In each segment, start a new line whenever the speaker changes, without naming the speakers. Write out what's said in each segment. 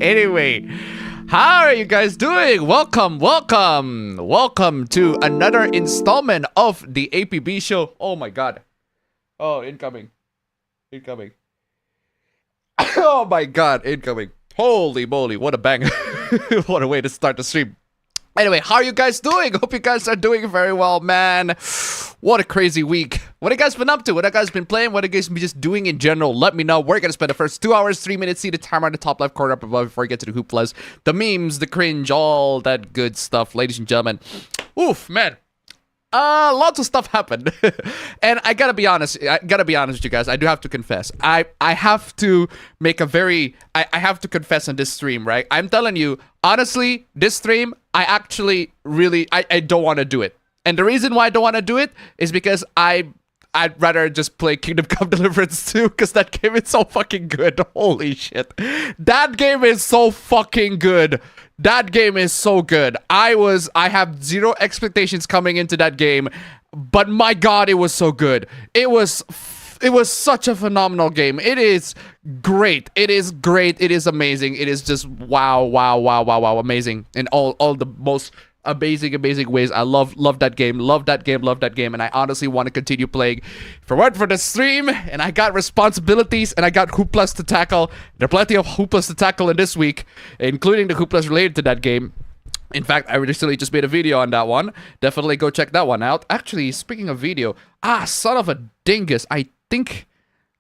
Anyway, how are you guys doing? Welcome to another installment of the APB show. Oh my god. Oh, incoming. Oh my god, incoming. Holy moly, what a bang. What a way to start the stream. Anyway, how are you guys doing? Hope you guys are doing very well, man. What a crazy week. What have you guys been up to? What have you guys been playing? What have you guys been just doing in general? Let me know. We're going to spend the first 2 hours, 3 minutes. See the timer on the top left corner up above before we get to the hooplas, the memes, the cringe, all that good stuff, ladies and gentlemen. Oof, man. Lots of stuff happened. And I gotta be honest with you guys. I do have to confess. I have to make a very, I have to confess on this stream, right? I'm telling you, honestly, this stream, I actually really, I don't want to do it. And the reason why I don't want to do it is because I'd rather just play Kingdom Come Deliverance 2 because that game is so fucking good. Holy shit. That game is so fucking good. That game is so good. I have zero expectations coming into that game, but my god, it was so good. It was such a phenomenal game. It is great. It is great. It is amazing. It is just wow, amazing in all the most amazing ways. I love that game, and I honestly want to continue playing for the stream. And I got responsibilities and I got hooplas to tackle. There are plenty of hooplas to tackle in this week, including the hooplas related to that game. In fact, I recently just made a video on that one. Definitely go check that one out. Actually, speaking of video, son of a dingus, I think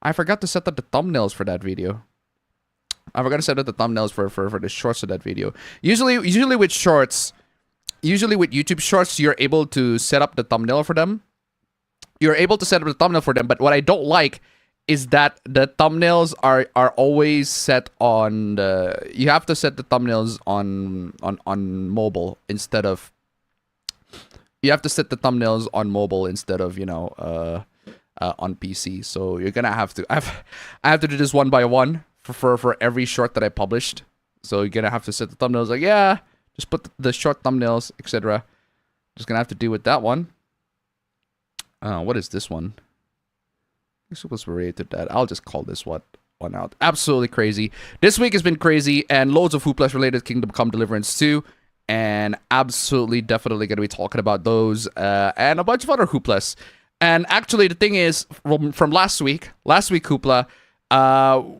I forgot to set up the thumbnails for that video. I forgot to set up the thumbnails for the shorts of that video. Usually with shorts, usually with YouTube Shorts, you're able to set up the thumbnail for them. But what I don't like is that the thumbnails are always set on the... You have to set the thumbnails on mobile instead of... You have to set the thumbnails on mobile instead of, you know, on PC. So you're gonna have to... I have to do this one by one for every short that I published. So you're gonna have to set the thumbnails like, yeah... Just put the short thumbnails, etc. Just gonna have to deal with that one. What is this one? This was related to that. I'll just call this one out. Absolutely crazy. This week has been crazy, and loads of hooplas related to Kingdom Come Deliverance 2. And absolutely, definitely gonna be talking about those and a bunch of other hooplas. And actually, the thing is, from last week hoopla.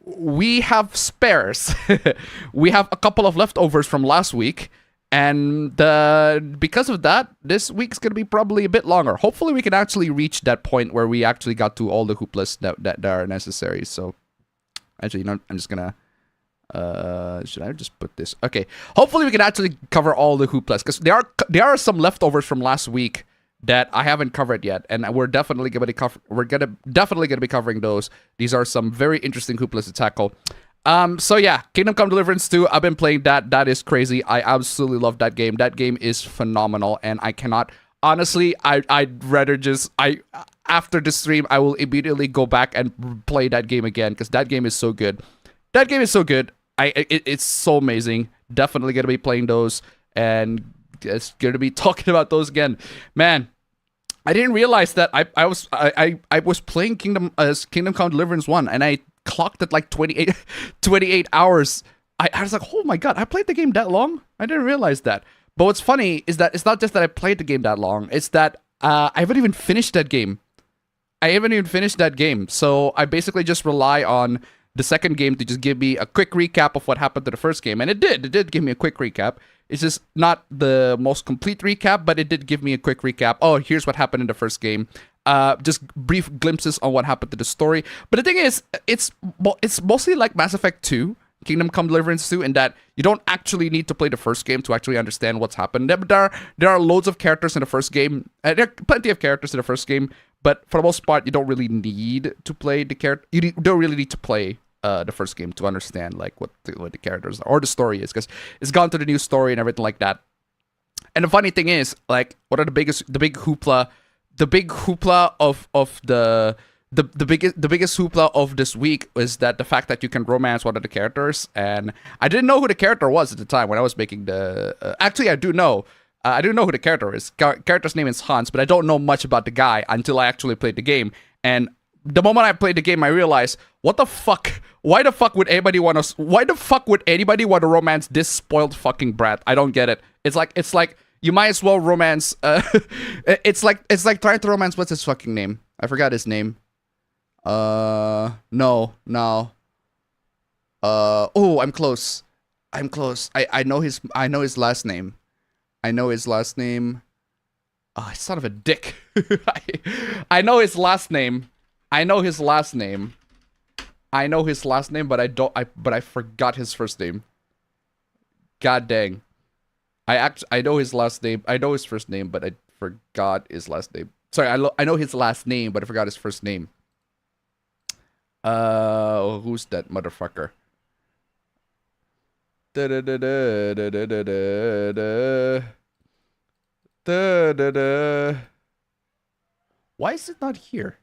We have spares. We have a couple of leftovers from last week, and because of that, this week's gonna be probably a bit longer. Hopefully, we can actually reach that point where we actually got to all the hooplas that are necessary. So, actually, you know, I'm just gonna. Should I just put this? Okay. Hopefully, we can actually cover all the hooplas because there are some leftovers from last week that I haven't covered yet, and we're definitely gonna be covering those. These are some very interesting hooplas to tackle. So yeah, Kingdom Come Deliverance 2. I've been playing that. That is crazy. I absolutely love that game. That game is phenomenal, and I cannot honestly. I'd rather just after the stream, I will immediately go back and play that game again because that game is so good. That game is so good. It's so amazing. Definitely gonna be playing those and. It's gonna be talking about those again, man. I didn't realize that I was playing Kingdom Come Deliverance 1 and I clocked it like 28 hours. I was like, oh my god, I played the game that long? I didn't realize that. But what's funny is that it's not just that I played the game that long. It's that I haven't even finished that game. So I basically just rely on the second game to just give me a quick recap of what happened to the first game, and it did give me a quick recap. It's just not the most complete recap, but it did give me a quick recap. Oh, here's what happened in the first game. Just brief glimpses on what happened to the story. But the thing is, it's mostly like Mass Effect 2, Kingdom Come Deliverance 2, in that you don't actually need to play the first game to actually understand what's happened. There are loads of characters in the first game. There are plenty of characters in the first game, but for the most part, you don't really need to play the character. You don't really need to play the first game to understand like what the characters are, or the story is, because it's gone to the new story and everything like that. And the funny thing is, like, what are the big hoopla of the biggest hoopla of this week is that the fact that you can romance one of the characters. And I didn't know who the character was at the time when I was making the actually I do know who the character is. Character's name is Hans, but I don't know much about the guy until I actually played the game. And the moment I played the game, I realized, What the fuck? Why the fuck would anybody want to? Why the fuck would anybody want to romance this spoiled fucking brat? I don't get it. It's like you might as well romance. It's like trying to romance. What's his fucking name? I forgot his name. No. Oh, I'm close. I know his last name. Oh, son of a dick. I know his last name. But I forgot his first name. God dang. I know his last name. I know his first name, but I forgot his last name. Sorry, I know his last name, but I forgot his first name. Who's that motherfucker? Why is it not here?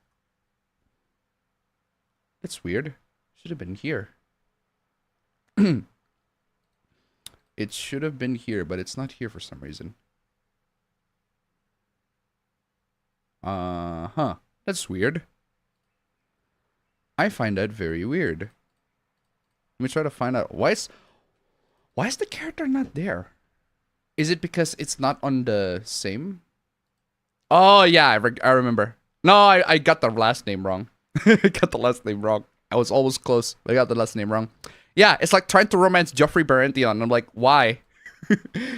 It's weird. Should have been here. It should have been here, but it's not here for some reason. Huh. That's weird. I find that very weird. Let me try to find out. Why is the character not there? Is it because it's not on the same? Oh, yeah, I remember. No, I got the last name wrong. I got the last name wrong. I was almost close. I got the last name wrong. Yeah, it's like trying to romance Joffrey Baratheon. I'm like, why?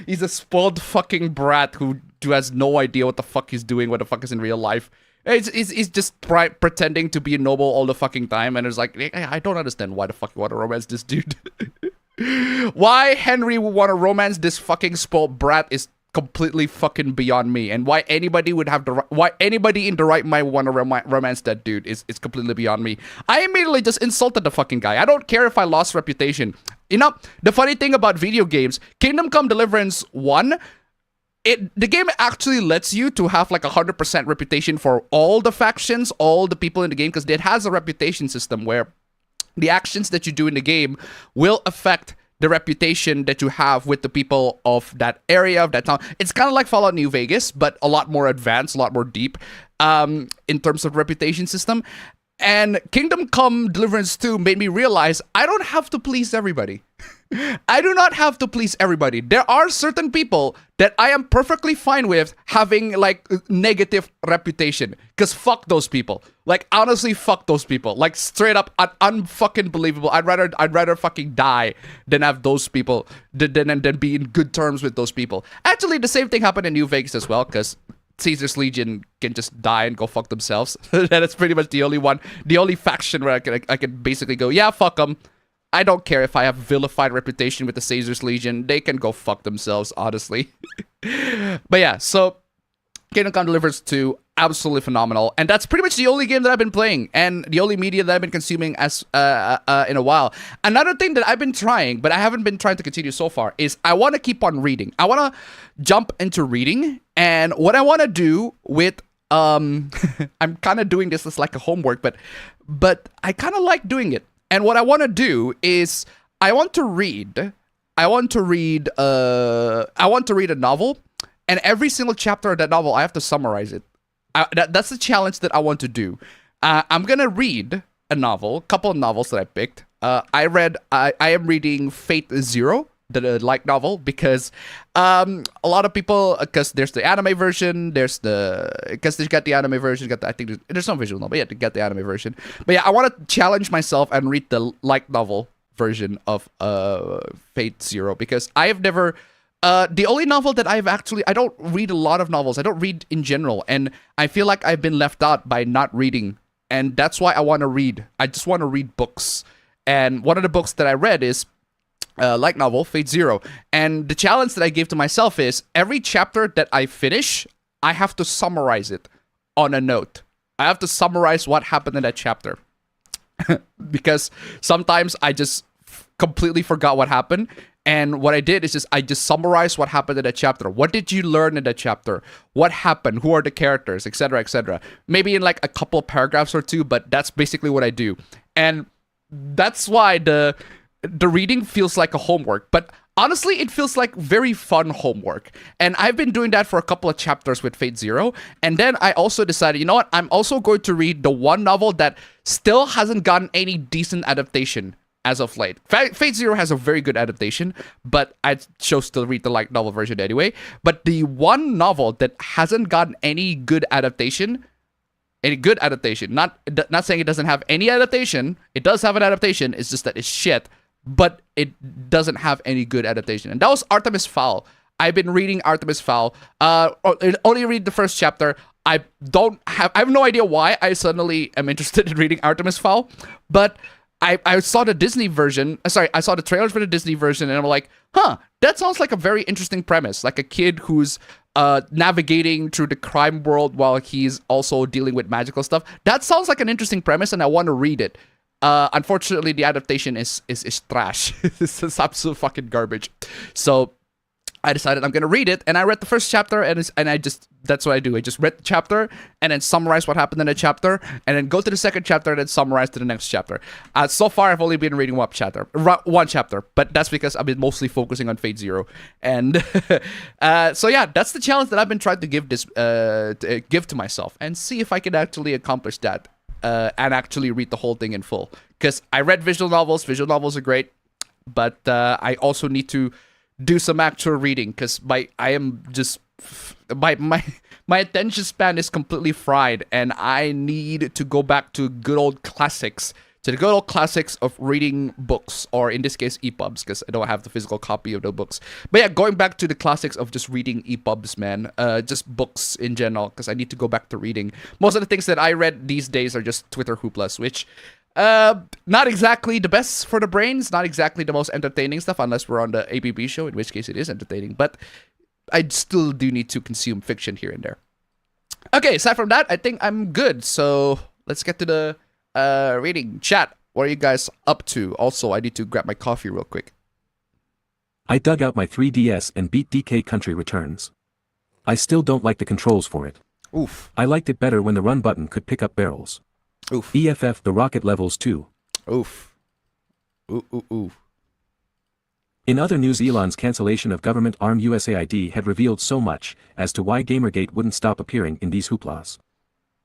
He's a spoiled fucking brat who has no idea what the fuck he's doing, what the fuck is in real life. He's just pretending to be noble all the fucking time, and it's like, I don't understand why the fuck you want to romance this dude. Why Henry would want to romance this fucking spoiled brat is completely fucking beyond me, and why anybody would have why anybody in the right mind would want to romance that dude is completely beyond me. I immediately just insulted the fucking guy. I don't care if I lost reputation. You know, the funny thing about video games, Kingdom Come Deliverance 1, the game actually lets you to have like 100% reputation for all the factions, all the people in the game, because it has a reputation system where the actions that you do in the game will affect the reputation that you have with the people of that area, of that town. It's kind of like Fallout New Vegas, but a lot more advanced, a lot more deep in terms of reputation system. And Kingdom Come Deliverance 2 made me realize I don't have to please everybody. I do not have to please everybody. There are certain people that I am perfectly fine with having like negative reputation. Because fuck those people. Like honestly, fuck those people. Like straight up unfucking believable. I'd rather fucking die than have those people than be in good terms with those people. Actually, the same thing happened in New Vegas as well, because Caesar's Legion can just die and go fuck themselves. That is pretty much the only faction where I can basically go, yeah, fuck them. I don't care if I have vilified reputation with the Caesar's Legion. They can go fuck themselves, honestly. But yeah, so Kingdom Come Deliverance 2, absolutely phenomenal. And that's pretty much the only game that I've been playing and the only media that I've been consuming as in a while. Another thing that I've been trying, but I haven't been trying to continue so far, is I want to keep on reading. I want to jump into reading. And what I want to do with I'm kind of doing this as like a homework, but I kind of like doing it. And what I want to do is I want to read a novel, and every single chapter of that novel I have to summarize it. That's the challenge that I want to do. I'm gonna read a couple of novels that I picked. I am reading Fate Zero, the light novel, because a lot of people, because there's the anime version, because they got the anime version, I think there's no visual novel, but yeah, to get the anime version. But yeah, I want to challenge myself and read the light novel version of Fate Zero, because I have never the only novel that I don't read a lot of novels. I don't read in general, and I feel like I've been left out by not reading, and that's why I want to read. I just want to read books, and one of the books that I read is light novel Fate Zero, and the challenge that I gave to myself is every chapter that I finish, I have to summarize it on a note. I have to summarize what happened in that chapter. Because sometimes I just completely forgot what happened. And what I did is I just summarized what happened in that chapter. What did you learn in that chapter? What happened? Who are the characters? Etc. Etc. Maybe in like a couple of paragraphs or two, but that's basically what I do. And that's why the reading feels like a homework. But honestly, it feels like very fun homework. And I've been doing that for a couple of chapters with Fate Zero. And then I also decided, you know what? I'm also going to read the one novel that still hasn't gotten any decent adaptation as of late. Fate Zero has a very good adaptation, but I chose to read the light novel version anyway. But the one novel that hasn't gotten any good adaptation, not saying it doesn't have any adaptation, it does have an adaptation, it's just that it's shit, but it doesn't have any good adaptation. And that was Artemis Fowl. I've been reading Artemis Fowl. Only read the first chapter. I have no idea why I suddenly am interested in reading Artemis Fowl, but I saw the Disney version. I saw the trailers for the Disney version, and I'm like, that sounds like a very interesting premise. Like a kid who's navigating through the crime world while he's also dealing with magical stuff. That sounds like an interesting premise, and I want to read it. Unfortunately, the adaptation is trash. This is absolute fucking garbage. So I decided I'm gonna read it, and I read the first chapter, and that's what I do. I just read the chapter and then summarize what happened in the chapter, and then go to the second chapter and then summarize to the next chapter. So far, I've only been reading one chapter, but that's because I've been mostly focusing on Fate Zero. And so yeah, that's the challenge that I've been trying to give to myself, and see if I can actually accomplish that and actually read the whole thing in full. Because I read visual novels. Visual novels are great, but I also need to do some actual reading, because my attention span is completely fried, and I need to go back to the good old classics of reading books, or in this case EPUBs, because I don't have the physical copy of the books. But yeah, going back to the classics of just reading EPUBs, man. Just books in general, because I need to go back to reading. Most of the things that I read these days are just Twitter hooplas, which not exactly the best for the brains, not exactly the most entertaining stuff, unless we're on the APB show, in which case it is entertaining. But I still do need to consume fiction here and there. Okay, aside from that, I think I'm good. So let's get to the reading. Chat, what are you guys up to? Also, I need to grab my coffee real quick.
I dug out my 3DS and beat DK Country Returns. I still don't like the controls for it.
Oof.
I liked it better when the run button could pick up barrels.
Oof.
EFF the rocket levels too.
Oof. Ooh.
In other news, Elon's cancellation of government arm USAID had revealed so much as to why Gamergate wouldn't stop appearing in these hooplas.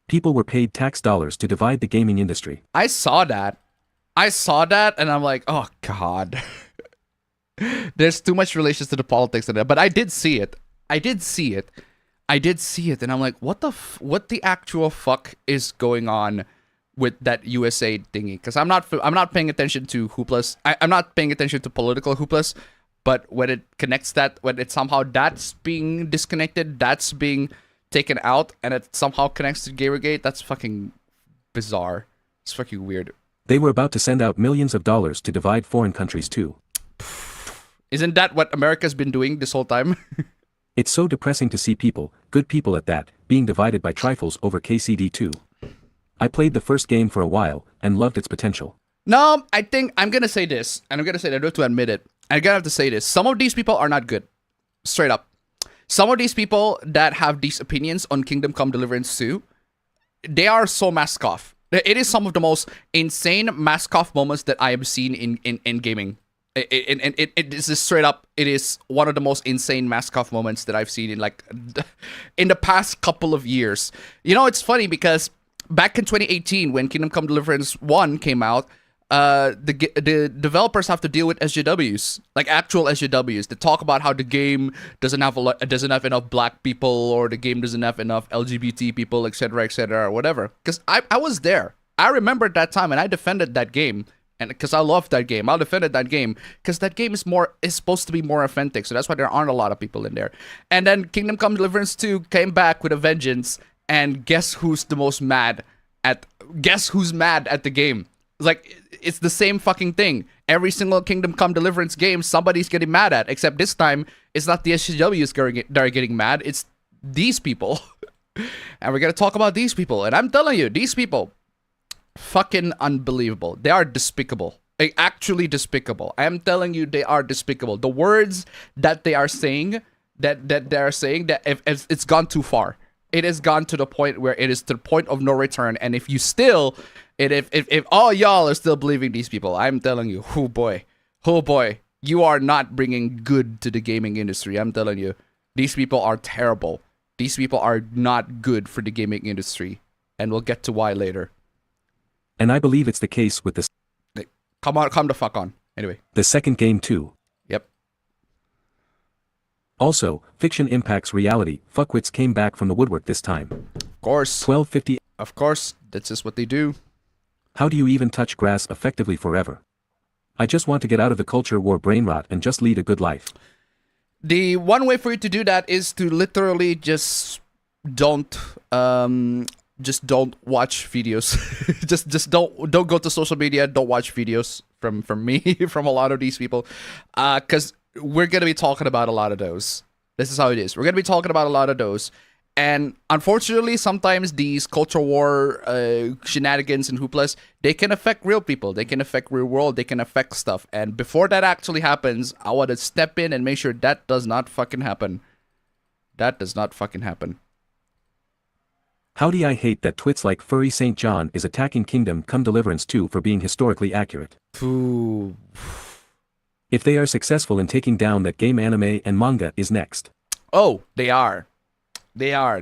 People were paid tax dollars to divide the gaming industry.
I saw that, and I'm like, oh god. There's too much relations to the politics in it, but I did see it, and I'm like, what the actual fuck is going on with that USA thingy? Because I'm not paying attention to hooplas. I'm not paying attention to political hooplas, but when it connects when it somehow that's being disconnected, that's being taken out, and it somehow connects to Gamergate, that's fucking bizarre. It's fucking weird.
They were about to send out millions of dollars to divide foreign countries too.
Isn't that what America's been doing this whole time?
It's so depressing to see people, good people at that, being divided by trifles over KCD2. I played the first game for a while, and loved its potential.
No, I think I'm gonna say this, and I'm gonna say that, I don't have to admit it. I'm gonna have to say this. Some of these people are not good. Straight up. Some of these people that have these opinions on Kingdom Come Deliverance 2, they are so mask off. It is some of the most insane mask off moments that I have seen in gaming. It is straight up. It is one of the most insane mask off moments that I've seen in the past couple of years. You know, it's funny because back in 2018, when Kingdom Come Deliverance 1 came out, the developers have to deal with SJWs, like actual SJWs, that talk about how the game doesn't have enough black people, or the game doesn't have enough LGBT people, etc., or whatever. Because I was there. I remembered that time, and I defended that game. And because I love that game, I defended that game because that game is supposed to be more authentic. So that's why there aren't a lot of people in there. And then Kingdom Come Deliverance 2 came back with a vengeance, and guess who's mad at the game? Like, it's the same fucking thing. Every single Kingdom Come Deliverance game, somebody's getting mad at. Except this time, it's not the SJWs that are getting mad. It's these people. And we're gonna talk about these people. And I'm telling you, these people, fucking unbelievable. They are despicable. Actually despicable. I am telling you, they are despicable. The words that they are saying, that it's gone too far. It has gone to the point where it is to the point of no return. And if you still, if all y'all are still believing these people, I'm telling you, oh boy, you are not bringing good to the gaming industry. I'm telling you, these people are terrible. These people are not good for the gaming industry, and we'll get to why later.
And I believe it's the case with
Come the fuck on. Anyway.
the second game too.
Yep.
Also, fiction impacts reality. Fuckwits came back from the woodwork this time.
Of course.
1250.
Of course. That's just what they do.
How do you even touch grass effectively forever? I just want to get out of the culture war brain rot and just lead a good life.
The one way for you to do that is to literally just don't watch videos. just don't go to social media. Don't watch videos from me, from a lot of these people, because we're gonna be talking about a lot of those. This is how it is. We're gonna be talking about a lot of those, and unfortunately, sometimes these culture war shenanigans and hooplas, they can affect real people. They can affect real world. They can affect stuff. And before that actually happens, I want to step in and make sure that does not fucking happen. That does not fucking happen.
Howdy, I hate that twits like Furry St. John is attacking Kingdom Come Deliverance 2 for being historically accurate.
Ooh.
If they are successful in taking down that game, anime and manga is next.
Oh, they are. They are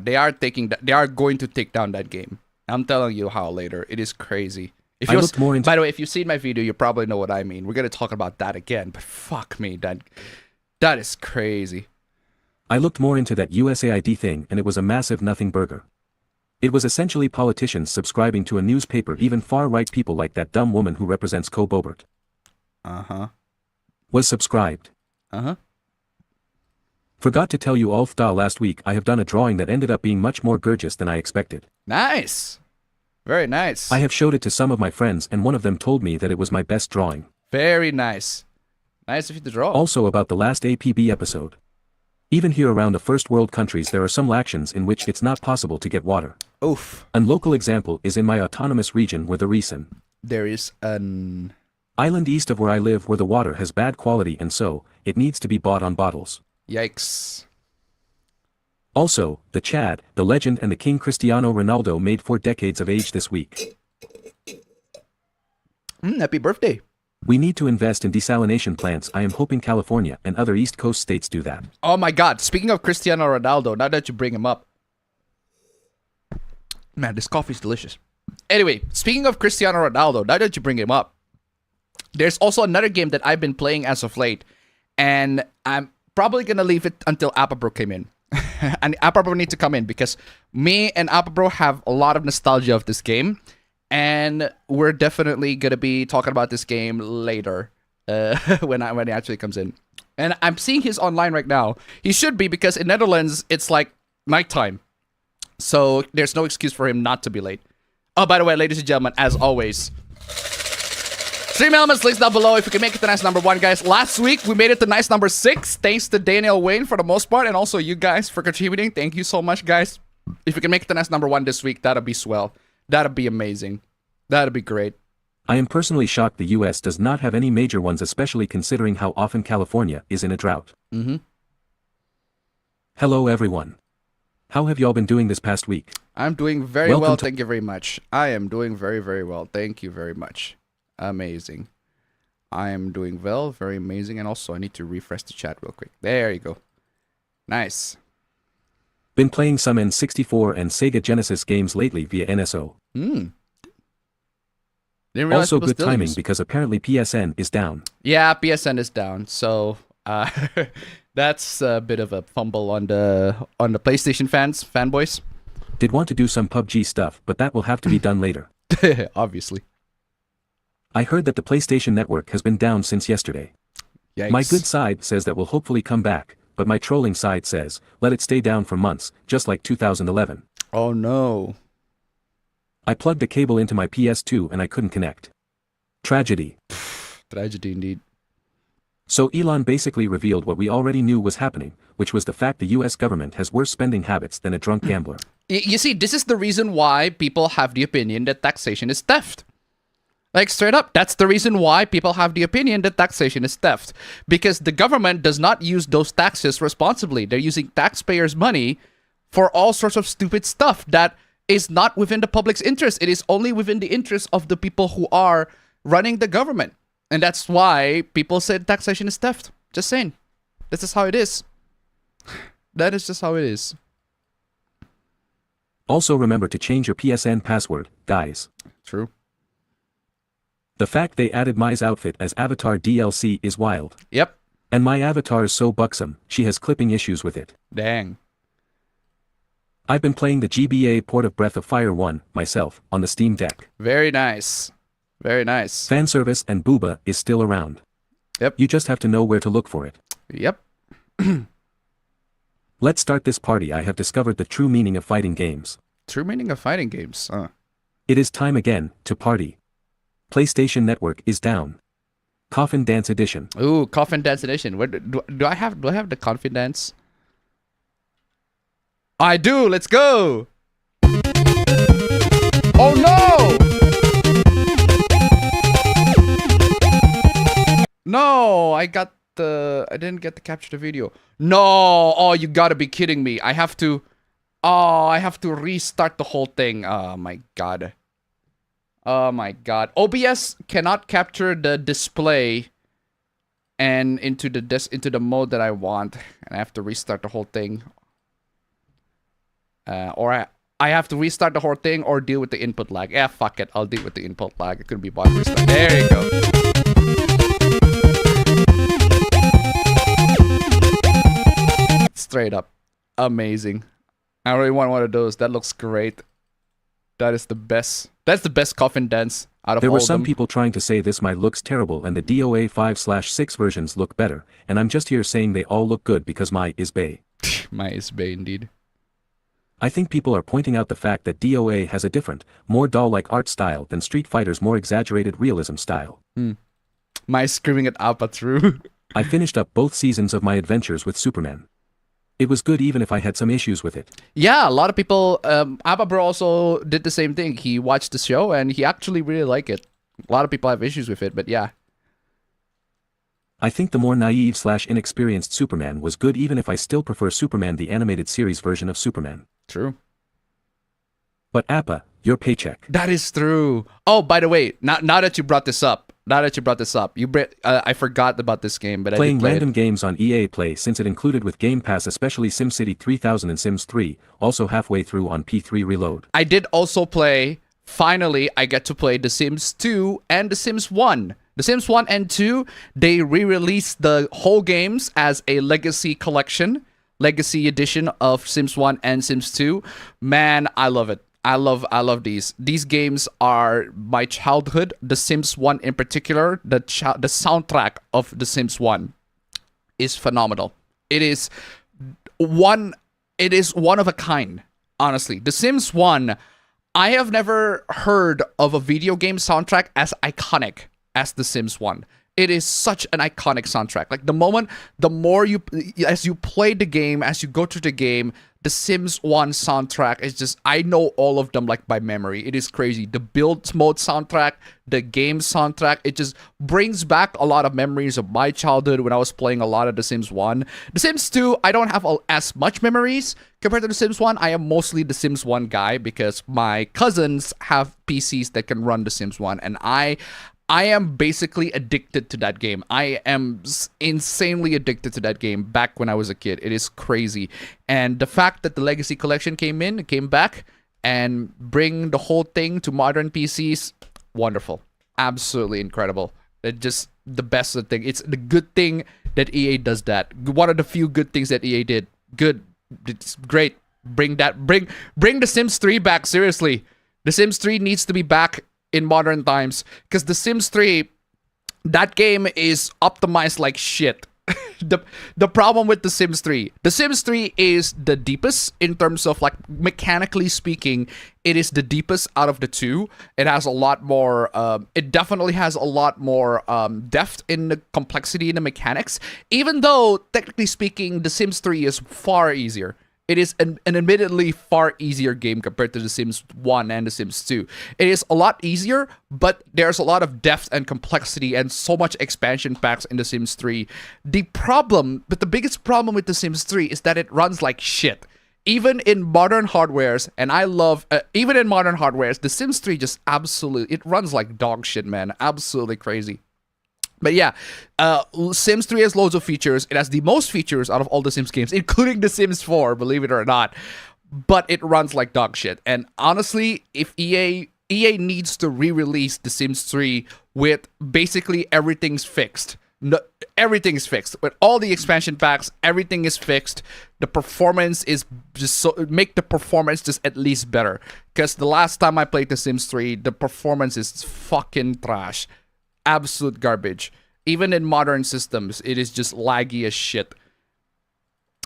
going to take down that game. I'm telling you how later. It is crazy.
I looked more into
By the way, if you've seen my video, you probably know what I mean. We're going to talk about that again, but fuck me, that is crazy.
I looked more into that USAID thing and it was a massive nothing burger. It was essentially politicians subscribing to a newspaper, even far-right people like that dumb woman who represents Co Bobert.
Uh-huh.
Was subscribed.
Uh-huh.
Forgot to tell you all last week I have done a drawing that ended up being much more gorgeous than I expected.
Nice. Very nice.
I have showed it to some of my friends and one of them told me that it was my best drawing.
Very nice. Nice of you to draw.
Also about the last APB episode. Even here around the first world countries there are some actions in which it's not possible to get water.
Oof.
A local example is in my autonomous region where the reason.
There is an
island east of where I live where the water has bad quality and so, it needs to be bought on bottles.
Yikes.
Also, the Chad, the legend and the King Cristiano Ronaldo made 4 decades of age this week.
Happy birthday.
We need to invest in desalination plants. I am hoping California and other East Coast states do that.
Oh my god, speaking of Cristiano Ronaldo, now that you bring him up. Man, this coffee's delicious. Anyway, speaking of Cristiano Ronaldo, now that you bring him up, there's also another game that I've been playing as of late, and I'm probably gonna leave it until APB came in. And APB need to come in because me and APB have a lot of nostalgia of this game, and we're definitely gonna be talking about this game later when he actually comes in. And I'm seeing his online right now. He should be because in Netherlands it's like nighttime, so there's no excuse for him not to be late. Oh, by the way, ladies and gentlemen, as always, stream elements links down below if you can make it to nice number 1, guys. Last week we made it to nice number 6, thanks to Daniel Wayne for the most part, and also you guys for contributing. Thank you so much, guys. If you can make it to nice number 1 this week, that'll be swell. That'll be amazing. That'll be great.
I am personally shocked the US does not have any major ones, especially considering how often California is in a drought.
Mm-hmm.
Hello everyone. How have y'all been doing this past week?
I'm doing very well, thank you very much. I am doing very, very well. Thank you very much. Amazing. I am doing well, very amazing. And also, I need to refresh the chat real quick. There you go. Nice.
Been playing some N64 and Sega Genesis games lately via NSO. Also good timing because apparently PSN is down.
Yeah, PSN is down. So that's a bit of a fumble on the PlayStation fanboys.
Did want to do some PUBG stuff, but that will have to be done later.
Obviously.
I heard that the PlayStation Network has been down since yesterday.
Yikes.
My good side says that will hopefully come back, but my trolling side says, let it stay down for months, just like 2011.
Oh no.
I plugged a cable into my PS2 and I couldn't connect. Tragedy.
Tragedy indeed.
So Elon basically revealed what we already knew was happening, which was the fact the US government has worse spending habits than a drunk gambler.
You see, this is the reason why people have the opinion that taxation is theft. Like, straight up, that's the reason why people have the opinion that taxation is theft. Because the government does not use those taxes responsibly. They're using taxpayers' money for all sorts of stupid stuff that is not within the public's interest. It is only within the interest of the people who are running the government. And that's why people said taxation is theft. Just saying. This is how it is. That is just how it is.
Also remember to change your PSN password, guys.
True.
The fact they added Mai's outfit as Avatar DLC is wild.
Yep.
And my avatar is so buxom, she has clipping issues with it.
Dang.
I've been playing the GBA port of Breath of Fire 1, myself, on the Steam Deck.
Very nice. Very nice.
Fanservice and booba is still around.
Yep.
You just have to know where to look for it.
Yep.
Let's start this party. I have discovered the true meaning of fighting games.
True meaning of fighting games.
It is time again to party. PlayStation Network is down. Coffin Dance Edition.
Ooh, Coffin Dance Edition. Where do I have the Coffin Dance? I do. Let's go. Oh no! No, I didn't get to capture the video. No! Oh, you gotta be kidding me. I have to restart the whole thing. Oh my god. Oh my god. OBS cannot capture the display and into the mode that I want, and I have to restart the whole thing. Or I have to restart the whole thing or deal with the input lag. Yeah, fuck it. I'll deal with the input lag. It could be bot restart. There you go. Straight up. Amazing. I really want one of those. That looks great. That is the best. That's the best Coffin Dance out of all of them.
There were some people trying to say this might looks terrible and the DOA 5/6 versions look better, and I'm just here saying they all look good because my is bae.
My is bae indeed.
I think people are pointing out the fact that DOA has a different, more doll-like art style than Street Fighter's more exaggerated realism style.
My screaming at Appa, true.
I finished up both seasons of my adventures with Superman. It was good even if I had some issues with it.
Yeah, a lot of people, Appa Bro also did the same thing. He watched the show and he actually really liked it. A lot of people have issues with it, but yeah.
I think the more naive/inexperienced Superman was good even if I still prefer Superman the animated series version of Superman.
True.
But Appa, your paycheck.
That is true. Oh, by the way, now that you brought this up, I forgot about this game, but
Playing
I did play
random games on EA Play since it included with Game Pass, especially SimCity 3000 and Sims 3, also halfway through on P3 Reload.
I did also play, finally, I get to play The Sims 2 and The Sims 1. The Sims 1 and 2, they re-released the whole games as a legacy collection, legacy edition of Sims 1 and Sims 2. Man, I love it. I love these. These games are my childhood. The Sims 1 in particular, the soundtrack of The Sims 1 is phenomenal. It is one of a kind, honestly. The Sims 1, I have never heard of a video game soundtrack as iconic as The Sims 1. It is such an iconic soundtrack. Like as you play the game, as you go through the game, the Sims 1 soundtrack is just, I know all of them like by memory. It is crazy. The build mode soundtrack, the game soundtrack, it just brings back a lot of memories of my childhood when I was playing a lot of The Sims 1. The Sims 2, I don't have as much memories compared to The Sims 1. I am mostly the Sims 1 guy because my cousins have PCs that can run The Sims 1, and I am basically addicted to that game. I am insanely addicted to that game back when I was a kid. It is crazy. And the fact that the Legacy Collection came back, and bring the whole thing to modern PCs, wonderful. Absolutely incredible. It's just the best thing. It's the good thing that EA does that. One of the few good things that EA did. Good. It's great. Bring The Sims 3 back, seriously. The Sims 3 needs to be back in modern times, because The Sims 3, that game is optimized like shit. the problem with The Sims 3 is the deepest in terms of, like, mechanically speaking. It is the deepest out of the two. It has a lot more it definitely has a lot more depth in the complexity in the mechanics, even though technically speaking The Sims 3 is far easier. It is an admittedly far easier game compared to The Sims 1 and The Sims 2. It is a lot easier, but there's a lot of depth and complexity and so much expansion packs in The Sims 3. The biggest problem with The Sims 3 is that it runs like shit. Even in modern hardwares, and I love, even in modern hardwares, The Sims 3 just it runs like dog shit, man. Absolutely crazy. But yeah, Sims 3 has loads of features. It has the most features out of all the Sims games, including the Sims 4, believe it or not. But it runs like dog shit. And honestly, if EA needs to re-release the Sims 3 with basically everything's fixed. No, everything's fixed. With all the expansion packs, everything is fixed. The performance is just make the performance just at least better. Because the last time I played the Sims 3, the performance is fucking trash. Absolute garbage. Even in modern systems, it is just laggy as shit.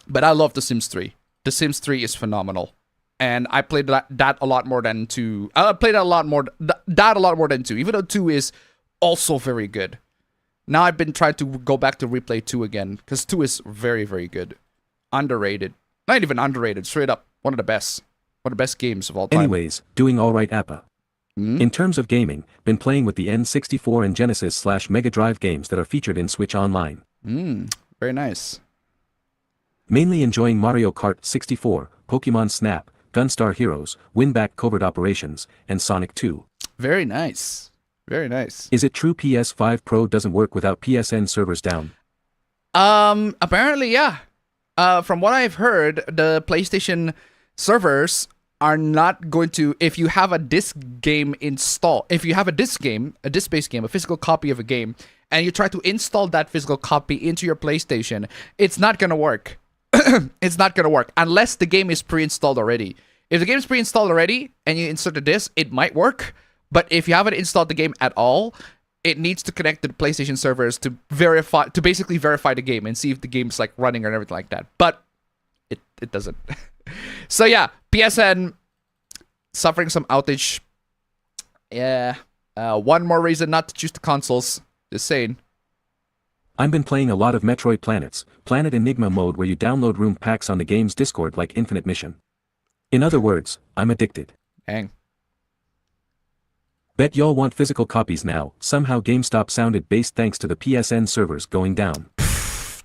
But I love The Sims 3. The Sims 3 is phenomenal. And I played that a lot more than 2. I played that a lot more than 2, even though 2 is also very good. Now I've been trying to go back to replay 2 again, because 2 is very, very good. Underrated. Not even underrated, straight up. One of the best. One of the best games of all time.
Anyways, doing alright, Appa. In terms of gaming, been playing with the N64 and Genesis/Mega Drive games that are featured in Switch Online.
Very nice.
Mainly enjoying Mario Kart 64, Pokemon Snap, Gunstar Heroes, Winback Covert Operations, and Sonic 2.
Very nice. Very nice.
Is it true PS5 Pro doesn't work without PSN servers down?
Apparently, yeah. From what I've heard, the PlayStation servers are not going to, if you have a disc game install, if you have a disc-based game, a physical copy of a game, and you try to install that physical copy into your PlayStation, it's not going to work. It's not going to work unless the game is pre-installed already. If the game is pre-installed already and you insert the disc, it might work. But if you haven't installed the game at all, it needs to connect to the PlayStation servers to basically verify the game and see if the game's like running or everything like that. But it doesn't. So yeah, PSN suffering some outage. Yeah. One more reason not to choose the consoles. Just saying.
I've been playing a lot of Metroid Planets, Planet Enigma mode where you download room packs on the game's Discord like Infinite Mission. In other words, I'm addicted.
Dang.
Bet y'all want physical copies now. Somehow GameStop sounded based thanks to the PSN servers going down.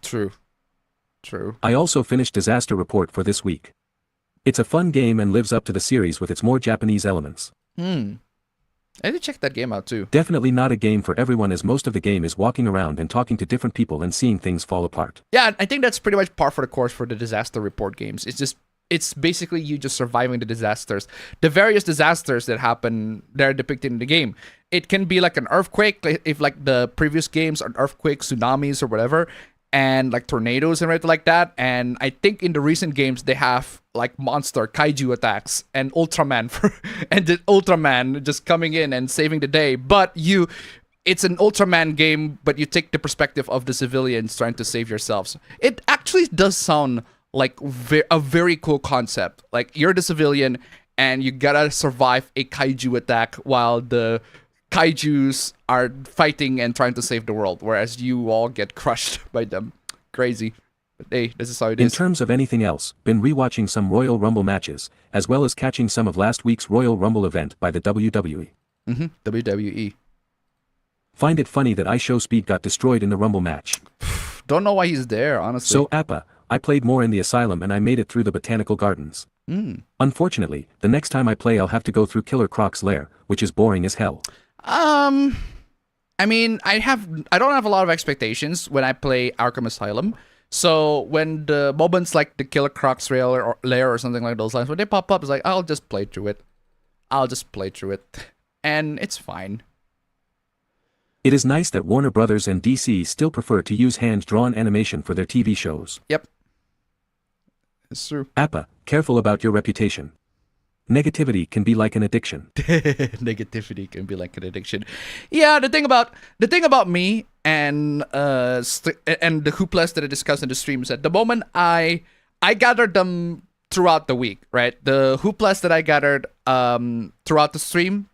True.
I also finished Disaster Report for this week. It's a fun game and lives up to the series with its more Japanese elements.
I need to check that game out too.
Definitely not a game for everyone as most of the game is walking around and talking to different people and seeing things fall apart.
Yeah, I think that's pretty much par for the course for the Disaster Report games. It's basically you just surviving the disasters. The various disasters that happen, they're depicted in the game. It can be like an earthquake, if like the previous games are earthquakes, tsunamis, or whatever, and like tornadoes and everything like that. And I think in the recent games, they have like monster kaiju attacks and Ultraman and the Ultraman just coming in and saving the day. But it's an Ultraman game, but you take the perspective of the civilians trying to save yourselves. It actually does sound like a very cool concept. Like you're the civilian and you gotta survive a kaiju attack while the kaijus are fighting and trying to save the world, whereas you all get crushed by them. Crazy. But hey, this is how it is.
In terms of anything else, been rewatching some Royal Rumble matches, as well as catching some of last week's Royal Rumble event by the WWE.
WWE.
Find it funny that iShowSpeed got destroyed in the Rumble match.
Don't know why he's there, honestly.
So Appa, I played more in the asylum and I made it through the botanical gardens. Unfortunately, the next time I play I'll have to go through Killer Croc's lair, which is boring as hell.
I mean, I don't have a lot of expectations when I play Arkham Asylum. So when the moments like the Killer Croc's lair or something like those lines, when they pop up, it's like, I'll just play through it. And it's fine.
It is nice that Warner Brothers and DC still prefer to use hand-drawn animation for their TV shows.
Yep. It's true.
Appa, careful about your reputation. Negativity can be like an addiction.
Negativity can be like an addiction. Yeah, the thing about me and the hooplas that I discussed in the stream is that the moment I gathered them throughout the week, right? The hooplas that I gathered throughout the stream,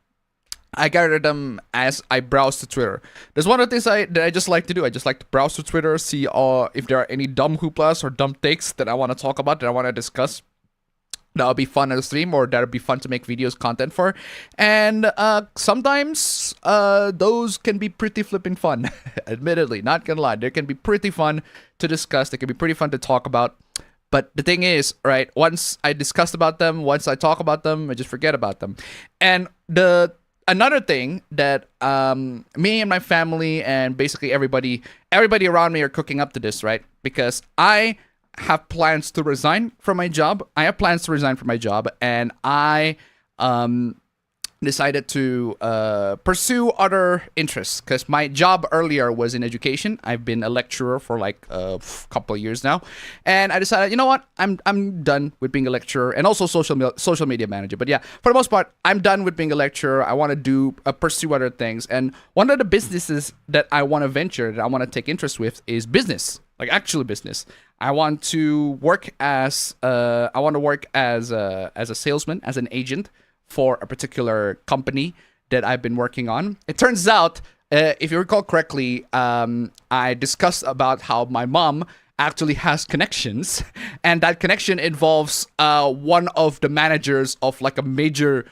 I gathered them as I browsed to Twitter. There's one of the things that I just like to do. I just like to browse to Twitter, see if there are any dumb hooplas or dumb takes that I want to talk about, that I want to discuss. That would be fun on the stream, or that would be fun to make videos content for. And sometimes those can be pretty flipping fun. Admittedly, not gonna lie. They can be pretty fun to discuss. They can be pretty fun to talk about. But the thing is, right, once I discuss about them, once I talk about them, I just forget about them. And another thing that me and my family and basically everybody around me are cooking up to this, right? Because I have plans to resign from my job. And I decided to pursue other interests because my job earlier was in education. I've been a lecturer for like a couple of years now, and I decided, you know what, I'm done with being a lecturer and also social media manager. But yeah, for the most part, I'm done with being a lecturer. I want to do pursue other things, and one of the businesses that I want to venture, that I want to take interest with, is business, like actual business. I want to work as a salesman, as an agent for a particular company that I've been working on. It turns out, if you recall correctly, I discussed about how my mom actually has connections, and that connection involves one of the managers of like a major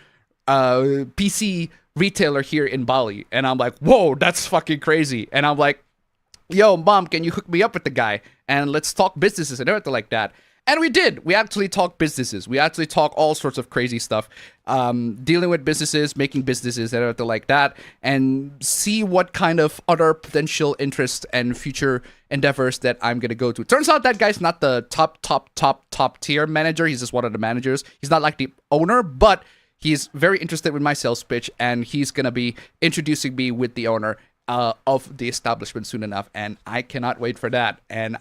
PC retailer here in Bali. And I'm like, whoa, that's fucking crazy. And I'm like, yo, mom, can you hook me up with the guy? And let's talk businesses and everything like that. And we did. We actually talk businesses. We actually talk all sorts of crazy stuff, dealing with businesses, making businesses, and everything like that, and see what kind of other potential interests and future endeavors that I'm going to go to. Turns out that guy's not the top tier manager. He's just one of the managers. He's not like the owner, but he's very interested with my sales pitch, and he's going to be introducing me with the owner of the establishment soon enough, and I cannot wait for that. And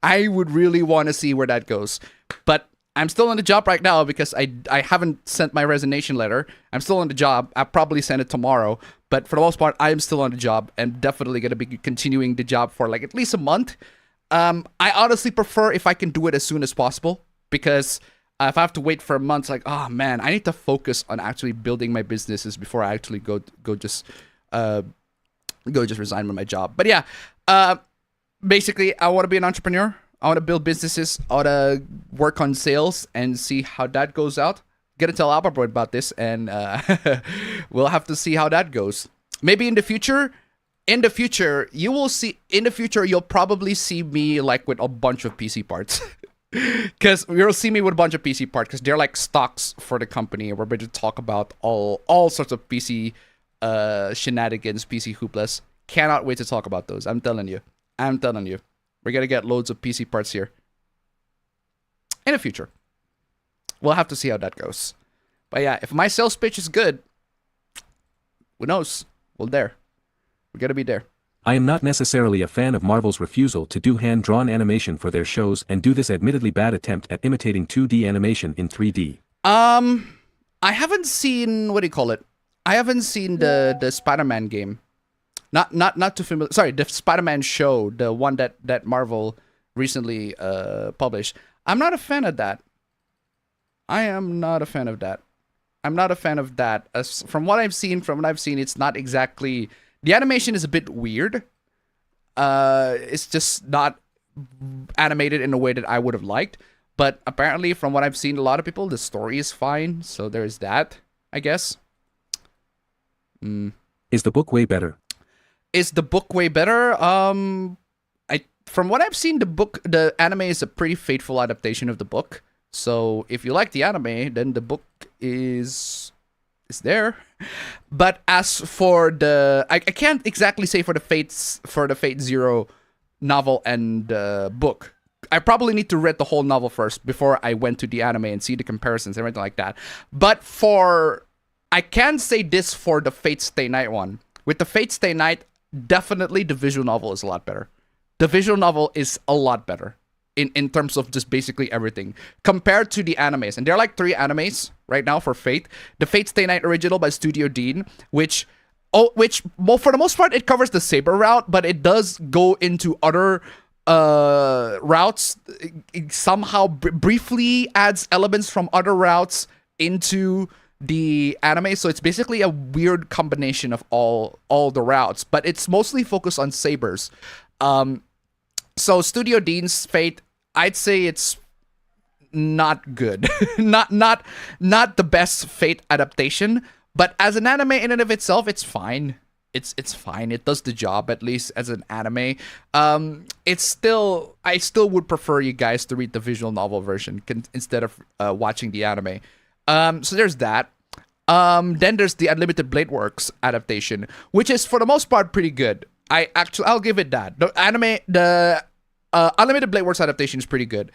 I would really want to see where that goes. But I'm still on the job right now because I haven't sent my resignation letter. I'm still on the job. I'll probably send it tomorrow. But for the most part, I'm still on the job and definitely going to be continuing the job for like at least a month. I honestly prefer if I can do it as soon as possible, because if I have to wait for a month, like, oh man, I need to focus on actually building my businesses before I actually go just resign from my job. But yeah, basically, I want to be an entrepreneur. I want to build businesses. I want to work on sales and see how that goes out. Gonna tell APB about this, and we'll have to see how that goes. Maybe in the future, you will see. In the future, you'll probably see me like with a bunch of PC parts. Because you'll see me with a bunch of PC parts, because they're like stocks for the company. We're going to talk about all sorts of PC shenanigans, PC hooplas. Cannot wait to talk about those. I'm telling you. We're gonna get loads of PC parts here in the future. We'll have to see how that goes. But yeah, if my sales pitch is good, who knows? We're gonna be there.
I am not necessarily a fan of Marvel's refusal to do hand-drawn animation for their shows and do this admittedly bad attempt at imitating 2D animation in 3D.
I haven't seen, what do you call it? I haven't seen the Spider-Man game. Not too familiar. Sorry, the Spider-Man show, the one that Marvel recently published. I'm not a fan of that. I'm not a fan of that. As from what I've seen, it's not exactly. The animation is a bit weird. It's just not animated in a way that I would have liked. But apparently, from what I've seen, a lot of people, the story is fine. So there's that, I guess.
Is the book way better?
From what I've seen, the anime is a pretty faithful adaptation of the book. So if you like the anime, then the book is there. But as for I can't exactly say for the Fate Zero novel and book. I probably need to read the whole novel first before I went to the anime and see the comparisons and everything like that. But I can say this for the Fate Stay Night one. With the Fate Stay Night, definitely the visual novel is a lot better. The visual novel is a lot better in terms of just basically everything compared to the animes. And there are like 3 animes right now for Fate. The Fate Stay Night original by Studio Dean, which for the most part it covers the Saber route, but it does go into other routes. It somehow briefly adds elements from other routes into the anime, so it's basically a weird combination of all the routes, but it's mostly focused on sabers. So Studio Dean's Fate, I'd say it's not good. not the best Fate adaptation, but as an anime in and of itself, it's fine. It's fine. It does the job, at least as an anime. I still would prefer you guys to read the visual novel version instead of watching the anime. So there's that. Then there's the Unlimited Blade Works adaptation, which is for the most part pretty good. I'll give it that. The Unlimited Blade Works adaptation is pretty good,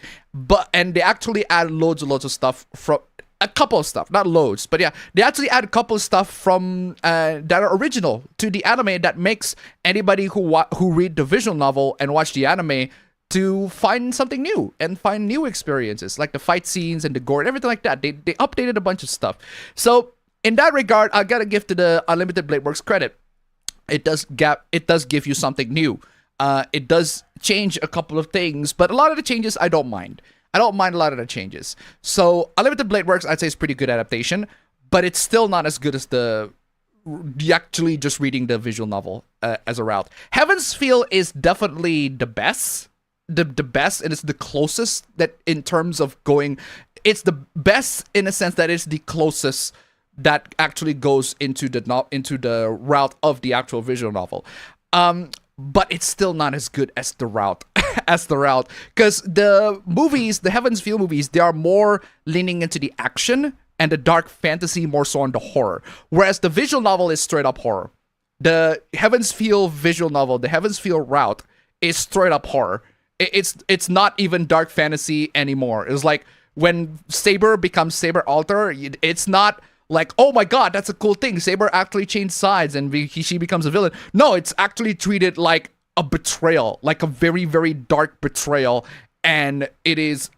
and they actually add loads and loads of stuff from a couple of stuff, not loads, but yeah, they actually add a couple of stuff from that are original to the anime that makes anybody who read the visual novel and watch the anime to find something new and find new experiences, like the fight scenes and the gore and everything like that. They updated a bunch of stuff. So in that regard, I gotta give to the Unlimited Blade Works credit. It does give you something new. It does change a couple of things, but a lot of the changes I don't mind. I don't mind a lot of the changes. So Unlimited Blade Works, I'd say, is pretty good adaptation, but it's still not as good as the actually just reading the visual novel as a route. Heaven's Feel is definitely the best. The best, and it's the closest that in terms of going. It's the best in a sense that it's the closest that actually goes into the route of the actual visual novel. But it's still not as good as the route. Because the Heaven's Feel movies, they are more leaning into the action and the dark fantasy more so on the horror. Whereas the visual novel is straight up horror. The Heaven's Feel visual novel, the Heaven's Feel route, is straight up horror. It's not even dark fantasy anymore. It's like when Saber becomes Saber Alter, it's not like, oh my god, that's a cool thing. Saber actually changed sides and she becomes a villain. No, it's actually treated like a betrayal, like a very, very dark betrayal. And it is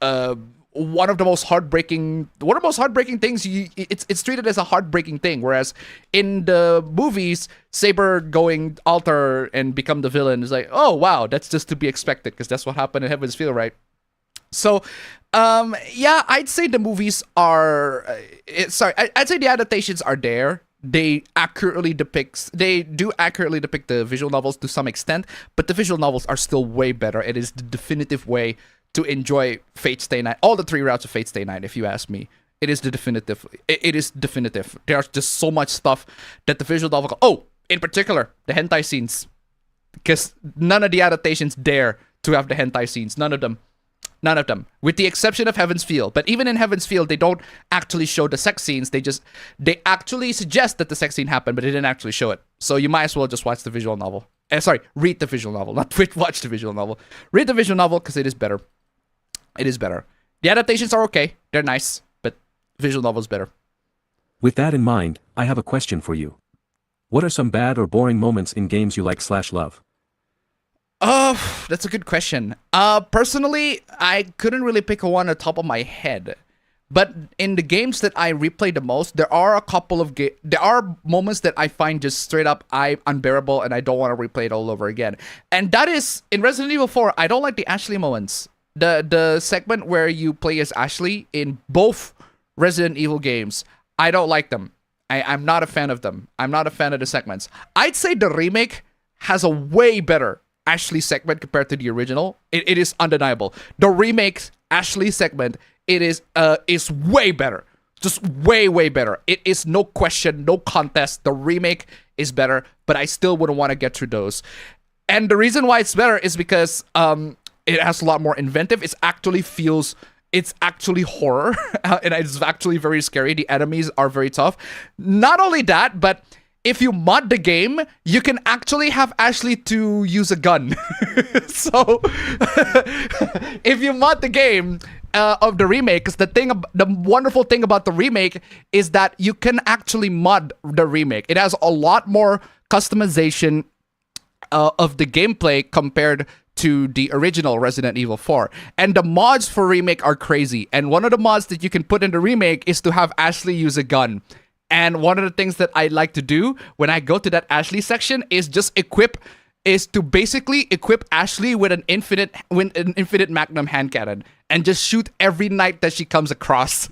one of the most heartbreaking things. It's treated as a heartbreaking thing. Whereas in the movies, Saber going alter and become the villain is like, oh wow, that's just to be expected because that's what happened in Heaven's Feel, right? So, yeah, I'd say the movies are. I'd say the adaptations are there. They do accurately depict the visual novels to some extent, but the visual novels are still way better. It is the definitive way to enjoy Fate Stay Night, all the 3 routes of Fate Stay Night, if you ask me. It is definitive. There's just so much stuff that the visual novel. Oh, in particular, the hentai scenes, because none of the adaptations dare to have the hentai scenes. None of them, with the exception of Heaven's Feel. But even in Heaven's Feel, they don't actually show the sex scenes. They actually suggest that the sex scene happened, but they didn't actually show it. So you might as well just watch the visual novel. Read the visual novel, not watch the visual novel. Read the visual novel because it is better. It is better. The adaptations are okay. They're nice, but visual novel is better.
With that in mind, I have a question for you. What are some bad or boring moments in games you like/love?
That's a good question. Personally, I couldn't really pick one on the top of my head. But in the games that I replay the most, there are a couple of there are moments that I find just straight up unbearable and I don't want to replay it all over again. And that is in Resident Evil 4, I don't like the Ashley moments. The segment where you play as Ashley in both Resident Evil games, I don't like them. I'm not a fan of them. I'm not a fan of the segments. I'd say the remake has a way better Ashley segment compared to the original. It is undeniable. The remake Ashley segment, it is way better. Just way better. It is no question, no contest. The remake is better, but I still wouldn't want to get through those. And the reason why it's better is because it has a lot more inventive. It's actually horror, and it's actually very scary. The enemies are very tough. Not only that, but if you mod the game, you can actually have Ashley to use a gun. So, if you mod the game of the remake, because the wonderful thing about the remake is that you can actually mod the remake. It has a lot more customization of the gameplay compared to the original Resident Evil 4. And the mods for remake are crazy. And one of the mods that you can put in the remake is to have Ashley use a gun. And one of the things that I like to do when I go to that Ashley section is to basically equip Ashley with an infinite magnum hand cannon and just shoot every knight that she comes across.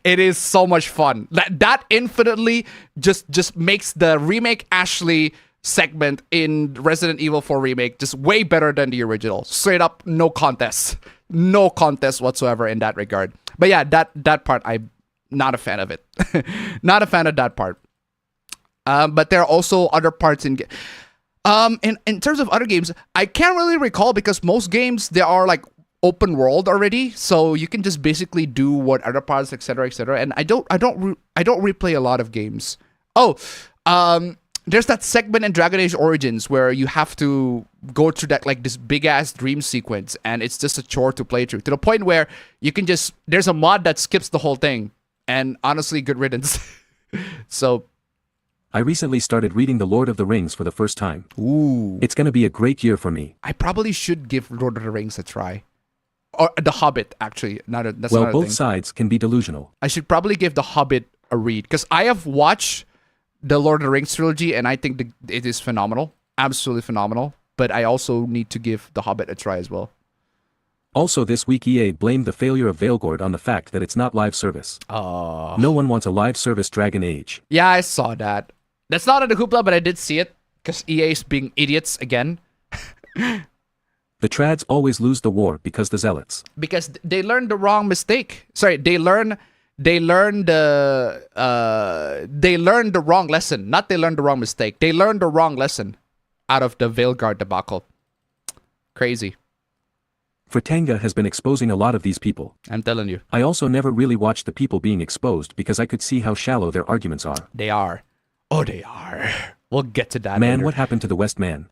It is so much fun. That infinitely just makes the remake Ashley segment in Resident Evil 4 remake just way better than the original. Straight up, no contest whatsoever in that regard. But yeah, that part I'm not a fan of it. Not a fan of that part. But there are also other parts in terms of other games, I can't really recall because most games there are like open world already, so you can just basically do what other parts, etc., etc. And I don't replay a lot of games. Oh, there's that segment in Dragon Age Origins where you have to go through that like this big ass dream sequence, and it's just a chore to play through, to the point where you can just, there's a mod that skips the whole thing, and honestly, good riddance. So
I recently started reading The Lord of the Rings for the first time.
ooh,
It's gonna be a great year for me.
I probably should give Lord of the Rings a try, or The Hobbit actually. That's
Well,
another
both
thing.
sides can be delusional.
I should probably give The Hobbit a read, because I have watched the Lord of the Rings trilogy, and I think it is phenomenal, absolutely phenomenal. But I also need to give The Hobbit a try as well.
Also this week EA blamed the failure of Veilguard on the fact that it's not live service. No one wants a live service Dragon Age.
Yeah, I saw that. That's not in the hoopla, but I did see it, because EA's being idiots again.
The trads always lose the war because the zealots.
Because they learned the wrong mistake. Sorry, they learned the wrong lesson. Not they learned the wrong mistake. They learned the wrong lesson out of the Veilguard debacle. Crazy.
Fratanga has been exposing a lot of these people.
I'm telling you.
I also never really watched the people being exposed because I could see how shallow their arguments are.
They are. Oh, they are. We'll get to that
Man,
later.
what happened to the West man?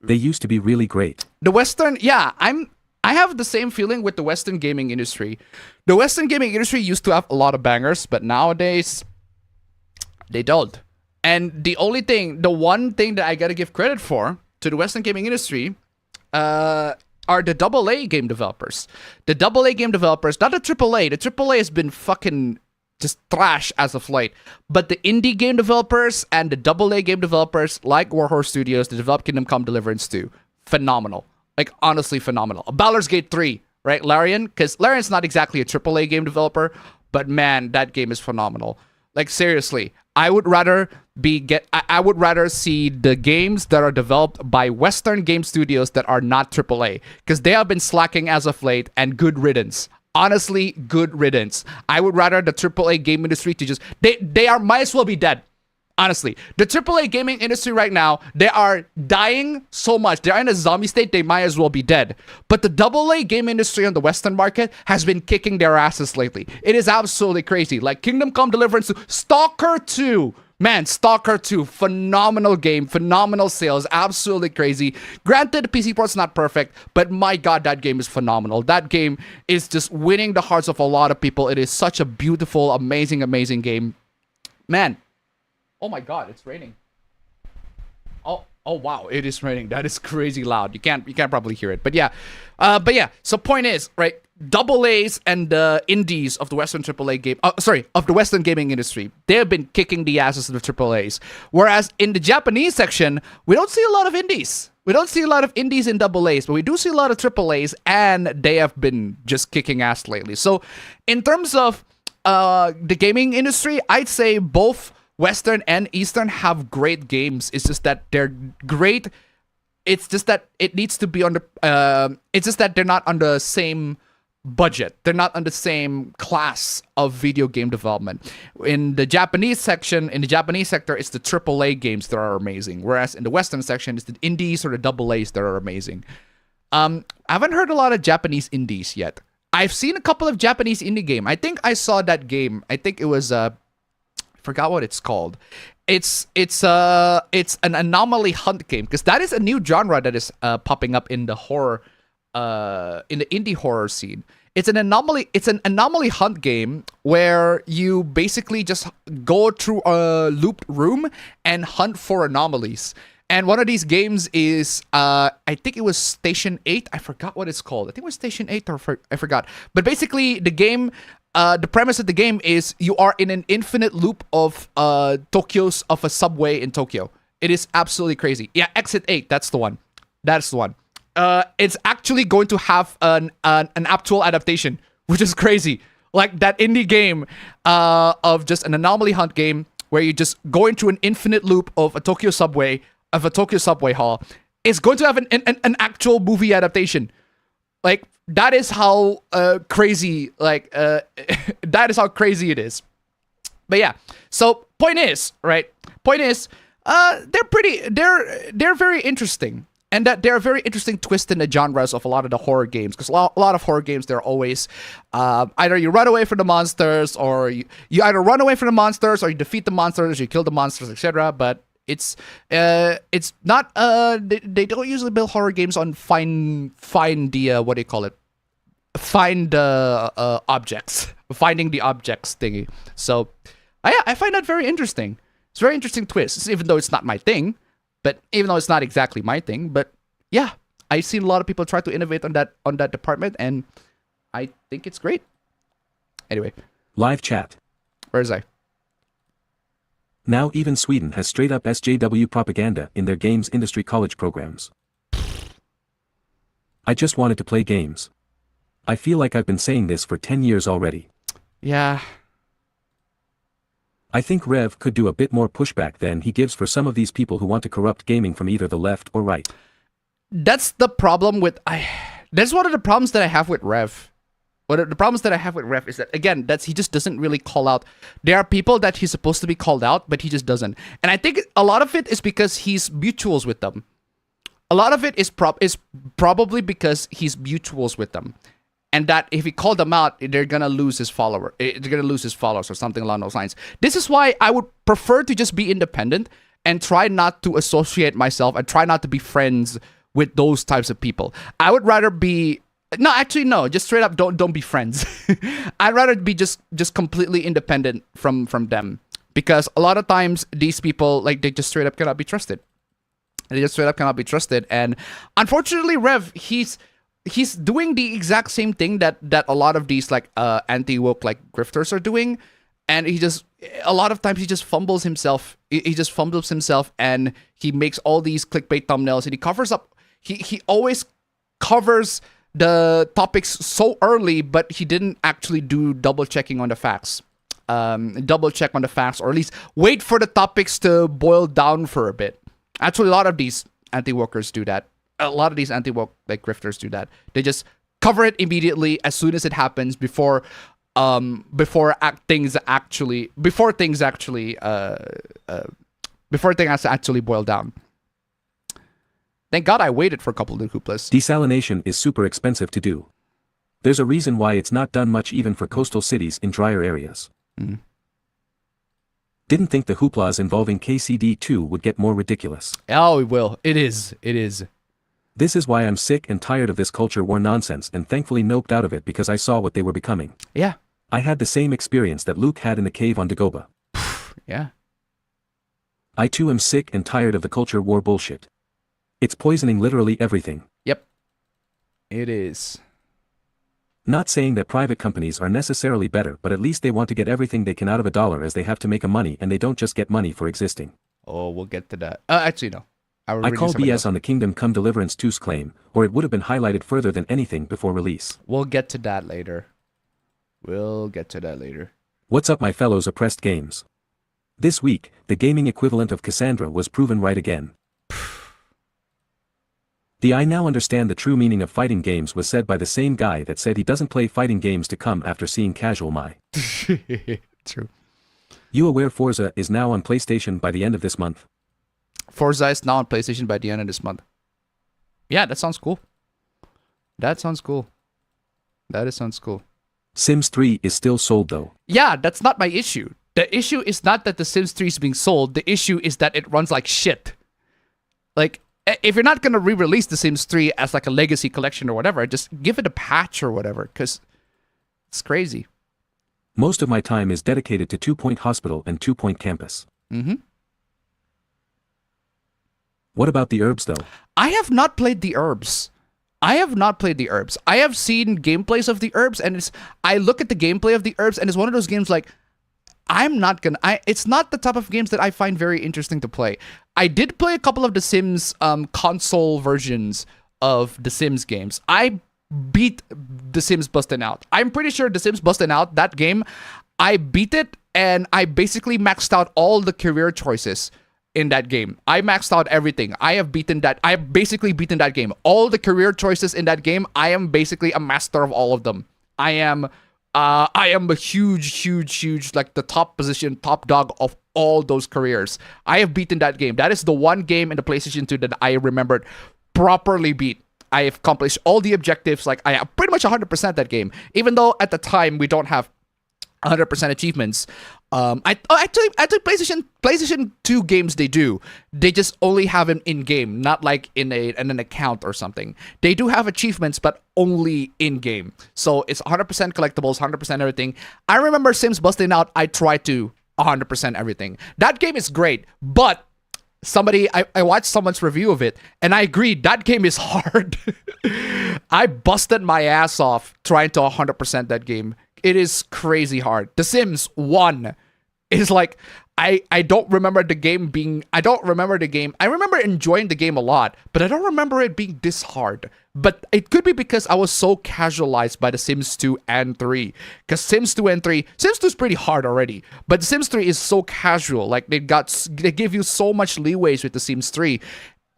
They used to be really great.
The Western, yeah, I have the same feeling with the Western gaming industry. The Western gaming industry used to have a lot of bangers, but nowadays they don't. And the one thing that I gotta give credit for to the Western gaming industry are the AA game developers. The AA game developers, not the AAA. The AAA has been fucking just trash as of late. But the indie game developers and the AA game developers, like Warhorse Studios, that developed Kingdom Come Deliverance 2, phenomenal. Like, honestly phenomenal. Baldur's Gate 3, right, Larian? Because Larian's not exactly a AAA game developer, but man, that game is phenomenal. Like, seriously, I would rather see the games that are developed by Western game studios that are not AAA, because they have been slacking as of late, and good riddance. Honestly, good riddance. I would rather the AAA game industry to just might as well be dead. Honestly, the AAA gaming industry right now, they are dying so much. They're in a zombie state. They might as well be dead. But the AA game industry on the Western market has been kicking their asses lately. It is absolutely crazy. Like Kingdom Come Deliverance 2, Stalker 2. Man, Stalker 2, phenomenal game, phenomenal sales, absolutely crazy. Granted, the PC port's not perfect, but my god, that game is phenomenal. That game is just winning the hearts of a lot of people. It is such a beautiful, amazing, amazing game. Man. Oh my god, it's raining. Oh wow, it is raining. That is crazy loud. You can't probably hear it. But yeah. So point is, right, double A's and the indies of the Western AAA game, of the Western gaming industry, they have been kicking the asses of the triple A's. Whereas in the Japanese section, we don't see a lot of indies. We don't see a lot of indies in double A's, but we do see a lot of triple A's, and they have been just kicking ass lately. So in terms of the gaming industry, I'd say both Western and Eastern have great games. It's just that they're great. It's just that it needs to be on the. It's just that they're not on the same budget. They're not on the same class of video game development. In the Japanese section, in the Japanese sector, it's the AAA games that are amazing. Whereas in the Western section, it's the indies or the double A's that are amazing. I haven't heard a lot of Japanese indies yet. I've seen a couple of Japanese indie game. I think I saw that game. I think it was forgot what it's called. It's an anomaly hunt game, because that is a new genre that is popping up in the horror in the indie horror scene. It's an anomaly hunt game where you basically just go through a looped room and hunt for anomalies. And one of these games is I think it was Station 8. I forgot what it's called. I think it was Station 8 I forgot. But basically the game, the premise of the game is you are in an infinite loop of of a subway in Tokyo. It is absolutely crazy. Yeah, Exit 8, that's the one. That's the one. It's actually going to have an actual adaptation, which is crazy. Like that indie game of just an anomaly hunt game where you just go into an infinite loop of a Tokyo subway hall. It's going to have an actual movie adaptation. Like, that is how crazy, that is how crazy it is. But yeah, so point is, they're very interesting. and that there are very interesting twists in the genres of a lot of the horror games. Because a lot of horror games, they're always either you run away from the monsters, or you either run away from the monsters, or you defeat the monsters, you kill the monsters, etc. But it's not they don't usually build horror games on find the what do you call it? Find the objects, finding the objects thingy. So I find that very interesting. It's a very interesting twist, even though it's not my thing. But even though it's not exactly my thing, but yeah, I've seen a lot of people try to innovate on that department, and I think it's great. Anyway,
Live chat.
where is I?
Now even Sweden has straight up SJW propaganda in their games industry college programs. I just wanted to play games. I feel like I've been saying this for 10 years already.
Yeah.
I think Rev could do a bit more pushback than he gives for some of these people who want to corrupt gaming from either the left or right.
That's the problem with that's one of the problems that I have with Rev. One of the problems that I have with Rev is that, again, he just doesn't really call out. There are people that he's supposed to be called out, but he just doesn't. And I think a lot of it is because he's mutuals with them. A lot of it is probably because he's mutuals with them. And that if he called them out, they're gonna lose his follower. They're gonna lose his followers or something along those lines. This is why I would prefer to just be independent and try not to associate myself and try not to be friends with those types of people. I would rather be no, just straight up don't be friends. I'd rather be just completely independent from them, because a lot of times these people, like, they just straight up cannot be trusted. They just straight up cannot be trusted, and unfortunately, Rev, he's doing the exact same thing that a lot of these like anti-woke like grifters are doing, and a lot of times he just fumbles himself. He just fumbles himself, and he makes all these clickbait thumbnails, and he covers up. He always covers the topics so early, but he didn't actually do double checking on the facts. Double check on the facts, or at least wait for the topics to boil down for a bit. Actually, a lot of these anti-wokers do that. A lot of these anti-woke like grifters do that. They just cover it immediately as soon as it happens before things actually boil down. Thank God I waited for a couple of hooplas.
Desalination is super expensive to do. There's a reason why it's not done much even for coastal cities in drier areas.
Mm.
Didn't think the hooplas involving KCD2 would get more ridiculous.
Oh, it will. It is. It is.
This is why I'm sick and tired of this culture war nonsense, and thankfully noped out of it because I saw what they were becoming.
Yeah.
I had the same experience that Luke had in the cave on Dagobah.
Yeah.
I too am sick and tired of the culture war bullshit. It's poisoning literally everything.
Yep. It is.
Not saying that private companies are necessarily better, but at least they want to get everything they can out of a dollar, as they have to make a money, and they don't just get money for existing.
Oh, we'll get to that. Actually, no.
I call BS on the Kingdom Come Deliverance 2's claim, or it would have been highlighted further than anything before release.
We'll get to that later.
What's up, my fellows oppressed games? This week, the gaming equivalent of Cassandra was proven right again. The I now understand the true meaning of fighting games was said by the same guy that said he doesn't play fighting games to come after seeing Casual My.
True.
You aware Forza is now on PlayStation by the end of this month?
Forza is now on PlayStation by the end of this month. Yeah, that sounds cool. That sounds cool.
Sims 3 is still sold though.
Yeah, that's not my issue. The issue is not that the Sims 3 is being sold. The issue is that it runs like shit. Like, if you're not going to re-release The Sims 3 as like a legacy collection or whatever, just give it a patch or whatever, because it's crazy.
Most of my time is dedicated to 2 Point Hospital and 2 Point Campus.
Mm-hmm.
What about the Herbs though?
I have not played the Herbs. I have seen gameplays of the Herbs, and I look at the gameplay of the Herbs, and it's one of those games like, it's not the type of games that I find very interesting to play. I did play a couple of The Sims console versions of The Sims games. I beat The Sims Bustin' Out. I'm pretty sure The Sims Bustin' Out, that game, I beat it, and I basically maxed out all the career choices in that game. I maxed out everything. I have basically beaten that game. All the career choices in that game, I am basically a master of all of them. I am a huge, like the top position, top dog of all those careers. I have beaten that game. That is the one game in the PlayStation 2 that I remembered properly beat. I have accomplished all the objectives. Like, I pretty much 100% that game. Even though at the time we don't have 100% achievements. Actually, PlayStation 2 games, they do. They just only have them in game, not like in an account or something. They do have achievements, but only in game. So it's 100% collectibles, 100% everything. I remember Sims busting out. I tried to 100% everything. That game is great, but I watched someone's review of it, and I agreed that game is hard. I busted my ass off trying to 100% that game. It is crazy hard. The Sims 1 is like, I don't remember the game being, I don't remember the game. I remember enjoying the game a lot, but I don't remember it being this hard. But it could be because I was so casualized by the Sims 2 and 3. Because Sims 2 and 3, Sims 2 is pretty hard already, but the Sims 3 is so casual. Like, they give you so much leeways with the Sims 3.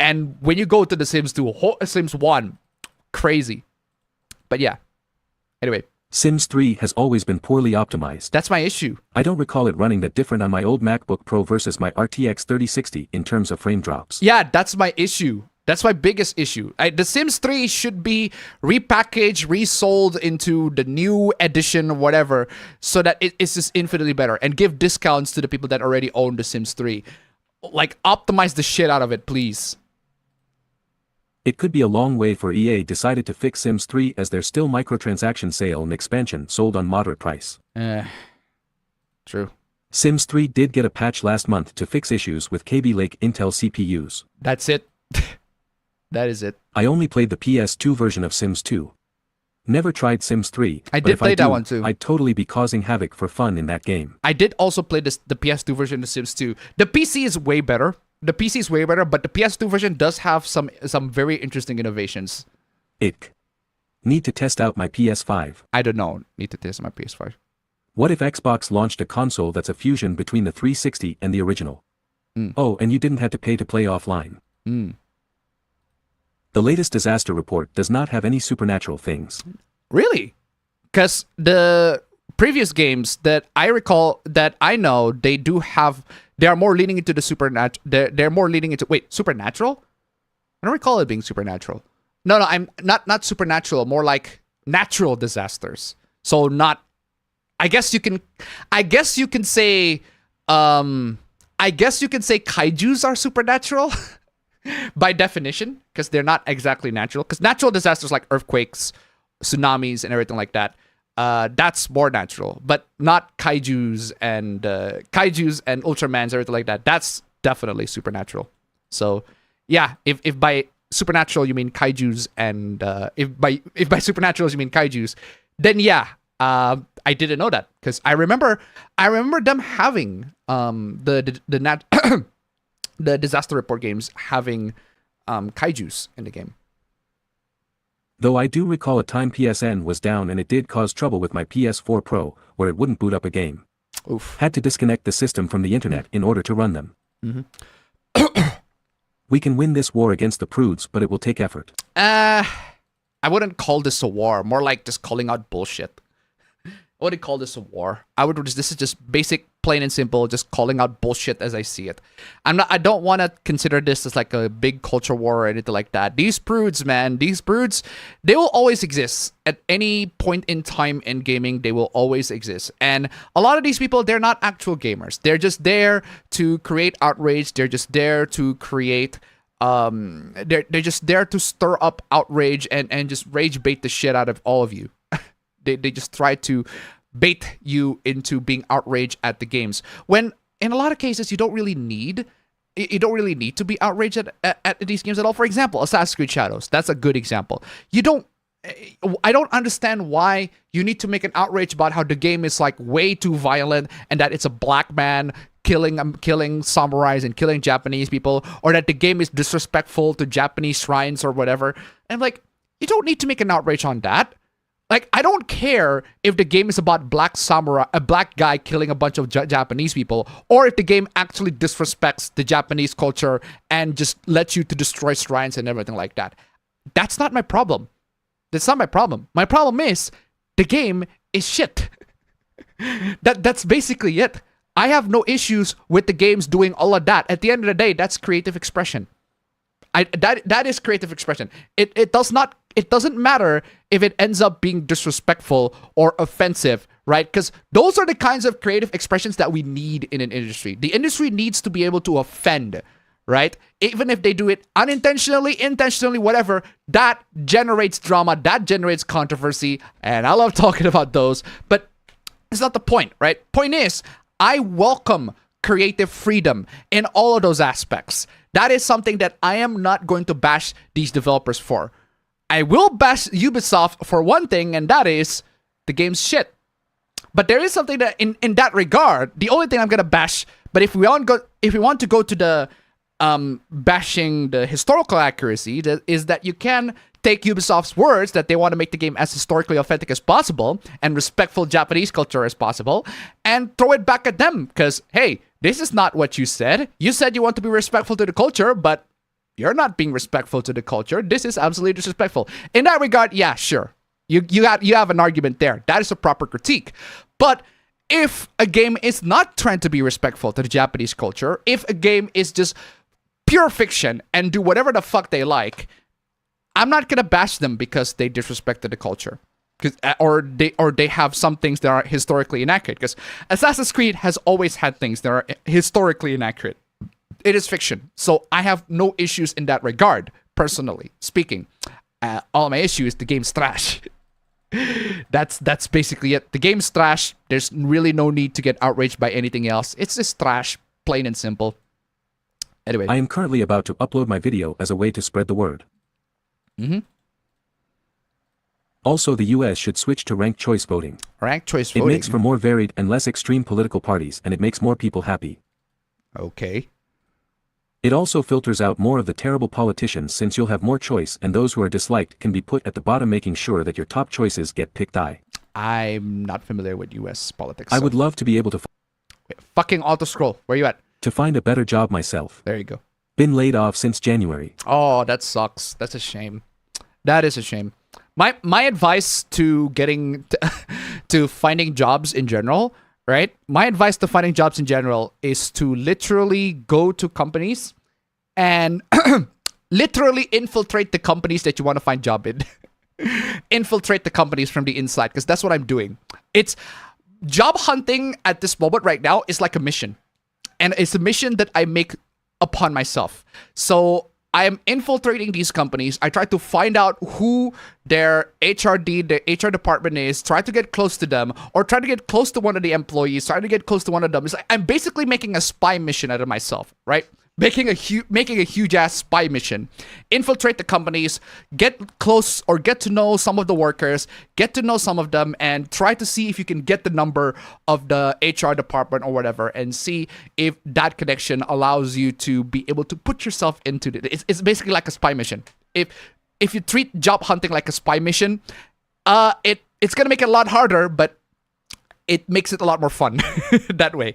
And when you go to the Sims 2, Sims 1, crazy. But yeah, anyway.
Sims 3 has always been poorly optimized.
That's my issue.
I don't recall it running that different on my old MacBook Pro versus my RTX 3060 in terms of frame drops.
Yeah, that's my issue. That's my biggest issue. The Sims 3 should be repackaged, resold into the new edition, whatever, so that it's just infinitely better, and give discounts to the people that already own the Sims 3. Like, optimize the shit out of it, please.
It could be a long way for EA decided to fix Sims 3 as there's still microtransaction sale and expansion sold on moderate price.
True.
Sims 3 did get a patch last month to fix issues with KB Lake Intel CPUs.
That's it. That is it.
I only played the PS2 version of Sims 2. Never tried Sims 3.
I did play that one too.
I'd totally be causing havoc for fun in that game.
I did also play the PS2 version of Sims 2. The PC is way better. The PC is way better, but the PS2 version does have some very interesting innovations.
Ick. Need to test out my PS5.
I don't know. Need to test my PS5.
What if Xbox launched a console that's a fusion between the 360 and the original? Oh, and you didn't have to pay to play offline. The latest disaster report does not have any supernatural things.
Really? Because the previous games that I recall, that I know, they do have... They are more leaning into the supernatural. They're more leaning into... Wait, supernatural? I don't recall it being supernatural. No, I'm not supernatural. More like natural disasters. So not... I guess you can say... I guess you can say kaijus are supernatural by definition, because they're not exactly natural. Because natural disasters like earthquakes, tsunamis, and everything like that, that's more natural, but not kaijus and Ultramans, everything like that. That's definitely supernatural. So, yeah, if by supernatural you mean kaijus, and if by supernatural you mean kaijus, then yeah, I didn't know that, because I remember them having the disaster report games having kaijus in the game.
Though I do recall a time PSN was down and it did cause trouble with my PS4 Pro, where it wouldn't boot up a game.
Oof.
Had to disconnect the system from the internet in order to run them. We can win this war against the prudes, but it will take effort.
I wouldn't call this a war. More like just calling out bullshit. I wouldn't call this a war. This is just basic, plain and simple, just calling out bullshit as I see it. I don't want to consider this as like a big culture war or anything like that. These prudes, man, they will always exist. At any point in time in gaming, they will always exist. And a lot of these people, they're not actual gamers. They're just there to create outrage. They're just there to create... they're just there to stir up outrage and just rage bait the shit out of all of you. They just try to bait you into being outraged at the games, when in a lot of cases you don't really need to be outraged at these games at all. For example, Assassin's Creed Shadows, that's a good example. I don't understand why you need to make an outrage about how the game is like way too violent, and that it's a black man killing samurais and killing Japanese people, or that the game is disrespectful to Japanese shrines or whatever. And like, you don't need to make an outrage on that. Like, I don't care if the game is about a black guy killing a bunch of Japanese people, or if the game actually disrespects the Japanese culture and just lets you to destroy shrines and everything like that. That's not my problem. That's not my problem. My problem is the game is shit. That's basically it. I have no issues with the games doing all of that. At the end of the day, that's creative expression. That is creative expression. It doesn't matter if it ends up being disrespectful or offensive, right? Because those are the kinds of creative expressions that we need in an industry. The industry needs to be able to offend, right? Even if they do it unintentionally, intentionally, whatever, that generates drama, that generates controversy, and I love talking about those, but it's not the point, right? Point is, I welcome creative freedom in all of those aspects. That is something that I am not going to bash these developers for. I will bash Ubisoft for one thing, and that is the game's shit. But there is something that in that regard, the only thing I'm gonna bash, but if we want to go to the bashing the historical accuracy, is that you can take Ubisoft's words that they want to make the game as historically authentic as possible and respectful Japanese culture as possible and throw it back at them. Because, hey, this is not what you said. You said you want to be respectful to the culture, but you're not being respectful to the culture. This is absolutely disrespectful. In that regard, yeah, sure. You have an argument there. That is a proper critique. But if a game is not trying to be respectful to the Japanese culture, if a game is just pure fiction and do whatever the fuck they like, I'm not gonna bash them because they disrespected the culture, or they have some things that are historically inaccurate. Because Assassin's Creed has always had things that are historically inaccurate. It is fiction, so I have no issues in that regard. Personally speaking, all my issue is the game's trash. That's basically it. The game's trash. There's really no need to get outraged by anything else. It's just trash, plain and simple. Anyway,
I am currently about to upload my video as a way to spread the word. Also, the US should switch to ranked choice voting.
Ranked choice voting.
It makes for more varied and less extreme political parties, and it makes more people happy.
Okay.
It also filters out more of the terrible politicians, since you'll have more choice, and those who are disliked can be put at the bottom, making sure that your top choices get picked.
I'm not familiar with US politics.
I would love to be able to
Wait, fucking auto-scroll. Where you at?
to find a better job myself.
There you go.
Been laid off since January.
Oh, that sucks. That's a shame. That is a shame. My advice to getting to finding jobs in general, right? My advice to finding jobs in general is to literally go to companies and literally infiltrate the companies that you want to find job in. Infiltrate the companies from the inside, because that's what I'm doing. It's job hunting at this moment right now is like a mission. And it's a mission that I make upon myself. So I am infiltrating these companies. I try to find out who their HRD, the HR department is, try to get close to them, or try to get close to one of the employees, try to get close to one of them. It's like I'm basically making a spy mission out of myself, right? Making a huge ass spy mission. Infiltrate the companies, get close or get to know some of the workers, get to know some of them, and try to see if you can get the number of the HR department or whatever, and see if that connection allows you to be able to put yourself into it. It's basically like a spy mission. If you treat job hunting like a spy mission, it's gonna make it a lot harder, but it makes it a lot more fun that way.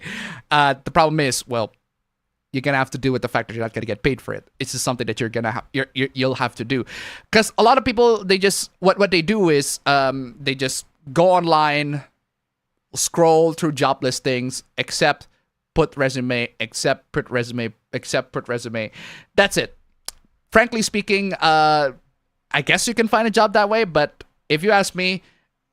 The problem is, well, you're gonna have to deal with the fact that you're not gonna get paid for it. It's just something that you'll have to do, because a lot of people, they just what they do is they just go online, scroll through job listings, accept, put resume, accept, put resume, accept, put resume. That's it. Frankly speaking, I guess you can find a job that way, but if you ask me,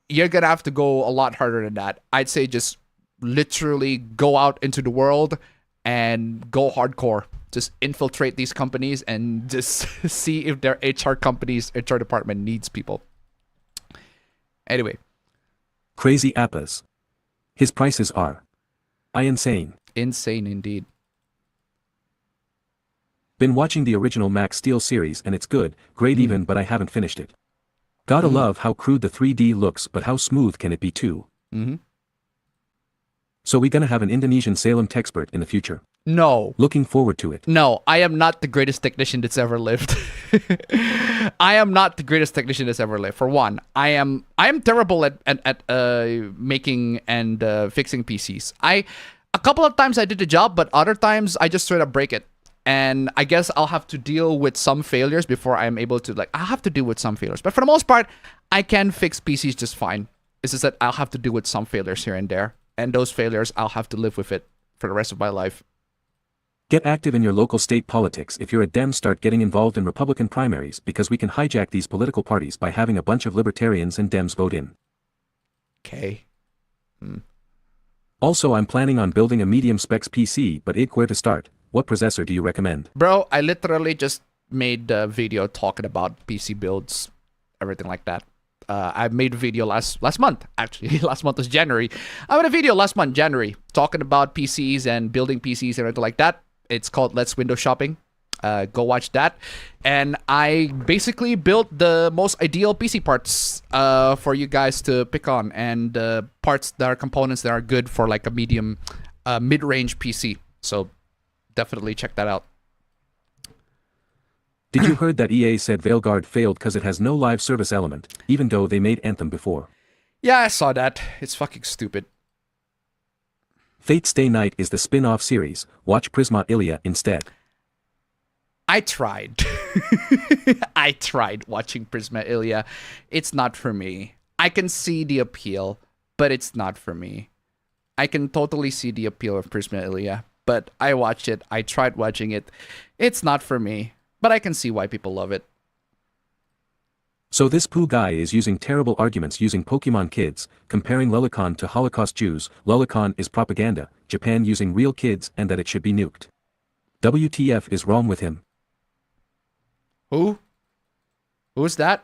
you're gonna have to go a lot harder than that. I'd say just literally go out into the world and go hardcore. Just infiltrate these companies and just see if their HR department needs people. Anyway.
Crazy appas. His prices are insane.
Insane indeed.
Been watching the original Max Steel series and it's good, great even, but I haven't finished it. Gotta love how crude the 3D looks, but how smooth can it be too? So we gonna have an Indonesian Salem Techspert in the future?
No.
Looking forward to it.
No, I am not the greatest technician that's ever lived. I am not the greatest technician that's ever lived. For one, I am terrible at making and fixing PCs. A couple of times I did the job, but other times I just straight up break it. And I guess I'll have to deal with some failures before I'm able to, I'll have to deal with some failures. But for the most part, I can fix PCs just fine. It's just that I'll have to deal with some failures here and there. And those failures, I'll have to live with it for the rest of my life.
Get active in your local state politics. If you're a Dem, start getting involved in Republican primaries because we can hijack these political parties by having a bunch of libertarians and Dems vote in.
Okay.
Also, I'm planning on building a medium specs PC, but where to start? What processor do you recommend?
Bro, I literally just made a video talking about PC builds, everything like that. I made a video last month, actually. Last month was January. I made a video last month, January, talking about PCs and building PCs and everything like that. It's called Let's Window Shopping. Go watch that. And I basically built the most ideal PC parts for you guys to pick on, and parts that are components that are good for like a medium, mid-range PC. So definitely check that out.
Did you heard that EA said Veilguard failed because it has no live service element, even though they made Anthem before?
Yeah, I saw that. It's fucking stupid.
Fate Stay Night is the spin-off series. Watch Prisma Ilia instead.
I tried. I tried watching Prisma Ilia. It's not for me. I can see the appeal, but it's not for me. I can totally see the appeal of Prisma Ilia, but I watched it. I tried watching it. It's not for me, but I can see why people love it.
So this poo guy is using terrible arguments using Pokemon Kids, comparing Lolicon to Holocaust Jews. Lolicon is propaganda, Japan using real kids, and that it should be nuked. WTF is wrong with him?
Who? Who's that?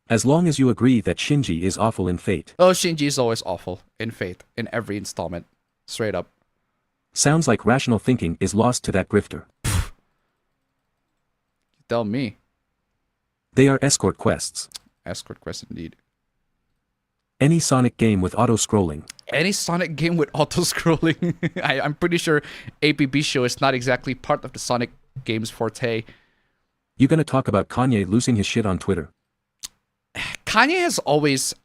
As long as you agree that Shinji is awful in Fate.
Oh, Shinji is always awful in Fate, in every installment. Straight up.
Sounds like rational thinking is lost to that grifter.
Tell me.
They are escort quests.
Escort quest indeed.
Any Sonic game with auto-scrolling.
Any Sonic game with auto-scrolling. I'm pretty sure APB show is not exactly part of the Sonic game's forte.
You gonna talk about Kanye losing his shit on Twitter?
Kanye has always...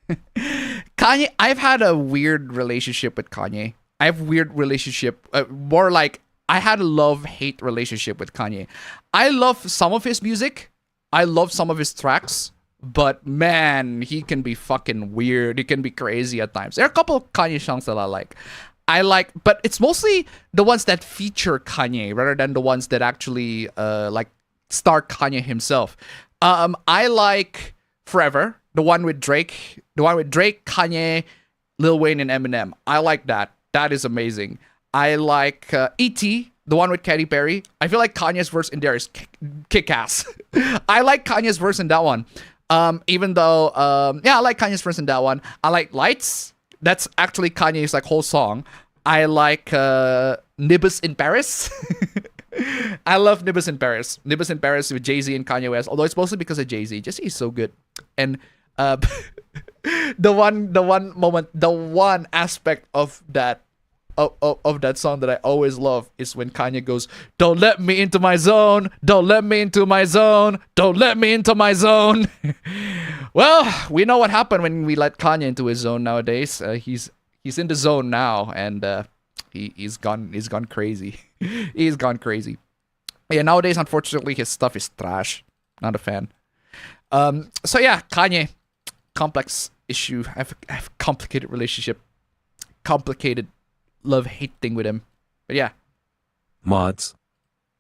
Kanye, I've had a weird relationship with Kanye. I have weird relationship, more like I had a love-hate relationship with Kanye. I love some of his music. I love some of his tracks. But man, he can be fucking weird. He can be crazy at times. There are a couple of Kanye songs that I like, but it's mostly the ones that feature Kanye rather than the ones that actually like star Kanye himself. I like Forever, the one with Drake, Kanye, Lil Wayne, and Eminem. I like that. That is amazing. I like E.T., the one with Katy Perry. I feel like Kanye's verse in there is kick-ass. I like Kanye's verse in that one. Even though, yeah, I like Kanye's verse in that one. I like Lights. That's actually Kanye's like whole song. I like Nibus in Paris. I love Nibus in Paris. Nibus in Paris with Jay-Z and Kanye West. Although it's mostly because of Jay-Z. Jay-Z is so good. And the one aspect of that of that song that I always love is when Kanye goes, "Don't let me into my zone, don't let me into my zone, don't let me into my zone." Well, we know what happened when we let Kanye into his zone nowadays. He's in the zone now, and he's gone crazy. He's gone crazy. Yeah, nowadays, unfortunately, his stuff is trash. Not a fan. So yeah, Kanye, complex issue. I have a complicated relationship, complicated love-hate thing with him. But yeah.
Mods.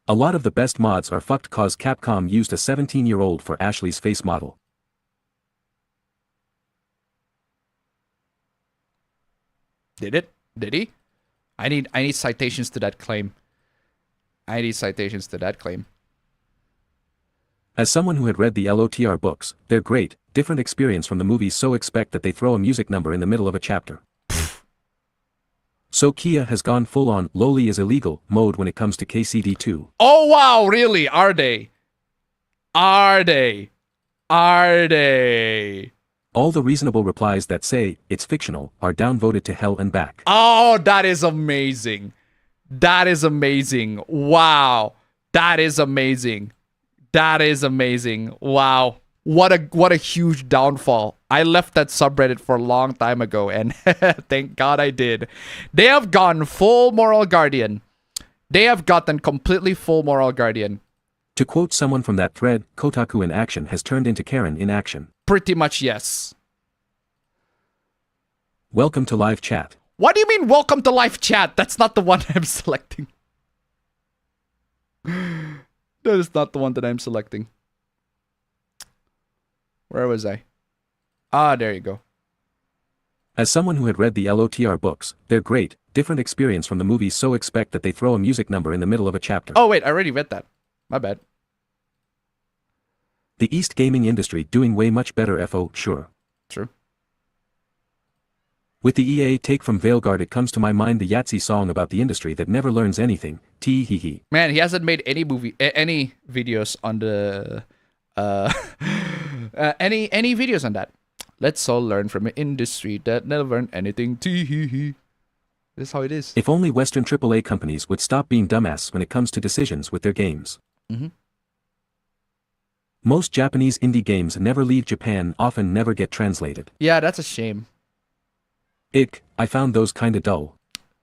A lot of the best mods are fucked cause Capcom used a 17-year-old for Ashley's face model.
Did it? Did he? I need citations to that claim. As
someone who had read the LOTR books, they're great, different experience from the movies, so expect that they throw a music number in the middle of a chapter. So Kia has gone full-on "Loli is illegal" mode when it comes to KCD2.
Oh wow, really? Are they? Are they?
All the reasonable replies that say it's fictional are downvoted to hell and back.
Oh, that is amazing. That is amazing. Wow. That is amazing. Wow. What a huge downfall. I left that subreddit for a long time ago, and thank God I did. They have gone full moral guardian. They have gotten completely full moral guardian.
To quote someone from that thread, Kotaku in action has turned into Karen in action.
Pretty much yes.
Welcome to live chat.
What do you mean, welcome to live chat? That's not the one I'm selecting. That is not the one that I'm selecting. Where was I? Ah, there you go.
As someone who had read the LOTR books, they're great, different experience from the movies, so expect that they throw a music number in the middle of a chapter.
Oh wait, I already read that. My bad.
The East gaming industry doing way much better FO, sure.
True.
With the EA take from Veilguard, it comes to my mind the Yahtzee song about the industry that never learns anything, tee hee hee.
Man, he hasn't made any any videos on the, any videos on that. Let's all learn from an industry that never learned anything, tee hee hee. This is how it is.
If only Western AAA companies would stop being dumbass when it comes to decisions with their games.
Mm-hmm.
Most Japanese indie games never leave Japan, often never get translated.
Yeah, that's a shame.
I found those kinda dull.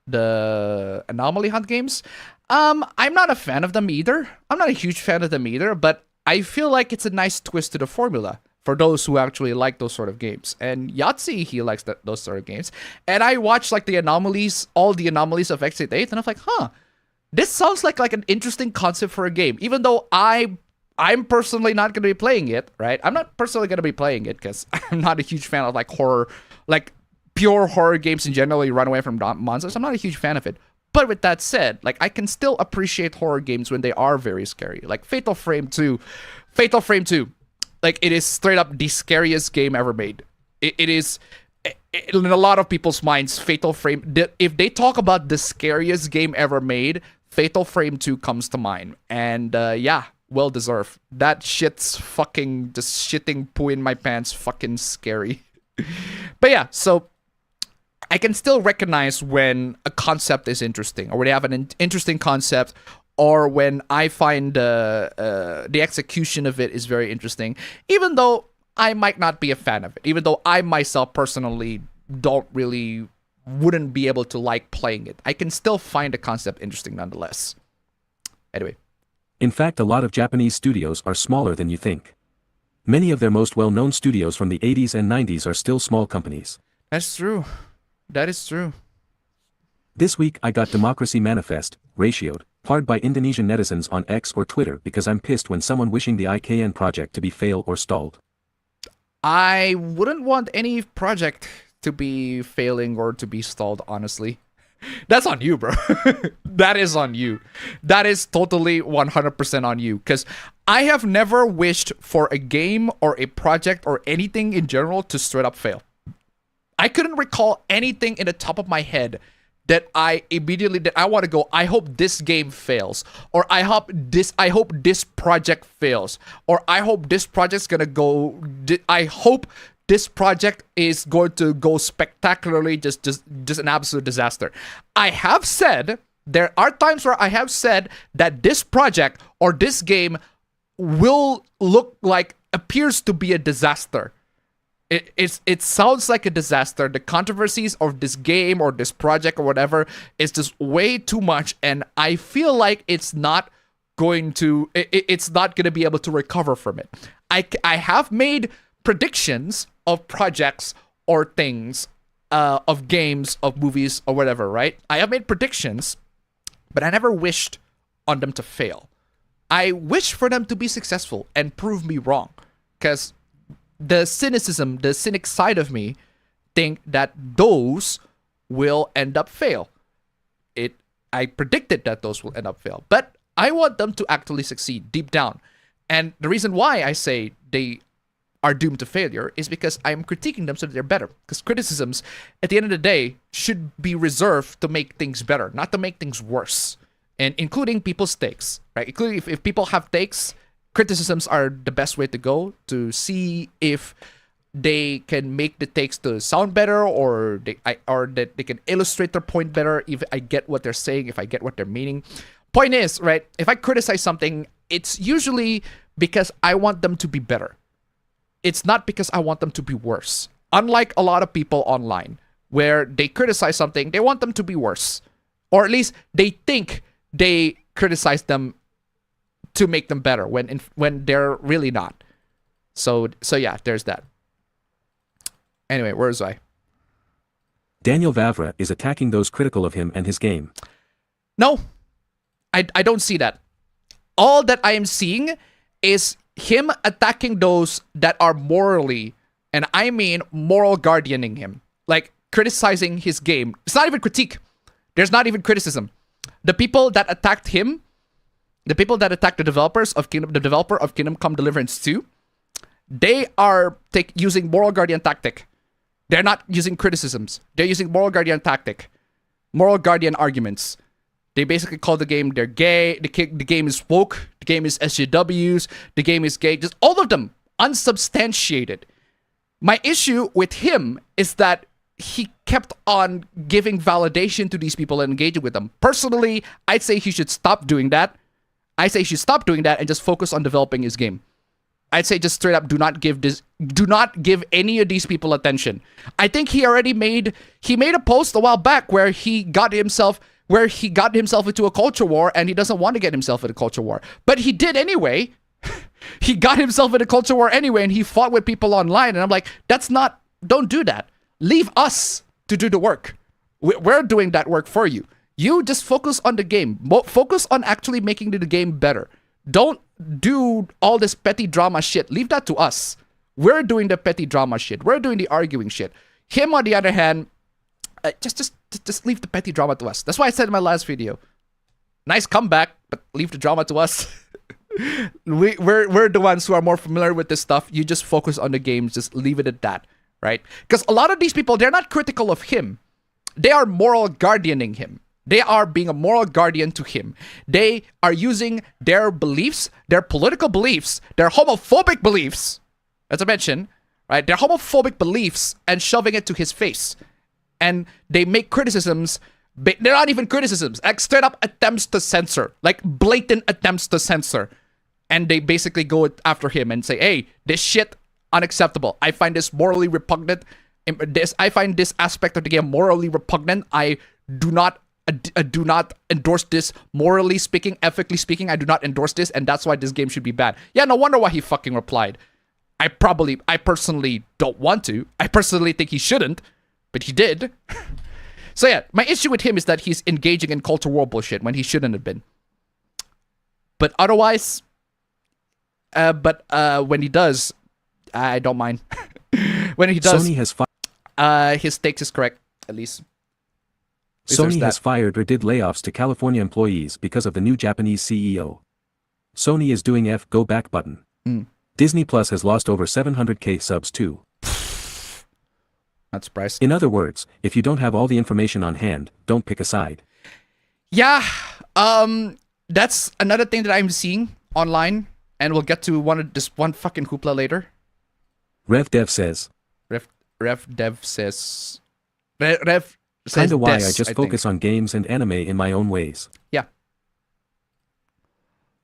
The Anomaly Hunt games, I'm not a fan of them either. I'm not a huge fan of them either, but I feel like it's a nice twist to the formula for those who actually like those sort of games. And Yahtzee, he likes those sort of games. And I watched like the anomalies, all the anomalies of Exit 8, and I'm like, this sounds like an interesting concept for a game. Even though I'm personally not going to be playing it, right? I'm not personally going to be playing it because I'm not a huge fan of like horror, like pure horror games in general. You run away from monsters. I'm not a huge fan of it. But with that said, like I can still appreciate horror games when they are very scary. Like Fatal Frame 2. Like it is straight up the scariest game ever made. It is, in a lot of people's minds, Fatal Frame, if they talk about the scariest game ever made, Fatal Frame 2 comes to mind. And yeah, well deserved. That shit's fucking just shitting poo in my pants, fucking scary. But yeah, so I can still recognize when a concept is interesting, or when they have an interesting concept, or when I find the execution of it is very interesting, even though I might not be a fan of it, even though I myself personally wouldn't be able to like playing it, I can still find the concept interesting nonetheless. Anyway.
In fact, a lot of Japanese studios are smaller than you think. Many of their most well-known studios from the 80s and 90s are still small companies.
That's true. That is true.
This week I got Democracy Manifest, ratioed, hard by Indonesian netizens on X or Twitter because I'm pissed when someone wishing the IKN project to be fail or stalled.
I wouldn't want any project to be failing or to be stalled, honestly. That's on you, bro. That is on you. That is totally 100% on you. Because I have never wished for a game or a project or anything in general to straight up fail. I couldn't recall anything in the top of my head that I want to go, I hope this game fails, or I hope this project fails, or I hope this project's gonna go, I hope this project is going to go spectacularly, just an absolute disaster. I have said, there are times where I have said that this project or this game will appears to be a disaster. It sounds like a disaster. The controversies of this game or this project or whatever is just way too much, and I feel like it's not going to be able to recover from it. I have made predictions of projects or things, of games, of movies, or whatever, right? I have made predictions, but I never wished on them to fail. I wish for them to be successful and prove me wrong, because the cynic side of me think that those will end up fail. I predicted that those will end up fail, but I want them to actually succeed deep down. And the reason why I say they are doomed to failure is because I'm critiquing them so that they're better. Because criticisms, at the end of the day, should be reserved to make things better, not to make things worse. And including people's takes, right? Including if people have takes, criticisms are the best way to go to see if they can make the takes to sound better, or that they can illustrate their point better. If I get what they're saying, if I get what they're meaning. Point is, right, if I criticize something, it's usually because I want them to be better. It's not because I want them to be worse. Unlike a lot of people online, where they criticize something, they want them to be worse. Or at least they think they criticize them to make them better when they're really not. So yeah, there's that. Anyway, where was I?
Daniel Vavra is attacking those critical of him and his game.
No, I don't see that. All that I am seeing is him attacking those that are morally, and I mean moral guardianing him. Like, criticizing his game. It's not even critique. There's not even criticism. The people that attacked him, the people that attacked the developers of Kingdom, the developer of Kingdom Come Deliverance 2, they are using moral guardian tactic. They're not using criticisms. They're using moral guardian tactic. Moral guardian arguments. They basically call the game, they're gay, the game is woke, the game is SJWs, the game is gay, just all of them unsubstantiated. My issue with him is that he kept on giving validation to these people and engaging with them. Personally, I'd say he should stop doing that. I say he should stop doing that and just focus on developing his game. I'd say just straight up, do not give any of these people attention. I think he made a post a while back where he got himself into a culture war, and he doesn't want to get himself in a culture war. But he did anyway. He got himself in a culture war anyway, and he fought with people online. And I'm like, don't do that. Leave us to do the work. We're doing that work for you. You just focus on the game. Focus on actually making the game better. Don't do all this petty drama shit. Leave that to us. We're doing the petty drama shit. We're doing the arguing shit. Him, on the other hand, just leave the petty drama to us. That's why I said in my last video, nice comeback, but leave the drama to us. we're the ones who are more familiar with this stuff. You just focus on the games. Just leave it at that, right? Because a lot of these people, they're not critical of him. They are moral guardianing him. They are being a moral guardian to him. They are using their beliefs, their political beliefs, their homophobic beliefs, as I mentioned, right? Their homophobic beliefs, and shoving it to his face. And they make criticisms. They're not even criticisms. Like, straight up attempts to censor. Like, blatant attempts to censor. And they basically go after him and say, hey, this shit, unacceptable. I find this morally repugnant. I find this aspect of the game morally repugnant. I do not endorse this. Morally speaking, ethically speaking, I do not endorse this, and that's why this game should be banned. Yeah, no wonder why he fucking replied. I personally don't want to. I personally think he shouldn't, but he did. So yeah, my issue with him is that he's engaging in culture war bullshit when he shouldn't have been. But otherwise, when he does, I don't mind. When he does,
Sony has
his takes is correct, at least.
Sony has fired or did layoffs to California employees because of the new Japanese CEO. Sony is doing go back button. Disney Plus has lost over 700k subs too.
Not surprised.
In other words, if you don't have all the information on hand, don't pick a side.
Yeah, that's another thing that I'm seeing online, and we'll get to one fucking hoopla later.
RevDev says.
RevDev says.
Kinda why I just focus on games and anime in my own ways.
Yeah.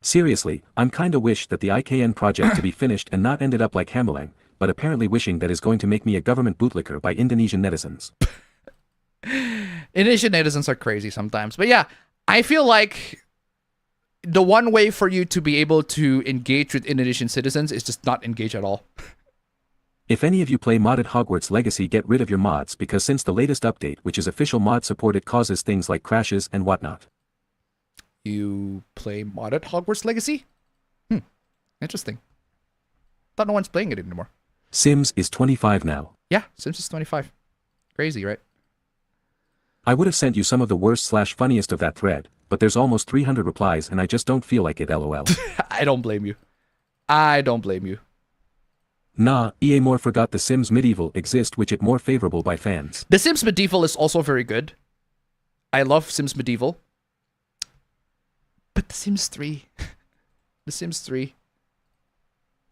Seriously, I'm kinda wish that the IKN project to be finished and not ended up like Hamelang, but apparently wishing that is going to make me a government bootlicker by Indonesian netizens.
Indonesian netizens are crazy sometimes. But yeah, I feel like the one way for you to be able to engage with Indonesian citizens is just not engage at all.
If any of you play modded Hogwarts Legacy, get rid of your mods, because since the latest update, which is official mod support, it causes things like crashes and whatnot.
You play modded Hogwarts Legacy? Interesting. Thought no one's playing it anymore.
Sims is 25 now.
Yeah, Sims is 25. Crazy, right?
I would have sent you some of the worst/funniest of that thread, but there's almost 300 replies and I just don't feel like it, lol.
I don't blame you. I don't blame you.
Nah, EA more forgot The Sims Medieval exist, which it more favorable by fans.
The Sims Medieval is also very good. I love Sims Medieval. But The Sims 3... The Sims 3...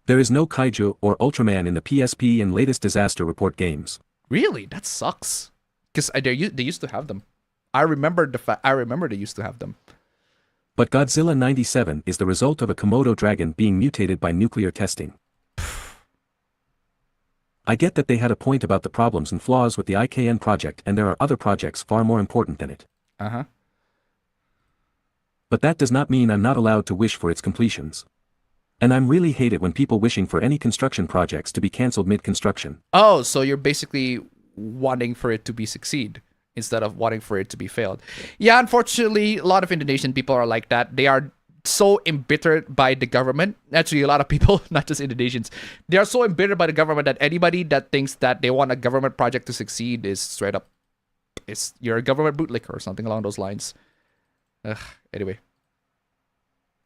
There is no Kaiju or Ultraman in the PSP and latest disaster report games.
Really? That sucks. Because they used to have them. I remember they used to have them.
But Godzilla 97 is the result of a Komodo dragon being mutated by nuclear testing. I get that they had a point about the problems and flaws with the IKN project, and there are other projects far more important than it. But that does not mean I'm not allowed to wish for its completions. And I'm really hate it when people wishing for any construction projects to be cancelled mid-construction.
Oh, so you're basically wanting for it to be succeed instead of wanting for it to be failed. Yeah, unfortunately, a lot of Indonesian people are like that. They are so embittered by the government. Actually, a lot of people, not just Indonesians, they are so embittered by the government that anybody that thinks that they want a government project to succeed is straight up, you're a government bootlicker or something along those lines. Anyway.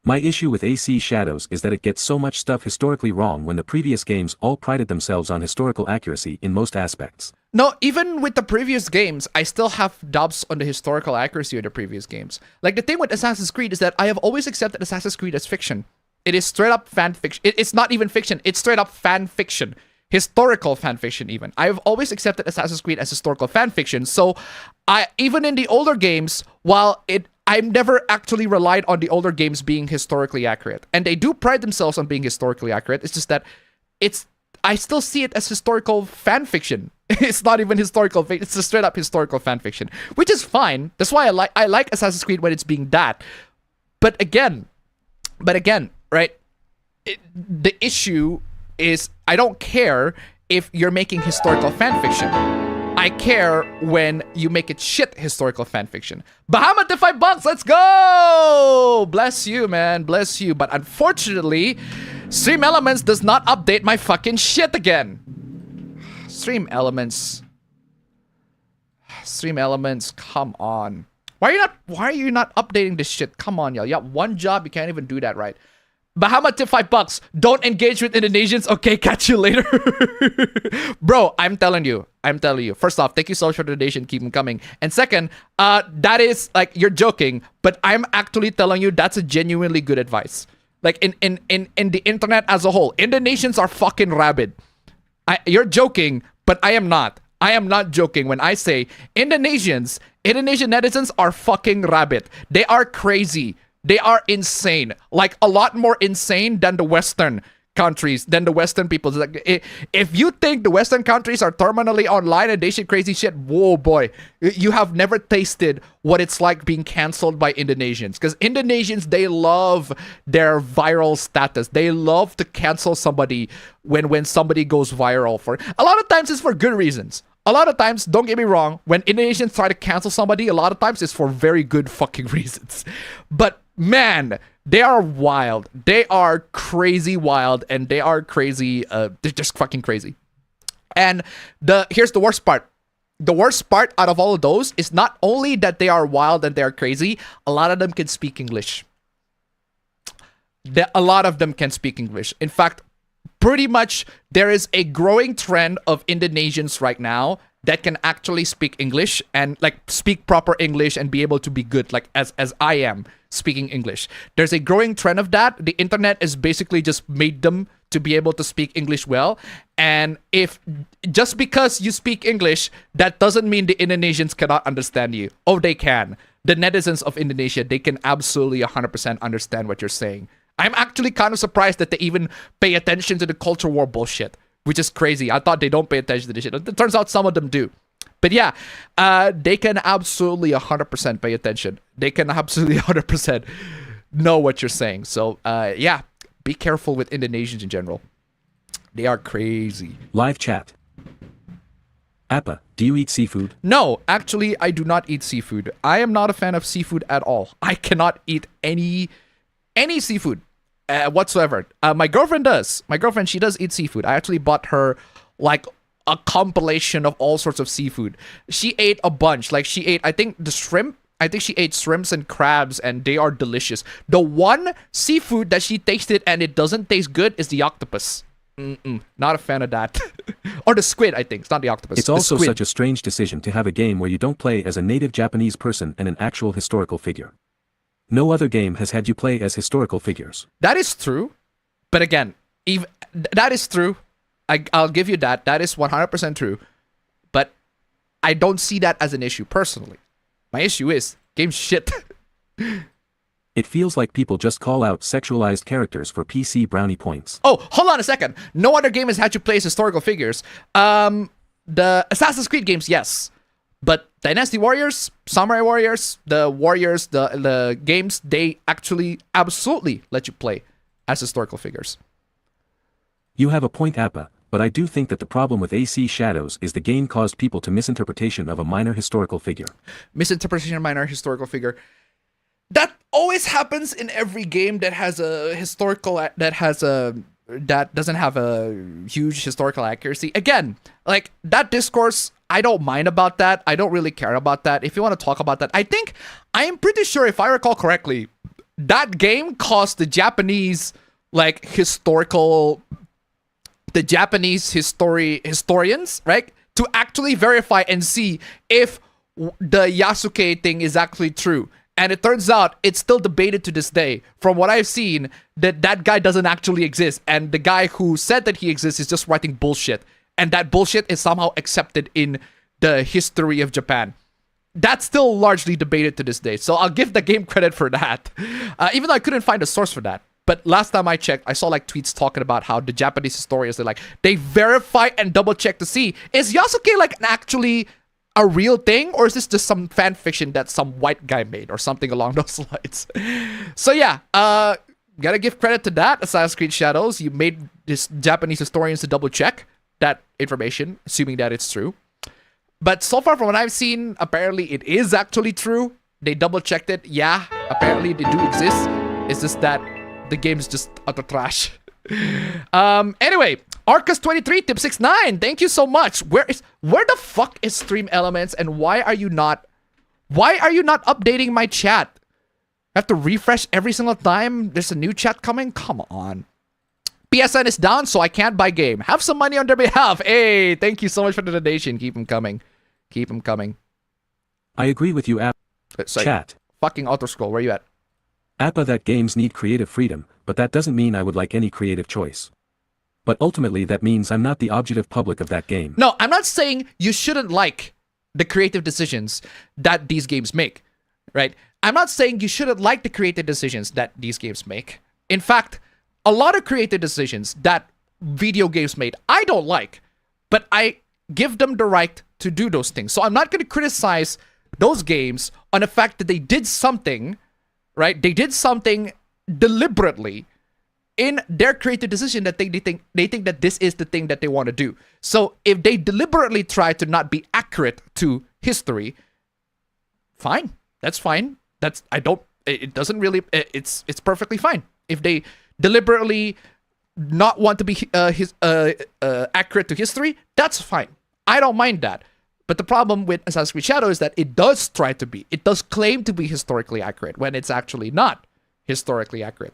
My issue with AC Shadows is that it gets so much stuff historically wrong when the previous games all prided themselves on historical accuracy in most aspects.
No, even with the previous games, I still have doubts on the historical accuracy of the previous games. Like, the thing with Assassin's Creed is that I have always accepted Assassin's Creed as fiction. It is straight up fan fiction. It's not even fiction. It's straight up fan fiction. Historical fan fiction, even. I have always accepted Assassin's Creed as historical fan fiction. So, even in the older games, while I've never actually relied on the older games being historically accurate. And they do pride themselves on being historically accurate. It's just that I still see it as historical fan fiction. It's not even historical fiction. It's a straight up historical fan fiction, which is fine. That's why I like Assassin's Creed when it's being that. But again, right? The issue is I don't care if you're making historical fan fiction. I care when you make it shit historical fanfiction. Bahamut to $5, let's go! Bless you, man, bless you. But unfortunately, Stream Elements does not update my fucking shit again. Stream Elements, come on. Why are you not updating this shit? Come on, y'all. You have one job, you can't even do that right. Bahamut to $5. Don't engage with Indonesians. Okay, catch you later. Bro, I'm telling you. First off, thank you so much for the donation. Keep them coming. And second, that is, like, you're joking, but I'm actually telling you that's a genuinely good advice. Like, in the internet as a whole, Indonesians are fucking rabid. You're joking, but I am not. I am not joking when I say Indonesian netizens are fucking rabid. They are crazy. They are insane, like a lot more insane than the Western countries, than the Western people. Like, if you think the Western countries are terminally online and they shit crazy shit, whoa boy, you have never tasted what it's like being canceled by Indonesians. Because Indonesians, they love their viral status. They love to cancel somebody when somebody goes viral. For a lot of times it's for good reasons. A lot of times, don't get me wrong, when Indonesians try to cancel somebody, a lot of times it's for very good fucking reasons. But man, they are wild. They are crazy wild, and they are crazy. They're just fucking crazy. And here's the worst part. The worst part out of all of those is not only that they are wild and they are crazy, a lot of them can speak English. A lot of them can speak English. In fact, pretty much there is a growing trend of Indonesians right now that can actually speak English and like speak proper English and be able to be good, like as I am speaking English. There's a growing trend of that. The internet has basically just made them to be able to speak English well. And if just because you speak English, that doesn't mean the Indonesians cannot understand you. Oh, they can. The netizens of Indonesia, they can absolutely 100% understand what you're saying. I'm actually kind of surprised that they even pay attention to the culture war bullshit, which is crazy. I thought they don't pay attention to this shit. It turns out some of them do. But yeah, they can absolutely 100% pay attention. They can absolutely 100% know what you're saying. So yeah, be careful with Indonesians in general. They are crazy.
Live chat. Appa, do you eat seafood?
No, actually, I do not eat seafood. I am not a fan of seafood at all. I cannot eat any seafood whatsoever. My girlfriend does. My girlfriend, she does eat seafood. I actually bought her like a compilation of all sorts of seafood. She ate a bunch. Like she ate, I think the shrimp. I think she ate shrimps and crabs, and they are delicious. The one seafood that she tasted and it doesn't taste good is the octopus. Not a fan of that. Or the squid, I think. It's not the octopus.
It's also such a strange decision to have a game where you don't play as a native Japanese person and an actual historical figure. No other game has had you play as historical figures.
That is true. But again, that is true. I'll give you that. That is 100% true. But I don't see that as an issue personally. My issue is game shit.
It feels like people just call out sexualized characters for PC brownie points.
Oh, hold on a second. No other game has had you play as historical figures. The Assassin's Creed games, yes. But Dynasty Warriors, Samurai Warriors, the games, they actually absolutely let you play as historical figures.
You have a point, Appa, but I do think that the problem with AC Shadows is the game caused people to misinterpretation of a minor historical figure.
Misinterpretation of minor historical figure. That always happens in every game that has a historical that doesn't have a huge historical accuracy. Again, like that discourse, I don't mind about that. I don't really care about that. If you want to talk about that, I am pretty sure, if I recall correctly, that game caused the Japanese historians, right, to actually verify and see if the Yasuke thing is actually true. And it turns out it's still debated to this day. From what I've seen, that guy doesn't actually exist. And the guy who said that he exists is just writing bullshit. And that bullshit is somehow accepted in the history of Japan. That's still largely debated to this day. So I'll give the game credit for that. Even though I couldn't find a source for that. But last time I checked, I saw tweets talking about how the Japanese historians, they verify and double check to see, is Yasuke actually a real thing, or is this just some fan fiction that some white guy made or something along those lines? So yeah, gotta give credit to that, Assassin's Creed Shadows. You made this Japanese historians to double check that information, assuming that it's true. But so far from what I've seen, apparently it is actually true. They double checked it. Yeah, apparently they do exist. It's just that the game is just utter trash. Anyway, Arcus23 tip 69. Thank you so much. Where the fuck is Stream Elements, and why are you not updating my chat? I have to refresh every single time there's a new chat coming? Come on. PSN is down, so I can't buy game. Have some money on their behalf. Hey, thank you so much for the donation. Keep them coming. Keep them coming.
I agree with you, Chat.
Fucking auto scroll. Where you at?
Appa, that games need creative freedom, but that doesn't mean I would like any creative choice. But ultimately that means I'm not the objective public of that game.
No, I'm not saying you shouldn't like the creative decisions that these games make, right? I'm not saying you shouldn't like the creative decisions that these games make. In fact, a lot of creative decisions that video games made, I don't like, but I give them the right to do those things. So I'm not going to criticize those games on the fact that they did something, right? They did something deliberately in their creative decision that they think that this is the thing that they want to do. So if they deliberately try to not be accurate to history, fine. That's fine. It doesn't really, it's perfectly fine. If they deliberately not want to be accurate to history, that's fine. I don't mind that. But the problem with Assassin's Creed Shadow is that it does try to be. It does claim to be historically accurate when it's actually not historically accurate.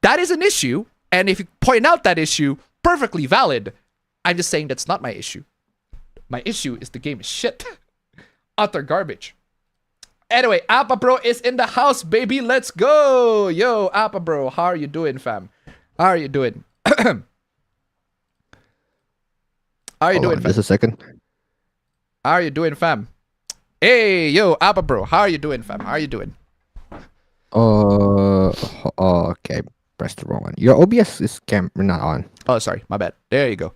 That is an issue, and if you point out that issue, perfectly valid. I'm just saying that's not my issue. My issue is the game is shit. Utter garbage. Anyway, Appa Bro is in the house, baby. Let's go. Yo, Appa Bro, how are you doing, fam? How are you doing? How are you doing, fam?
Just a second.
How are you doing, fam? Hey, yo, Appa Bro, how are you doing, fam? How are you doing?
Okay. Pressed the wrong one. Your OBS is not on.
Oh, sorry, my bad. There you go.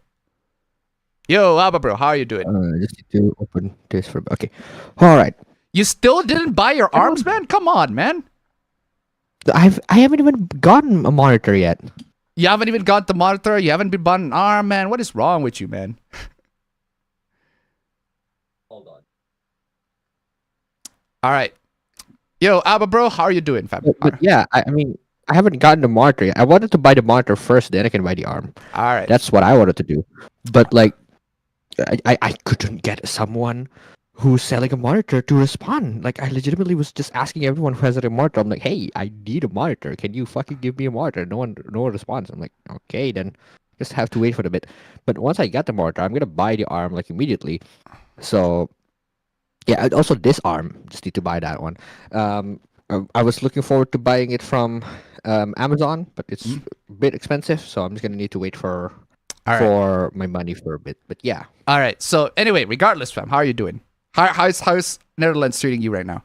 Yo, Appa Bro, how are you doing?
Just need to open this for. Okay. All right.
You still didn't buy your arms, man? Come on, man.
I haven't even gotten a monitor yet.
You haven't even got the monitor. You haven't been bought an arm, man. What is wrong with you, man?
Hold on.
All right. Yo, Appa Bro, how are you doing, fam?
But yeah, I mean, I haven't gotten the monitor yet. I wanted to buy the monitor first, then I can buy the arm.
All right.
That's what I wanted to do. But like, I couldn't get someone who's selling a monitor to respond. Like, I legitimately was just asking everyone who has a monitor. I'm like, hey, I need a monitor. Can you fucking give me a monitor? No one responds. I'm like, okay, then just have to wait for a bit. But once I get the monitor, I'm gonna buy the arm like immediately. So yeah, also this arm, just need to buy that one. I was looking forward to buying it from Amazon, but it's a bit expensive, so I'm just gonna need to wait for my money for a bit. But yeah.
All right. So anyway, regardless, fam, how are you doing? How's Netherlands treating you right now?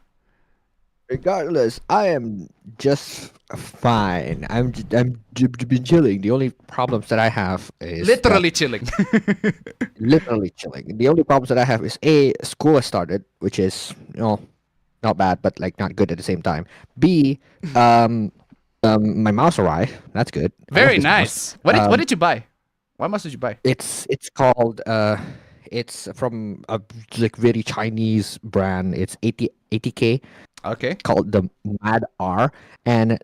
Regardless, I am just fine. I'm been chilling. The only problems that I have is
Literally chilling.
literally chilling. The only problems that I have is A, school has started, which is not bad, but like not good at the same time. B, my mouse arrived. That's good. I
Very
love this
nice.
mouse.
What did you buy? What mouse did you buy?
It's called it's from a like very Chinese brand. It's 80K,
Okay.
called the Mad R, and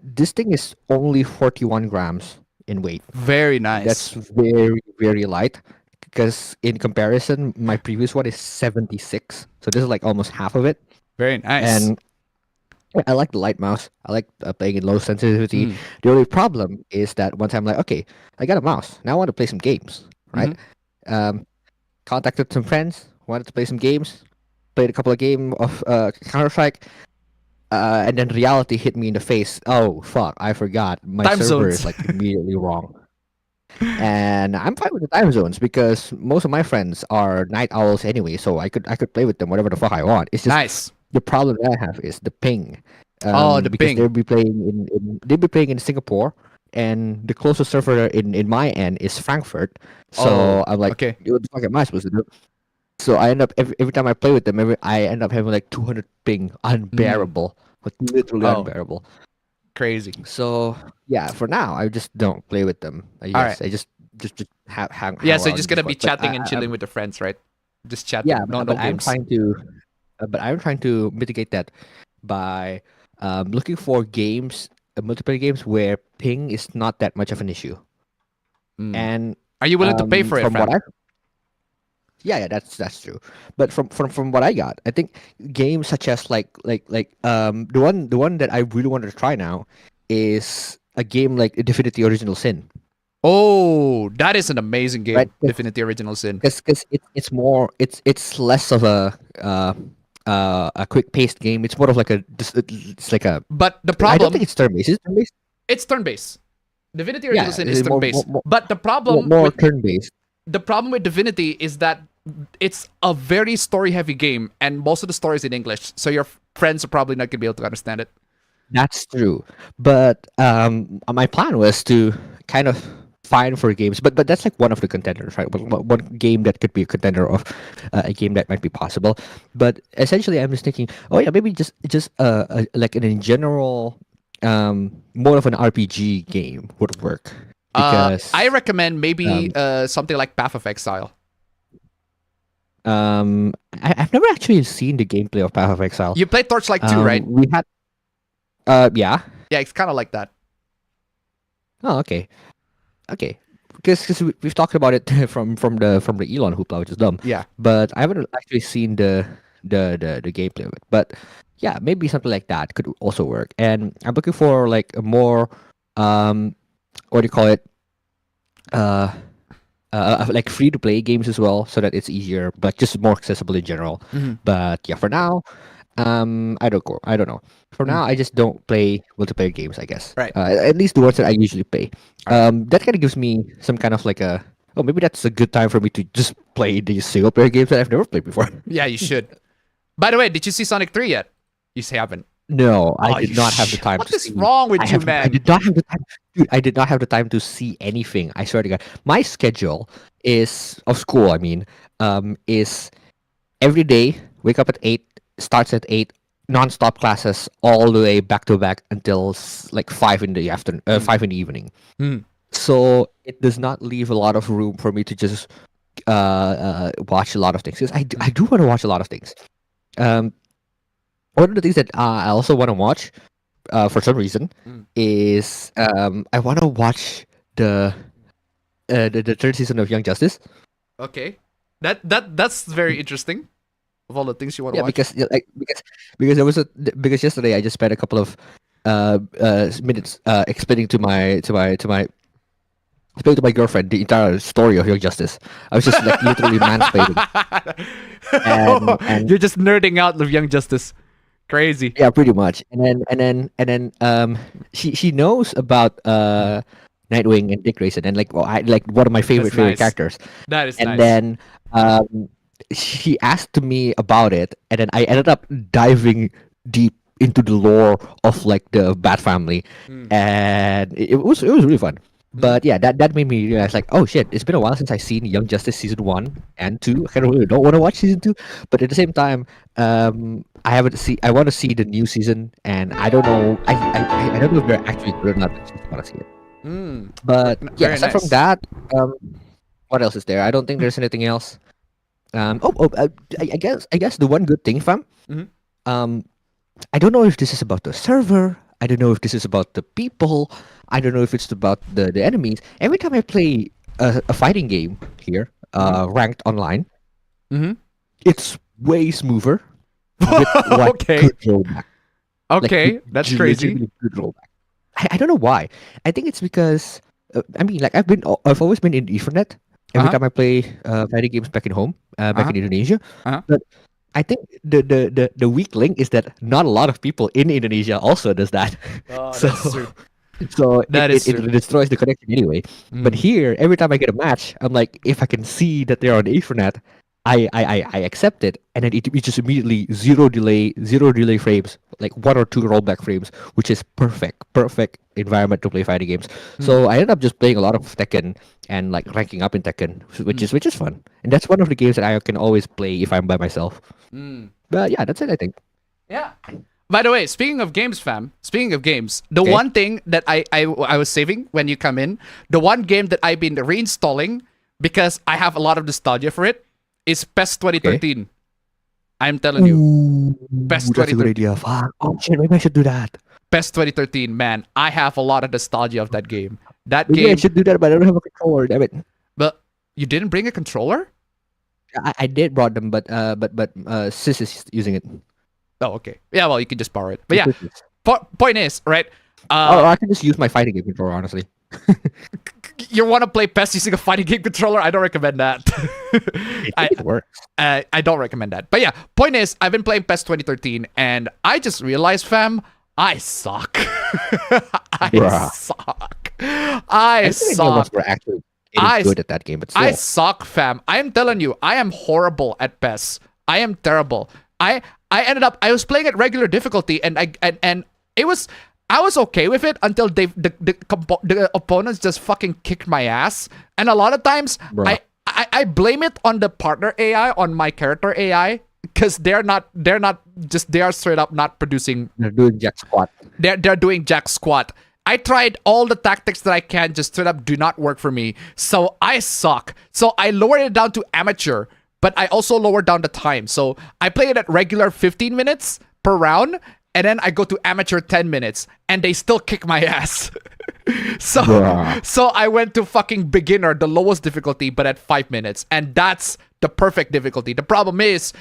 this thing is only 41 grams in weight.
Very nice.
That's very, very light. Because in comparison, my previous one is 76, so this is like almost half of it.
very nice.
And I like the light mouse. I like playing in low sensitivity.
Mm.
The only problem is that once I'm like, okay, I got a mouse. Now I want to play some games, right? Contacted some friends, wanted to play some games, played a couple of games of Counter-Strike, and then reality hit me in the face. Oh, fuck, I forgot. My
Time
server
zones.
is like immediately wrong. And I'm fine with the time zones because most of my friends are night owls anyway, so I could play with them whatever the fuck I want. It's just
Nice.
the problem that I have is the ping.
The
because
ping.
they'll be playing in Singapore, and the closest server in my end is Frankfurt. So I'm like,
okay.
what the fuck am I supposed to do? So I end up every time I play with them, I end up having like 200 ping, unbearable, like literally
Oh.
unbearable.
Crazy.
So yeah, for now I just don't play with them. I just hang.
Yeah,
hang
so you're
around
just gonna be
Discord. But
chatting and
I-
chilling with your friends, right? Just chatting.
Yeah,
no
but I'm
games.
trying to, mitigate that by looking for games, multiplayer games where ping is not that much of an issue.
Mm.
And
Are you willing to pay for it,
from
fam?
what yeah, that's true. But from what I got, I think games such as the one that I really wanted to try now is a game like Divinity Original Sin.
Oh, that is an amazing game.
Right, 'cause-
Divinity Original Sin.
Because it's less of a quick paced game. It's more of like it's like a.
But the
I don't
problem,
think it's turn based. Is it turn based?
it's turn-based. Divinity Original
Yeah,
Sin
it's
is
more-
turn-based.
more-
But the problem
More
with
turn based.
the problem with Divinity is that it's a very story-heavy game, and most of the story is in English, so your friends are probably not gonna be able to understand it.
That's true. But my plan was to kind of find for games, but that's like one of the contenders, right? One game that could be a contender of a game that might be possible. But essentially, I'm just thinking, oh yeah, maybe just like in general, more of an RPG game would work. Because
I recommend maybe something like Path of Exile.
I've never actually seen the gameplay of Path of Exile.
You played Torchlight 2, right?
We had, yeah.
Yeah, it's kind of like that.
Oh, okay. Because we've talked about it from the Elon hoopla, which is dumb.
Yeah.
But I haven't actually seen the gameplay of it. But yeah, maybe something like that could also work. And I'm looking for like a more what do you call it? Like free to play games as well, so that it's easier, but just more accessible in general.
Mhm.
But yeah, for now, I don't know. For now, I just don't play multiplayer games, I guess.
Right.
At least the ones that I usually play. That kind of gives me some kind of like a. Oh, maybe that's a good time for me to just play these single player games that I've never played before.
Yeah, you should. By the way, did you see Sonic 3 yet? You haven't.
No, I
Oh,
did not have the time.
What
to
is
see.
wrong with
I
you,
have-
man?
I did not have the time, dude. I did not have the time to see anything. I swear to God, my schedule is of school. I mean, is every day. Wake up at 8. Starts at 8. Non-stop classes all the way back to back until like 5 in the afternoon. 5 in the evening.
Hmm.
So it does not leave a lot of room for me to just watch a lot of things. 'Cause I do want to watch a lot of things. One of the things that I also want to watch, for some reason, is I want to watch the third season of Young Justice.
Okay. That's very interesting. Of all the things you want to
Yeah,
watch.
because there was because yesterday I just spent a couple of minutes explaining to my explaining to my girlfriend the entire story of Young Justice. I was just like literally mansplaining. and-
You're just nerding out of Young Justice. Crazy.
Yeah, pretty much. And then she knows about Nightwing and Dick Grayson, and like I like one of my favorite
That's nice.
characters.
That is
And
nice.
then she asked me about it, and then I ended up diving deep into the lore of like the Bat family, and it was really fun. But yeah, that made me realize like, oh shit, it's been a while since I've seen Young Justice season 1 and 2. I kind of really don't want to watch season 2, but at the same time, I want to see the new season, and I don't know. I don't know if they're actually good or not. I just want to see it. But yeah,
Very
aside from
nice.
that, what else is there? I don't think there's anything else. I guess the one good thing, fam.
Mhm.
I don't know if this is about the server. I don't know if this is about the people. I don't know if it's about the enemies. Every time I play a fighting game here, ranked online,
Mm-hmm.
it's way smoother with like
Okay.
good rollback. Like
Okay,
with
that's crazy.
legitimately good rollback. I don't know why. I think it's because I mean, like I've always been in Ethernet every
Uh-huh.
time I play fighting games back in home, back
Uh-huh.
in Indonesia.
Uh-huh.
But I think the weak link is that not a lot of people in Indonesia also does that.
Oh,
So
that's true.
so
That is
it
true.
destroys the connection anyway. But
Mm.
here, every time I get a match, I'm like, if I can see that they're on Ethernet, I accept it, and then it just immediately zero delay frames, like 1 or 2 rollback frames, which is perfect environment to play fighting games. So I ended up just playing a lot of Tekken and like ranking up in Tekken, which is fun, and that's one of the games that I can always play if I'm by myself. But yeah, that's it. I think.
Yeah. By the way, speaking of games, fam. Speaking of games, the
Okay.
one thing that I was saving when you come in, the one game that I've been reinstalling because I have a lot of nostalgia for it is PES 2013. I'm telling you, PES
That's a good
2013.
idea. Fuck. Oh shit, maybe I should do that.
PES 2013, man. I have a lot of nostalgia of that game. That
Maybe I
game,
should do that, but I don't have a controller. Damn it.
but you didn't bring a controller?
I did brought them, but sis is using it.
Oh, okay. Yeah, well, you can just borrow it. But yeah,
Sis is-
point is, right?
or I can just use my fighting game controller, honestly.
You want to play PES using a fighting game controller? I don't recommend that.
I think it works.
I don't recommend that. But yeah, point is, I've been playing PES 2013, and I just realized, fam, I suck. I
Bruh.
suck.
I
I
don't think any of us
suck.
were actually getting
I-
good at that game, but still.
I suck, fam. I am telling you, I am horrible at PES. I am terrible. I ended up I was playing at regular difficulty, and it was I was okay with it until the opponents just fucking kicked my ass, and a lot of times
Bruh.
I blame it on the partner AI, on my character AI, because they are straight up not producing.
They're doing jack squat.
They're doing jack squat. I tried all the tactics that I can, just straight up do not work for me. So I suck. So I lowered it down to amateur, but I also lowered down the time. So I play it at regular 15 minutes per round, and then I go to amateur 10 minutes, and they still kick my ass. So
Bruh.
so I went to fucking beginner, the lowest difficulty, but at 5 minutes, and that's the perfect difficulty. The problem is,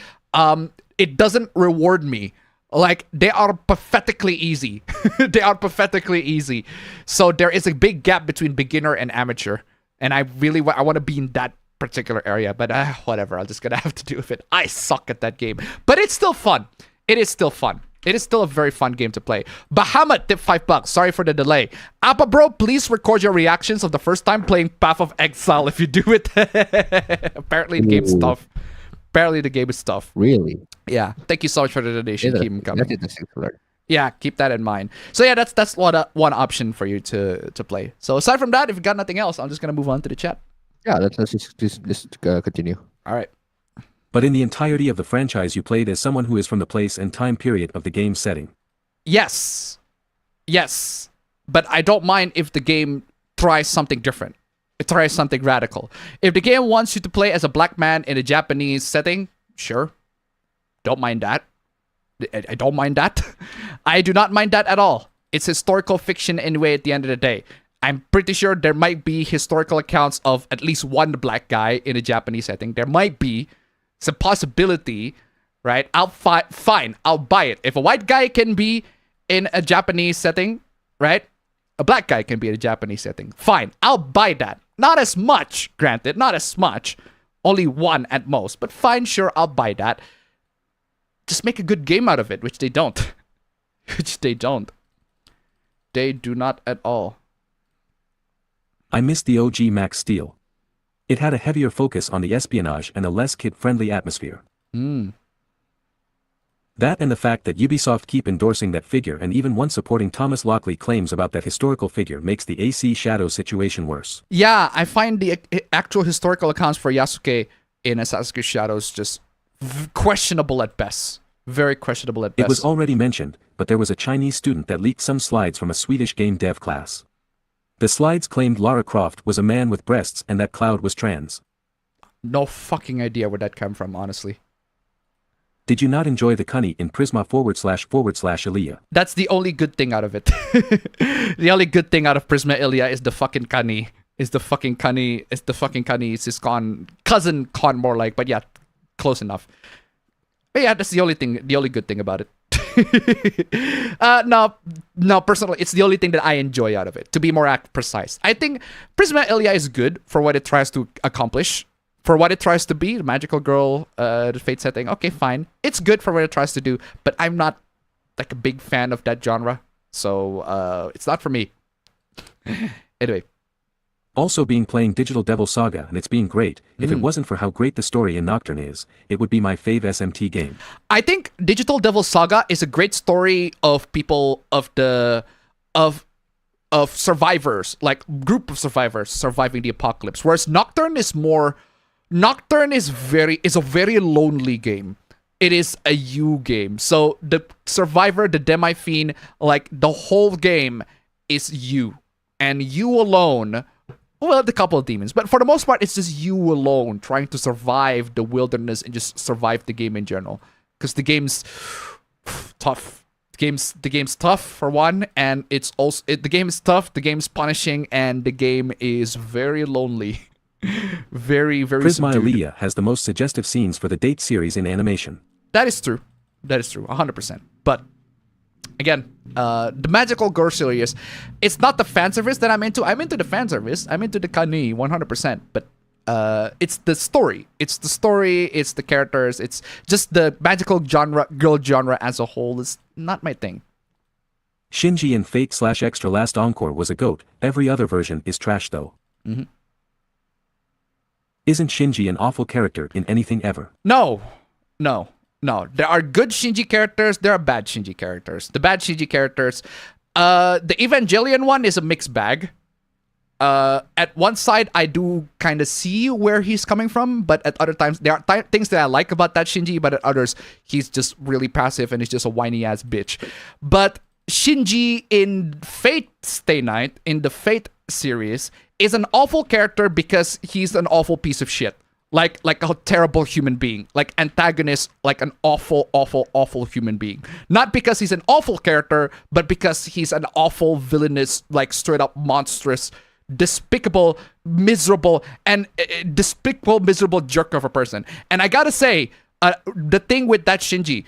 it doesn't reward me. Like, they are pathetically easy. They are pathetically easy. So there is a big gap between beginner and amateur, and I want to be in that particular area. But whatever, I'm just gonna have to do with it. I suck at that game, but it's still fun. It is still fun. It is still a very fun game to play. Bahamut tip $5. Sorry for the delay. Appa bro, please record your reactions of the first time playing Path of Exile if you do it. Apparently the game's
Ooh.
tough. Apparently the game is tough.
Really?
Yeah. Thank you so much for the donation. Keep them coming.
That's interesting to learn.
Yeah, keep that in mind. So yeah, that's one option for you to play. So aside from that, if you got nothing else, I'm just gonna move on to the chat.
Yeah, let's just continue.
All right.
But in the entirety of the franchise you played as someone who is from the place and time period of the game's setting.
Yes. Yes. But I don't mind if the game tries something different. It tries something radical. If the game wants you to play as a black man in a Japanese setting, sure. Don't mind that. I don't mind that. I do not mind that at all. It's historical fiction anyway at the end of the day. I'm pretty sure there might be historical accounts of at least one black guy in a Japanese setting. There might be. It's a possibility, right? Fine, I'll buy it. If a white guy can be in a Japanese setting, right? A black guy can be in a Japanese setting. Fine, I'll buy that. Not as much, granted, not as much. Only one at most. But fine, sure, I'll buy that. Just make a good game out of it, which they don't. Which they don't. They do not at all.
I miss the OG Max Steel. It had a heavier focus on the espionage and a less kid-friendly atmosphere. That and the fact that Ubisoft keep endorsing that figure and even one supporting Thomas Lockley claims about that historical figure makes the AC Shadow situation worse.
Yeah, I find the actual historical accounts for Yasuke in Assassin's Creed Shadows just questionable at best. Very questionable at best.
It was already mentioned, but there was a Chinese student that leaked some slides from a Swedish game dev class. The slides claimed Lara Croft was a man with breasts and that Cloud was trans.
No fucking idea where that came from, honestly.
Did you not enjoy the cunny in Prisma / Elia?
That's the only good thing out of it. The only good thing out of Prisma Ilya is the fucking cunny. Is the fucking cunny. It's his cousin con more like, but yeah, close enough. But yeah, that's the only good thing about it. No, personally, it's the only thing that I enjoy out of it, to be more precise. I think Prisma Ilya is good for what it tries to accomplish. For what it tries to be, the magical girl, the fate setting, okay, fine. It's good for what it tries to do, but I'm not like a big fan of that genre. So it's not for me. Anyway.
Also being playing Digital Devil Saga and it's being great. If it wasn't for how great the story in Nocturne is, it would be my fave SMT game.
I think Digital Devil Saga is a great story of people of survivors, like group of survivors surviving the apocalypse. Whereas Nocturne is a very lonely game. It is a you game. So the survivor, the demi-fiend, like the whole game is you. And you alone, well, the couple of demons, but for the most part, it's just you alone trying to survive the wilderness and just survive the game in general. Because the game's tough. The game's tough for one, and it's also the game is tough, the game's punishing, and the game is very lonely. Very, very
Prisma
subdued.
Elia has the most suggestive scenes for the Date series in animation.
That is true. 100%. But again, the magical girl series, it's not the fan service that I'm into. I'm into the fan service. I'm into the Kani 100%. But it's the story. It's the characters. It's just the magical girl genre as a whole is not my thing.
Shinji in Fate / Extra Last Encore was a goat. Every other version is trash though.
Mm-hmm.
Isn't Shinji an awful character in anything ever?
No. There are good Shinji characters. There are bad Shinji characters. The bad Shinji characters, the Evangelion one is a mixed bag. At one side, I do kind of see where he's coming from, but at other times, there are things that I like about that Shinji, but at others, he's just really passive and he's just a whiny ass bitch. But Shinji in Fate Stay Night, in the Fate series, is an awful character because he's an awful piece of shit. Like a terrible human being. Like antagonist, like an awful human being. Not because he's an awful character, but because he's an awful, villainous, like straight up monstrous, despicable, miserable jerk of a person. And I gotta say, the thing with that Shinji,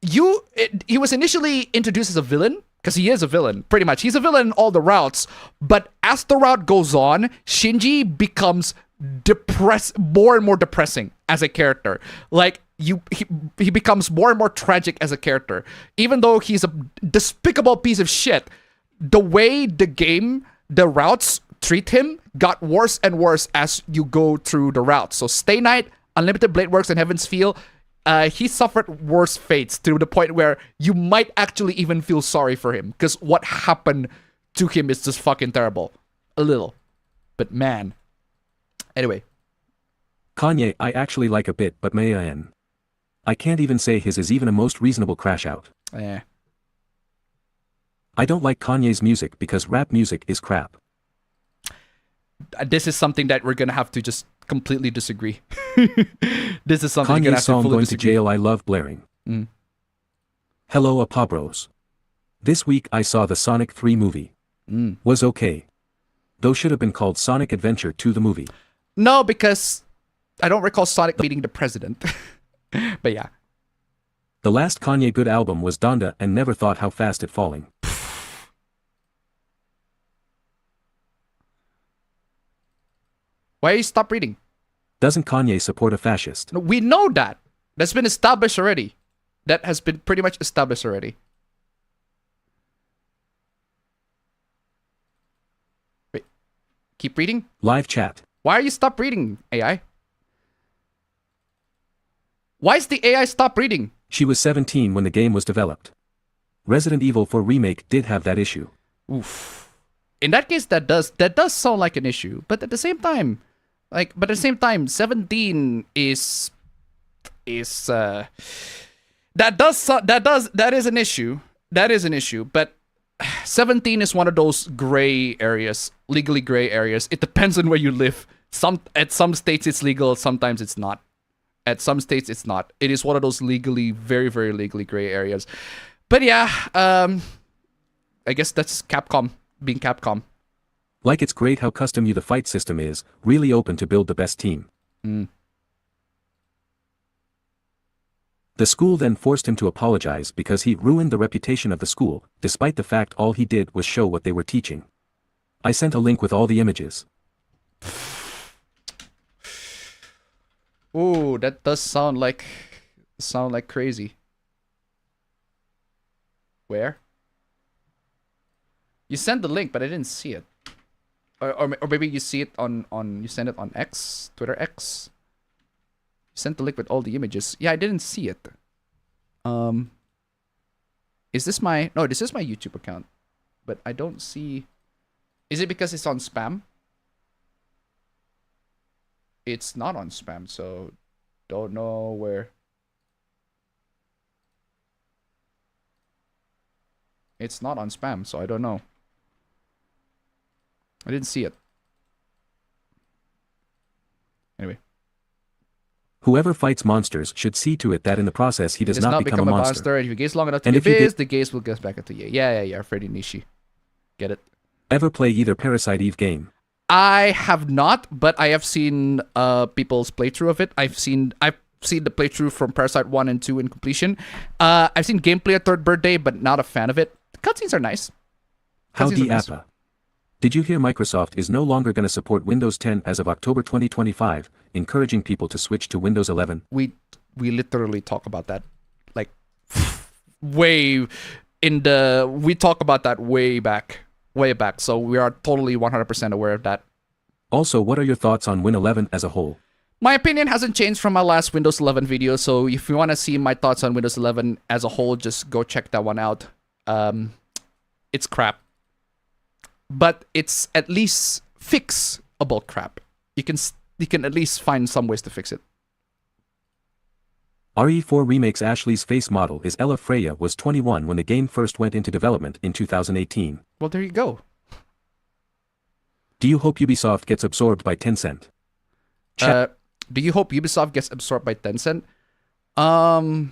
he was initially introduced as a villain, because he is a villain, pretty much. He's a villain in all the routes, but as the route goes on, Shinji becomes more and more depressing as a character. Like, he becomes more and more tragic as a character. Even though he's a despicable piece of shit, the way the routes treat him got worse and worse as you go through the routes. So Stay Night, Unlimited Blade Works, and Heaven's Feel, he suffered worse fates to the point where you might actually even feel sorry for him, because what happened to him is just fucking terrible. A little. But man. Anyway.
Kanye I actually like a bit, but man, I can't even say his is even a most reasonable crash out.
Eh.
I don't like Kanye's music because rap music is crap.
This is something that we're gonna have to just completely disagree. This is something
Kanye's
we're gonna have to
song
fully
Going
disagree.
to Jail I love blaring.
Mm.
Hello Apabros. This week I saw the Sonic 3 movie. Was okay. Though should have been called Sonic Adventure 2 the movie.
No, because I don't recall Sonic meeting the president. But yeah.
The last Kanye good album was Donda and Never Thought How Fast It Falling.
Why you stop reading?
Doesn't Kanye support a fascist?
No, we know that. That's been established already. That has been pretty much established already. Wait. Keep reading?
Live chat.
Why are you stop reading, AI? Why is the AI stop reading?
She was 17 when the game was developed. Resident Evil 4 Remake did have that issue.
Oof. In that case, that does sound like an issue. But at the same time, 17 is that is an issue. That is an issue. But 17 is one of those gray areas, legally gray areas. It depends on where you live. At some states it's legal, sometimes it's not. At some states it's not. It is one of those legally, very, very legally gray areas. But yeah, I guess that's Capcom being Capcom.
Like it's great how custom you the fight system is, really open to build the best team. The school then forced him to apologize because he ruined the reputation of the school, despite the fact all he did was show what they were teaching. I sent a link with all the images.
Ooh, that does sound like crazy. Where? You sent the link, but I didn't see it. Or maybe you see it on you sent it on X, Twitter X. You sent the link with all the images. Yeah, I didn't see it. Is this my... No, this is my YouTube account. But I don't see... Is it because it's on spam? It's not on spam, so don't know where. It's not on spam, so I don't know. I didn't see it. Anyway.
Whoever fights monsters should see to it that in the process he does not become a monster.
And if you gaze long enough to get biz, the gaze will get back into you. Yeah, Freddy Nishi. Get it?
Ever play either Parasite Eve game?
I have not, but I have seen people's playthrough of it. I've seen the playthrough from Parasite 1 and 2 in completion. I've seen gameplay at Third Birthday, but not a fan of it. The cutscenes are nice.
Howdy Appa. Did you hear Microsoft is no longer going to support Windows 10 as of October 2025, encouraging people to switch to Windows 11?
We literally talk about that, like, we talk about that way back. So we are totally 100% aware of that.
Also, what are your thoughts on Win 11 as a whole?
My opinion hasn't changed from my last Windows 11 video, so if you want to see my thoughts on Windows 11 as a whole, just go check that one out. It's crap. But it's at least fixable crap. You can at least find some ways to fix it.
RE4 Remake's Ashley's face model is Ella Freya was 21 when the game first went into development in 2018.
Well, there you go.
Do you hope Ubisoft gets absorbed by Tencent?
Do you hope Ubisoft gets absorbed by Tencent? No.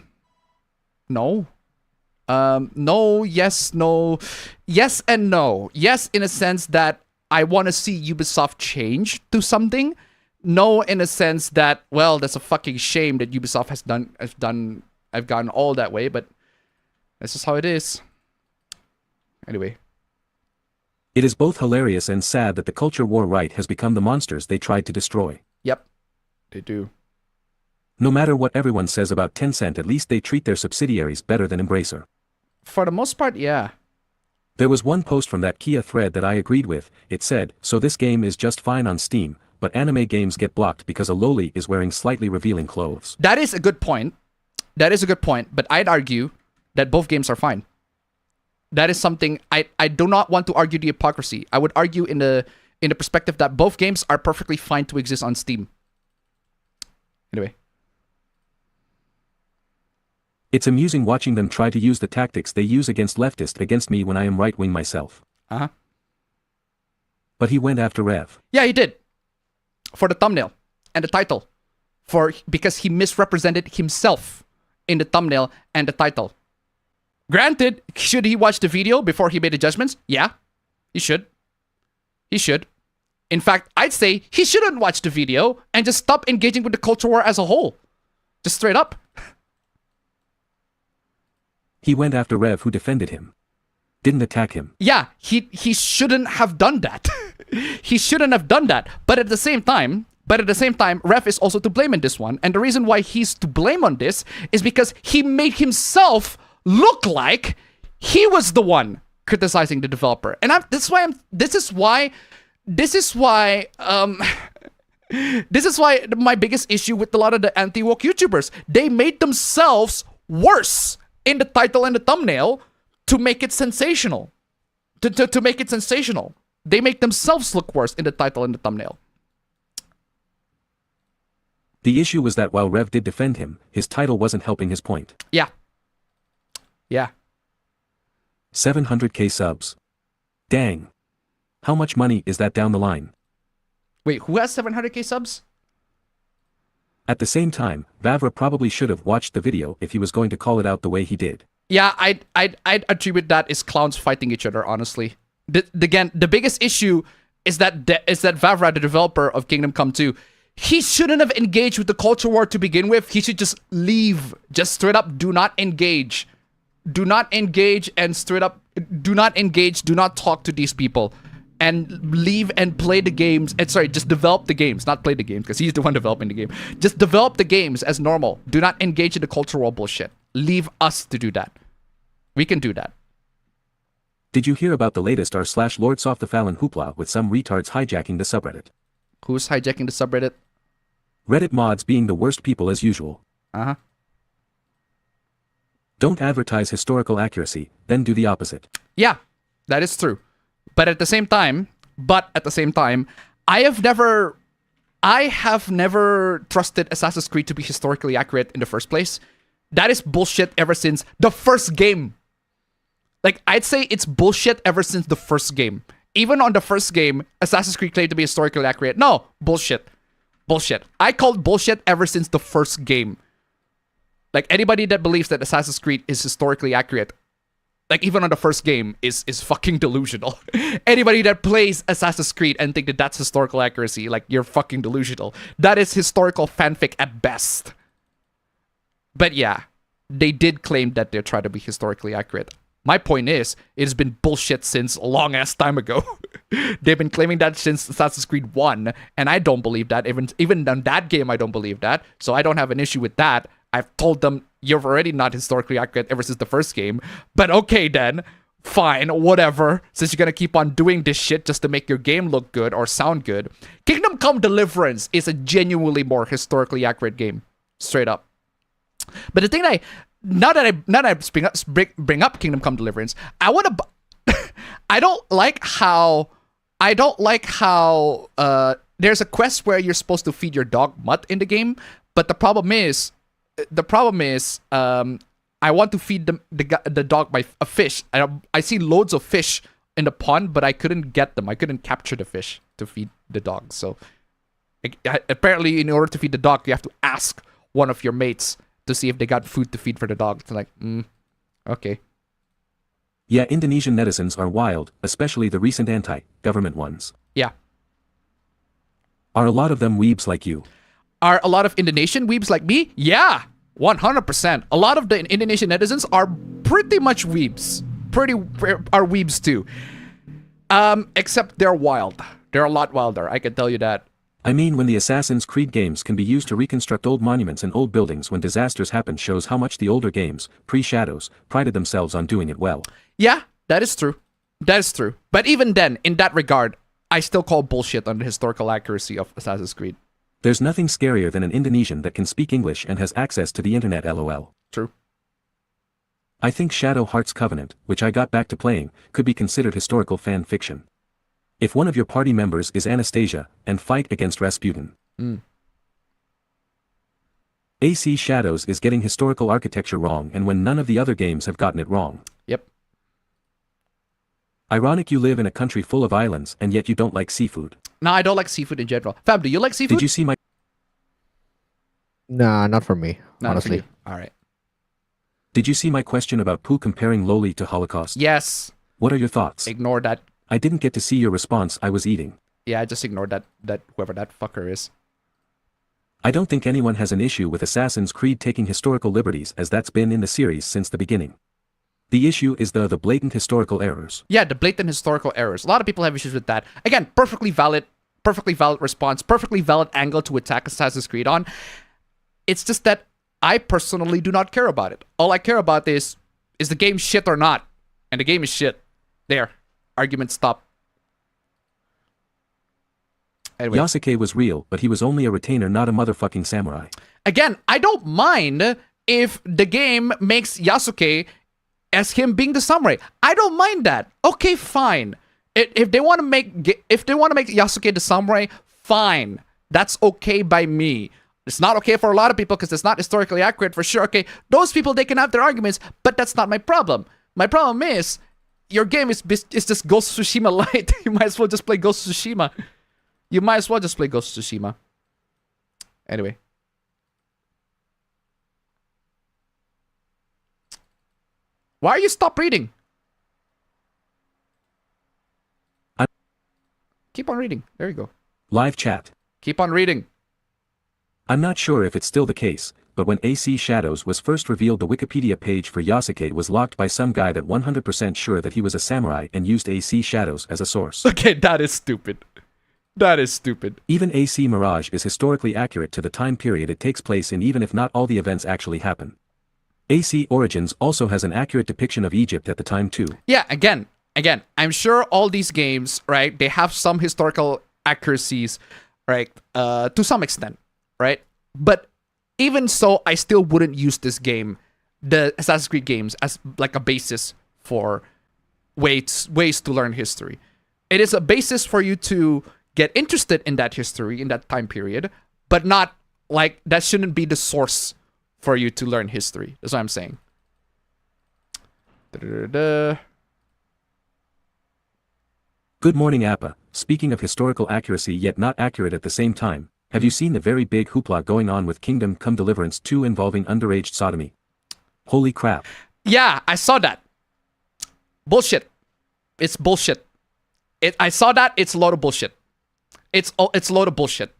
No, yes, no. Yes and no. Yes, in a sense that I want to see Ubisoft change to something. No, in a sense that, well, that's a fucking shame that Ubisoft I've gone all that way, but that's just how it is. Anyway.
It is both hilarious and sad that the culture war right has become the monsters they tried to destroy.
Yep, they do.
No matter what everyone says about Tencent, at least they treat their subsidiaries better than Embracer.
For the most part, yeah.
There was one post from that Kia thread that I agreed with. It said, so this game is just fine on Steam, but anime games get blocked because a loli is wearing slightly revealing clothes.
That is a good point. But I'd argue that both games are fine. That is something I do not want to argue the hypocrisy. I would argue in the perspective that both games are perfectly fine to exist on Steam. Anyway.
It's amusing watching them try to use the tactics they use against leftists against me when I am right-wing myself.
Uh-huh.
But he went after Rev.
Yeah, he did. For the thumbnail and the title. Because he misrepresented himself in the thumbnail and the title. Granted, should he watch the video before he made the judgments? Yeah, he should. He should. In fact, I'd say he shouldn't watch the video and just stop engaging with the culture war as a whole. Just straight up.
He went after Rev, who defended him. Didn't attack him.
Yeah, he shouldn't have done that. He shouldn't have done that. But at the same time, Rev is also to blame in this one. And the reason why he's to blame on this is because he made himself look like he was the one criticizing the developer. And this is why my biggest issue with a lot of the anti-woke YouTubers. They made themselves worse in the title and the thumbnail to make it sensational. To make it sensational. They make themselves look worse in the title and the thumbnail.
The issue was that while Rev did defend him, his title wasn't helping his point.
Yeah. Yeah.
700k subs. Dang. How much money is that down the line?
Wait, who has 700k subs?
At the same time, Vavra probably should have watched the video if he was going to call it out the way he did.
Yeah, I'd attribute that as clowns fighting each other, honestly. Again, the biggest issue is that Vavra, the developer of Kingdom Come 2, he shouldn't have engaged with the culture war to begin with. He should just leave. Just straight up do not engage. Do not engage and straight up do not engage, do not talk to these people. And leave and play the games. And sorry, just develop the games, not play the games, because he's the one developing the game. Just develop the games as normal. Do not engage in the culture war bullshit. Leave us to do that. We can do that.
Did you hear about the latest r/LordSoftTheFallon hoopla with some retards hijacking the subreddit?
Who's hijacking the subreddit?
Reddit mods being the worst people as usual.
Uh-huh.
Don't advertise historical accuracy, then do the opposite.
Yeah, that is true. But at the same time, I have never trusted Assassin's Creed to be historically accurate in the first place. That is bullshit ever since the first game. Like, I'd say it's bullshit ever since the first game. Even on the first game, Assassin's Creed claimed to be historically accurate. No, bullshit. Bullshit. I called bullshit ever since the first game. Like, anybody that believes that Assassin's Creed is historically accurate, like, even on the first game, is fucking delusional. Anybody that plays Assassin's Creed and think that that's historical accuracy, like, you're fucking delusional. That is historical fanfic at best. But yeah, they did claim that they're trying to be historically accurate. My point is, it has been bullshit since a long-ass time ago. They've been claiming that since Assassin's Creed 1, and I don't believe that. Even on that game, I don't believe that. So I don't have an issue with that. I've told them, you're already not historically accurate ever since the first game. But okay then, fine, whatever. Since you're gonna keep on doing this shit just to make your game look good or sound good. Kingdom Come Deliverance is a genuinely more historically accurate game. Straight up. But the thing now that I bring up Kingdom Come Deliverance, I don't like how there's a quest where you're supposed to feed your dog mud in the game, but the problem is I want to feed the dog by a fish. I see loads of fish in the pond, but I couldn't get them. I couldn't capture the fish to feed the dog. So apparently, in order to feed the dog, you have to ask one of your mates to see if they got food to feed for the dog. It's like, okay.
Yeah, Indonesian netizens are wild, especially the recent anti-government ones.
Yeah.
Are a lot of them weebs like you?
Are a lot of Indonesian weebs like me? Yeah, 100%. A lot of the Indonesian netizens are pretty much weebs. Are weebs too. Except they're wild. They're a lot wilder, I can tell you that.
I mean, when the Assassin's Creed games can be used to reconstruct old monuments and old buildings when disasters happen, shows how much the older games, pre-Shadows, prided themselves on doing it well.
Yeah, that is true. That is true. But even then, in that regard, I still call bullshit on the historical accuracy of Assassin's Creed.
There's nothing scarier than an Indonesian that can speak English and has access to the internet, lol.
True.
I think Shadow Heart's Covenant, which I got back to playing, could be considered historical fan fiction. If one of your party members is Anastasia, and fight against Rasputin. AC Shadows is getting historical architecture wrong, and when none of the other games have gotten it wrong.
Yep.
Ironic you live in a country full of islands, and yet you don't like seafood.
No, I don't like seafood in general. Fam, do you like seafood?
Did you see my...
Nah, not for me,
Not
honestly.
for you. All right.
Did you see my question about Pooh comparing Loli to Holocaust?
Yes.
What are your thoughts?
Ignore that.
I didn't get to see your response, I was eating.
Yeah, just ignore that whoever that fucker is.
I don't think anyone has an issue with Assassin's Creed taking historical liberties, as that's been in the series since the beginning. The issue is the blatant historical errors.
Yeah, the blatant historical errors. A lot of people have issues with that. Again, perfectly valid response, perfectly valid angle to attack Assassin's Creed on. It's just that I personally do not care about it. All I care about is the game shit or not? And the game is shit. There. Argument stop. Anyway.
Yasuke was real, but he was only a retainer, not a motherfucking samurai.
Again, I don't mind if the game makes Yasuke as him being the samurai. I don't mind that. Okay, fine. If they want to make Yasuke the samurai, fine. That's okay by me. It's not okay for a lot of people because it's not historically accurate for sure. Okay, those people, they can have their arguments, but that's not my problem. My problem is your game is just Ghost of Tsushima Lite. You might as well just play Ghost of Tsushima. Anyway. Why are you stop reading? Keep on reading. There you go.
Live chat.
Keep on reading.
I'm not sure if it's still the case, but when AC Shadows was first revealed, the Wikipedia page for Yasuke was locked by some guy that 100% sure that he was a samurai and used AC Shadows as a source.
Okay, that is stupid. That is stupid.
Even AC Mirage is historically accurate to the time period it takes place in, even if not all the events actually happen. AC Origins also has an accurate depiction of Egypt at the time too.
Yeah, again, I'm sure all these games, right, they have some historical accuracies, right, to some extent, right? But even so, I still wouldn't use this game, the Assassin's Creed games, as like a basis for ways to learn history. It is a basis for you to get interested in that history, in that time period, but not like, that shouldn't be the source for you to learn history. That's what I'm saying. Da-da-da-da.
Good morning, Appa. Speaking of historical accuracy yet not accurate at the same time, have you seen the very big hoopla going on with Kingdom Come Deliverance 2 involving underage sodomy? Holy crap.
Yeah, I saw that. Bullshit. It's bullshit. I saw that. It's a load of bullshit. It's a load of bullshit.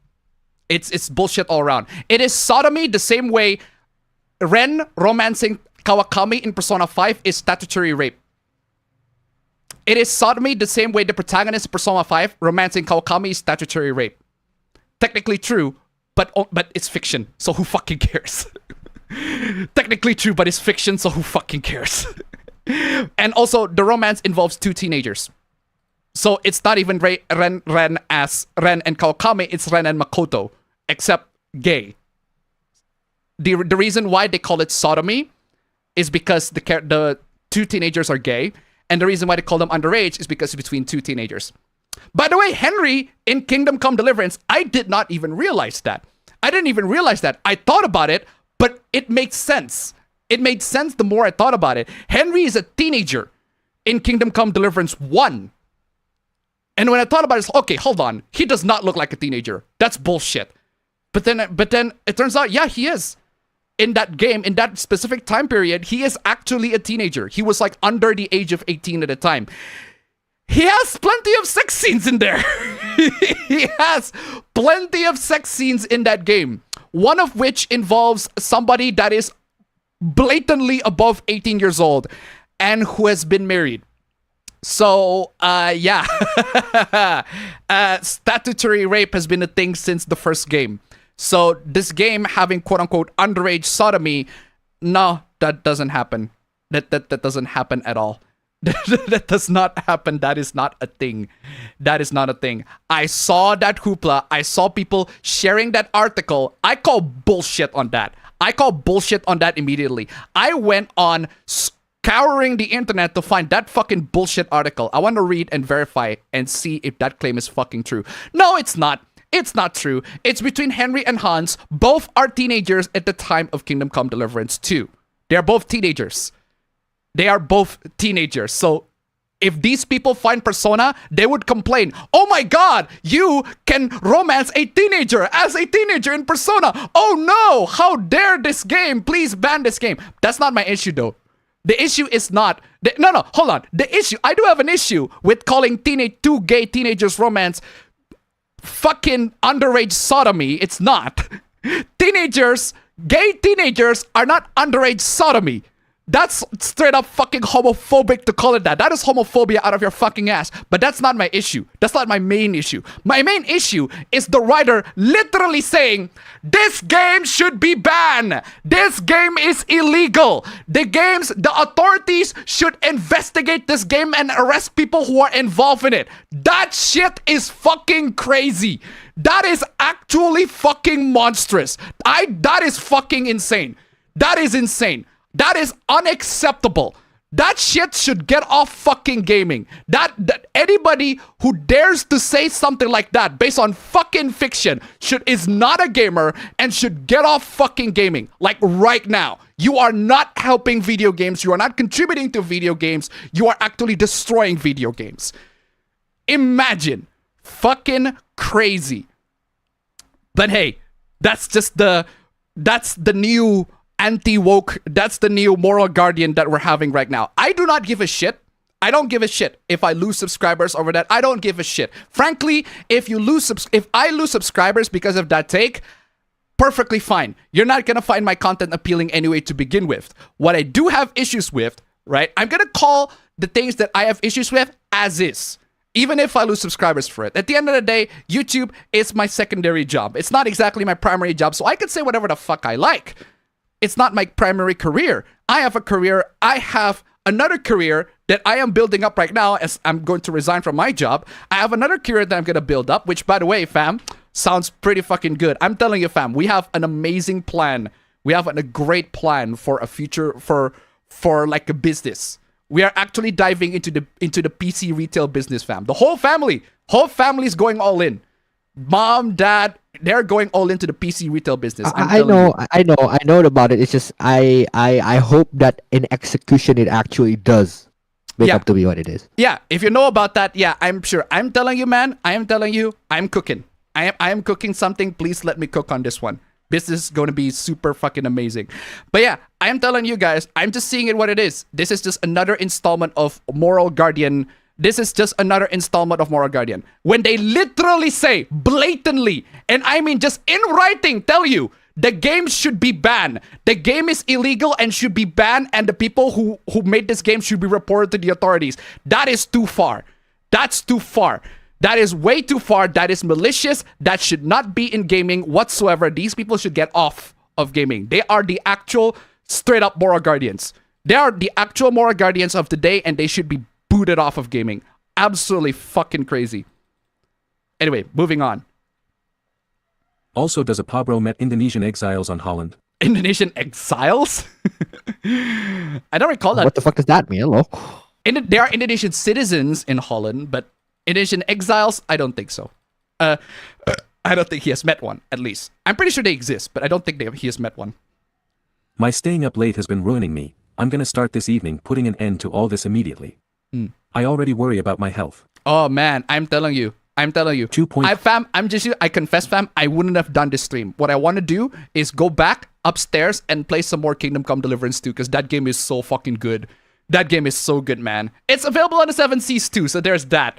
It's bullshit all around. It is sodomy the same way Ren romancing Kawakami in Persona 5 is statutory rape. It is sodomy the same way the protagonist of Persona 5 romancing Kawakami is statutory rape. Technically true, but it's fiction, so who fucking cares? Technically true, but it's fiction, so who fucking cares? And also, the romance involves two teenagers. So it's not even Ren as Ren and Kawakami, it's Ren and Makoto, except gay. The reason why they call it sodomy is because the two teenagers are gay, and the reason why they call them underage is because it's between two teenagers. By the way, Henry in Kingdom Come Deliverance, I did not even realize that. I didn't even realize that. I thought about it, but it makes sense. It made sense the more I thought about it. Henry is a teenager in Kingdom Come Deliverance 1. And when I thought about it, it's okay, hold on. He does not look like a teenager. That's bullshit. But then it turns out, yeah, he is. In that game, in that specific time period, he is actually a teenager. He was like under the age of 18 at the time. He has plenty of sex scenes in there. He has plenty of sex scenes in that game. One of which involves somebody that is blatantly above 18 years old and who has been married. So, yeah. Statutory rape has been a thing since the first game. So, this game having quote-unquote underage sodomy, no, that doesn't happen. That doesn't happen at all. That does not happen. That is not a thing. That is not a thing. I saw that hoopla. I saw people sharing that article. I call bullshit on that. I call bullshit on that immediately. I went on scouring the internet to find that fucking bullshit article. I want to read and verify and see if that claim is fucking true. No, it's not. It's not true. It's between Henry and Hans. Both are teenagers at the time of Kingdom Come Deliverance 2. They're both teenagers. They are both teenagers. So if these people find Persona, they would complain, oh my god, you can romance a teenager as a teenager in Persona. Oh no, how dare this game? Please ban this game. That's not my issue though. The issue is not... No, hold on. The issue... I do have an issue with calling two gay teenagers romance fucking underage sodomy. It's not. Gay teenagers are not underage sodomy. That's straight up fucking homophobic to call it that. That is homophobia out of your fucking ass. But that's not my issue. That's not my main issue. My main issue is the writer literally saying, this game should be banned. This game is illegal. The authorities should investigate this game and arrest people who are involved in it. That shit is fucking crazy. That is actually fucking monstrous. That is fucking insane. That is insane. That is unacceptable. That shit should get off fucking gaming. That anybody who dares to say something like that based on fucking fiction is not a gamer and should get off fucking gaming. Like right now. You are not helping video games. You are not contributing to video games. You are actually destroying video games. Imagine. Fucking crazy. But hey, that's the new anti-woke, that's the new moral guardian that we're having right now. I do not give a shit. I don't give a shit if I lose subscribers over that. I don't give a shit. Frankly, if I lose subscribers because of that take, perfectly fine. You're not gonna find my content appealing anyway to begin with. What I do have issues with, right? I'm gonna call the things that I have issues with as is. Even if I lose subscribers for it. At the end of the day, YouTube is my secondary job. It's not exactly my primary job, so I can say whatever the fuck I like. It's not my primary career. I have a career. I have another career that I am building up right now as I'm going to resign from my job. I have another career that I'm going to build up, which, by the way, fam, sounds pretty fucking good. I'm telling you, fam, we have an amazing plan. We have a great plan for a future, for like a business. We are actually diving into the PC retail business, fam. The whole family is going all in. Mom, dad, they're going all into the PC retail business.
I know about it. It's just I hope that in execution it actually does make up to be what it is.
Yeah, if you know about that, yeah, I'm sure. I'm telling you, man. I am telling you, I'm cooking. I am cooking something. Please let me cook on this one. This is going to be super fucking amazing. But yeah, I am telling you guys, I'm just seeing it what it is. This is just another installment of Moral Guardian. This is just another installment of Moral Guardian. When they literally say, blatantly, and I mean just in writing, tell you, the game should be banned. The game is illegal and should be banned, and the people who made this game should be reported to the authorities. That is too far. That's too far. That is way too far. That is malicious. That should not be in gaming whatsoever. These people should get off of gaming. They are the actual straight up moral guardians. They are the actual moral guardians of today, and they should be booted off of gaming. Absolutely fucking crazy. Anyway, moving on.
Also, does Apabro met Indonesian exiles on Holland?
Indonesian exiles? I don't recall that.
What the fuck does that mean? Hello?
There are Indonesian citizens in Holland, but Indonesian exiles, I don't think so. I don't think he has met one, at least. I'm pretty sure they exist, but I don't think he has met one.
My staying up late has been ruining me. I'm gonna start this evening putting an end to all this immediately. I already worry about my health.
Oh man, I'm telling you.
2 points.
I confess, fam, I wouldn't have done this stream. What I want to do is go back upstairs and play some more Kingdom Come Deliverance 2, because that game is so fucking good. That game is so good, man. It's available on the 7 Seas too, so there's that.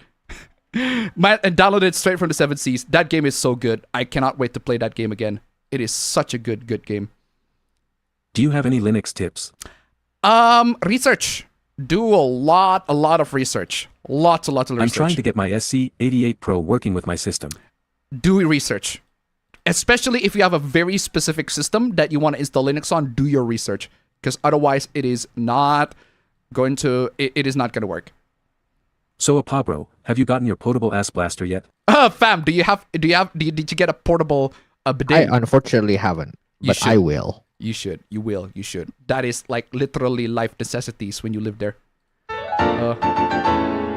And download it straight from the 7 Seas. That game is so good. I cannot wait to play that game again. It is such a good game.
Do you have any Linux tips?
Research. Do a lot of research. Lots of research.
I'm trying to get my SC88 Pro working with my system.
Do research. Especially if you have a very specific system that you want to install Linux on, do your research. Because otherwise it is not going to work.
So Apabro, have you gotten your portable ass blaster yet?
Fam, did you get a portable bidet?
I unfortunately haven't, but I will.
You should. You will. You should. That is like literally life necessities when you live there.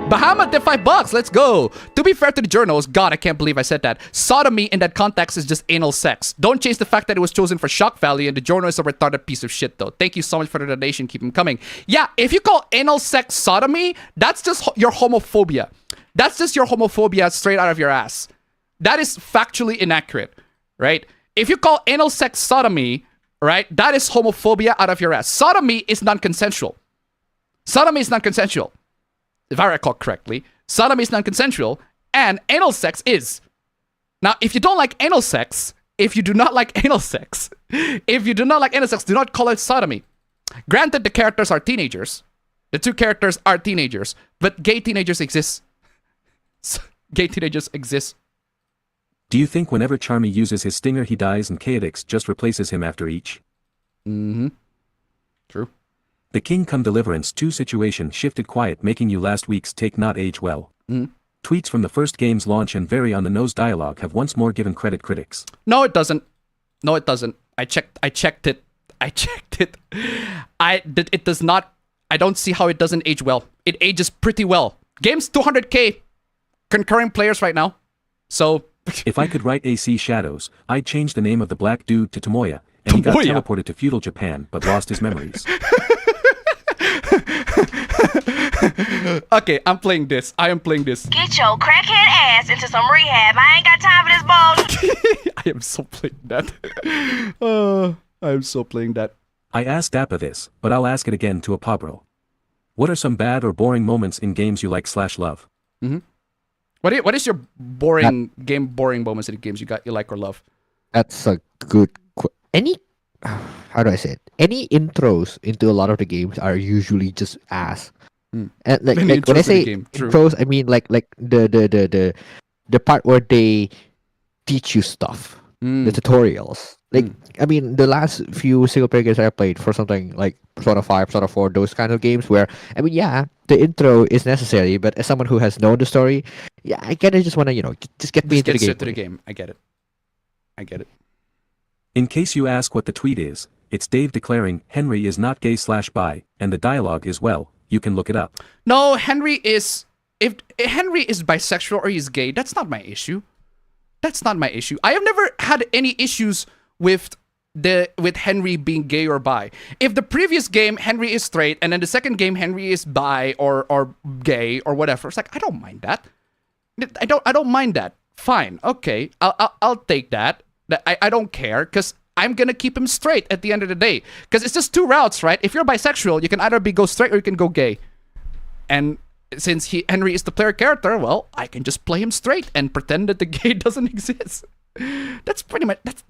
Bahamut at $5. Let's go. To be fair to the journals, God, I can't believe I said that. Sodomy in that context is just anal sex. Don't change the fact that it was chosen for shock value, and the journal is a retarded piece of shit, though. Thank you so much for the donation. Keep them coming. Yeah, if you call anal sex sodomy, that's just your homophobia. That's just your homophobia straight out of your ass. That is factually inaccurate, right? If you call anal sex sodomy, right, that is homophobia out of your ass. Sodomy is non-consensual. Sodomy is non-consensual. If I recall correctly, sodomy is non-consensual, and anal sex is. Now, if you don't like anal sex, do not like anal sex, do not call it sodomy. Granted, the characters are teenagers. The two characters are teenagers, but gay teenagers exist. Gay teenagers exist.
Do you think whenever Charmy uses his stinger he dies and Chaotix just replaces him after each?
Mm-hmm. True.
The King Come Deliverance 2 situation shifted quiet, making you last week's take not age well. Tweets from the first game's launch and very on-the-nose dialogue have once more given credit critics.
No, it doesn't. I checked it. It does not. I don't see how it doesn't age well. It ages pretty well. Game's 200k concurring players right now. So
If I could write AC Shadows, I'd change the name of the black dude to Tomoya, and he got
Tomoya?
teleported to feudal Japan but lost his memories.
okay, I'm playing this. I am playing this.
Get your crackhead ass into some rehab. I ain't got time for this bullshit.
I am so playing that. I am so playing that.
I asked Appa this, but I'll ask it again to Apabro. What are some bad or boring moments in games you like/love?
What is your boring moments in the games you like or love?
That's a good. Any, how do I say it? Any intros into a lot of the games are usually just ass. And like
Any
when I
intros to the
say
game, true.
intros, I mean like the part where they teach you stuff, the tutorials. Like I mean, the last few single player games I played for something like Persona 5, Persona 4, those kind of games where I mean, yeah, the intro is necessary, but as someone who has known the story, yeah, I kind of just want to just get me into the game.
To the game. I get it.
In case you ask what the tweet is, it's Dave declaring Henry is not gay/bi, and the dialogue is, well, you can look it up.
No, Henry is bisexual or he's gay, that's not my issue. That's not my issue. I have never had any issues with Henry being gay or bi. If the previous game Henry is straight and then the second game Henry is bi or gay or whatever, it's like I don't mind that. I don't mind that. Fine, okay, I'll take that. I don't care because I'm gonna keep him straight at the end of the day. Because it's just two routes, right? If you're bisexual, you can either go straight or you can go gay. And since Henry is the player character, well, I can just play him straight and pretend that the gay doesn't exist. That's pretty much that's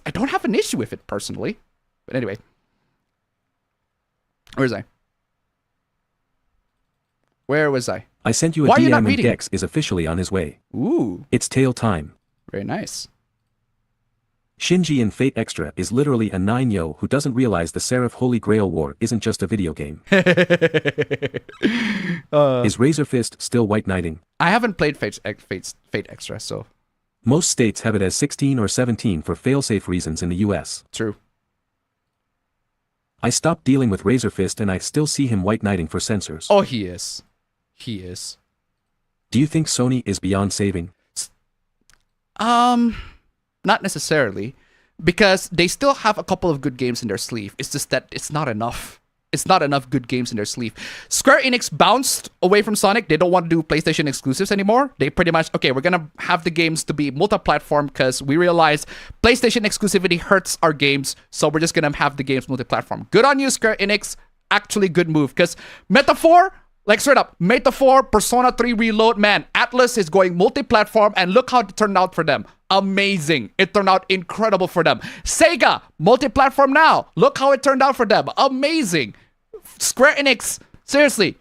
I don't have an issue with it personally. But anyway. Where was I?
I sent you a
Why are you not
DM and
reading?
Gex is officially on his way.
Ooh,
It's tail time.
very nice.
Shinji in Fate Extra is literally a 9-yo who doesn't realize the Seraph Holy Grail War isn't just a video game. Is Razor Fist still white knighting?
I haven't played Fate Extra, so
Most states have it as 16 or 17 for failsafe reasons in the US.
true.
I stopped dealing with Razor Fist and I still see him white knighting for censors.
Oh, he is. He is.
Do you think Sony is beyond saving?
Not necessarily, because they still have a couple of good games in their sleeve. It's just that it's not enough. It's not enough good games in their sleeve. Square Enix bounced away from Sonic. They don't want to do PlayStation exclusives anymore. They pretty much, okay, we're going to have the games to be multi-platform because we realize PlayStation exclusivity hurts our games, so we're just going to have the games multi-platform. Good on you, Square Enix. Actually, good move, because Metaphor, like straight up, Metaphor, Persona 3 Reload, man, Atlas is going multi-platform, and look how it turned out for them. Amazing. It turned out incredible for them. Sega, multi-platform now. Look how it turned out for them. Amazing. Square Enix, seriously,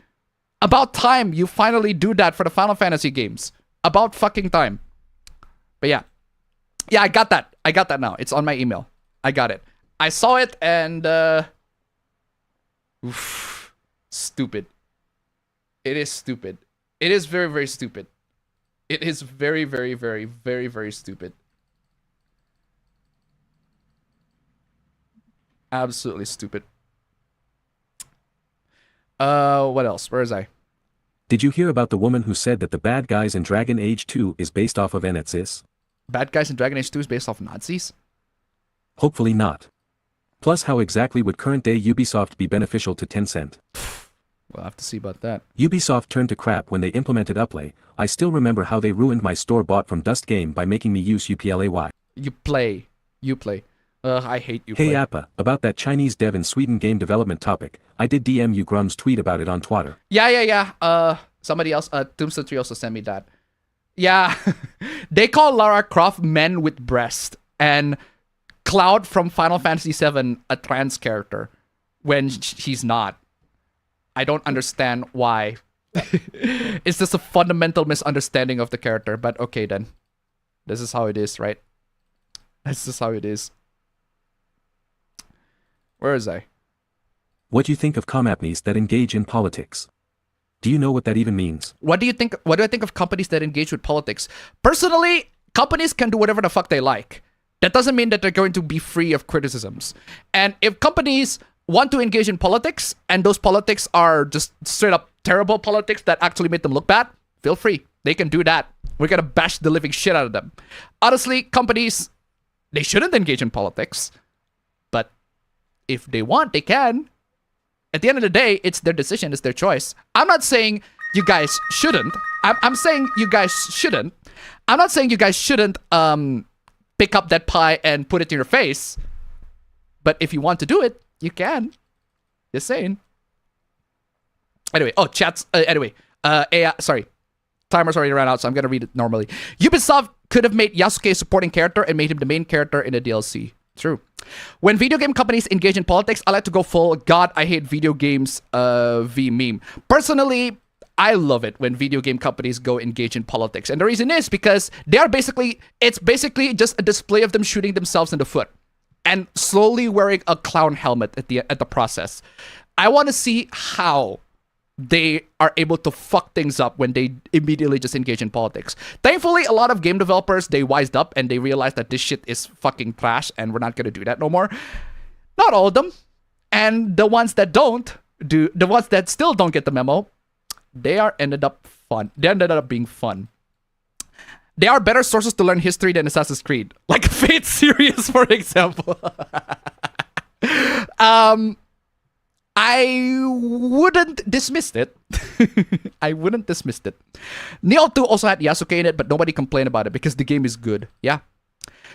about time you finally do that for the Final Fantasy games. About fucking time. But yeah. Yeah, I got that. I got that now. It's on my email. I got it. I saw it and, stupid. It is stupid. It is very, very stupid. It is very, very, very, very, very stupid. Absolutely stupid. What else? Where is I?
Did you hear about the woman who said that the Bad Guys in Dragon Age 2 is based off of Nazis?
Bad Guys in Dragon Age 2 is based off Nazis?
Hopefully not. Plus, how exactly would current-day Ubisoft be beneficial to Tencent?
We'll have to see about that.
Ubisoft turned to crap when they implemented Uplay. I still remember how they ruined my store-bought from Dust Game by making me use UPLAY.
You play. I hate you.
Hey Appa, about that Chinese dev in Sweden game development topic, I did DM you Grum's tweet about it on Twitter.
Yeah. Somebody else, Tombstone 3 also sent me that. Yeah. They call Lara Croft men with breast, and Cloud from Final Fantasy VII a trans character when he's not. I don't understand why. It's just a fundamental misunderstanding of the character, but okay then. This is how it is, right? This is how it is. Where is I?
What do you think of companies that engage in politics? Do you know what that even means?
What do I think of companies that engage with politics? Personally, companies can do whatever the fuck they like. That doesn't mean that they're going to be free of criticisms. And if companies want to engage in politics, and those politics are just straight up terrible politics that actually make them look bad, feel free. They can do that. We're gonna bash the living shit out of them. Honestly, companies, they shouldn't engage in politics, but if they want, they can. At the end of the day, it's their decision, it's their choice. I'm not saying you guys shouldn't. I'm saying you guys shouldn't. I'm not saying you guys shouldn't pick up that pie and put it in your face. But if you want to do it, you can. Just saying. Anyway, chats. AI, sorry. Timer's already ran out, so I'm gonna read it normally. Ubisoft could have made Yasuke a supporting character and made him the main character in a DLC. True. When video game companies engage in politics, I like to go full God, I hate video games V meme. Personally, I love it when video game companies go engage in politics. And the reason is because it's basically just a display of them shooting themselves in the foot and slowly wearing a clown helmet at the process. I want to see how they are able to fuck things up when they immediately just engage in politics. Thankfully, a lot of game developers, they wised up and they realized that this shit is fucking trash and we're not going to do that no more. Not all of them. And the ones that the ones that still don't get the memo, they ended up being fun. They are better sources to learn history than Assassin's Creed. Like Fate series, for example. I wouldn't dismiss it. I wouldn't dismiss it. Neo 2 also had Yasuke in it, but nobody complained about it because the game is good. Yeah.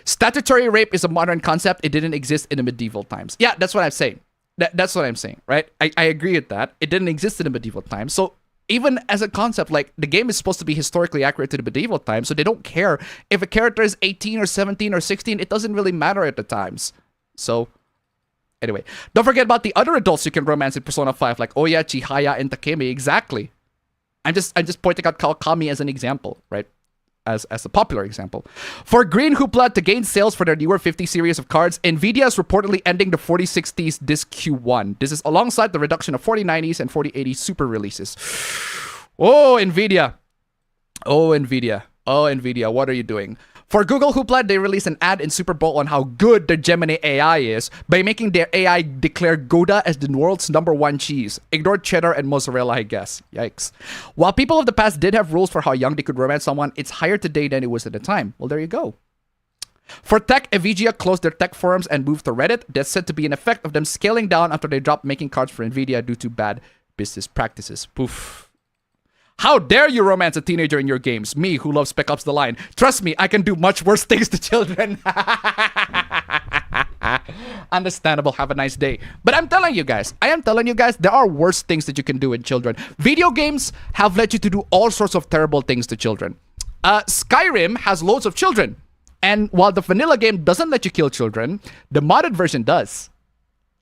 Statutory rape is a modern concept. It didn't exist in the medieval times. Yeah, that's what I'm saying. That's what I'm saying, right? I agree with that. It didn't exist in the medieval times. So even as a concept, like, the game is supposed to be historically accurate to the medieval times, so they don't care if a character is 18 or 17 or 16. It doesn't really matter at the times. So anyway, don't forget about the other adults you can romance in Persona 5, like Oya, Chihaya, and Takemi. Exactly. I'm just pointing out Kawakami as an example, right? As a popular example. For Green Hoopla to gain sales for their newer 50 series of cards, Nvidia is reportedly ending the 4060s this Q1. This is alongside the reduction of 4090s and 4080 super releases. Oh, Nvidia. Oh, Nvidia. Oh, Nvidia, what are you doing? For Google Hoopla, they released an ad in Super Bowl on how good their Gemini AI is by making their AI declare Gouda as the world's #1 cheese. Ignore cheddar and mozzarella, I guess. Yikes. While people of the past did have rules for how young they could romance someone, it's higher today than it was at the time. Well, there you go. For tech, Evegia closed their tech forums and moved to Reddit. That's said to be an effect of them scaling down after they dropped making cards for Nvidia due to bad business practices. Poof. How dare you romance a teenager in your games? Me, who loves Spec Ops The Line. Trust me, I can do much worse things to children. Understandable. Have a nice day. But I am telling you guys, there are worse things that you can do with children. Video games have led you to do all sorts of terrible things to children. Skyrim has loads of children. And while the vanilla game doesn't let you kill children, the modded version does.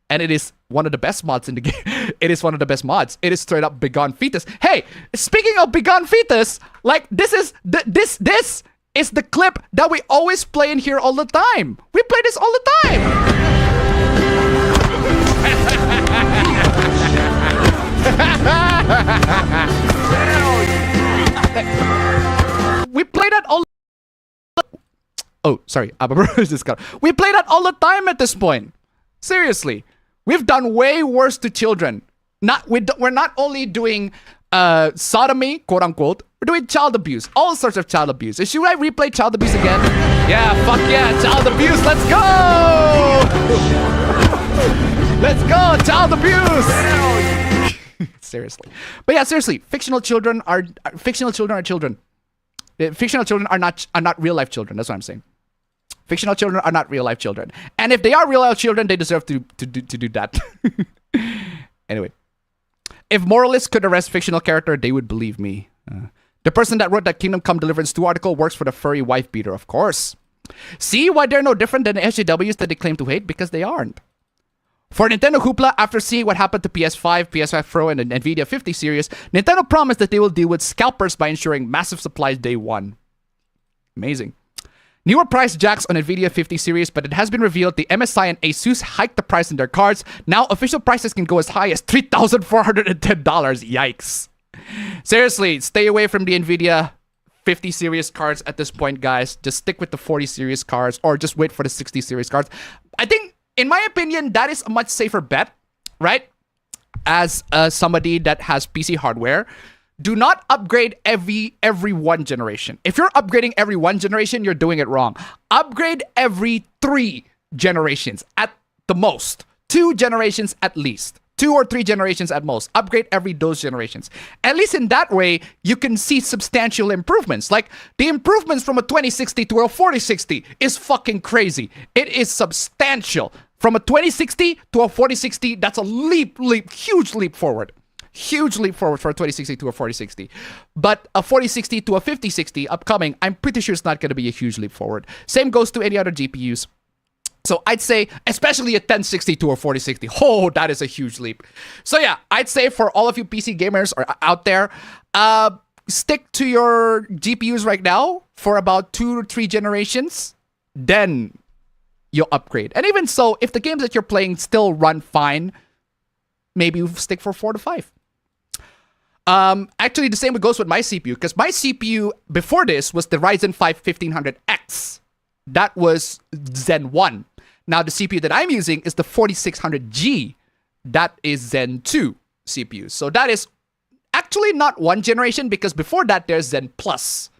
And it is one of the best mods in the game. It is one of the best mods. It is straight up Begone Fetus. Hey, speaking of Begone Fetus, like, this is the clip that we always play in here all the time. We play this all the time. We play that all. Oh, sorry. We play that all the time at this point. Seriously. We've done way worse to children. We're not only doing sodomy, quote unquote, we're doing child abuse. All sorts of child abuse. Should I replay child abuse again? Yeah, fuck yeah, child abuse, let's go! Let's go, child abuse! Seriously. But yeah, seriously, fictional children are children. Fictional children are not real life children, that's what I'm saying. Fictional children are not real-life children. And if they are real-life children, they deserve to do that. Anyway. If moralists could arrest fictional character, they would believe me. The person that wrote that Kingdom Come Deliverance 2 article works for the furry wife beater, of course. See why they're no different than the SJWs that they claim to hate? Because they aren't. For Nintendo Hoopla, after seeing what happened to PS5, PS5 Pro, and the Nvidia 50 series, Nintendo promised that they will deal with scalpers by ensuring massive supplies day one. Amazing. Newer price jacks on Nvidia 50 series, but it has been revealed the MSI and Asus hiked the price in their cards. Now official prices can go as high as $3,410. Yikes. Seriously, stay away from the Nvidia 50 series cards at this point, guys. Just stick with the 40 series cards or just wait for the 60 series cards. I think, in my opinion, that is a much safer bet right? As somebody that has PC hardware, do not upgrade every one generation. If you're upgrading every one generation, you're doing it wrong. Upgrade every 3 generations at the most. 2 generations at least. 2 or 3 generations at most. Upgrade every those generations. At least in that way, you can see substantial improvements. Like the improvements from a 2060 to a 4060 is fucking crazy. It is substantial. From a 2060 to a 4060, that's a huge leap forward. Huge leap forward for a 2060 to a 4060. But a 4060 to a 5060 upcoming, I'm pretty sure it's not going to be a huge leap forward. Same goes to any other GPUs. So I'd say, especially a 1060 to a 4060, oh, that is a huge leap. So yeah, I'd say for all of you PC gamers out there, stick to your GPUs right now for about 2 to 3 generations, then you'll upgrade. And even so, if the games that you're playing still run fine, maybe you stick for 4 to 5. Actually, the same goes with my CPU, because my CPU before this was the Ryzen 5 1500X. That was Zen 1. Now, the CPU that I'm using is the 4600G. That is Zen 2 CPU. So that is actually not one generation, because before that, there's Zen Plus,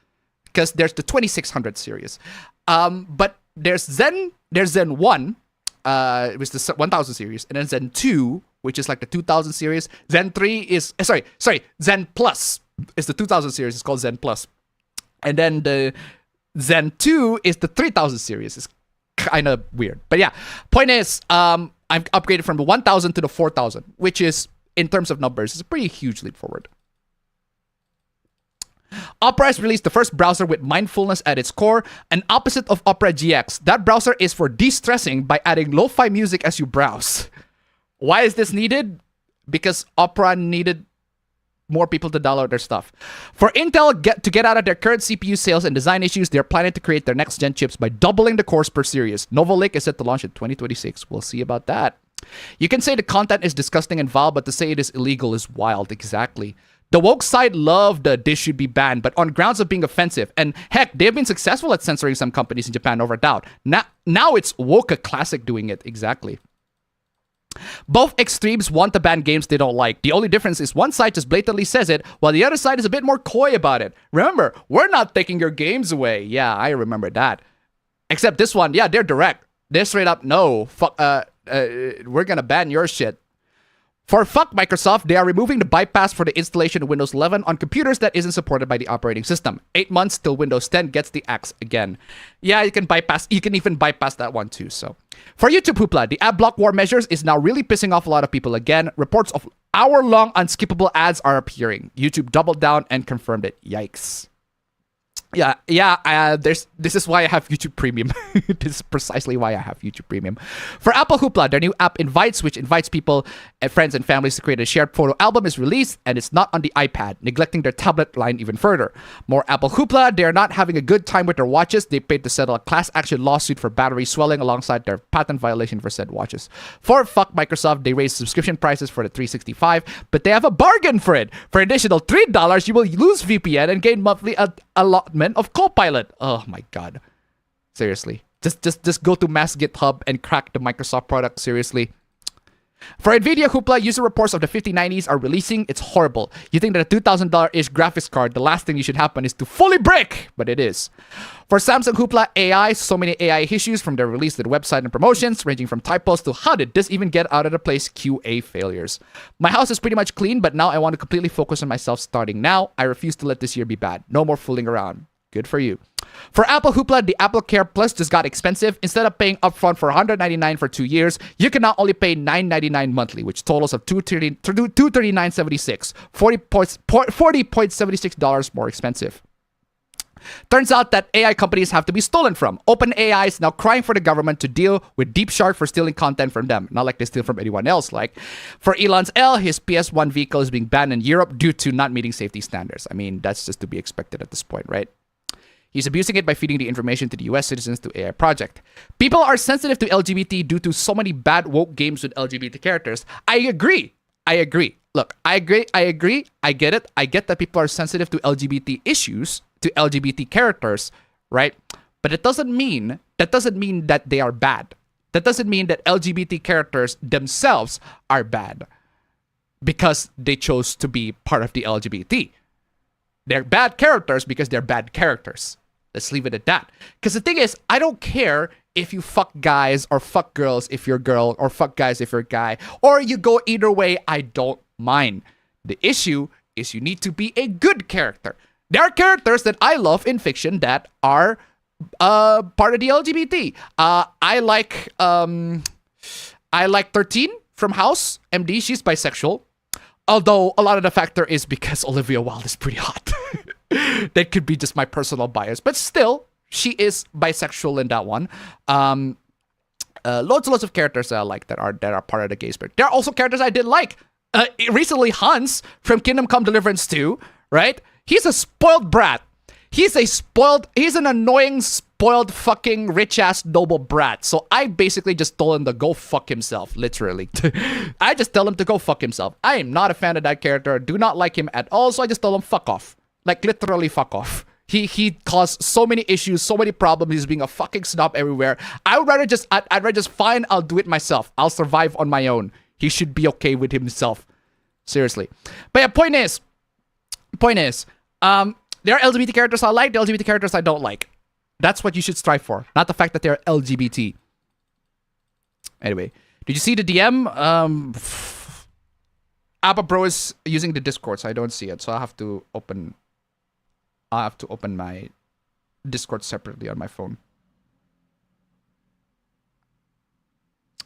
because there's the 2600 series. But there's Zen 1, it was the 1000 series, and then Zen 2, which is like the 2000 series. Zen 3 is, Zen Plus is the 2000 series. It's called Zen Plus. And then the Zen 2 is the 3000 series. It's kind of weird. But yeah, point is, I've upgraded from the 1000 to the 4000, which is, in terms of numbers, is a pretty huge leap forward. Opera has released the first browser with mindfulness at its core, an opposite of Opera GX. That browser is for de-stressing by adding lo-fi music as you browse. Why is this needed? Because Opera needed more people to download their stuff. For Intel to get out of their current CPU sales and design issues, they're planning to create their next-gen chips by doubling the cores per series. Nova Lake is set to launch in 2026. We'll see about that. You can say the content is disgusting and vile, but to say it is illegal is wild. Exactly. The woke side loved this should be banned, but on grounds of being offensive. And heck, they've been successful at censoring some companies in Japan over doubt. Now it's Woke Classic doing it. Exactly. Both extremes want to ban games they don't like. The only difference is one side just blatantly says it, while the other side is a bit more coy about it. Remember, we're not taking your games away. Yeah, I remember that. Except this one, yeah, they're direct. They're straight up, no, we're gonna ban your shit. For fuck Microsoft, they are removing the bypass for the installation of Windows 11 on computers that isn't supported by the operating system. 8 months till Windows 10 gets the axe again. Yeah, you can even bypass that one too, so. For YouTube Hoopla, the ad block war measures is now really pissing off a lot of people again. Reports of hour-long unskippable ads are appearing. YouTube doubled down and confirmed it. Yikes. This is why I have YouTube Premium. This is precisely why I have YouTube Premium. For Apple Hoopla, their new app Invites, which invites people, friends, and families to create a shared photo album, is released, and it's not on the iPad, neglecting their tablet line even further. More Apple Hoopla, they're not having a good time with their watches. They paid to settle a class action lawsuit for battery swelling alongside their patent violation for said watches. For fuck Microsoft, they raised subscription prices for the 365, but they have a bargain for it. For additional $3, you will lose VPN and gain monthly allotment of Copilot. Oh my god. Seriously. Just go to mass GitHub and crack the Microsoft product. Seriously. For Nvidia Hoopla, user reports of the 5090s are releasing. It's horrible. You think that a $2,000-ish graphics card, the last thing you should happen is to fully brick, but it is. For Samsung Hoopla AI, so many AI issues from their release to the website and promotions, ranging from typos to how did this even get out of the place QA failures. My house is pretty much clean, but now I want to completely focus on myself starting now. I refuse to let this year be bad. No more fooling around. Good for you. For Apple Hoopla, the Apple Care Plus just got expensive. Instead of paying upfront for $199 for 2 years, you can now only pay $999 monthly, which totals of $239.76, $40.76 more expensive. Turns out that AI companies have to be stolen from. OpenAI is now crying for the government to deal with Deep Shark for stealing content from them. Not like they steal from anyone else. Like, for Elon's L, his PS1 vehicle is being banned in Europe due to not meeting safety standards. I mean, that's just to be expected at this point, right? He's abusing it by feeding the information to the US citizens through AI project. People are sensitive to LGBT due to so many bad woke games with LGBT characters. I agree. Look, I agree. I get it. I get that people are sensitive to LGBT issues, to LGBT characters, right? But that doesn't mean that they are bad. That doesn't mean that LGBT characters themselves are bad because they chose to be part of the LGBT. They're bad characters because they're bad characters. Let's leave it at that. Because the thing is, I don't care if you fuck guys or fuck girls if you're a girl or fuck guys if you're a guy, or you go either way, I don't mind. The issue is you need to be a good character. There are characters that I love in fiction that are part of the LGBT. I like 13 from House MD. She's bisexual. Although a lot of the factor is because Olivia Wilde is pretty hot. That could be just my personal bias. But still, she is bisexual in that one. Loads and loads of characters that I like that are part of the gay spirit. There are also characters I didn't like. Recently, Hans from Kingdom Come Deliverance 2, right? He's a spoiled brat. He's an annoying, spoiled, fucking rich-ass noble brat. So I basically just told him to go fuck himself, literally. I just tell him to go fuck himself. I am not a fan of that character. Do not like him at all. So I just told him, fuck off. Like, literally fuck off. He caused so many issues, so many problems. He's being a fucking snob everywhere. I'd rather just fine, I'll do it myself. I'll survive on my own. He should be okay with himself. Seriously. But yeah, point is, there are LGBT characters I like, the LGBT characters I don't like. That's what you should strive for, not the fact that they're LGBT. Anyway, did you see the DM? Abba Bro is using the Discord, so I don't see it. So I'll have to open my Discord separately on my phone.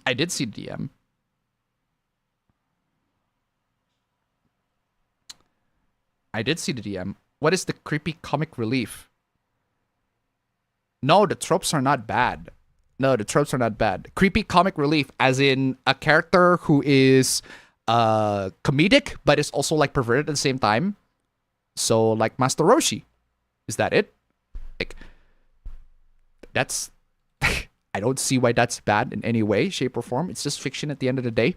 I did see the DM. I did see the DM. What is the creepy comic relief? No, the tropes are not bad. No, the tropes are not bad. Creepy comic relief, as in a character who is comedic, but is also like perverted at the same time. So like Master Roshi. Is that it? Like, that's... I don't see why that's bad in any way, shape, or form. It's just fiction at the end of the day.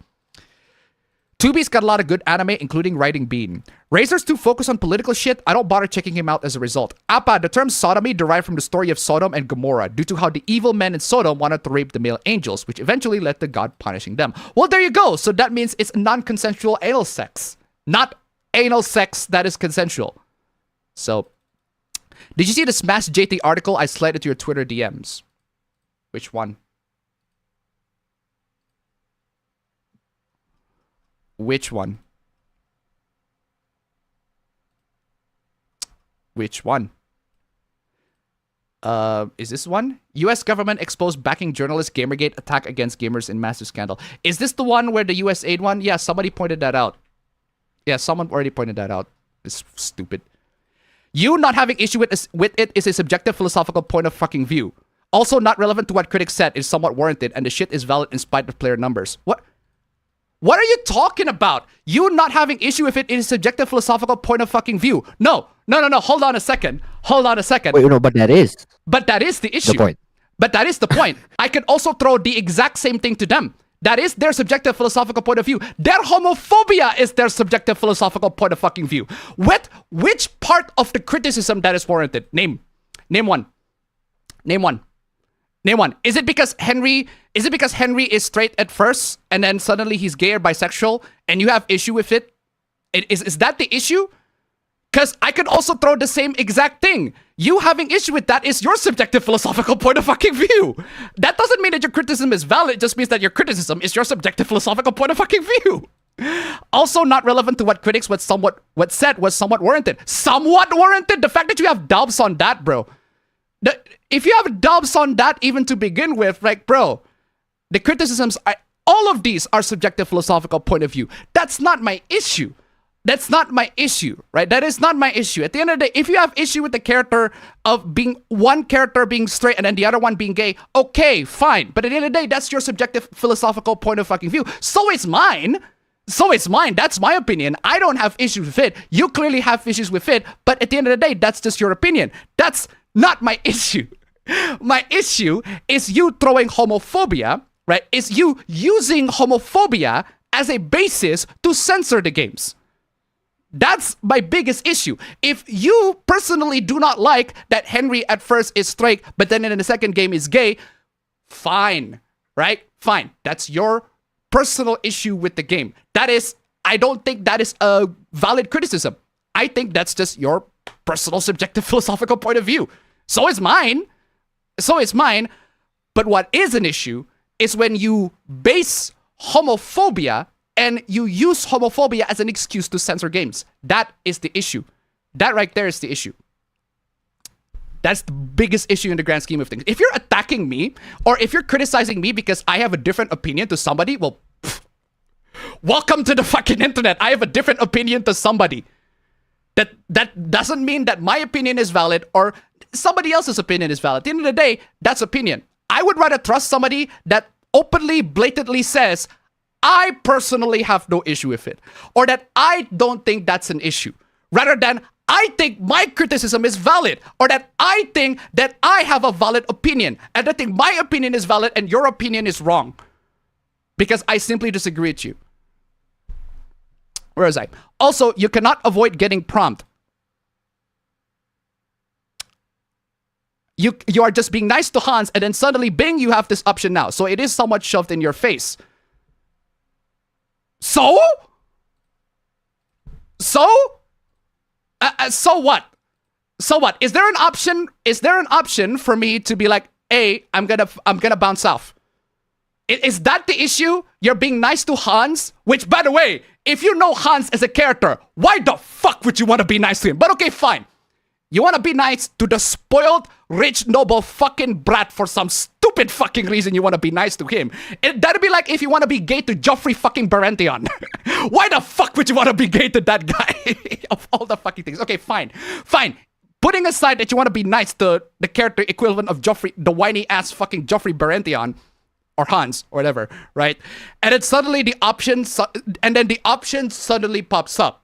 Tubi's got a lot of good anime, including Writing Bean. Razor's too focused on political shit. I don't bother checking him out as a result. Appa, the term sodomy derived from the story of Sodom and Gomorrah due to how the evil men in Sodom wanted to rape the male angels, which eventually led to God punishing them. Well, there you go. So that means it's non-consensual anal sex. Not anal sex that is consensual. So, did you see the Smash JT article I slid into your Twitter DMs? Which one? Which one? Which one? Is this one? U.S. government exposed backing journalist Gamergate attack against gamers in massive scandal. Is this the one where the USAID one? Yeah, somebody pointed that out. Yeah, someone already pointed that out. It's stupid. You not having issue with it is a subjective philosophical point of fucking view. Also not relevant to what critics said is somewhat warranted, and the shit is valid in spite of player numbers. What? What are you talking about? You not having issue with it is a subjective philosophical point of fucking view. No. Hold on a second.
Wait, no, but that is.
But that is the issue.
The point.
But that is the point. I can also throw the exact same thing to them. That is their subjective philosophical point of view. Their homophobia is their subjective philosophical point of fucking view. Which part of the criticism that is warranted? Name one. Is it because Henry is straight at first and then suddenly he's gay or bisexual and you have issue with it? Is that the issue? Because I could also throw the same exact thing. You having issue with that is your subjective philosophical point of fucking view. That doesn't mean that your criticism is valid. It just means that your criticism is your subjective philosophical point of fucking view. Also not relevant to what critics said was somewhat warranted. Somewhat warranted? The fact that you have dubs on that, bro. If you have dubs on that even to begin with, like, bro, the criticisms, all of these are subjective philosophical point of view. That's not my issue. That's not my issue, right? That is not my issue. At the end of the day, if you have issue with the character of being one character being straight and then the other one being gay, okay, fine. But at the end of the day, that's your subjective philosophical point of fucking view. So is mine. That's my opinion. I don't have issues with it. You clearly have issues with it. But at the end of the day, that's just your opinion. That's not my issue. My issue is you throwing homophobia, right? Is you using homophobia as a basis to censor the games. That's my biggest issue. If you personally do not like that Henry at first is straight, but then in the second game is gay, fine. right? Fine. That's your personal issue with the game. I don't think that is a valid criticism. I think that's just your personal subjective philosophical point of view. So is mine. But what is an issue is when you base homophobia and you use homophobia as an excuse to censor games. That is the issue. That right there is the issue. That's the biggest issue in the grand scheme of things. If you're attacking me, or if you're criticizing me because I have a different opinion to somebody, well, welcome to the fucking internet. I have a different opinion to somebody. That doesn't mean that my opinion is valid or somebody else's opinion is valid. At the end of the day, that's opinion. I would rather trust somebody that openly, blatantly says, I personally have no issue with it, or that I don't think that's an issue, rather than I think my criticism is valid, or that I think that I have a valid opinion, and I think my opinion is valid and your opinion is wrong, because I simply disagree with you. Where was I? Also, you cannot avoid getting prompt. You are just being nice to Hans, and then suddenly, bing, you have this option now. So it is somewhat shoved in your face. So what? So what? Is there an option? Is there an option for me to be like, hey, I'm gonna bounce off? Is that the issue? You're being nice to Hans? Which, by the way, if you know Hans as a character, why the fuck would you want to be nice to him? But okay, fine. You want to be nice to the spoiled, rich, noble fucking brat for some stupid fucking reason you want to be nice to him. That'd be like if you want to be gay to Joffrey fucking Baratheon. Why the fuck would you want to be gay to that guy? Of all the fucking things. Okay, fine. Fine. Putting aside that you want to be nice to the character equivalent of Joffrey, the whiny ass fucking Joffrey Baratheon, or Hans, or whatever, right? And then suddenly the option suddenly pops up.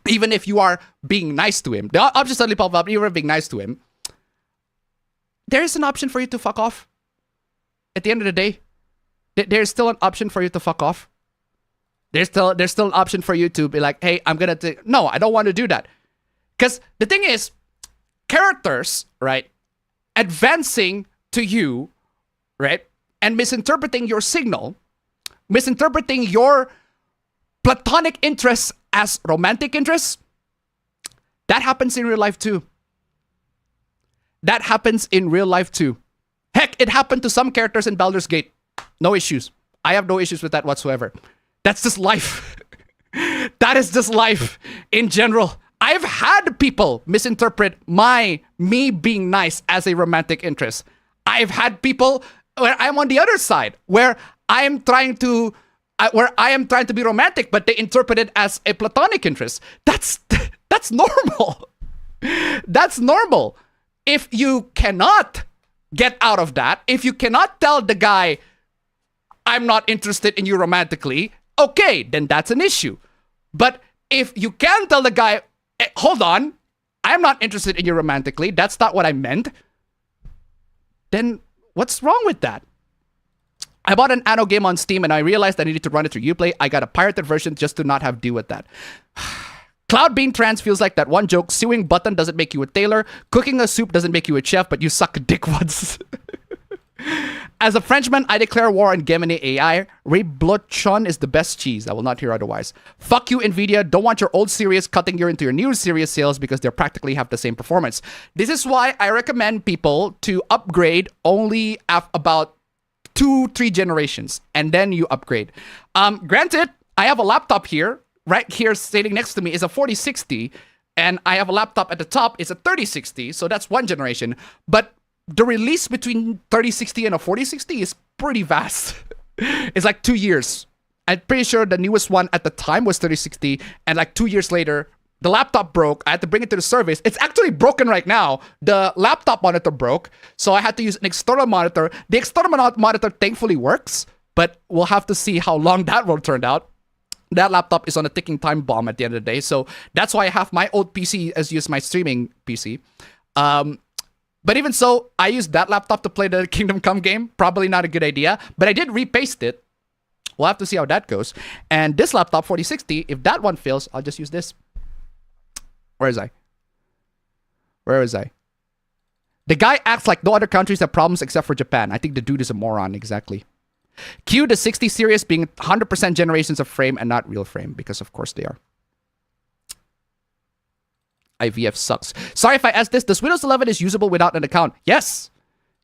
Even if you are being nice to him. The option suddenly pops up, even if being nice to him. There is an option for you to fuck off. At the end of the day, there's still an option for you to fuck off. There's still an option for you to be like, hey, I'm gonna take... No, I don't want to do that. Because the thing is, characters, right, advancing to you, right, and misinterpreting your signal, misinterpreting your platonic interests as romantic interests, that happens in real life too. That happens in real life too. Heck, it happened to some characters in Baldur's Gate. No issues. I have no issues with that whatsoever. That's just life. That is just life in general. I've had people misinterpret me being nice as a romantic interest. I've had people where I'm on the other side, where I am trying to be romantic, but they interpret it as a platonic interest. That's normal. That's normal. If you cannot get out of that, if you cannot tell the guy, I'm not interested in you romantically, okay, then that's an issue. But if you can tell the guy, hold on, I'm not interested in you romantically, that's not what I meant, then what's wrong with that? I bought an Anno game on Steam and I realized I needed to run it through Uplay. I got a pirated version just to not have to deal with that. Cloud Bean Trans feels like that one joke. Sewing button doesn't make you a tailor. Cooking a soup doesn't make you a chef, but you suck a dick once. As a Frenchman, I declare war on Gemini AI. Reblochon is the best cheese. I will not hear otherwise. Fuck you, Nvidia. Don't want your old series cutting you into your new series sales because they practically have the same performance. This is why I recommend people to upgrade only about 2-3 generations, and then you upgrade. Granted, I have a laptop here. Right here, sitting next to me is a 4060, and I have a laptop at the top. It's a 3060, so that's one generation. But the release between 3060 and a 4060 is pretty vast. It's like 2 years. I'm pretty sure the newest one at the time was 3060, and like 2 years later, the laptop broke. I had to bring it to the service. It's actually broken right now. The laptop monitor broke, so I had to use an external monitor. The external monitor thankfully works, but we'll have to see how long that will turn out. That laptop is on a ticking time bomb at the end of the day, so that's why I have my old PC as my streaming PC. But even so, I used that laptop to play the Kingdom Come game. Probably not a good idea, but I did repaste it. We'll have to see how that goes. And this laptop, 4060, if that one fails, I'll just use this. Where is I? The guy acts like no other countries have problems except for Japan. I think the dude is a moron, exactly. Cue the 60 series being 100% generations of frame and not real frame, because of course they are. IVF sucks. Sorry if I asked this. Does Windows 11 is usable without an account? Yes.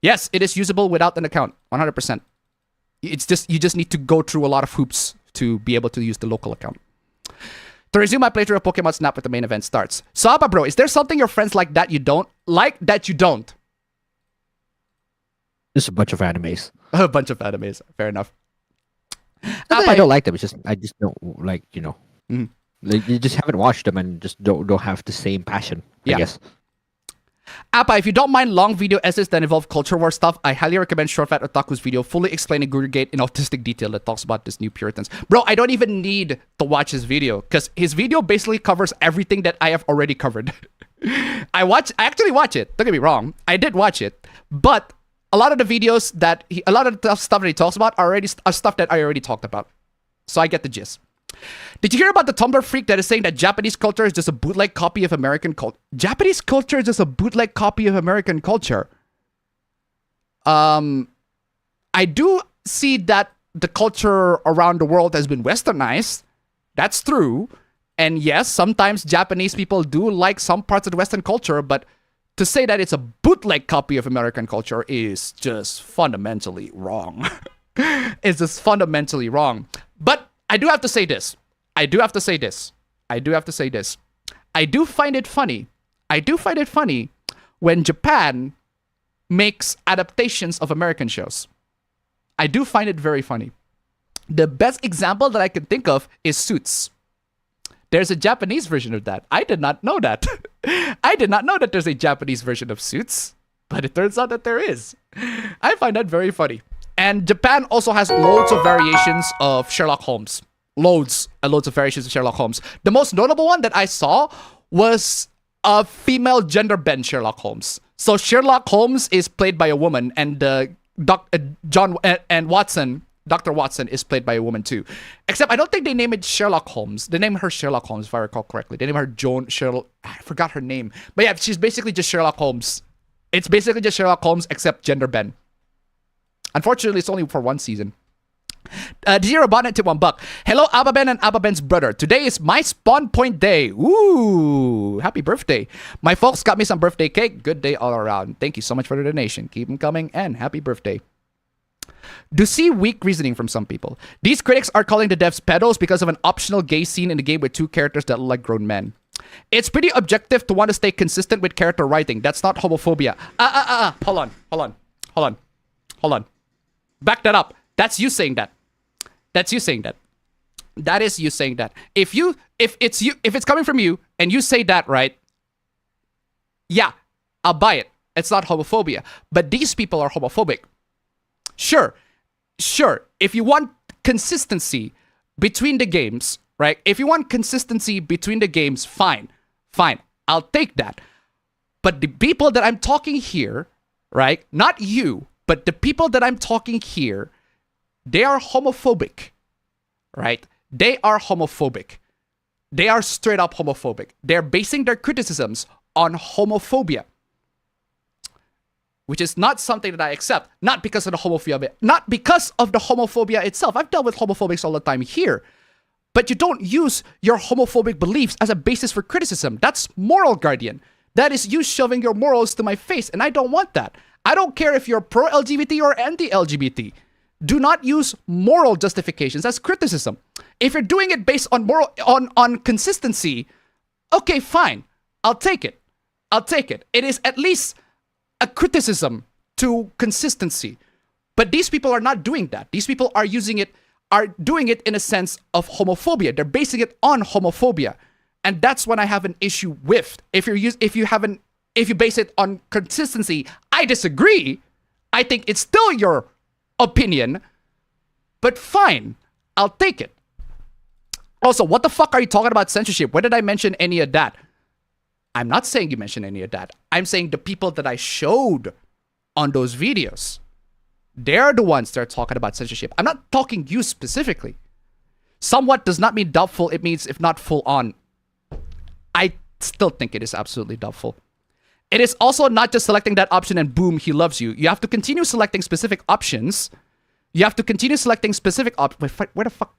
Yes, it is usable without an account. 100%. It's just, you just need to go through a lot of hoops to be able to use the local account. To resume my playthrough of Pokemon Snap when the main event starts. So, Abba bro, is there something your friends like that you don't? Like that you don't?
Just a bunch of animes.
A bunch of animes. Fair enough.
Not that I don't like them. It's just I just don't like, you know.
Mhm.
Like, you just haven't watched them and just don't have the same passion.
Yeah.
I guess.
Appa, if you don't mind long video essays that involve culture war stuff, I highly recommend Short Fat Otaku's video fully explaining Gurugate in autistic detail that talks about this new Puritans. Bro, I don't even need to watch his video, because his video basically covers everything that I have already covered. I actually watch it. Don't get me wrong. I did watch it. But a lot of the videos a lot of the stuff that he talks about are stuff that I already talked about. So I get the gist. Did you hear about the Tumblr freak that is saying that Japanese culture is just a bootleg copy of American culture? Japanese culture is just a bootleg copy of American culture. I do see that the culture around the world has been westernized. That's true. And yes, sometimes Japanese people do like some parts of the Western culture, but to say that it's a bootleg copy of American culture is just fundamentally wrong. It's just fundamentally wrong. But I do have to say this. I do find it funny. When Japan makes adaptations of American shows. I do find it very funny. The best example that I can think of is Suits. There's a Japanese version of that. I did not know that. I did not know that there's a Japanese version of Suits, but it turns out that there is. I find that very funny. And Japan also has loads of variations of Sherlock Holmes. Loads and loads of variations of Sherlock Holmes. The most notable one that I saw was a female gender bend Sherlock Holmes. So Sherlock Holmes is played by a woman, and Dr. Watson is played by a woman too. Except I don't think they name it Sherlock Holmes. They name her Sherlock Holmes, if I recall correctly. They name her Joan Sherlock. I forgot her name. But yeah, she's basically just Sherlock Holmes. It's basically just Sherlock Holmes except gender bend. Unfortunately, it's only for one season. Zero Bonnet to $1. Hello, Ababen and Ababen's brother. Today is my spawn point day. Ooh, happy birthday. My folks got me some birthday cake. Good day all around. Thank you so much for the donation. Keep them coming, and happy birthday. Do see weak reasoning from some people. These critics are calling the devs pedos because of an optional gay scene in the game with two characters that look like grown men. It's pretty objective to want to stay consistent with character writing. That's not homophobia. Hold on. Back that up. That's you saying that. That is you saying that. If it's coming from you and you say that, right? Yeah, I'll buy it. It's not homophobia. But these people are homophobic. Sure. If you want consistency between the games, right? If you want consistency between the games, fine. I'll take that. But the people that I'm talking here, right? Not you, but the people that I'm talking here, they are homophobic, right? They are homophobic. They are straight up homophobic. They're basing their criticisms on homophobia, which is not something that I accept. Not because of the homophobia itself. I've dealt with homophobics all the time here. But you don't use your homophobic beliefs as a basis for criticism. That's moral guardian. That is you shoving your morals to my face, and I don't want that. I don't care if you're pro-LGBT or anti-LGBT. Do not use moral justifications as criticism. If you're doing it based on on consistency, okay, fine. I'll take it. It is at least a criticism to consistency. But these people are not doing that. These people are doing it in a sense of homophobia. They're basing it on homophobia. And that's when I have an issue with. If you base it on consistency, I disagree. I think it's still your opinion, but fine, I'll take it. Also, what the fuck are you talking about censorship? When did I mention any of that? I'm not saying you mentioned any of that. I'm saying the people that I showed on those videos, they're the ones that are talking about censorship. I'm not talking you specifically. Somewhat does not mean doubtful. It means if not full on. I still think it is absolutely doubtful. It is also not just selecting that option and boom, he loves you. You have to continue selecting specific options. You have to continue selecting specific options. Where the fuck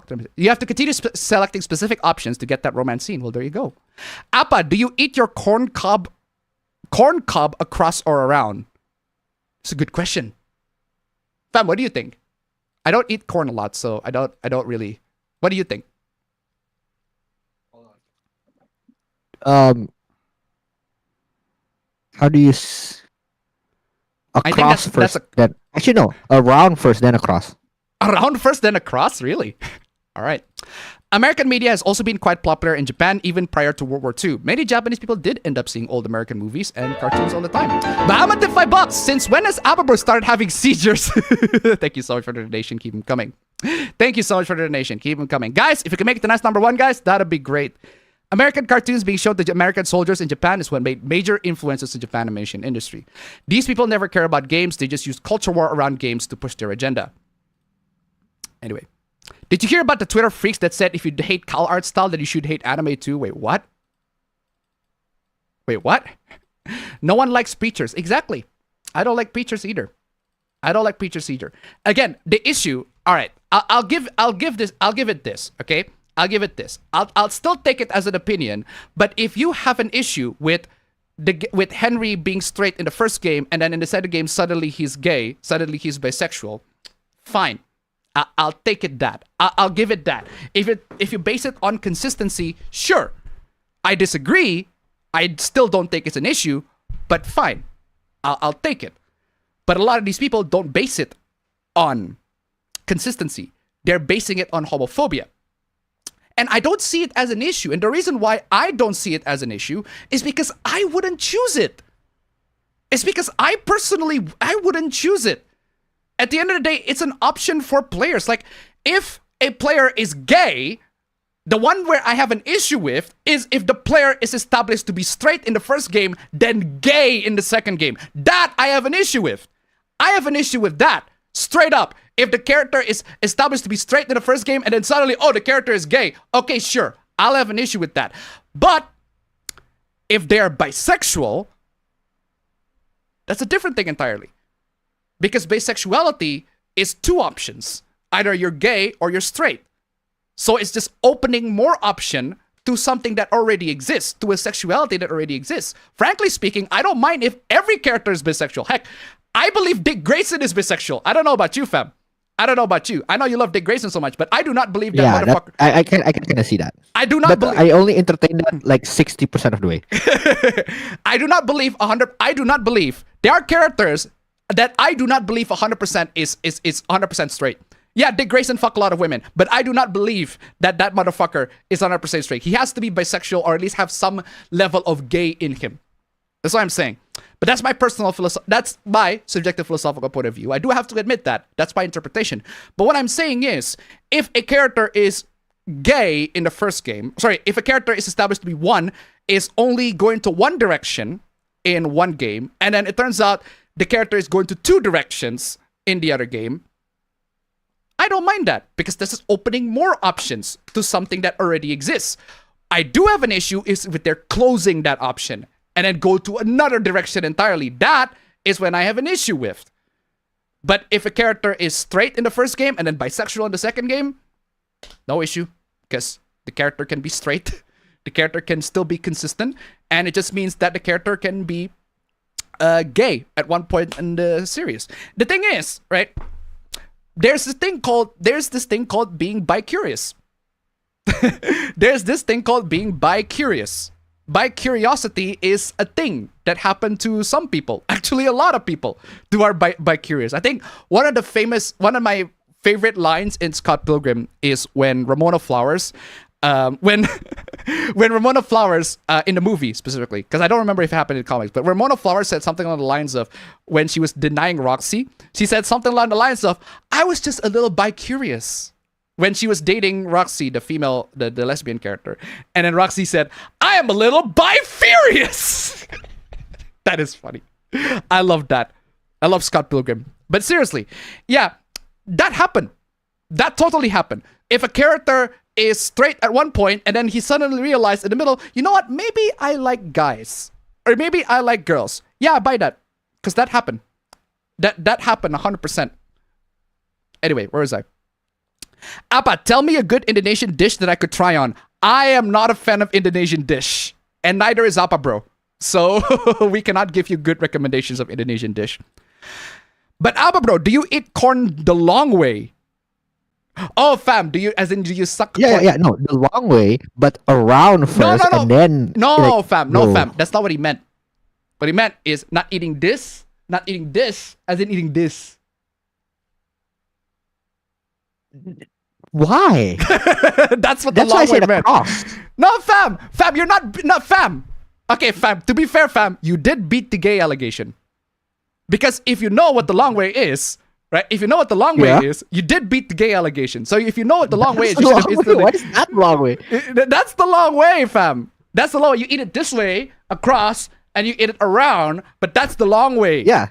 did I miss it? You have to continue selecting specific options to get that romance scene. Well, there you go. Appa, do you eat your corn cob across or around? It's a good question. Fam, what do you think? I don't eat corn a lot, so I don't really. What do you think?
How do you
I think
across
that's
first, then actually no, around first, then across.
Around first, then across? Really? All right. American media has also been quite popular in Japan even prior to World War II. Many Japanese people did end up seeing old American movies and cartoons all the time. Bahamat did $5. Since when has APB started having seizures? Thank you so much for the donation. Keep them coming. Thank you so much for the donation. Keep them coming. Guys, if you can make it to nice number 1, guys, that'd be great. American cartoons being shown to American soldiers in Japan is what made major influences in Japan animation industry. These people never care about games. They just use culture war around games to push their agenda. Anyway. Did you hear about the Twitter freaks that said if you hate Cal art style, then you should hate anime too? Wait, what? Wait, what? No one likes preachers. Exactly. I don't like preachers either. Again, the issue. All right, I'll give it this. Okay, I'll give it this. I'll still take it as an opinion. But if you have an issue with Henry being straight in the first game and then in the second game suddenly he's gay, suddenly he's bisexual, fine. I'll take it that. I'll give it that. If you base it on consistency, sure. I disagree. I still don't think it's an issue, but fine. I'll take it. But a lot of these people don't base it on consistency. They're basing it on homophobia. And I don't see it as an issue. And the reason why I don't see it as an issue is because I wouldn't choose it. It's because I wouldn't choose it. At the end of the day, it's an option for players. Like, if a player is gay, the one where I have an issue with is if the player is established to be straight in the first game, then gay in the second game. That I have an issue with. I have an issue with that. Straight up. If the character is established to be straight in the first game and then suddenly, oh, the character is gay. Okay, sure. I'll have an issue with that. But if they're bisexual, that's a different thing entirely. Because bisexuality is 2 options. Either you're gay or you're straight. So it's just opening more option to something that already exists, to a sexuality that already exists. Frankly speaking, I don't mind if every character is bisexual. Heck, I believe Dick Grayson is bisexual. I don't know about you, fam. I don't know about you. I know you love Dick Grayson so much, but I do not believe that motherfucker.
I can kind of see that.
I do not believe.
I only entertain that like 60% of the way.
I do not believe 100. I do not believe there are characters that I do not believe 100% is 100% straight. Yeah, Dick Grayson fuck a lot of women, but I do not believe that motherfucker is 100% straight. He has to be bisexual or at least have some level of gay in him. That's what I'm saying. But that's my personal that's my subjective philosophical point of view. I do have to admit that. That's my interpretation. But what I'm saying is, if a character is gay in the first game, if a character is established to be is only going to one direction in one game, and then it turns out the character is going to 2 directions in the other game, I don't mind that because this is opening more options to something that already exists. I do have an issue is with their closing that option and then go to another direction entirely. That is when I have an issue with. But if a character is straight in the first game and then bisexual in the second game, no issue because the character can be straight. The character can still be consistent, and it just means that the character can be gay at one point in the series. The thing is, right? There's this thing called being bi-curious. There's this thing called being bi-curious. Bi-curiosity is a thing that happened to some people. Actually, a lot of people who are bi-curious. I think one of my favorite lines in Scott Pilgrim is when Ramona Flowers when Ramona Flowers in the movie specifically, because I don't remember if it happened in comics, but Ramona Flowers said something along the lines of, when she was denying Roxy, she said something along the lines of, I was just a little bi-curious, when she was dating Roxy, the female, the lesbian character. And then Roxy said, I am a little bi-furious. That is funny. I love that. I love Scott Pilgrim. But seriously, yeah, that happened. That totally happened. If a character is straight at one point and then he suddenly realized in the middle, you know what, maybe I like guys. Or maybe I like girls. Yeah, I buy that. Because that happened. That happened 100%. Anyway, where was I? Apa, tell me a good Indonesian dish that I could try on. I am not a fan of Indonesian dish. And neither is Apa, bro. So we cannot give you good recommendations of Indonesian dish. But Apa, bro, do you eat corn the long way? Oh, fam, do you suck corn?
Yeah, no, the long way, but around first
No.
and then...
No,
like,
fam. That's not what he meant. What he meant is not eating this, as in eating this.
Why?
That's what the
That's why I
long way
said
meant.
across.
No, fam. Fam, you're not fam. Okay, fam. To be fair, fam, you did beat the gay allegation. Because if you know what the long way is, right? If you know what the long way is, you did beat the gay allegation. So if you know what the long way is, you should have instantly...
What is that long way?
That's the long way, fam. That's the long way. You eat it this way, across, and you eat it around, but that's the long way.
Yeah.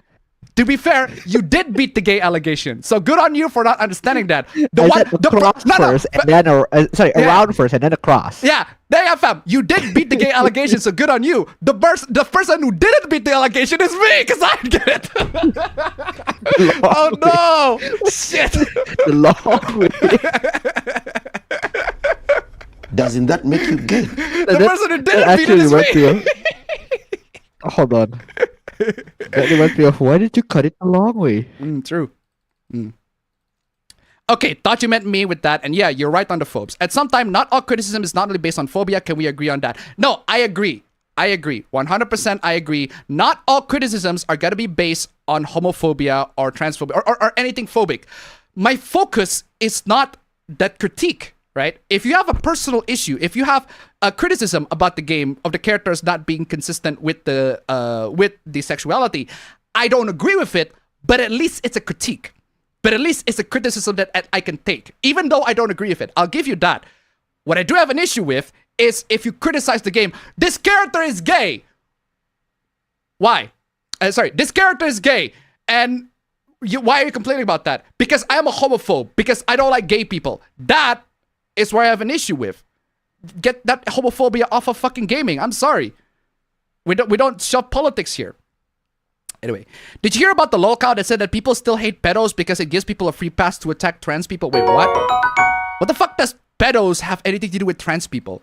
To be fair, you did beat the gay allegation. So good on you for not understanding that.
Around first and then across.
Yeah, there you fam. You did beat the gay allegation, so good on you. The person who didn't beat the allegation is me, because I get it. Oh no! Shit.
The long way.
Doesn't that make you gay?
The person who didn't beat it is me.
Hold on. That reminds me of, why did you cut it the long way?
True. Okay, thought you meant me with that, and yeah, you're right on the phobes. At some time, not all criticism is not only based on phobia. Can we agree on that? No, I agree. 100% I agree. Not all criticisms are gonna be based on homophobia or transphobia or anything phobic. My focus is not that critique, right? If you have a personal issue, if you have a criticism about the game of the characters not being consistent with the sexuality, I don't agree with it, but at least it's a critique. But at least it's a criticism that I can take, even though I don't agree with it. I'll give you that. What I do have an issue with is if you criticize the game, this character is gay. Why? This character is gay, and why are you complaining about that? Because I am a homophobe. Because I don't like gay people. That is where I have an issue with. Get that homophobia off of fucking gaming. I'm sorry. We don't shove politics here. Anyway, did you hear about the lolcow that said that people still hate pedos because it gives people a free pass to attack trans people? Wait, what? What the fuck does pedos have anything to do with trans people?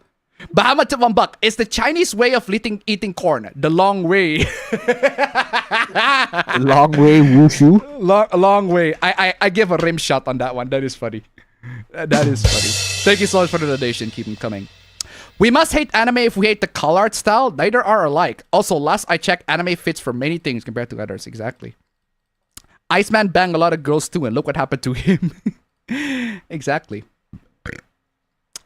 Bahama Tivambak, it's the Chinese way of eating corn. The long way.
The long way, wushu.
Long way. I give a rim shot on that one. That is funny. That is funny. Thank you so much for the donation. Keep them coming. We must hate anime if we hate the color art style. Neither are alike. Also, last I checked, anime fits for many things compared to others. Exactly. Iceman banged a lot of girls too, and look what happened to him. Exactly.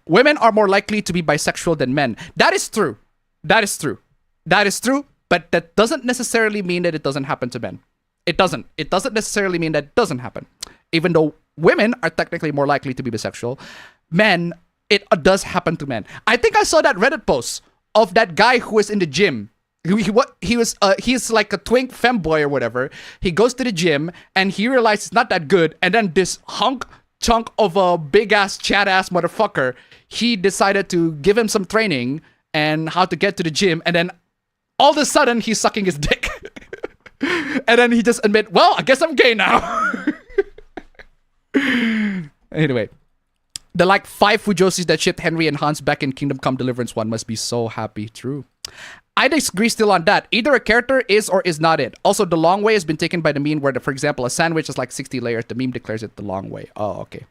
Women are more likely to be bisexual than men. That is true. That is true. That is true, but that doesn't necessarily mean that it doesn't happen to men. It doesn't. It doesn't necessarily mean that it doesn't happen. Even though women are technically more likely to be bisexual, men, it does happen to men. I think I saw that Reddit post of that guy who was in the gym. He's like a twink femboy or whatever. He goes to the gym and he realizes it's not that good. And then this chunk of a big ass chat ass motherfucker, he decided to give him some training and how to get to the gym. And then all of a sudden he's sucking his dick. And then he just admit, well, I guess I'm gay now. Anyway, the like 5 Fujoshis that shipped Henry and Hans back in Kingdom Come Deliverance 1 must be so happy. True. I disagree still on that. Either a character is or is not it. Also, the long way has been taken by the meme where, for example, a sandwich is like 60 layers. The meme declares it the long way. Oh, okay.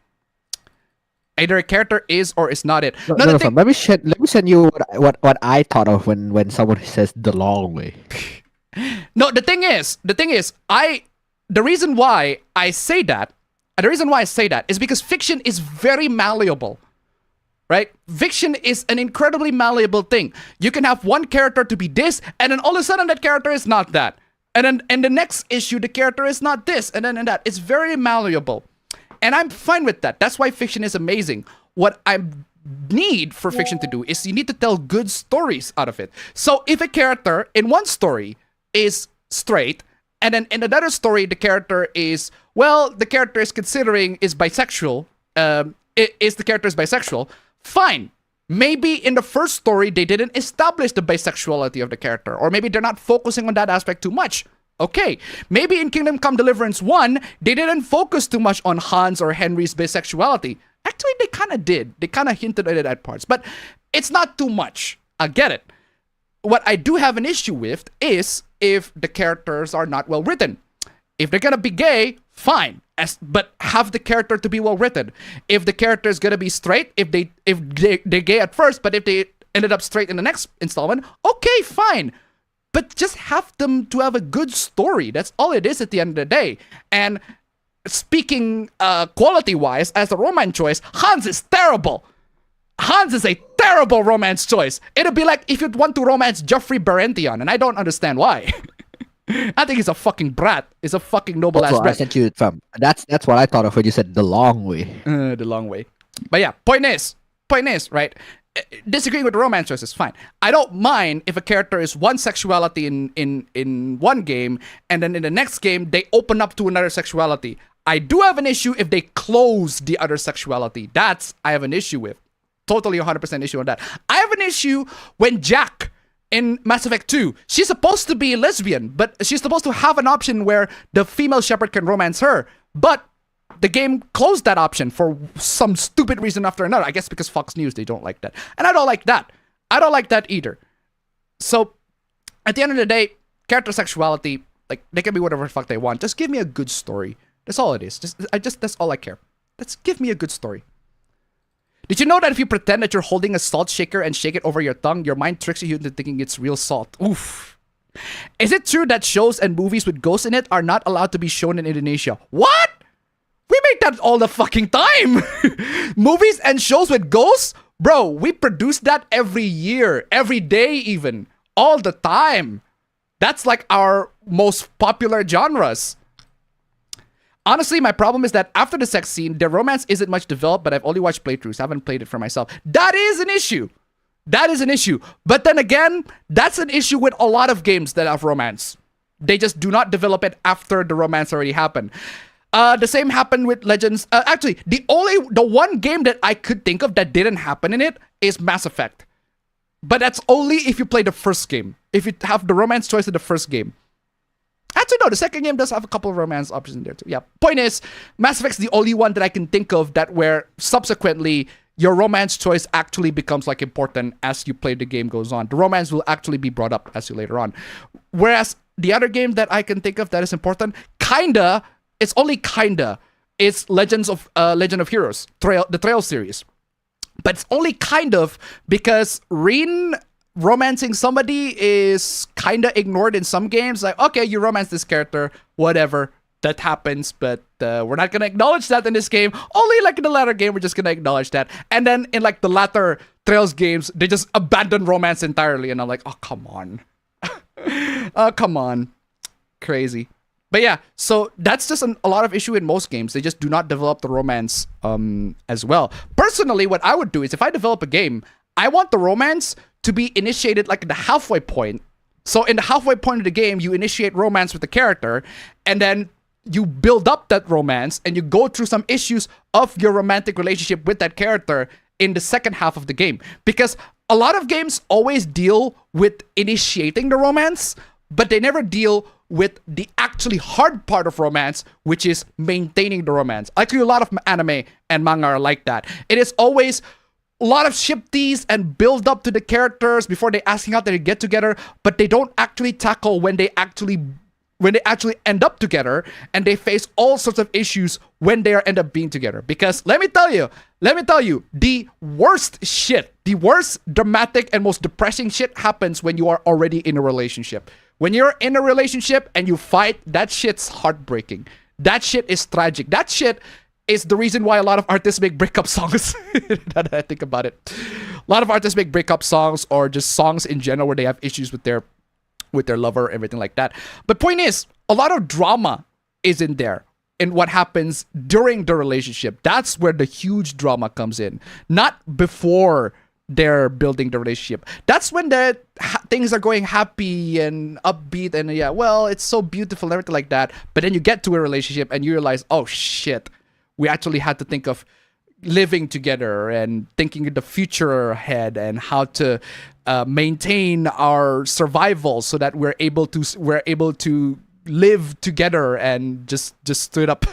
Either a character is or is not it.
No, let me send you what I thought of when someone says the long way.
No, the thing is, the reason why I say that is because fiction is very malleable, right? Fiction is an incredibly malleable thing. You can have one character to be this, and then all of a sudden that character is not that. And then in the next issue, the character is not this, and then in that. It's very malleable. And I'm fine with that. That's why fiction is amazing. What I need for fiction to do is you need to tell good stories out of it. So if a character in one story is straight, and then in another story, the character is, well, the character is considering is bisexual, fine. Maybe in the first story, they didn't establish the bisexuality of the character, or maybe they're not focusing on that aspect too much. Okay, maybe in Kingdom Come Deliverance 1, they didn't focus too much on Hans or Henry's bisexuality. Actually, they kind of did. They kind of hinted at it at parts. But it's not too much. I get it. What I do have an issue with is if the characters are not well written. If they're going to be gay, fine. But have the character to be well written. If the character is going to be straight, if they're gay at first, but if they ended up straight in the next installment, okay, fine. But just have them to have a good story. That's all it is at the end of the day. And speaking quality-wise, as a romance choice, Hans is terrible. Hans is a terrible romance choice. It'd be like if you'd want to romance Joffrey Baratheon, and I don't understand why. I think he's a fucking brat. He's a fucking noble-ass
Also, I
brat.
sent you from. That's what I thought of when you said the long way.
The long way. But yeah, point is, right? Disagreeing with the romance choice is fine. I don't mind if a character is one sexuality in one game, and then in the next game, they open up to another sexuality. I do have an issue if they close the other sexuality. That's I have an issue with. Totally 100% issue on that. I have an issue when Jack in Mass Effect 2, she's supposed to be lesbian, but she's supposed to have an option where the female shepherd can romance her. But the game closed that option for some stupid reason after another. I guess because Fox News, they don't like that. And I don't like that. I don't like that either. So, at the end of the day, character sexuality, like, they can be whatever the fuck they want. Just give me a good story. That's all it is. That's all I care. Just give me a good story. Did you know that if you pretend that you're holding a salt shaker and shake it over your tongue, your mind tricks you into thinking it's real salt? Oof. Is it true that shows and movies with ghosts in it are not allowed to be shown in Indonesia? What? We make that all the fucking time. Movies and shows with ghosts? Bro, we produce that every year, every day even, all the time. That's like our most popular genres. Honestly, my problem is that after the sex scene, their romance isn't much developed, but I've only watched playthroughs. I haven't played it for myself. That is an issue. That is an issue. But then again, that's an issue with a lot of games that have romance. They just do not develop it after the romance already happened. The same happened with Legends. Actually, the one game that I could think of that didn't happen in it is Mass Effect. But that's only if you play the first game. If you have the romance choice in the first game. Actually, no, the second game does have a couple of romance options in there too. Yeah, point is, Mass Effect's the only one that I can think of that where subsequently your romance choice actually becomes like important as you play the game goes on. The romance will actually be brought up as you later on. Whereas the other game that I can think of that is important, it's only kinda, it's Legend of Heroes, the Trail series. But it's only kind of because Rin romancing somebody is kind of ignored in some games. Like, okay, you romance this character, whatever, that happens, but we're not gonna acknowledge that in this game. Only like in the latter game, we're just gonna acknowledge that. And then in like the latter Trails games, they just abandon romance entirely, and I'm like, oh, come on. Oh, come on. Crazy. But yeah, so that's just a lot of issue in most games. They just do not develop the romance as well. Personally, what I would do is if I develop a game, I want the romance to be initiated like at the halfway point. So in the halfway point of the game, you initiate romance with the character, and then you build up that romance, and you go through some issues of your romantic relationship with that character in the second half of the game. Because a lot of games always deal with initiating the romance, but they never deal with the actually hard part of romance, which is maintaining the romance. Actually, a lot of anime and manga are like that. It is always a lot of ship tease and build up to the characters before they asking out they get together, but they don't actually tackle when they actually end up together, and they face all sorts of issues when they end up being together. Because let me tell you, the worst dramatic and most depressing shit happens when you are already in a relationship. When you're in a relationship and you fight, that shit's heartbreaking. That shit is tragic. That shit is the reason why a lot of artists make breakup songs. Now that I think about it. A lot of artists make breakup songs, or just songs in general where they have issues with their lover, everything like that. But point is, a lot of drama is in there in what happens during the relationship. That's where the huge drama comes in. Not before they're building the relationship. That's when things are going happy and upbeat and yeah, well, it's so beautiful and everything like that. But then you get to a relationship and you realize, oh shit, we actually had to think of living together and thinking of the future ahead and how to live together and just straight up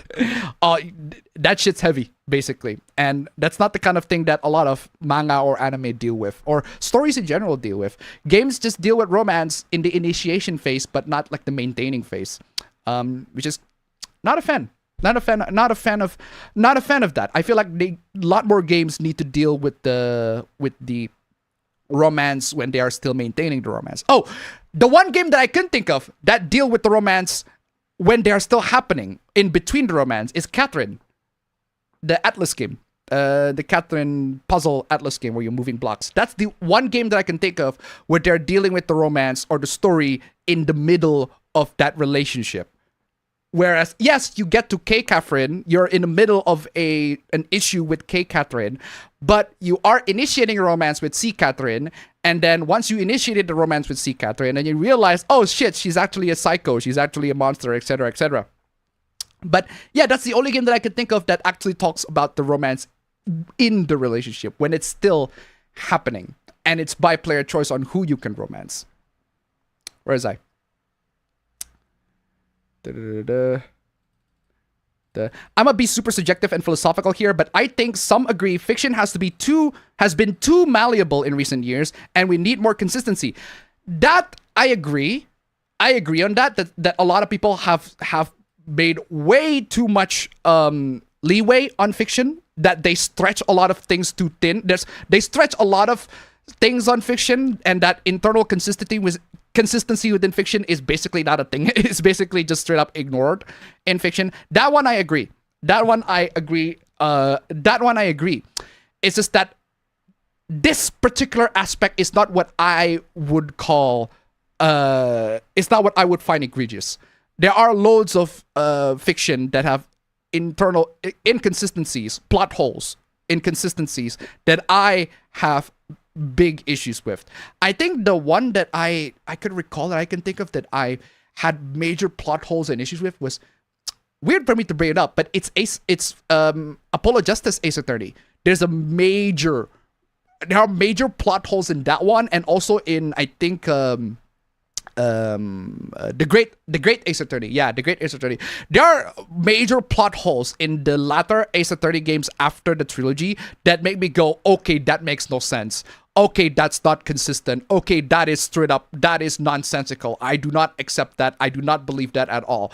that shit's heavy, basically. And that's not the kind of thing that a lot of manga or anime deal with, or stories in general deal with. Games just deal with romance in the initiation phase, but not like the maintaining phase, which is not a fan. Not a fan of that. I feel like a lot more games need to deal with the romance when they are still maintaining the romance. Oh, the one game that I can think of that deal with the romance when they are still happening in between the romance is Catherine, the Atlas game. The Catherine puzzle Atlas game where you're moving blocks. That's the one game that I can think of where they're dealing with the romance or the story in the middle of that relationship. Whereas, yes, you get to K. Catherine, you're in the middle of an issue with K. Catherine, but you are initiating a romance with C. Catherine, and then once you initiated the romance with C. Catherine, and you realize, oh shit, she's actually a psycho, she's actually a monster, etc., etc. But yeah, that's the only game that I can think of that actually talks about the romance in the relationship when it's still happening, and it's by player choice on who you can romance. Where is I? I'm gonna be super subjective and philosophical here, but I think some agree fiction has been too malleable in recent years, and we need more consistency. That I agree. I agree on that a lot of people have made way too much leeway on fiction, that they stretch a lot of things too thin. They stretch a lot of things on fiction, and that internal consistency within fiction is basically not a thing. It's basically just straight up ignored in fiction. That one I agree. That one I agree. It's just that this particular aspect is not what I would call it's not what I would find egregious. There are loads of fiction that have internal inconsistencies, plot holes, inconsistencies that I have big issues with. I think the one that I could recall that I can think of that I had major plot holes and issues with was weird for me to bring it up, but it's Apollo Justice Ace Attorney. There are major plot holes in that one, and also in I think the great Ace Attorney. Yeah, the great Ace Attorney. There are major plot holes in the latter Ace Attorney games after the trilogy that make me go, okay, that makes no sense. Okay, that's not consistent. Okay, that is straight up, that is nonsensical. I do not accept that. I do not believe that at all.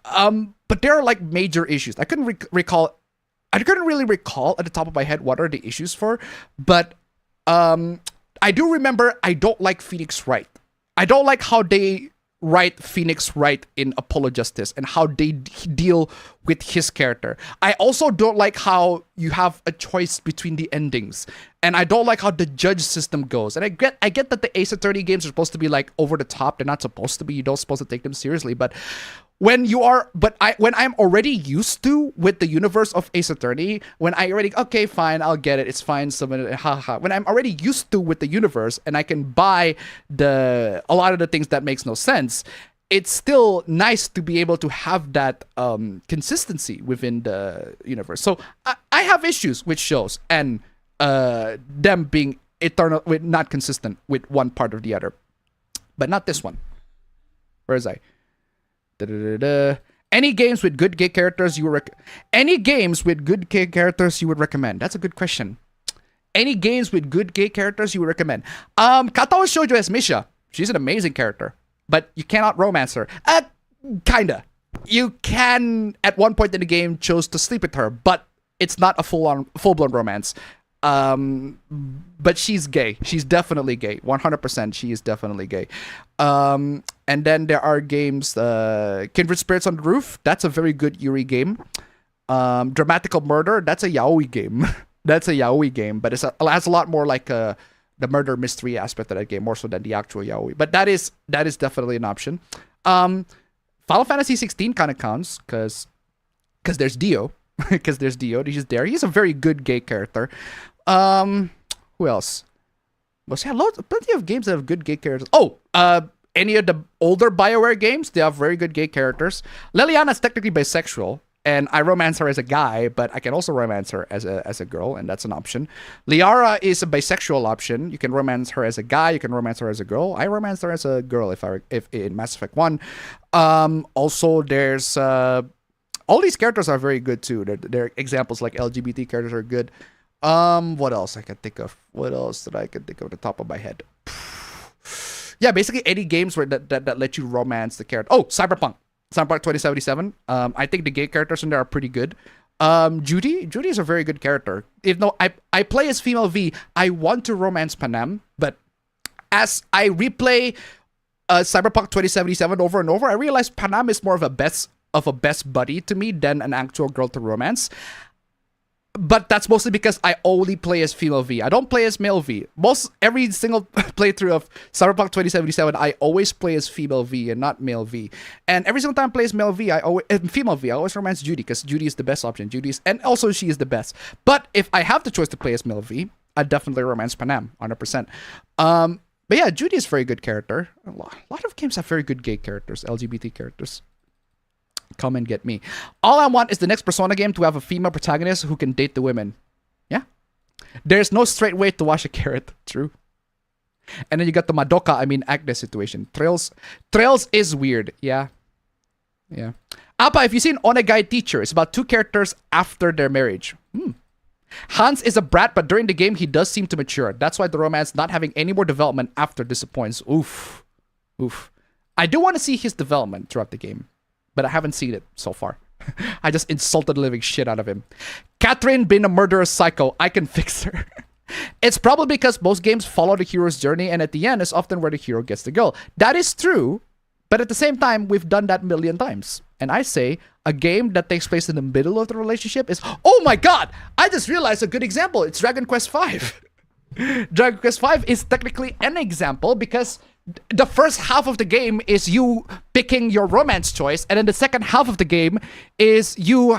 But there are like major issues. I couldn't really recall at the top of my head what are the issues for, but I do remember I don't like Phoenix Wright. I don't like how they write Phoenix Wright in Apollo Justice and how they deal with his character. I also don't like how you have a choice between the endings, and I don't like how the judge system goes. And I get that the Ace Attorney games are supposed to be like over the top. They're not supposed to be. You don't supposed to take them seriously. But when I'm already used to with the universe of Ace Attorney, when I already, okay, fine, I'll get it, it's fine, when I'm already used to with the universe and I can buy a lot of the things that makes no sense, it's still nice to be able to have that consistency within the universe. So I have issues with shows and them being not consistent with one part or the other, but not this one. Where is I? Any games with good gay characters you would recommend? That's a good question. Any games with good gay characters you would recommend? Katao Shoujo as Misha. She's an amazing character, but you cannot romance her. Kinda. You can at one point in the game choose to sleep with her, but it's not a full-blown romance. But she's gay. She's definitely gay. 100%. She is definitely gay. And then there are games, Kindred Spirits on the Roof. That's a very good Yuri game. Dramatical Murder. That's a yaoi game. That's a yaoi game, but it has a lot more like the murder mystery aspect of that game, more so than the actual yaoi. But that is definitely an option. Final Fantasy 16 kind of counts because there's Dio. Because there's Dio. He's there. He's a very good gay character. Who else? Plenty of games that have good gay characters. Any of the older BioWare games, they have very good gay characters. Leliana's technically bisexual. And I romance her as a guy, but I can also romance her as a girl, and that's an option. Liara is a bisexual option. You can romance her as a guy, you can romance her as a girl. I romance her as a girl if in Mass Effect 1. Also, there's all these characters are very good too. They're examples like LGBT characters are good. What else I can think of? What else that I can think of at the top of my head? Yeah, basically any games where that let you romance the character. Oh, Cyberpunk 2077. I think the gay characters in there are pretty good. Judy is a very good character. I play as female V, I want to romance Panam, but as I replay Cyberpunk 2077 over and over, I realize Panam is more of a best buddy to me than an actual girl to romance. But that's mostly because I only play as female V. I don't play as male V. Every single playthrough of Cyberpunk 2077, I always play as female V and not male V. And every single time I play as female V, I always romance Judy because Judy is the best option. And also she is the best. But if I have the choice to play as male V, I definitely romance Panam, 100%. But yeah, Judy is a very good character. A lot of games have very good gay characters, LGBT characters. Come and get me. All I want is the next Persona game to have a female protagonist who can date the women. Yeah. There's no straight way to wash a carrot. True. And then you got the Agnes situation. Trails is weird. Yeah. Yeah. Appa, if you've seen Onegai Teacher, it's about two characters after their marriage. Hans is a brat, but during the game, he does seem to mature. That's why the romance not having any more development after disappoints. Oof. I do want to see his development throughout the game, but I haven't seen it so far. I just insulted the living shit out of him. Catherine being a murderous psycho, I can fix her. It's probably because most games follow the hero's journey, and at the end is often where the hero gets to go. That is true, but at the same time, we've done that a million times. And I say, a game that takes place in the middle of the relationship is... Oh my god! I just realized a good example. It's Dragon Quest V. Dragon Quest V is technically an example because... the first half of the game is you picking your romance choice, and then the second half of the game is you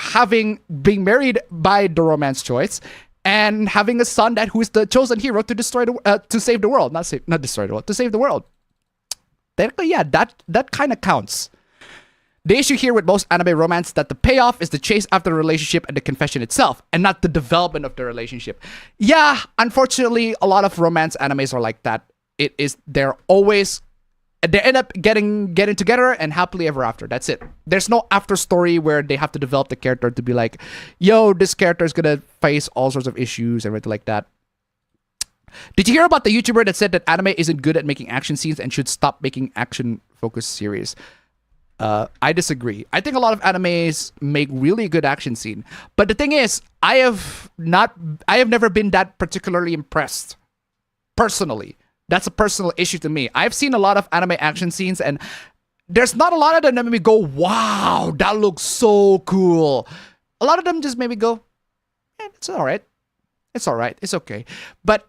being married by the romance choice and having a son who is the chosen hero to save the world, not destroy the world, to save the world. Technically, yeah, that kind of counts. The issue here with most anime romance is that the payoff is the chase after the relationship and the confession itself, and not the development of the relationship. Yeah, unfortunately, a lot of romance animes are like that. They end up getting together and happily ever after. That's it. There's no after story where they have to develop the character to be like, yo, this character is gonna face all sorts of issues and everything like that. Did you hear about the YouTuber that said that anime isn't good at making action scenes and should stop making action focused series? I disagree. I think a lot of animes make really good action scene, but the thing is, I have never been that particularly impressed personally. That's a personal issue to me. I've seen a lot of anime action scenes, and there's not a lot of them that made me go, wow, that looks so cool. A lot of them just made me go, it's all right. It's all right. It's okay. But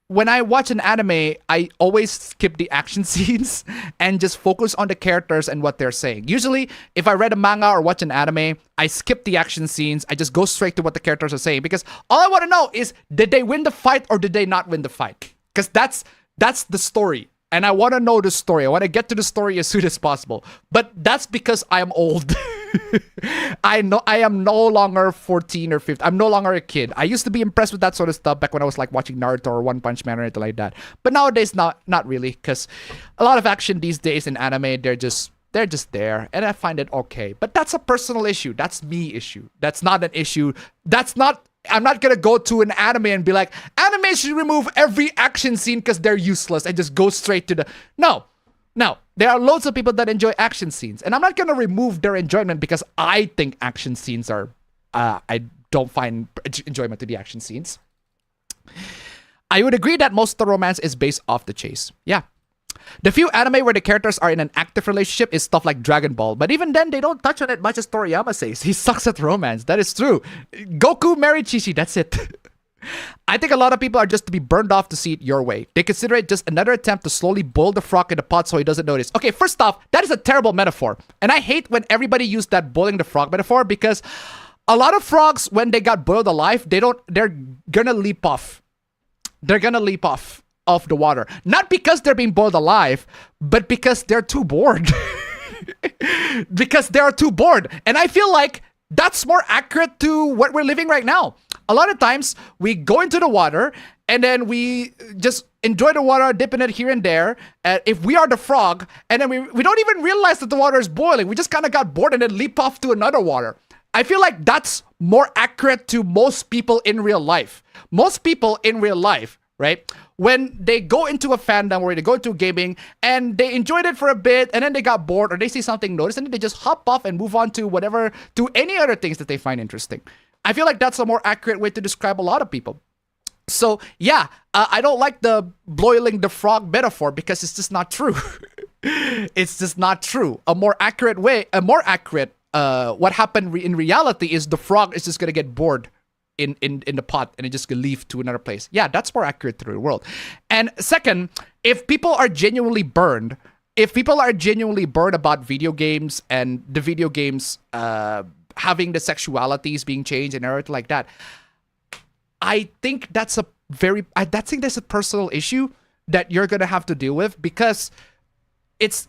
when I watch an anime, I always skip the action scenes and just focus on the characters and what they're saying. Usually, if I read a manga or watch an anime, I skip the action scenes. I just go straight to what the characters are saying, because all I want to know is, did they win the fight or did they not win the fight? Because that's the story, and I want to know the story. I want to get to the story as soon as possible. But that's because I am old. I know I am no longer 14 or 15. I'm no longer a kid. I used to be impressed with that sort of stuff back when I was like watching Naruto or One Punch Man or anything like that. But nowadays, not really, because a lot of action these days in anime, they're just there, and I find it okay. But that's a personal issue. That's me issue. That's not an issue. I'm not gonna go to an anime and be like, anime should remove every action scene because they're useless, and just go straight to the... No. There are loads of people that enjoy action scenes, and I'm not gonna remove their enjoyment because I think action scenes are... I don't find enjoyment to the action scenes. I would agree that most of the romance is based off the chase. Yeah. The few anime where the characters are in an active relationship is stuff like Dragon Ball, but even then, they don't touch on it much as Toriyama says. He sucks at romance. That is true. Goku married Chichi, that's it. I think a lot of people are just to be burned off to see it your way. They consider it just another attempt to slowly boil the frog in the pot so he doesn't notice. Okay, first off, that is a terrible metaphor. And I hate when everybody used that boiling the frog metaphor, because a lot of frogs, when they got boiled alive, they're gonna leap off. They're gonna leap off of the water. Not because they're being boiled alive, but because they're too bored. Because they're too bored. And I feel like That's more accurate to what we're living right now. A lot of times we go into the water and then we just enjoy the water, dipping it here and there. If we are the frog, and then we don't even realize that the water is boiling. We just kind of got bored and then leap off to another water. I feel like that's more accurate to most people in real life. Most people in real life, right? When they go into a fandom or they go into gaming and they enjoyed it for a bit and then they got bored or they see something noticed and then they just hop off and move on to whatever, to any other things that they find interesting. I feel like that's a more accurate way to describe a lot of people. So yeah, I don't like the boiling the frog metaphor because it's just not true. It's just not true. A more accurate what happened in reality is the frog is just gonna get bored in the pot and it just gonna leave to another place. Yeah, that's more accurate to the world. And second, if people are genuinely burned about video games and the video games having the sexualities being changed and everything like that, I think that's a personal issue that you're gonna have to deal with, because it's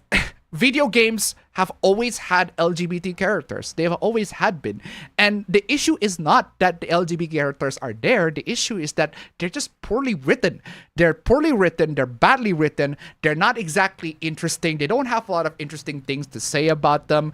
video games have always had LGBT characters. They have always had been. And the issue is not that the LGBT characters are there. The issue is that they're just poorly written. They're poorly written. They're badly written. They're not exactly interesting. They don't have a lot of interesting things to say about them.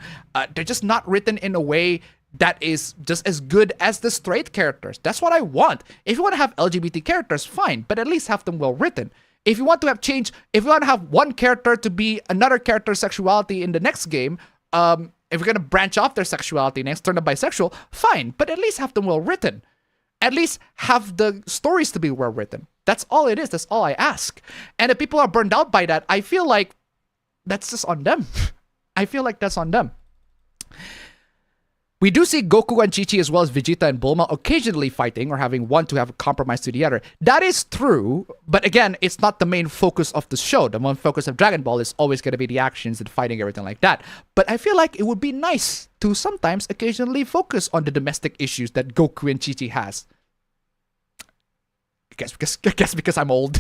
They're just not written in a way that is just as good as the straight characters. That's what I want. If you want to have LGBT characters, fine, but at least have them well written. If you want to have change, if you want to have one character to be another character's sexuality in the next game, if you're going to branch off their sexuality next, turn them bisexual, fine, but at least have them well written. At least have the stories to be well written. That's all it is. That's all I ask. And if people are burned out by that, I feel like that's just on them. I feel like that's on them. We do see Goku and Chi-Chi as well as Vegeta and Bulma occasionally fighting or having one to have a compromise to the other. That is true, but again, it's not the main focus of the show. The main focus of Dragon Ball is always going to be the actions and fighting, everything like that. But I feel like it would be nice to sometimes occasionally focus on the domestic issues that Goku and Chi-Chi has. I guess because I'm old.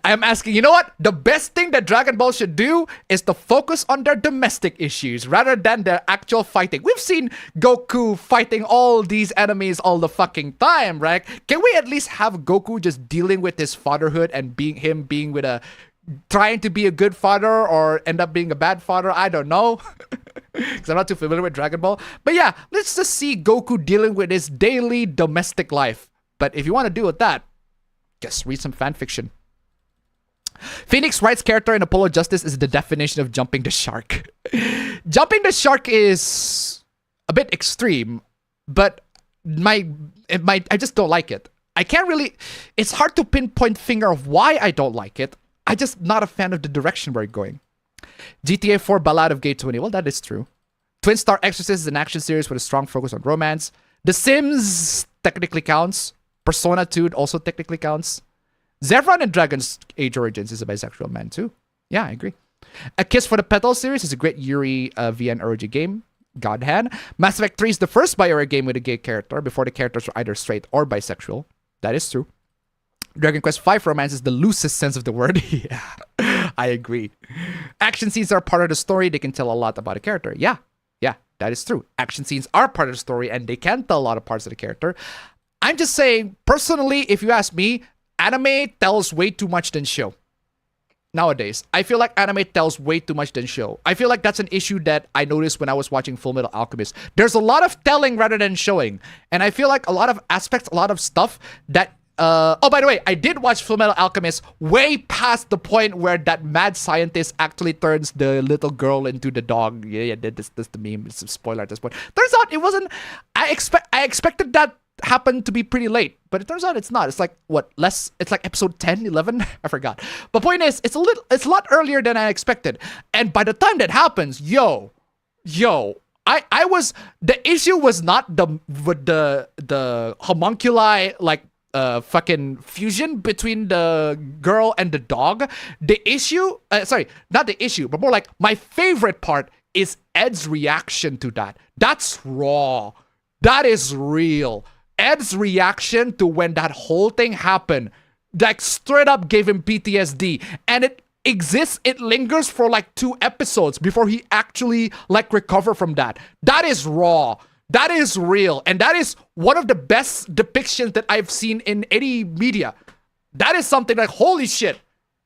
I am asking, you know what? The best thing that Dragon Ball should do is to focus on their domestic issues rather than their actual fighting. We've seen Goku fighting all these enemies all the fucking time, right? Can we at least have Goku just dealing with his fatherhood and trying to be a good father or end up being a bad father? I don't know. Because I'm not too familiar with Dragon Ball. But yeah, let's just see Goku dealing with his daily domestic life. But if you want to deal with that, just read some fan fiction. Phoenix Wright's character in Apollo Justice is the definition of jumping the shark. Jumping the shark is a bit extreme, but I just don't like it. I can't really, it's hard to pinpoint finger of why I don't like it. I'm just not a fan of the direction we're going. GTA 4 Ballad of Gay 20, well, that is true. Twin Star Exorcist is an action series with a strong focus on romance. The Sims technically counts. Persona 2 also technically counts. Zevran in Dragon's Age Origins is a bisexual man too. Yeah, I agree. A Kiss for the Petal series is a great Yuri VN Orochi game. God hand. Mass Effect 3 is the first BioWare game with a gay character. Before the characters were either straight or bisexual. That is true. Dragon Quest V romance is the loosest sense of the word. Yeah, I agree. Action scenes are part of the story. They can tell a lot about a character. Yeah, that is true. Action scenes are part of the story and they can tell a lot of parts of the character. I'm just saying, personally, if you ask me, anime tells way too much than show. Nowadays, I feel like anime tells way too much than show. I feel like that's an issue that I noticed when I was watching Full Metal Alchemist. There's a lot of telling rather than showing. And I feel like a lot of aspects, a lot of stuff that... oh, by the way, I did watch Full Metal Alchemist way past the point where that mad scientist actually turns the little girl into the dog. Yeah, that's the meme. It's a spoiler at this point. Turns out it wasn't... I expected that happened to be pretty late, but it turns out it's not. It's like it's like episode 10, 11. I forgot. But point is, it's a lot earlier than I expected. And by the time that happens, the issue was not the homunculi like fucking fusion between the girl and the dog. The issue, not the issue, but more like my favorite part is Ed's reaction to that. That's raw. That is real. Ed's reaction to when that whole thing happened, like straight up gave him PTSD. And it exists, it lingers for like 2 episodes before he actually like recover from that. That is raw. That is real. And that is one of the best depictions that I've seen in any media. That is something like, holy shit.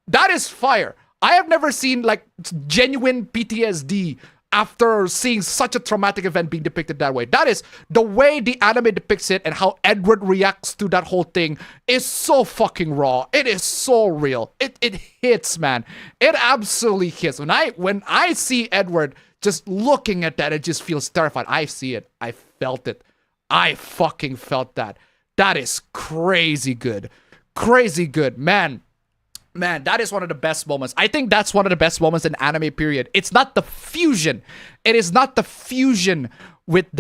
That is fire. I have never seen like genuine PTSD after seeing such a traumatic event being depicted that way. That is the way the anime depicts it, and how Edward reacts to that whole thing is so fucking raw. It is so real. It hits, man. It absolutely hits. When I see Edward just looking at that, it just feels terrified. I see it. I felt it. I fucking felt that. That is crazy good. Crazy good, man. Man, that is one of the best moments. I think that's one of the best moments in anime, period. It's not the fusion. It is not the fusion with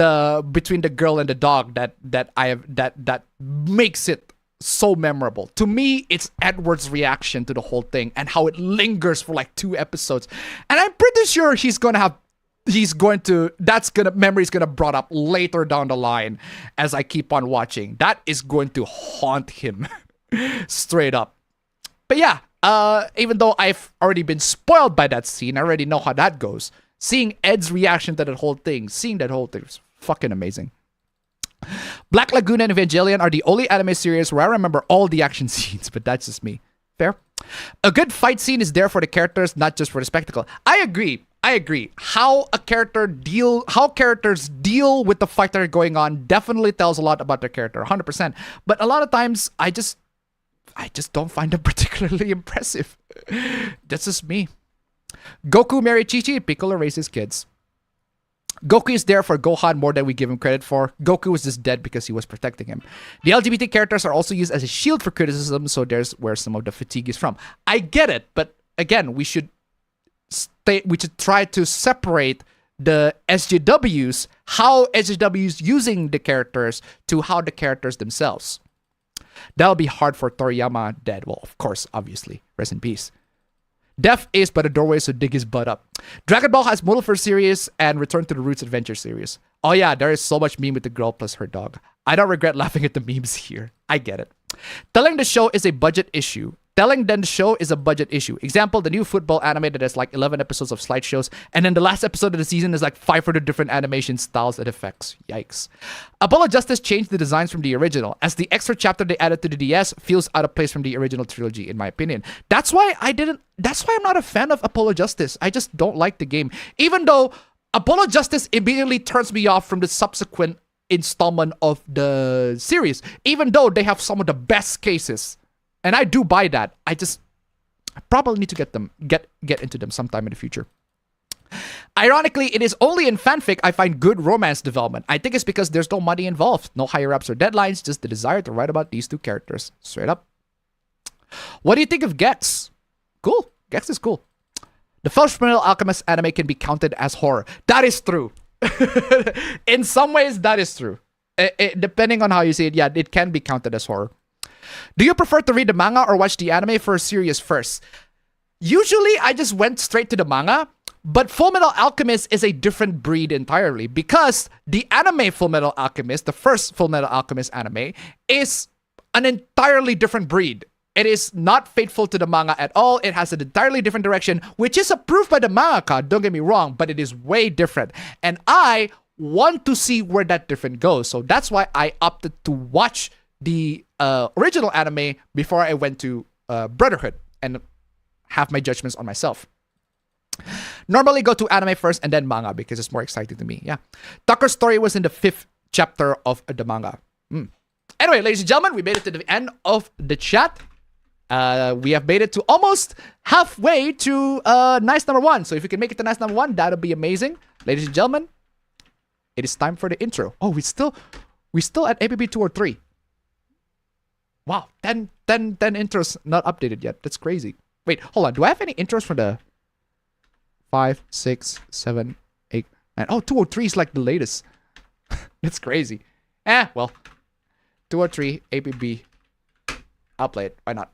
between the girl and the dog that makes it so memorable. To me, it's Edward's reaction to the whole thing and how it lingers for like 2 episodes. And I'm pretty sure memory's gonna brought up later down the line as I keep on watching. That is going to haunt him straight up. But yeah, even though I've already been spoiled by that scene, I already know how that goes. Seeing Ed's reaction to that whole thing, was fucking amazing. Black Lagoon and Evangelion are the only anime series where I remember all the action scenes, but that's just me. Fair? A good fight scene is there for the characters, not just for the spectacle. I agree. How characters deal with the fight that are going on definitely tells a lot about their character, 100%. But a lot of times, I just don't find them particularly impressive. That's just me. Goku married Chi-Chi, Piccolo raised his kids. Goku is there for Gohan more than we give him credit for. Goku was just dead because he was protecting him. The LGBT characters are also used as a shield for criticism, so there's where some of the fatigue is from. I get it, but again, we should try to separate the SJWs, how SJWs using the characters, to how the characters themselves. That'll be hard for Toriyama dead. Well, of course, obviously. Rest in peace. Death is but a doorway, so dig his butt up. Dragon Ball has Multiverse series and Return to the Roots Adventure series. Oh yeah, there is so much meme with the girl plus her dog. I don't regret laughing at the memes here. I get it. Telling the show is a budget issue. Example, the new football anime that has like 11 episodes of slideshows, and then the last episode of the season is like 500 different animation styles and effects. Yikes. Apollo Justice changed the designs from the original, as the extra chapter they added to the DS feels out of place from the original trilogy, in my opinion. That's why I'm not a fan of Apollo Justice. I just don't like the game. Even though Apollo Justice immediately turns me off from the subsequent installment of the series, even though they have some of the best cases. And I do buy that. I probably need to get into them sometime in the future. Ironically, it is only in fanfic I find good romance development. I think it's because there's no money involved, no higher-ups or deadlines, just the desire to write about these 2 characters. Straight up. What do you think of Gex? Cool. Gex is cool. The Fullmetal Alchemist anime can be counted as horror. That is true. In some ways, that is true. Depending on how you see it, yeah, it can be counted as horror. Do you prefer to read the manga or watch the anime for a series first? Usually, I just went straight to the manga, but Fullmetal Alchemist is a different breed entirely, because the anime Fullmetal Alchemist, the first Fullmetal Alchemist anime, is an entirely different breed. It is not faithful to the manga at all. It has an entirely different direction, which is approved by the mangaka, don't get me wrong, but it is way different. And I want to see where that different goes. So that's why I opted to watch the original anime before I went to Brotherhood and have my judgments on myself. Normally go to anime first and then manga because it's more exciting to me. Yeah. Tucker's story was in the 5th chapter of the manga. Anyway, ladies and gentlemen, we made it to the end of the chat. We have made it to almost halfway to nice number 1. So if you can make it to nice number 1, that'll be amazing. Ladies and gentlemen, it is time for the intro. Oh, we still at APB 2 or 3. Wow, 10 intros not updated yet. That's crazy. Wait, hold on. Do I have any intros for the 5, 6, 7, 8, 9? Oh, 203 is like the latest. That's crazy. Well, 203 APB. I'll play it. Why not?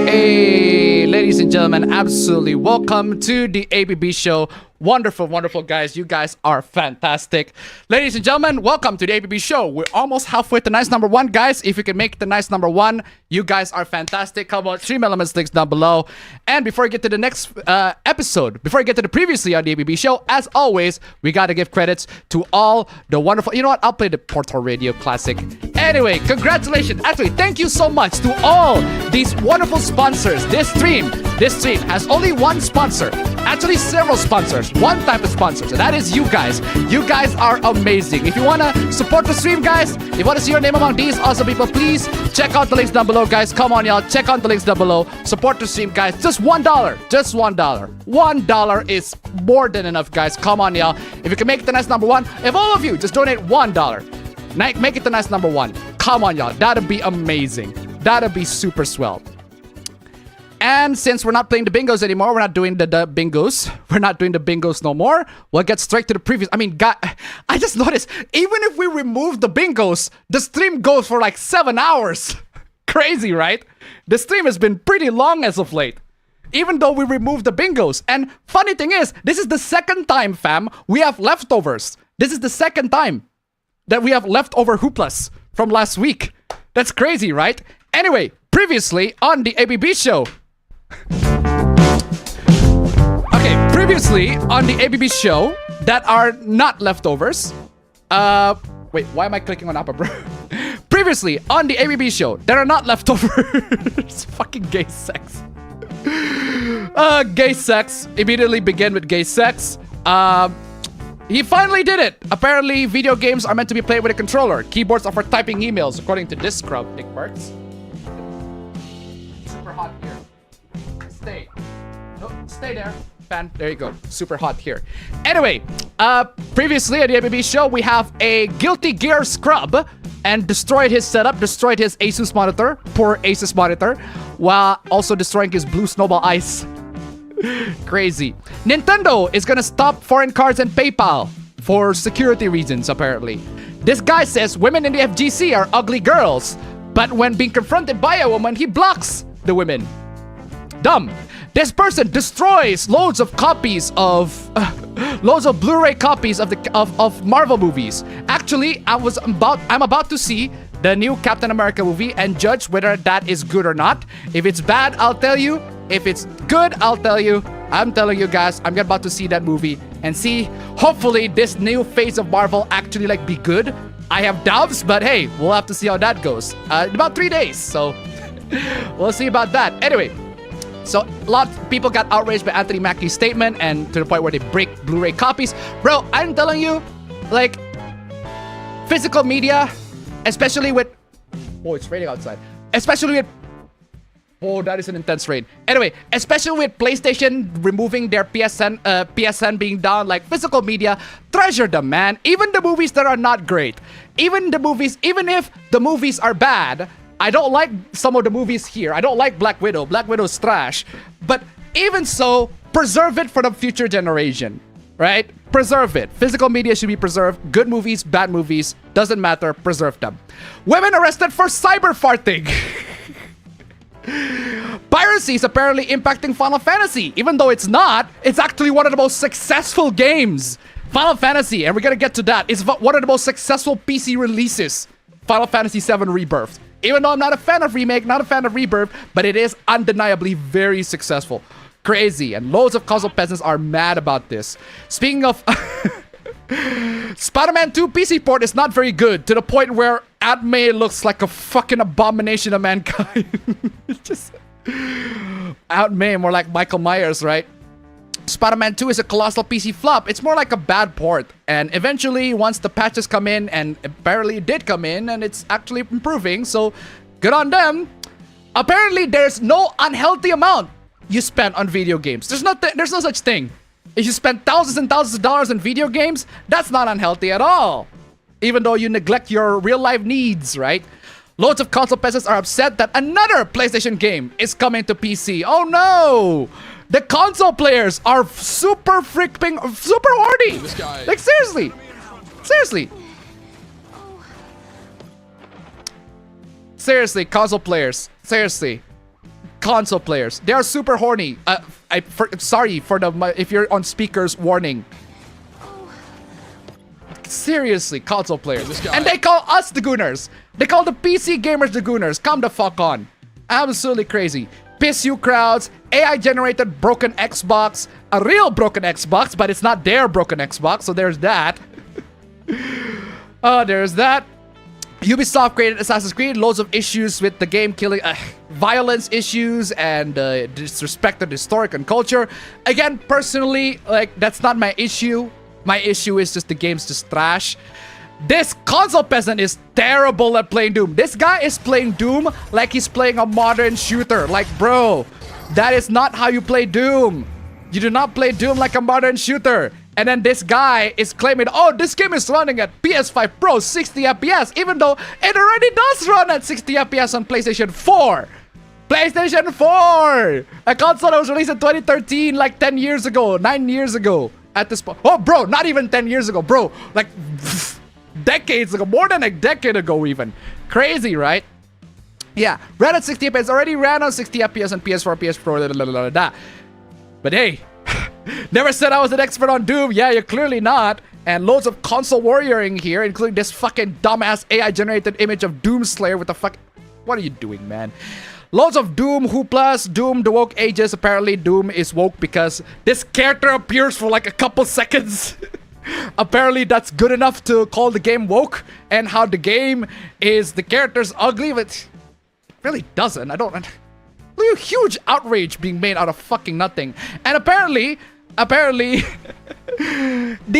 Hey, ladies and gentlemen, absolutely welcome to the APB show. Wonderful, wonderful guys. You guys are fantastic. Ladies and gentlemen, welcome to the APB show. We're almost halfway to nice number 1, guys. If you can make the nice number 1, you guys are fantastic. Come on, Stream Elements links down below. And before I get to the next episode, before I get to the previously on the APB show, as always, we got to give credits to all the wonderful... You know what? I'll play the Portal Radio Classic. Anyway, congratulations. Actually, thank you so much to all these wonderful sponsors. This stream has only one sponsor. Actually, several sponsors. One type of sponsors, and that is you guys. You guys are amazing. If you want to support the stream, guys, if you want to see your name among these awesome people, please check out the links down below, guys. Come on, y'all. Check out the links down below. Support the stream, guys. Just $1. Just $1. $1 is more than enough, guys. Come on, y'all. If you can make it the nice number 1, if all of you just donate $1, make it the nice number 1. Come on, y'all. That'd be amazing. That'd be super swell. And since we're not playing the bingos anymore, we're not doing the bingos. We're not doing the bingos no more. We'll get straight to the previous. I mean, God, I just noticed, even if we remove the bingos, the stream goes for like 7 hours. Crazy, right? The stream has been pretty long as of late, even though we removed the bingos. And funny thing is, this is the second time, fam, we have leftovers. This is the second time that we have leftover hooplas from last week. That's crazy, right? Anyway, previously on the APB show. Okay, previously on the APB show that are not leftovers. Wait, why am I clicking on Appa, bro? Previously on the APB show that are not leftovers. Fucking gay sex. Gay sex. Immediately begin with gay sex. He finally did it. Apparently, video games are meant to be played with a controller. Keyboards are for typing emails, according to this scrub, Nick Bartz. Super hot here. Stay. No, stay there. Fan. There you go. Super hot here. Anyway, previously at the ABB show, we have a Guilty Gear scrub and destroyed his setup, destroyed his Asus monitor, poor Asus monitor, while also destroying his Blue Snowball Ice. Crazy. Nintendo is gonna stop foreign cards and PayPal for security reasons, apparently. This guy says women in the FGC are ugly girls, but when being confronted by a woman, he blocks the women. Dumb. This person destroys loads of copies of loads of Blu-ray copies of Marvel movies. Actually, I'm about to see the new Captain America movie and judge whether that is good or not. If it's bad, I'll tell you. If it's good, I'll tell you. I'm telling you guys, I'm about to see that movie and see, hopefully this new phase of Marvel actually like be good. I have doubts, but hey, we'll have to see how that goes. In about 3 days, so we'll see about that. Anyway, so a lot of people got outraged by Anthony Mackie's statement and to the point where they break Blu-ray copies. Bro, I'm telling you, like, physical media, especially with... Oh, it's raining outside. Especially with... Oh, that is an intense rain. Anyway, especially with PlayStation removing their PSN being down, like physical media, treasure them, man. Even the movies that are not great. Even if the movies are bad, I don't like some of the movies here. I don't like Black Widow. Black Widow's trash. But even so, preserve it for the future generation, right? Preserve it. Physical media should be preserved. Good movies, bad movies, doesn't matter. Preserve them. Women arrested for cyber farting. Piracy is apparently impacting Final Fantasy. Even though it's not, it's actually one of the most successful games. Final Fantasy, and we're gonna get to that, is one of the most successful PC releases. Final Fantasy VII Rebirth. Even though I'm not a fan of Remake, not a fan of Rebirth, but it is undeniably very successful. Crazy, and loads of console peasants are mad about this. Speaking of... Spider-Man 2 PC port is not very good, to the point where Aunt May looks like a fucking abomination of mankind. It's just... Aunt May, more like Michael Myers, right? Spider-Man 2 is a colossal PC flop. It's more like a bad port. And eventually, once the patches come in, and apparently it did come in, and it's actually improving, so good on them. Apparently, there's no unhealthy amount you spend on video games. There's no such thing. If you spend thousands and thousands of dollars on video games, that's not unhealthy at all. Even though you neglect your real-life needs, right? Loads of console peasants are upset that another PlayStation game is coming to PC. Oh no! The console players are super horny! Like, seriously! Seriously! Seriously, console players. Seriously. console players. They are super horny. Sorry for if you're on speakers, warning. Seriously, console players. And they call us the Gooners. They call the PC gamers the Gooners. Come the fuck on. Absolutely crazy. Piss you crowds, AI-generated broken Xbox, a real broken Xbox, but it's not their broken Xbox, so there's that. There's that. Ubisoft created Assassin's Creed, loads of issues with the game, killing, violence issues and disrespect of historic and culture. Again, personally, like, that's not my issue. My issue is just the game's just trash. This console peasant is terrible at playing Doom. This guy is playing Doom like he's playing a modern shooter. Like, bro, that is not how you play Doom. You do not play Doom like a modern shooter. And then this guy is claiming, oh, this game is running at PS5 Pro 60 FPS, even though it already does run at 60 FPS on PlayStation 4. PlayStation 4! A console that was released in 2013, like 10 years ago, 9 years ago at this point. Oh, bro, not even 10 years ago, bro. Like, decades ago, more than a decade ago even. Crazy, right? Yeah, ran at 60 FPS, already ran on 60 FPS on PS4, PS Pro, But hey, never said I was an expert on Doom. Yeah, you're clearly not. And loads of console warrioring here, including this fucking dumbass AI-generated image of Doomslayer with the fuck... What are you doing, man? Loads of Doom hooplas, Doom the woke ages. Apparently, Doom is woke because this character appears for like a couple seconds. Apparently, that's good enough to call the game woke. And how the game is... The character's ugly, but... It really doesn't. I don't... Look at huge outrage being made out of fucking nothing. And apparently, the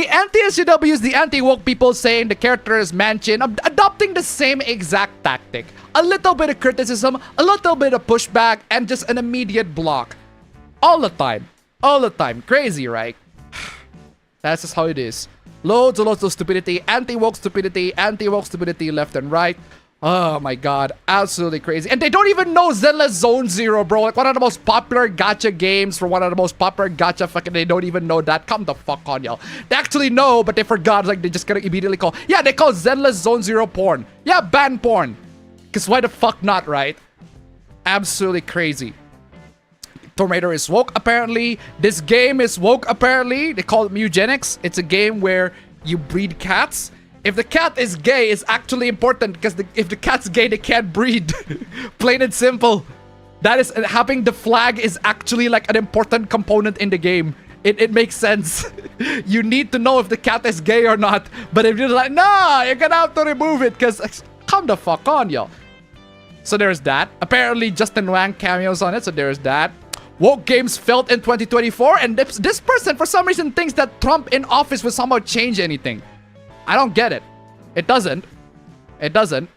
anti-SJWs, the anti-woke people saying the character is Manchin, adopting the same exact tactic. A little bit of criticism, a little bit of pushback, and just an immediate block. All the time. All the time. Crazy, right? That's just how it is. Loads and loads of stupidity, anti-woke stupidity left and right. Oh my god, absolutely crazy. And they don't even know Zenless Zone Zero, bro. Like one of the most popular gacha games for one of the most popular gacha fucking, they don't even know that. Come the fuck on, y'all. They actually know, but they forgot. Like, they just gonna immediately call. Yeah, they call Zenless Zone Zero porn. Yeah, ban porn. Because why the fuck not, right? Absolutely crazy. Tomb Raider is woke, apparently. This game is woke, apparently. They call it eugenics. It's a game where you breed cats. If the cat is gay, it's actually important because if the cat's gay, they can't breed. Plain and simple. That is, having the flag is actually like an important component in the game. It makes sense. You need to know if the cat is gay or not. But if you're like, nah, you're gonna have to remove it because come the fuck on, yo. So there's that. Apparently, Justin Wang cameos on it, so there's that. Woke games failed in 2024, and this person, for some reason, thinks that Trump in office will somehow change anything. I don't get it. It doesn't. It doesn't.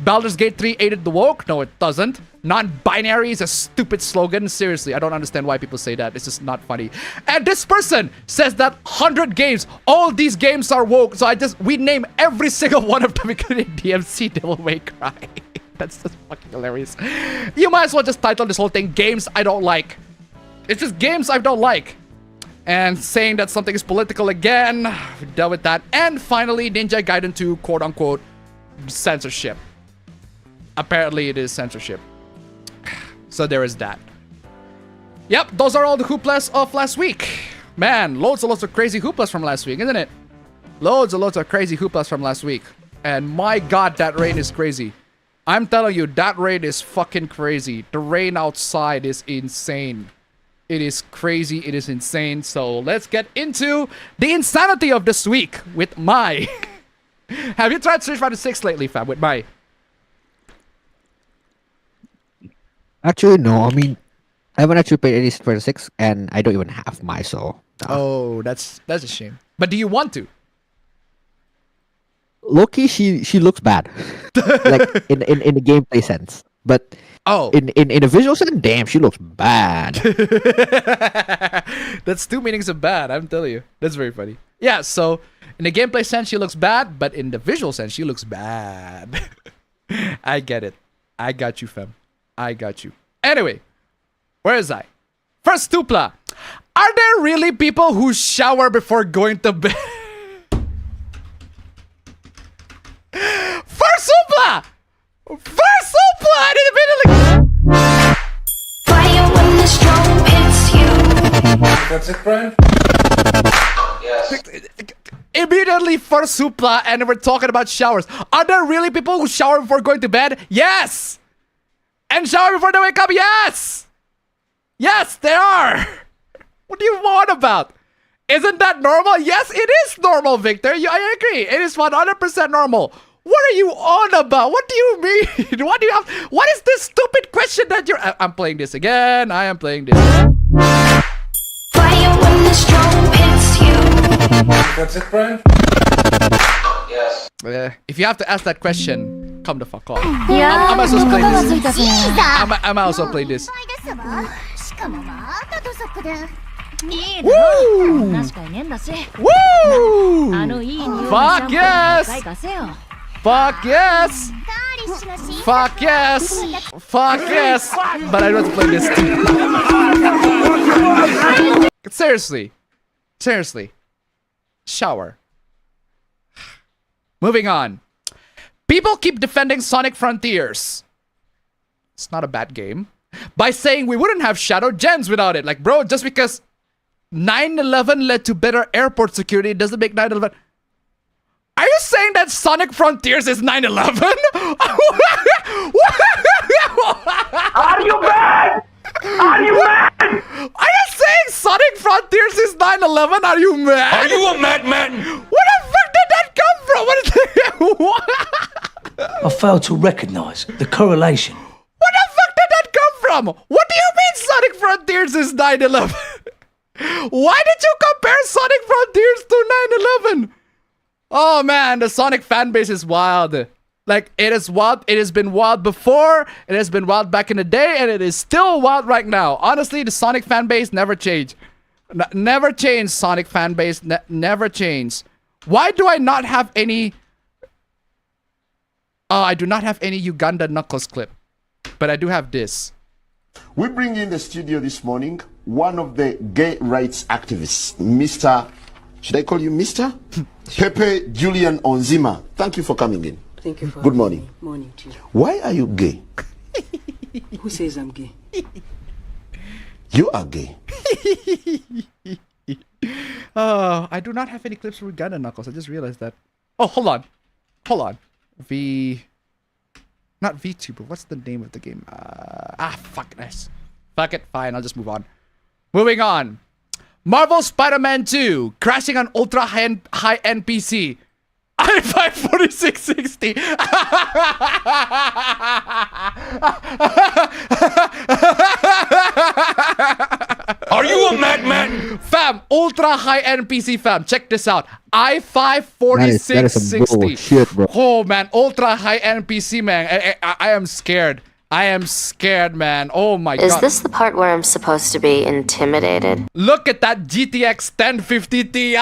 Baldur's Gate 3 aided the woke? No, it doesn't. Non-binary is a stupid slogan. Seriously, I don't understand why people say that. It's just not funny. And this person says that 100 games, all these games are woke. So we name every single one of them, including DMC Devil May Cry. That's just fucking hilarious. You might as well just title this whole thing Games I Don't Like. It's just games I don't like. And saying that something is political again. We dealt with that. And finally, Ninja Gaiden 2, quote-unquote, censorship. Apparently, it is censorship. So there is that. Yep, those are all the hooplas of last week. Man, loads and loads of crazy hooplas from last week, isn't it? Loads and loads of crazy hooplas from last week. And my god, that rain is crazy. I'm telling you, that rain is fucking crazy. The rain outside is insane. It is crazy. It is insane. So let's get into the insanity of this week with Mai. Have you tried Street Fighter 6 lately, fam? With Mai?
Actually, no. I mean, I haven't actually played any Street Fighter 6, and I don't even have Mai, so...
Oh, that's a shame. But do you want to?
Loki, she looks bad. Like, in the gameplay sense. But...
Oh.
In a visual sense, damn, she looks bad.
That's two meanings of bad, I'm telling you. That's very funny. Yeah, so in the gameplay sense, she looks bad, but in the visual sense, she looks bad. I get it. I got you, fam. I got you. Anyway, where is I? First, Tupla. Are there really people who shower before going to bed? First, Tupla! First, Tupla! I didn't mean to like...
That's it, Brian? Yes.
Immediately first hoopla, and we're talking about showers. Are there really people who shower before going to bed? Yes! And shower before they wake up? Yes! Yes, there are! What do you want about? Isn't that normal? Yes, it is normal, Victor. I agree. It is 100% normal. What are you on about? What do you mean? What do you have? What is this stupid question that you're... I'm playing this again. I am playing this.
Fire when the storm hits you.
That's it, Brian? Yes.
If you have to ask that question, come the fuck off. I'm also playing this. I'm also playing this. Woo! Woo! Fuck yes! Fuck yes! Fuck yes! Fuck yes! But I don't play this too. Seriously. Seriously. Shower. Moving on. People keep defending Sonic Frontiers. It's not a bad game. By saying we wouldn't have Shadow Gems without it. Like, bro, just because 9/11 led to better airport security doesn't make 9/11... Are you saying that Sonic Frontiers is 9/11?
Are you mad? Are you mad?
Are you saying Sonic Frontiers is 9/11? Are you mad?
Are you a madman?
Where the fuck did that come from? What is
I fail to recognize the correlation.
Where the fuck did that come from? What do you mean Sonic Frontiers is 9/11? Why did you compare Sonic Frontiers to 9/11? Oh man, the Sonic fan base is wild. Like, it is wild. It has been wild before. It has been wild back in the day, and it is still wild right now. Honestly, the Sonic fan base never changed. Never changed, Sonic fan base. Never changed. Why do I not have any... I do not have any Uganda Knuckles clip. But I do have this.
We bring in the studio this morning one of the gay rights activists, Mr. Should I call you Mr? Pepe Julian Onzima. Thank you for coming in.
Thank you for
Good morning.
Morning to you.
Why are you gay?
Who says I'm gay?
You are gay.
I do not have any clips for Uganda Knuckles. I just realized that. Oh, hold on. Hold on. Not VTuber. What's the name of the game? Fuck this. Fuck it. Fine. I'll just move on. Moving on. Marvel Spider-Man 2 crashing on ultra high-end PC. i5 4660.
Are you a madman?
Fam, ultra high-end PC fam. Check this out. i5 4660.
Bullshit, bro.
Oh man, ultra high-end PC man. I am scared. I am scared, man. Oh my god.
Is this the part where I'm supposed to be intimidated?
Look at that GTX 1050 Ti,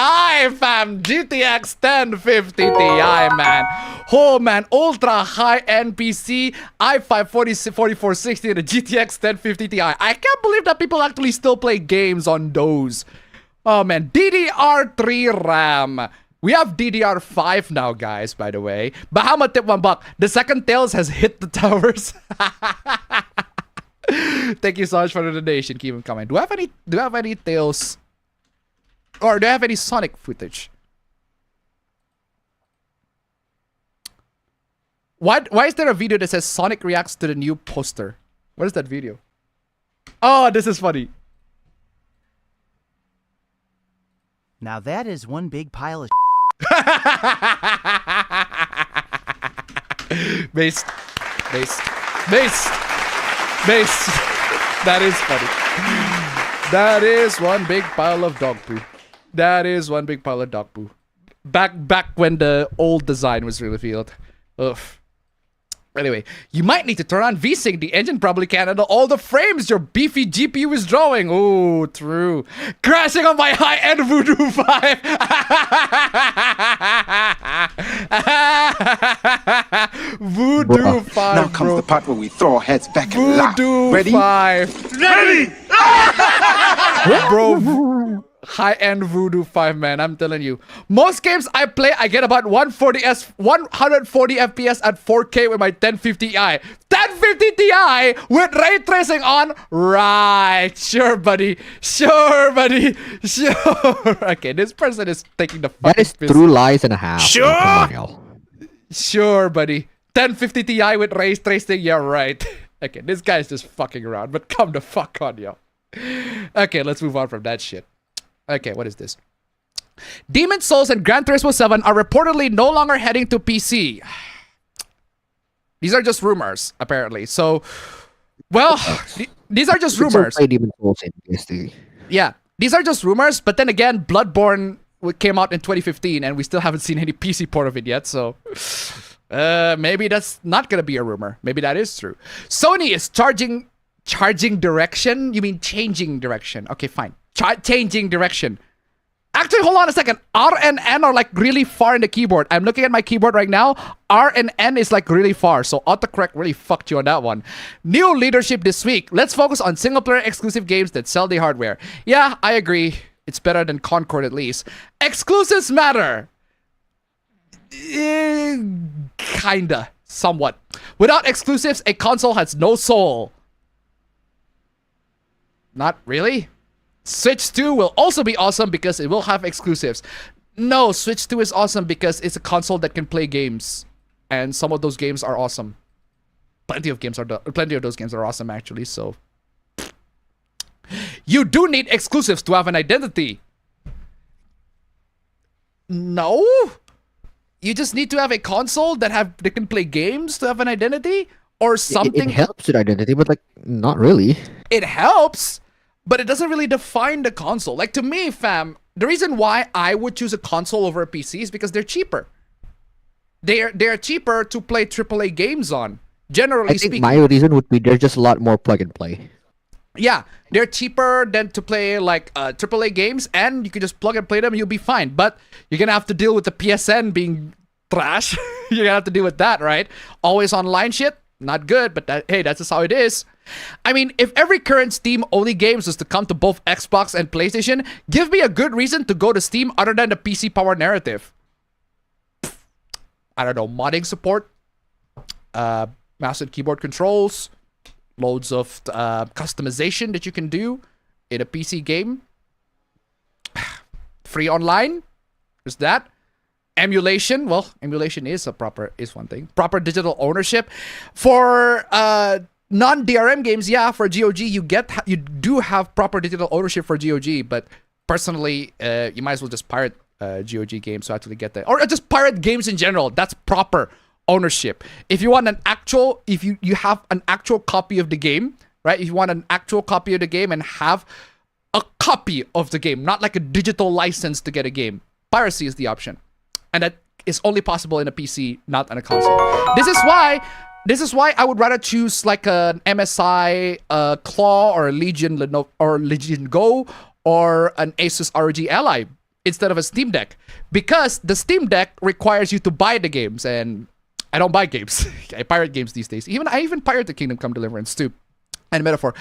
fam. GTX 1050 Ti, man. Oh, man. Ultra high-end PC, i5 4460, and a GTX 1050 Ti. I can't believe that people actually still play games on those. Oh, man. DDR3 RAM. We have DDR5 now, guys, by the way. Bahama tip $1. The second Tails has hit the towers. Thank you so much for the donation. Keep them coming. Do I have any Tails? Or do I have any Sonic footage? Why is there a video that says Sonic reacts to the new poster? What is that video? Oh, this is funny.
Now that is one big pile of
Based. That is funny. That is one big pile of dog poo. That is one big pile of dog poo. Back when the old design was revealed. Ugh. Anyway, you might need to turn on VSync. The engine probably can't handle all the frames your beefy GPU is drawing. Oh, true. Crashing on my high-end Voodoo 5. Voodoo 5,
Now comes
bro.
the part where we throw our heads back and laugh.
Voodoo
Ready?
5.
Ready!
Bro. High-end Voodoo 5, man. I'm telling you. Most games I play, I get about 140 FPS at 4K with my 1050 Ti. 1050 Ti with ray tracing on? Right. Sure, buddy. Sure. Okay, this person is taking the fucking
That is
piss.
true lies and a half.
Sure.
Oh, come on, y'all.
Sure, buddy. 1050 Ti with ray tracing? Yeah, right. Okay, this guy's just fucking around, but come the fuck on, yo. Okay, let's move on from that shit. Okay, what is this? Demon Souls and Gran Turismo 7 are reportedly no longer heading to PC. These are just rumors, apparently. So, well, these are just rumors.
Play Demon Souls in PS3.
Yeah, these are just rumors, but then again, Bloodborne came out in 2015 and we still haven't seen any PC port of it yet, so maybe that's not gonna be a rumor. Maybe that is true. Sony is charging direction? You mean changing direction? Okay, fine. Changing direction. Actually, hold on a second. R and N are like really far in the keyboard. I'm looking at my keyboard right now. R and N is like really far. So autocorrect really fucked you on that one. New leadership this week. Let's focus on single-player exclusive games that sell the hardware. Yeah, I agree. It's better than Concord at least. Exclusives matter. Kinda. Somewhat. Without exclusives, a console has no soul. Not really. Switch 2 will also be awesome because it will have exclusives. No, Switch 2 is awesome because it's a console that can play games. And some of those games are awesome. Plenty of those games are awesome, actually, so. You do need exclusives to have an identity. No? You just need to have a console that can play games to have an identity? Or something?
It helps with identity, but like, not really.
It helps, but it doesn't really define the console. Like, to me, fam, the reason why I would choose a console over a PC is because they're cheaper. They're cheaper to play AAA games on, generally
I think
speaking.
my reason would be there's just a lot more plug and play.
Yeah, they're cheaper than to play like AAA games, and you can just plug and play them, you'll be fine. But you're gonna have to deal with the PSN being trash. You're gonna have to deal with that, right? Always online shit, not good, but hey, that's just how it is. I mean, if every current Steam-only games was to come to both Xbox and PlayStation, give me a good reason to go to Steam other than the PC power narrative. I don't know, modding support, mouse and keyboard controls, loads of customization that you can do in a PC game. Free online, there's that. Emulation, well, emulation is one thing. Proper digital ownership for non-DRM games. Yeah, for GOG you do have proper digital ownership for GOG, but personally, you might as well just pirate GOG games to actually get that, or just pirate games in general. That's proper ownership. If you want if you have an actual copy of the game, right? If you want an actual copy of the game and have a copy of the game, not like a digital license to get a game, piracy is the option. And that is only possible in a PC, not on a console. This is why I would rather choose like an MSI Claw or a Legion Go or an Asus ROG Ally instead of a Steam Deck, because the Steam Deck requires you to buy the games, and I don't buy games. I pirate games these days. I even pirate the Kingdom Come Deliverance too. And metaphor,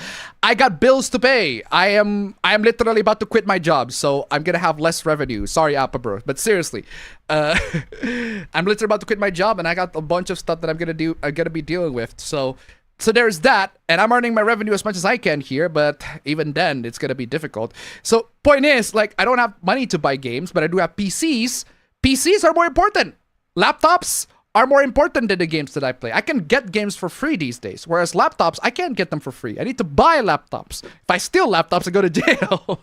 I got bills to pay. I am literally about to quit my job, so I'm gonna have less revenue. Sorry, Appa bro, but seriously, I'm literally about to quit my job, and I got a bunch of stuff that I'm gonna be dealing with. So there's that, and I'm earning my revenue as much as I can here, but even then, it's gonna be difficult. So point is, like, I don't have money to buy games, but I do have PCs. PCs are more important. Laptops are more important than the games that I play. I can get games for free these days, whereas laptops, I can't get them for free. I need to buy laptops. If I steal laptops, I go to jail.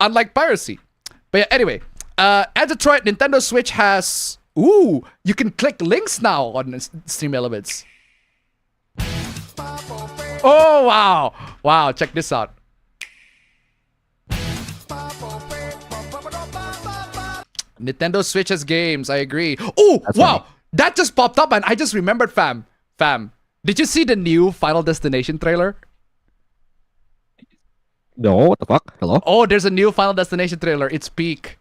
Unlike piracy. But yeah, anyway, at Detroit, Nintendo Switch has... Ooh, you can click links now on Stream Elements. Oh, wow. Wow, check this out. Nintendo Switch has games, I agree. Oh, wow!
Funny.
That just popped up and I just remembered, fam. Did you see the new Final Destination trailer?
No, what the fuck? Hello?
Oh, there's a new Final Destination trailer. It's peak.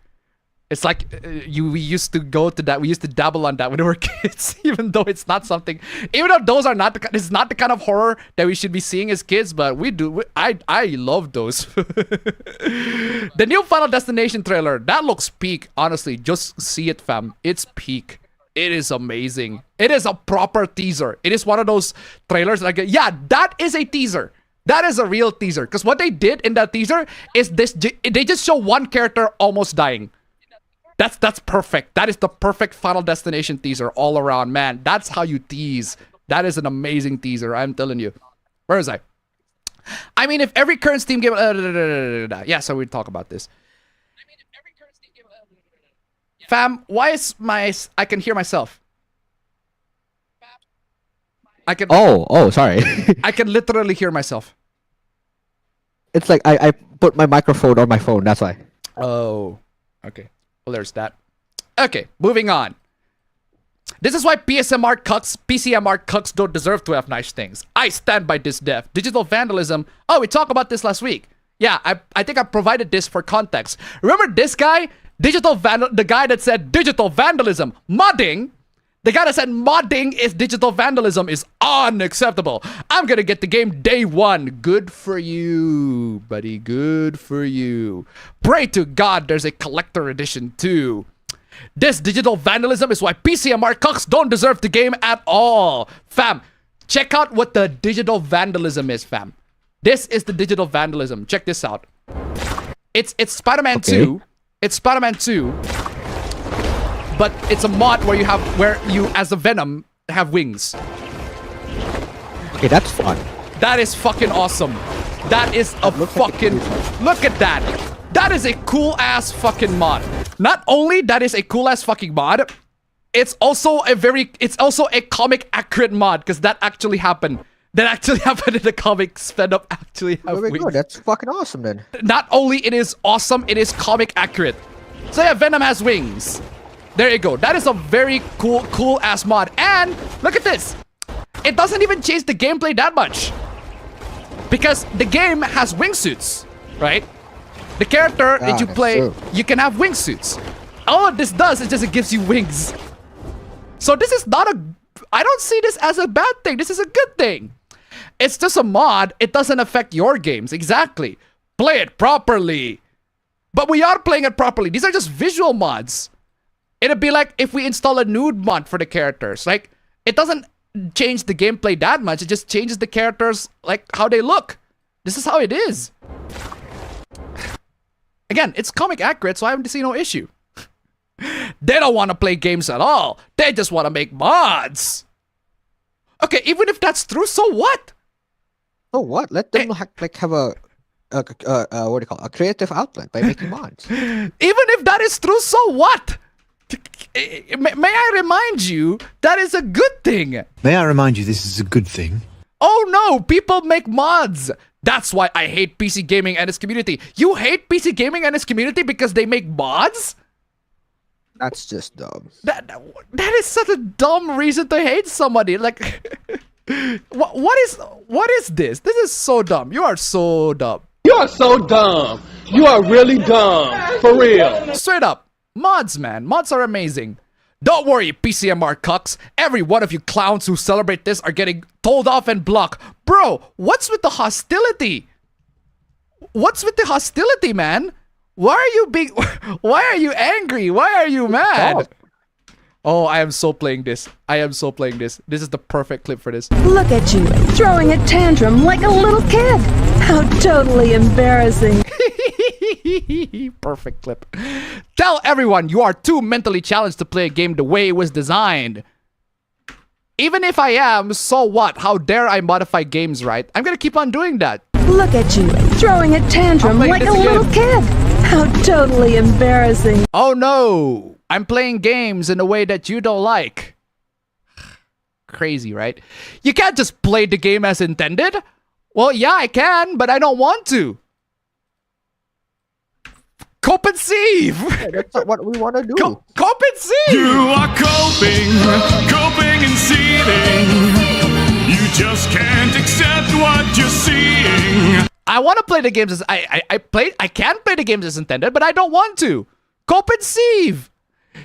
It's like we used to go to that. We used to dabble on that when we were kids, even though it's not something. Even though those are not it's not the kind of horror that we should be seeing as kids, but we do. I love those. The new Final Destination trailer, that looks peak. Honestly, just see it, fam. It's peak. It is amazing. It is a proper teaser. It is one of those trailers like, yeah, that is a teaser. That is a real teaser. Because what they did in that teaser is this. They just show one character almost dying. That's perfect. That is the perfect Final Destination teaser all around, man. That's how you tease. That is an amazing teaser. I'm telling you. Where is I? I mean, if every current Steam game, yeah. So we talk about this. Fam, why is I can hear myself. I can.
Oh, sorry.
I can literally hear myself.
It's like I put my microphone on my phone. That's why.
Oh, okay. Well, there's that. Okay, moving on. This is why PCMR cucks don't deserve to have nice things. I stand by this dev. Digital vandalism. Oh, we talked about this last week. Yeah, I think I provided this for context. Remember this guy? The guy that said digital vandalism. Modding. The guy that said modding is digital vandalism is unacceptable. I'm gonna get the game day one. Good for you, buddy. Good for you. Pray to God there's a collector edition too. This digital vandalism is why PCMR cucks don't deserve the game at all. Fam, check out what the digital vandalism is, fam. This is the digital vandalism. Check this out. It's Spider-Man 2. It's Spider-Man 2. But it's a mod where you as a Venom have wings.
Okay, that's fun.
That is fucking awesome. That is a fucking look at that. That is a cool ass fucking mod. Not only that is a cool ass fucking mod, it's also a comic accurate mod because that actually happened. That actually happened in the comics. Venom actually have wings.
Go. That's fucking awesome then.
Not only it is awesome, it is comic accurate. So yeah, Venom has wings. There you go. That is a very cool ass mod. And look at this. It doesn't even change the gameplay that much. Because the game has wingsuits, right? The character that you play, you can have wingsuits. All this does is just it gives you wings. So this is not I don't see this as a bad thing. This is a good thing. It's just a mod. It doesn't affect your games. Exactly. Play it properly. But we are playing it properly. These are just visual mods. It'd be like if we install a nude mod for the characters. Like, it doesn't change the gameplay that much. It just changes the characters, like, how they look. This is how it is. Again, it's comic accurate, so I haven't seen no issue. They don't want to play games at all. They just want to make mods. Okay, even if that's true, so what?
Oh, what? Let them have a what do you call it? A creative outlet by making mods.
Even if that is true, so what? May I remind you, that is a good thing.
May I remind you, this is a good thing.
Oh no, people make mods. That's why I hate PC gaming and its community. You hate PC gaming and its community because they make mods?
That's just dumb.
That is such a dumb reason to hate somebody. Like, what is this? This is so dumb. You are so dumb.
You are so dumb. You are really dumb. For real.
Straight up. Mods, man. Mods are amazing. Don't worry, PCMR cucks. Every one of you clowns who celebrate this are getting told off and blocked. Bro, what's with the hostility? What's with the hostility, man? Why are you angry? Why are you mad? Oh, I am so playing this. I am so playing this. This is the perfect clip for this.
Look at you, throwing a tantrum like a little kid. How totally embarrassing.
Perfect clip. Tell everyone you are too mentally challenged to play a game the way it was designed. Even if I am, so what? How dare I modify games, right? I'm gonna keep on doing that.
Look at you, throwing a tantrum like a little kid. How totally embarrassing.
Oh no! I'm playing games in a way that you don't like. Crazy, right? You can't just play the game as intended. Well, yeah, I can, but I don't want to. Cope and save!
Yeah, that's not what we want to do.
Cope and save!
You are coping and seething. You just can't accept what you're seeing.
I want to play the games as I can play the games as intended, but I don't want to. Cope and Sieve.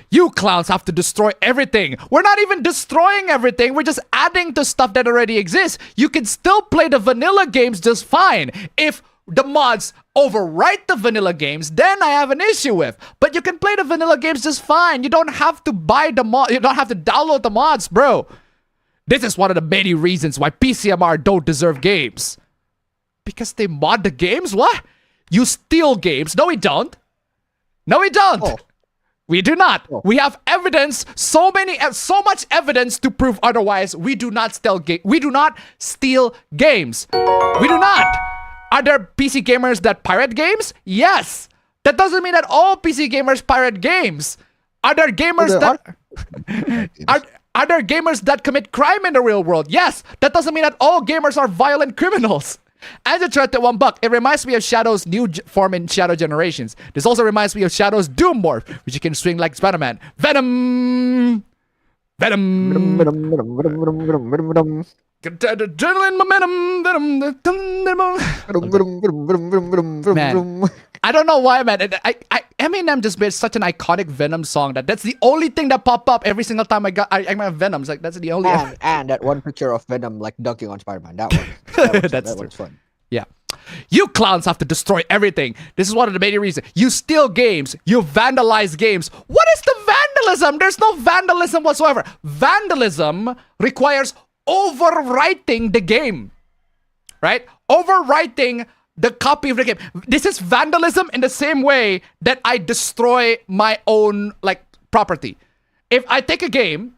You clowns have to destroy everything. We're not even destroying everything. We're just adding to stuff that already exists. You can still play the vanilla games just fine. If the mods overwrite the vanilla games, then I have an issue with. But you can play the vanilla games just fine. You don't have to buy the mod. You don't have to download the mods, bro. This is one of the many reasons why PCMR don't deserve games. Because they mod the games? What? You steal games. No, we don't. No, we don't.
Oh.
We do not. Oh. We have evidence, so much evidence to prove otherwise. We do not steal We do not steal games. We do not. Are there PC gamers that pirate games? Yes. That doesn't mean that all PC gamers pirate games. Are there gamers are there gamers that commit crime in the real world? Yes. That doesn't mean that all gamers are violent criminals. And the threat to $1, it reminds me of Shadow's new form in Shadow Generations. This also reminds me of Shadow's Doom morph, which you can swing like Spider-Man. Venom! Venom! Adrenaline momentum! Man, I don't know why, man. Eminem just made such an iconic Venom song that's the only thing that pop up every single time I have Venom. It's like, that's the only...
And that one picture of Venom like dunking on Spider-Man. That one. That one's fun.
Yeah. You clowns have to destroy everything. This is one of the main reasons. You steal games. You vandalize games. What is the vandalism? There's no vandalism whatsoever. Vandalism requires overwriting the game. Right? Overwriting the copy of the game. This is vandalism in the same way that I destroy my own property. If I take a game,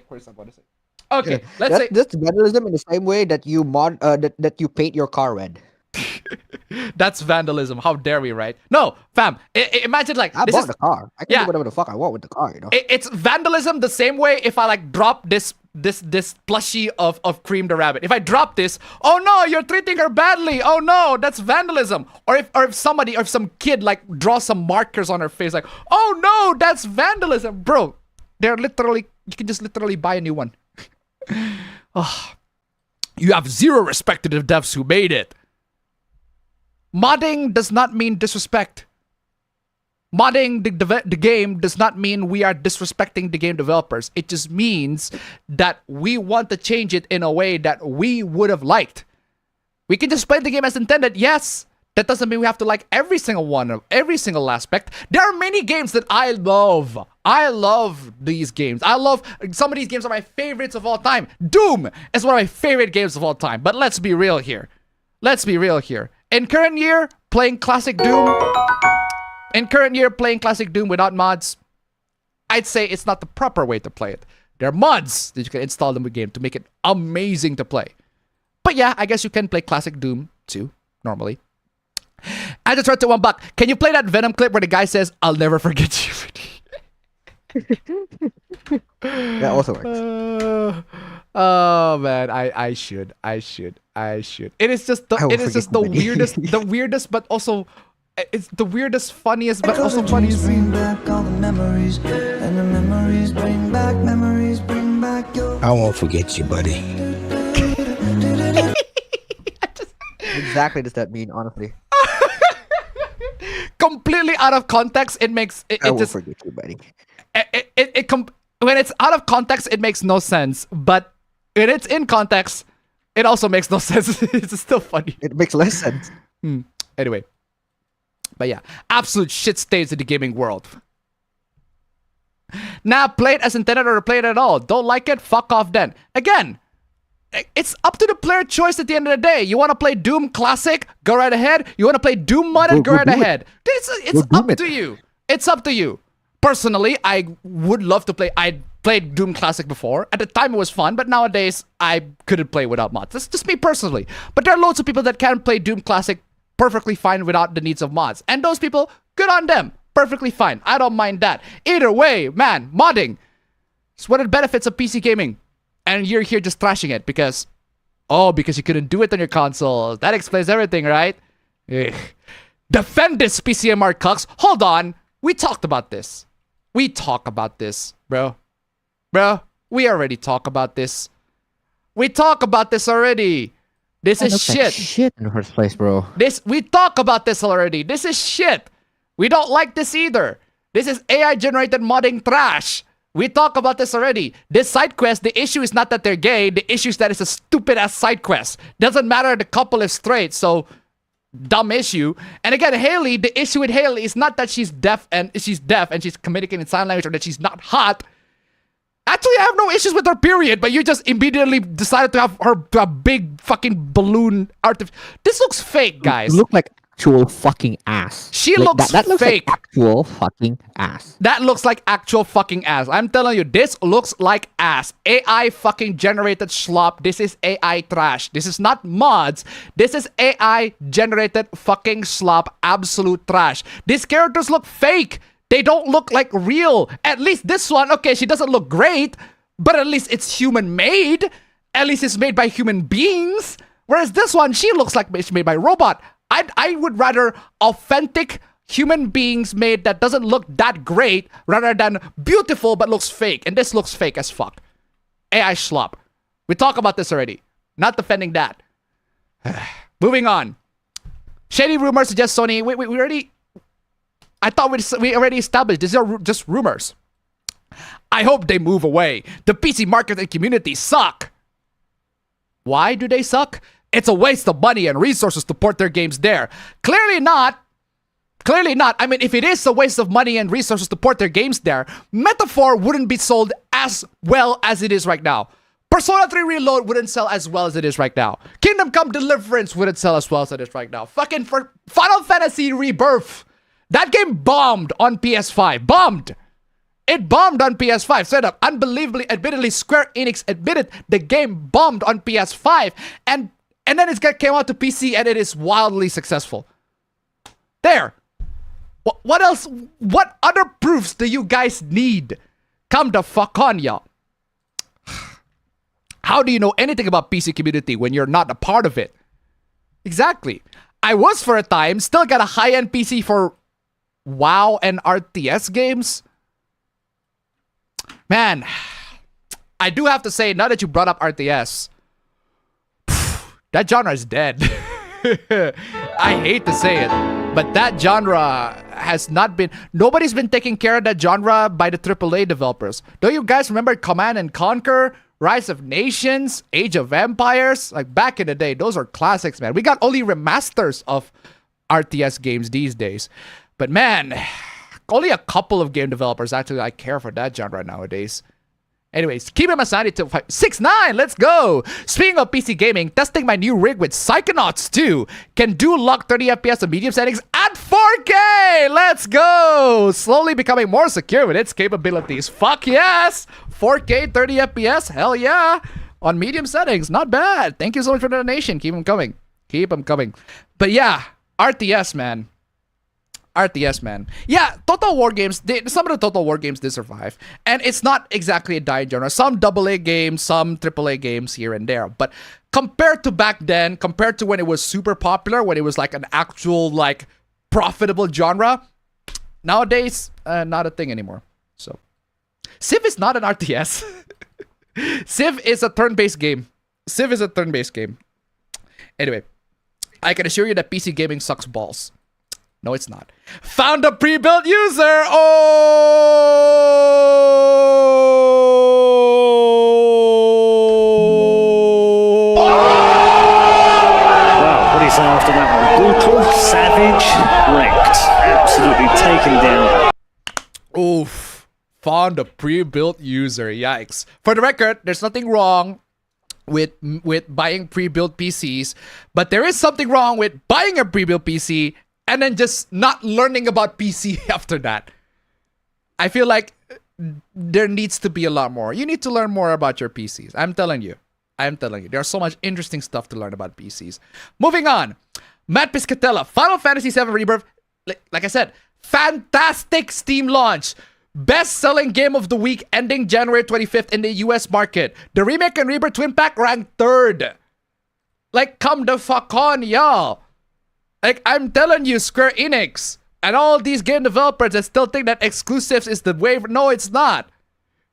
where's that? What is it? Okay, let's say
that's vandalism in the same way that you that you paint your car red.
That's vandalism. How dare we, right? No, fam. Imagine I
bought the car. I can do whatever the fuck I want with the car. You know.
It's vandalism the same way if I drop this plushie of Cream the Rabbit. If I drop this, oh no, you're treating her badly. Oh no, that's vandalism. Or if some kid draws some markers on her face, oh no, that's vandalism, bro. You can just literally buy a new one. Oh, you have zero respect to the devs who made it. Modding does not mean disrespect. Modding the game does not mean we are disrespecting the game developers. It just means that we want to change it in a way that we would have liked. We can just play the game as intended, yes. That doesn't mean we have to like every single aspect. There are many games that I love. I love these games. Some of these games are my favorites of all time. Doom is one of my favorite games of all time. But let's be real here. In current year, playing classic Doom without mods, I'd say it's not the proper way to play it. There are mods that you can install in the game to make it amazing to play. But yeah, I guess you can play classic Doom too, normally. I just heard to $1. Can you play that Venom clip where the guy says, "I'll never forget you"?
That also works.
Oh man, I should. It is just the weirdest, but also it's the weirdest, funniest, but also funniest.
Bring back all the memories, and the memories bring back your... I won't forget you, buddy.
Exactly does that mean, honestly?
Completely out of context, it makes it
I will
just
forget you, buddy.
When it's out of context, it makes no sense. But when it's in context, it also makes no sense. It's still funny.
It makes less sense.
Anyway, but yeah, absolute shit stains in the gaming world. Now, play it as intended or play it at all. Don't like it? Fuck off then. Again, it's up to the player choice at the end of the day. You want to play Doom Classic? Go right ahead. You want to play Doom Modded? Go right ahead. It's up to you. It's up to you. Personally, I would love to play. I played Doom Classic before. At the time, it was fun, but nowadays, I couldn't play without mods. That's just me personally. But there are loads of people that can play Doom Classic perfectly fine without the needs of mods. And those people, good on them. Perfectly fine. I don't mind that. Either way, man, modding. It's one of the benefits of PC gaming. And you're here just trashing it because you couldn't do it on your console. That explains everything, right? Ugh. Defend this, PCMR cucks. Hold on. We talked about this. Bro. We already talked about this. We talk about this already. This is shit.
Like shit in the first place, bro.
We talk about this already. This is shit. We don't like this either. This is AI-generated modding trash. We talked about this already. This side quest, the issue is not that they're gay. The issue is that it's a stupid-ass side quest. Doesn't matter the couple is straight, so dumb issue. And again, Haley, the issue with Haley is not that she's deaf and she's communicating in sign language or that she's not hot. Actually, I have no issues with her, period. But you just immediately decided to have her a big fucking balloon This looks fake, guys.
Look like actual fucking ass.
She
like,
looks
that looks
fake.
Like actual fucking ass.
That looks like actual fucking ass. I'm telling you, this looks like ass. AI fucking generated slop. This is AI trash. This is not mods. This is AI generated fucking slop. Absolute trash. These characters look fake. They don't look like real. At least this one, okay, she doesn't look great, but at least it's human made. At least it's made by human beings. Whereas this one, she looks like it's made by a robot. I would rather authentic human beings made that doesn't look that great rather than beautiful but looks fake. And this looks fake as fuck. AI schlop. We talked about this already. Not defending that. Moving on. Shady rumors suggest Sony. We already... I thought we already established these are just rumors. I hope they move away. The PC market and community suck. Why do they suck? It's a waste of money and resources to port their games there. Clearly not. Clearly not. I mean, if it is a waste of money and resources to port their games there, Metaphor wouldn't be sold as well as it is right now. Persona 3 Reload wouldn't sell as well as it is right now. Kingdom Come Deliverance wouldn't sell as well as it is right now. Fucking for Final Fantasy Rebirth. That game bombed on PS5. Bombed. It bombed on PS5. Straight up. Unbelievably, admittedly, Square Enix admitted the game bombed on PS5. And then it came out to PC and it is wildly successful. There. What else? What other proofs do you guys need? Come the fuck on, y'all. How do you know anything about PC community when you're not a part of it? Exactly. I was for a time, still got a high-end PC for WoW and RTS games. Man, I do have to say, now that you brought up RTS, that genre is dead. I hate to say it, but that genre has not been... Nobody's been taking care of that genre by the AAA developers. Don't you guys remember Command and Conquer, Rise of Nations, Age of Empires? Like, back in the day, those are classics, man. We got only remasters of RTS games these days. But man, only a couple of game developers actually care for that genre nowadays. Anyways, keep it aside until 6-9. Let's go. Speaking of PC gaming, testing my new rig with Psychonauts 2. Can do lock 30 FPS in medium settings at 4K. Let's go. Slowly becoming more secure with its capabilities. Fuck yes. 4K 30 FPS. Hell yeah. On medium settings. Not bad. Thank you so much for the donation. Keep them coming. Keep them coming. But yeah, RTS, man. RTS, man. Yeah, Total War games, some of the Total War games did survive. And it's not exactly a dying genre. Some AA games, some AAA games here and there. But compared to back then, compared to when it was super popular, when it was like an actual, like, profitable genre, nowadays, not a thing anymore. So, Civ is not an RTS. Civ is a turn-based game. Civ is a turn-based game. Anyway, I can assure you that PC gaming sucks balls. No, it's not. Found a pre-built user! Oh!
Well, what do you say after that one? Brutal, savage, wrecked. Absolutely taken down.
Oof. Found a pre-built user. Yikes. For the record, there's nothing wrong with buying pre-built PCs, but there is something wrong with buying a pre-built PC and then just not learning about PC after that. I feel like there needs to be a lot more. You need to learn more about your PCs. I'm telling you. There's so much interesting stuff to learn about PCs. Moving on. Matt Piscatella. Final Fantasy VII Rebirth. Like I said, fantastic Steam launch. Best-selling game of the week ending January 25th in the US market. The remake and Rebirth Twin Pack ranked 3rd. Like, come the fuck on, y'all. Like, I'm telling you, Square Enix and all these game developers that still think that exclusives is the way. No, it's not.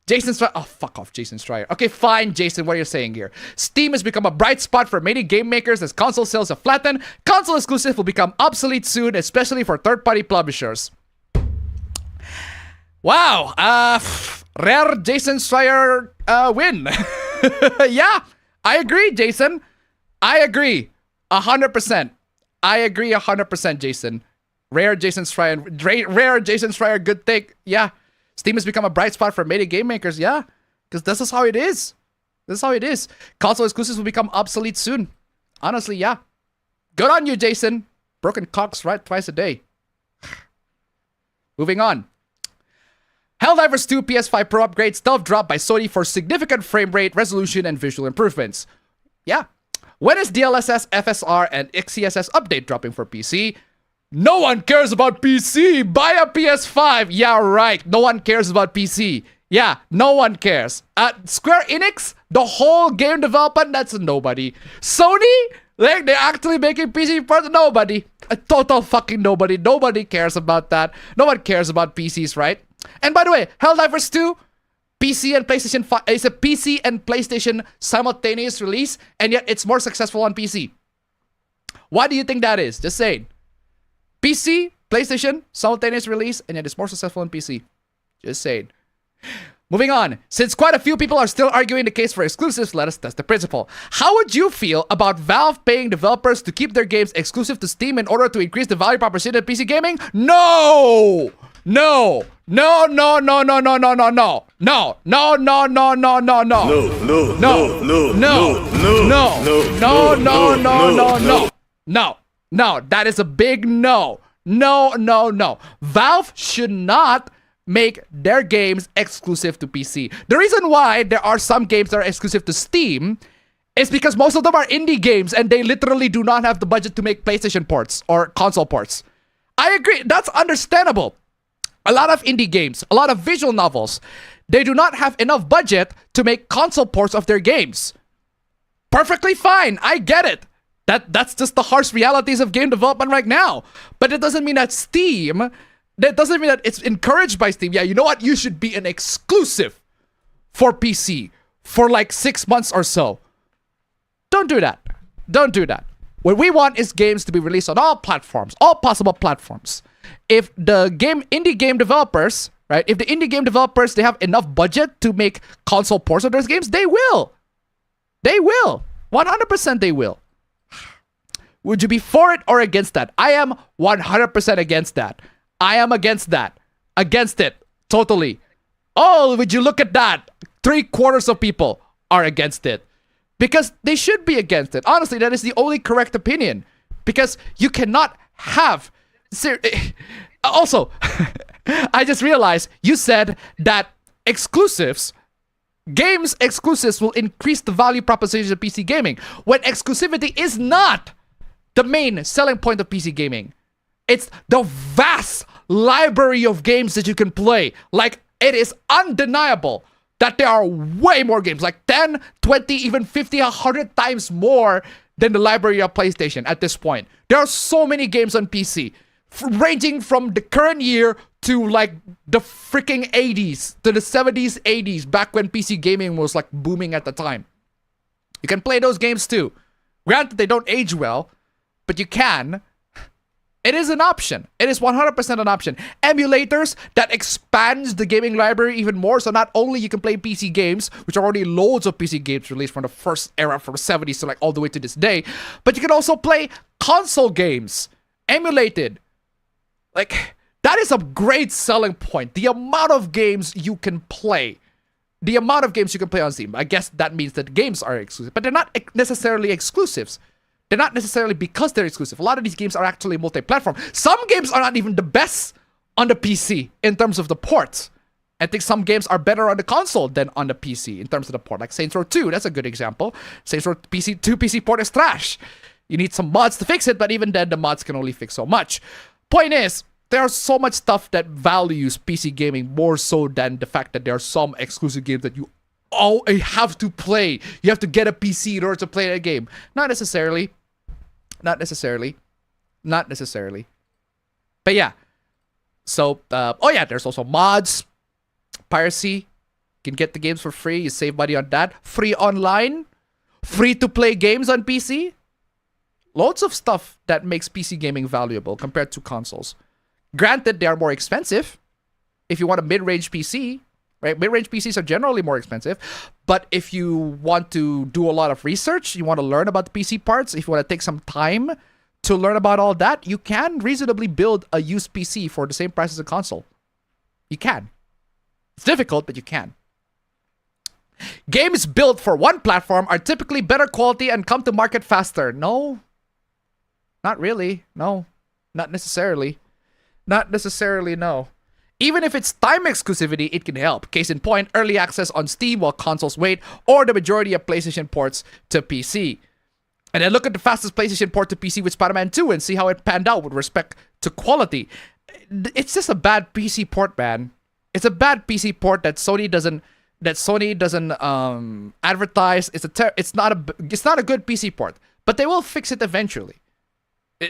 Jason Schreier. Oh, fuck off, Jason Schreier. Okay, fine, Jason, what are you saying here? Steam has become a bright spot for many game makers as console sales have flattened. Console exclusive will become obsolete soon, especially for third-party publishers. Wow. Rare Jason Schreier win. Yeah, I agree, Jason. I agree. 100%. I agree 100%, Jason. Rare Jason Schreier, good take. Yeah. Steam has become a bright spot for many game makers. Yeah. Because this is how it is. This is how it is. Console exclusives will become obsolete soon. Honestly, yeah. Good on you, Jason. Broken cocks right twice a day. Moving on. Helldivers 2 PS5 Pro upgrade stealth dropped by Sony for significant frame rate, resolution, and visual improvements. Yeah. When is DLSS, FSR, and XeSS update dropping for PC? No one cares about PC. Buy a PS5. Yeah, right. No one cares about PC. Yeah, no one cares. Square Enix, the whole game development, that's nobody. Sony, they're actually making PC parts. Nobody. A total fucking nobody. Nobody cares about that. No one cares about PCs, right? And by the way, Helldivers 2, PC and PlayStation 5 is a PC and PlayStation simultaneous release, and yet it's more successful on PC. Why do you think that is? Just saying. PC, PlayStation, simultaneous release, and yet it's more successful on PC. Just saying. Moving on. Since quite a few people are still arguing the case for exclusives, let us test the principle. How would you feel about Valve paying developers to keep their games exclusive to Steam in order to increase the value proposition of PC gaming? No! No! No, no, no, no, no, no, no, no. No, no, no, no, no, no, no. No, no. No, that is a big no. No. Valve should not make their games exclusive to PC. The reason why there are some games that are exclusive to Steam is because most of them are indie games and they literally do not have the budget to make PlayStation ports or console ports. I agree. That's understandable. A lot of indie games, a lot of visual novels, they do not have enough budget to make console ports of their games. Perfectly fine. I get it. That's just the harsh realities of game development right now. But it doesn't mean that that doesn't mean that it's encouraged by Steam. Yeah, you know what? You should be an exclusive for PC for like 6 months or so. Don't do that. Don't do that. What we want is games to be released on all platforms, all possible platforms. If the indie game developers, right? If the indie game developers, they have enough budget to make console ports of those games, they will. They will. 100% they will. Would you be for it or against that? I am 100% against that. I am against that. Against it. Totally. Oh, would you look at that? 3/4 of people are against it. Because they should be against it. Honestly, that is the only correct opinion. Because you cannot have... Also, I just realized you said that games exclusives will increase the value proposition of PC gaming. When exclusivity is not the main selling point of PC gaming. It's the vast library of games that you can play. Like, it is undeniable that there are way more games, like 10, 20, even 50, 100 times more than the library of PlayStation at this point. There are so many games on PC, ranging from the current year to like the freaking 80s, to the 70s, 80s, back when PC gaming was like booming at the time. You can play those games too. Granted, they don't age well, but you can. It is an option. It is 100% an option. Emulators that expands the gaming library even more. So not only you can play PC games, which are already loads of PC games released from the first era, from the 70s to like all the way to this day, but you can also play console games, emulated. Like, that is a great selling point. The amount of games you can play. The amount of games you can play on Steam. I guess that means that games are exclusive, but they're not necessarily exclusives. They're not necessarily because they're exclusive. A lot of these games are actually multi-platform. Some games are not even the best on the PC in terms of the ports. I think some games are better on the console than on the PC in terms of the port. Like Saints Row 2, that's a good example. Saints Row 2 PC port is trash. You need some mods to fix it, but even then, the mods can only fix so much. Point is, there's so much stuff that values PC gaming more so than the fact that there are some exclusive games that you have to play. You have to get a PC in order to play that game. Not necessarily. Not necessarily. But yeah. So, there's also mods. Piracy. You can get the games for free. You save money on that. Free online. Free to play games on PC. Loads of stuff that makes PC gaming valuable compared to consoles. Granted, they are more expensive. if you want a mid-range PC, right? Mid-range PCs are generally more expensive. But if you want to do a lot of research, you want to learn about the PC parts, if you want to take some time to learn about all that, you can reasonably build a used PC for the same price as a console. You can. It's difficult, but you can. Games built for one platform are typically better quality and come to market faster. No. Not really. No. Not necessarily. Not necessarily, no. Even if it's time exclusivity, it can help. Case in point, early access on Steam while consoles wait, or the majority of PlayStation ports to PC. And then look at the fastest PlayStation port to PC with Spider-Man 2 and see how it panned out with respect to quality. It's just a bad PC port, man. It's a bad PC port that Sony doesn't advertise. It's not a good PC port, but they will fix it eventually.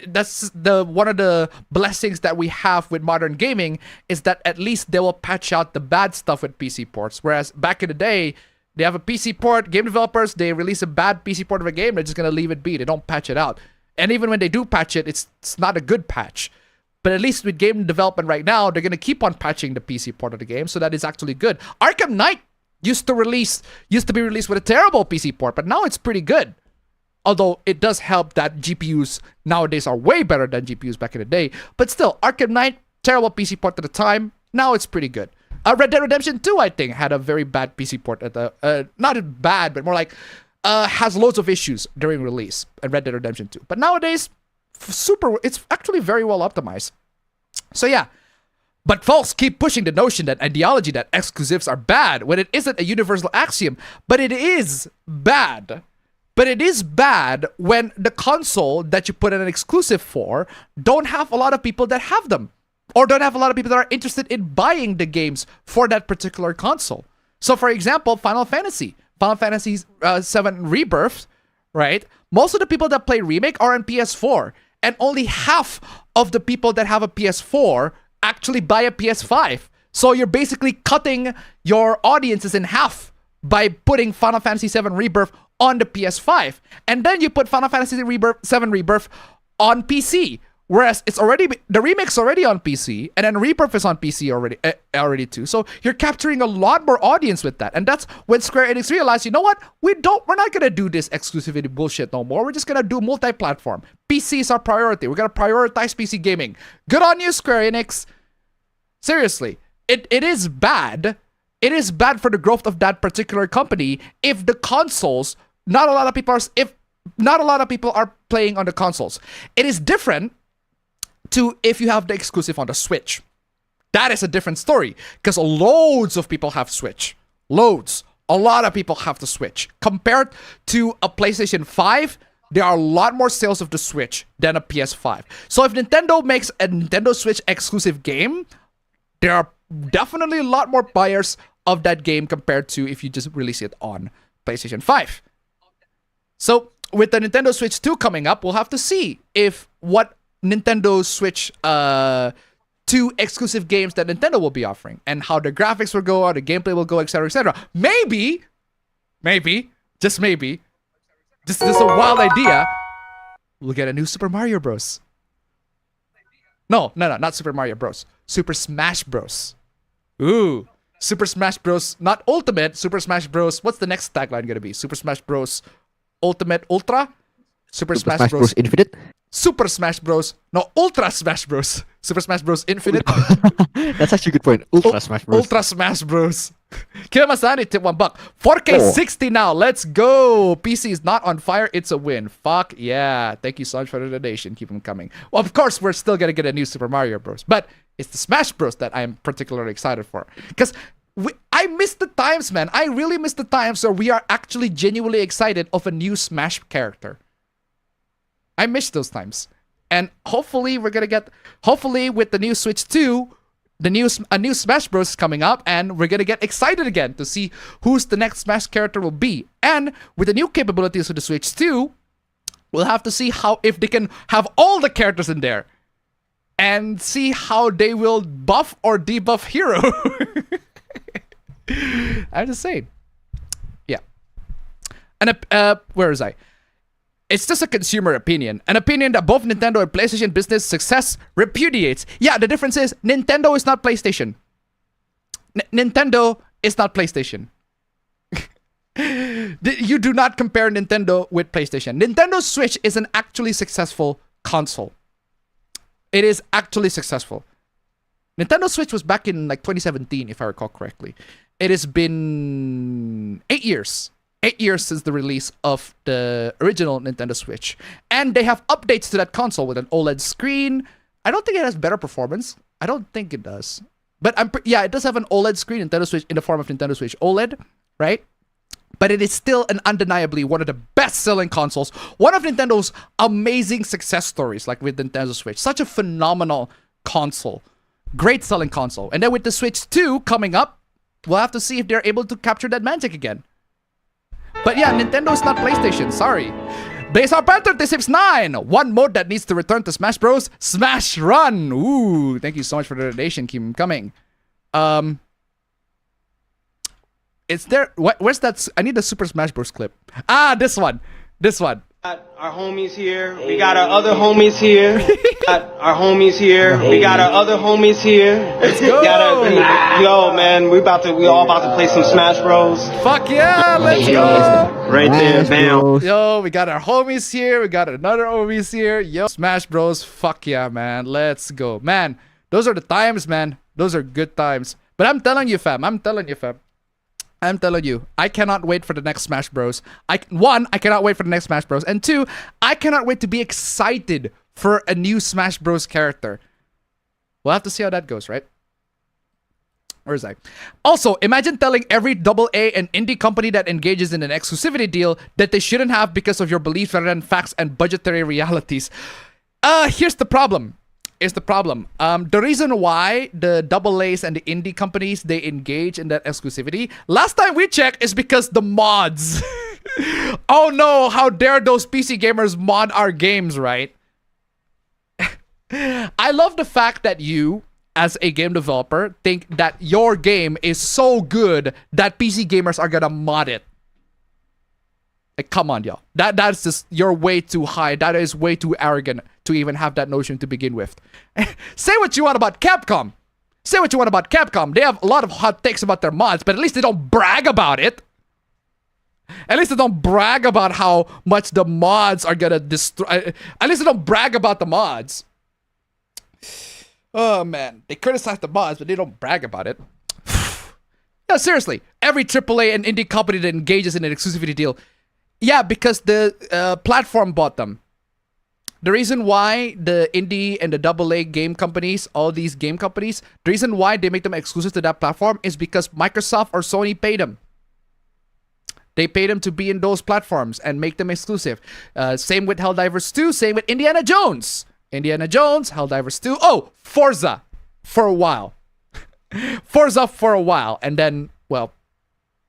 That's one of the blessings that we have with modern gaming, is that at least they will patch out the bad stuff with PC ports. Whereas back in the day, they have a PC port, game developers, they release a bad PC port of a game, they're just going to leave it be. They don't patch it out. And even when they do patch it, it's not a good patch. But at least with game development right now, they're going to keep on patching the PC port of the game, so that is actually good. Arkham Knight used to be released with a terrible PC port, but now it's pretty good. Although it does help that GPUs nowadays are way better than GPUs back in the day. But still, Arkham Knight, terrible PC port at the time. Now it's pretty good. Red Dead Redemption 2, I think, had a very bad PC port at the... not bad, but more like... has loads of issues during release at Red Dead Redemption 2. But nowadays, it's actually very well optimized. So yeah. But folks keep pushing the notion, that ideology that exclusives are bad, when it isn't a universal axiom. But it is bad. But it is bad when the console that you put in an exclusive for don't have a lot of people that have them. Or don't have a lot of people that are interested in buying the games for that particular console. So for example, Final Fantasy VII Rebirth, right? Most of the people that play Remake are on PS4. And only half of the people that have a PS4 actually buy a PS5. So you're basically cutting your audiences in half by putting Final Fantasy VII Rebirth on the PS5. And then you put Final Fantasy VII Rebirth on PC. Whereas the remake's already on PC, and then Rebirth is on PC already too. So you're capturing a lot more audience with that. And that's when Square Enix realized, you know what? We're not gonna do this exclusivity bullshit no more. We're just gonna do multi-platform. PC is our priority. We're gonna prioritize PC gaming. Good on you, Square Enix. Seriously. It is bad. It is bad for the growth of that particular company if the consoles, not a lot of people are playing on the consoles. It is different to if you have the exclusive on the Switch. That is a different story, because loads of people have Switch. Loads. A lot of people have the Switch. Compared to a PlayStation 5, there are a lot more sales of the Switch than a PS5. So if Nintendo makes a Nintendo Switch exclusive game, there are definitely a lot more buyers of that game compared to if you just release it on PlayStation 5. So with the Nintendo Switch 2 coming up, we'll have to see if what Nintendo Switch 2 exclusive games that Nintendo will be offering, and how the graphics will go, how the gameplay will go, etc., etc. Maybe, just maybe, just a wild idea, we'll get a new Super Mario Bros. No, not Super Mario Bros. Super Smash Bros. Ooh, Super Smash Bros. Not Ultimate, Super Smash Bros. What's the next tagline gonna be? Super Smash Bros. Ultimate Ultra? Super Smash Bros.
Infinite?
Super Smash Bros. No, Ultra Smash Bros. Super Smash Bros. Infinite.
That's actually a good point. Ultra Smash Bros.
Ultra Smash Bros. Kilamasani tip $1. 4K 60 now. Let's go. PC is not on fire. It's a win. Fuck yeah. Thank you so much for the donation. Keep them coming. Well, of course, we're still gonna get a new Super Mario Bros. But it's the Smash Bros. That I'm particularly excited for. Because I miss the times, man. I really miss the times where we are actually genuinely excited of a new Smash character. I miss those times. And hopefully we're gonna get, with the new Switch 2, a new Smash Bros is coming up, and we're gonna get excited again to see who's the next Smash character will be. And with the new capabilities of the Switch 2, we'll have to see if they can have all the characters in there, and see how they will buff or debuff Hero. I'm just saying. Yeah. And where is I? It's just a consumer opinion. An opinion that both Nintendo and PlayStation business success repudiates. Yeah, the difference is Nintendo is not PlayStation. Nintendo is not PlayStation. You do not compare Nintendo with PlayStation. Nintendo Switch is an actually successful console. It is actually successful. Nintendo Switch was back in like 2017, if I recall correctly. It has been 8 years. 8 years since the release of the original Nintendo Switch. And they have updates to that console with an OLED screen. I don't think it has better performance. I don't think it does. But yeah, it does have an OLED screen, Nintendo Switch, in the form of Nintendo Switch OLED, right? But it is still undeniably one of the best-selling consoles. One of Nintendo's amazing success stories, like with Nintendo Switch. Such a phenomenal console. Great selling console. And then with the Switch 2 coming up, we'll have to see if they're able to capture that magic again. But yeah, Nintendo is not PlayStation. Sorry. Baysar Panther 369. One mode that needs to return to Smash Bros. Smash Run. Ooh, thank you so much for the donation. Keep coming. Is there... Where's that... I need the Super Smash Bros. Clip. Ah, this one. This one.
Our homies here. We got our other homies here. Our homies here. We got our other homies here.
Let's go.
Yo, man, we all about to play some Smash Bros.
Fuck yeah, let's go.
Right there, bam.
Yo, we got our homies here. We got another homies here. Yo, Smash Bros. Fuck yeah, man. Let's go. Man, those are the times, man. Those are good times. But I'm telling you, fam. I'm telling you, I cannot wait for the next Smash Bros. One, I cannot wait for the next Smash Bros. And two, I cannot wait to be excited for a new Smash Bros. Character. We'll have to see how that goes, right? Where is I? Also, imagine telling every AA and indie company that engages in an exclusivity deal that they shouldn't have because of your beliefs rather than facts and budgetary realities. Here's the problem. The reason why the AA's and the indie companies, they engage in that exclusivity, last time we checked, is because the mods. Oh no, how dare those PC gamers mod our games, right? I love the fact that you, as a game developer, think that your game is so good that PC gamers are gonna mod it. Like, come on, y'all. That's just, you're way too high. That is way too arrogant to even have that notion to begin with. Say what you want about Capcom. Say what you want about Capcom. They have a lot of hot takes about their mods, but at least they don't brag about it. At least they don't brag about how much the mods are gonna destroy. At least they don't brag about the mods. Oh, man. They criticize the mods, but they don't brag about it. No, seriously. Every AAA and indie company that engages in an exclusivity deal, yeah, because the platform bought them. The reason why the indie and the AA game companies, all these game companies, the reason why they make them exclusive to that platform is because Microsoft or Sony paid them. They paid them to be in those platforms and make them exclusive. Same with Helldivers 2, same with Indiana Jones. Indiana Jones, Helldivers 2. Oh, Forza for a while. Forza for a while. And then, well,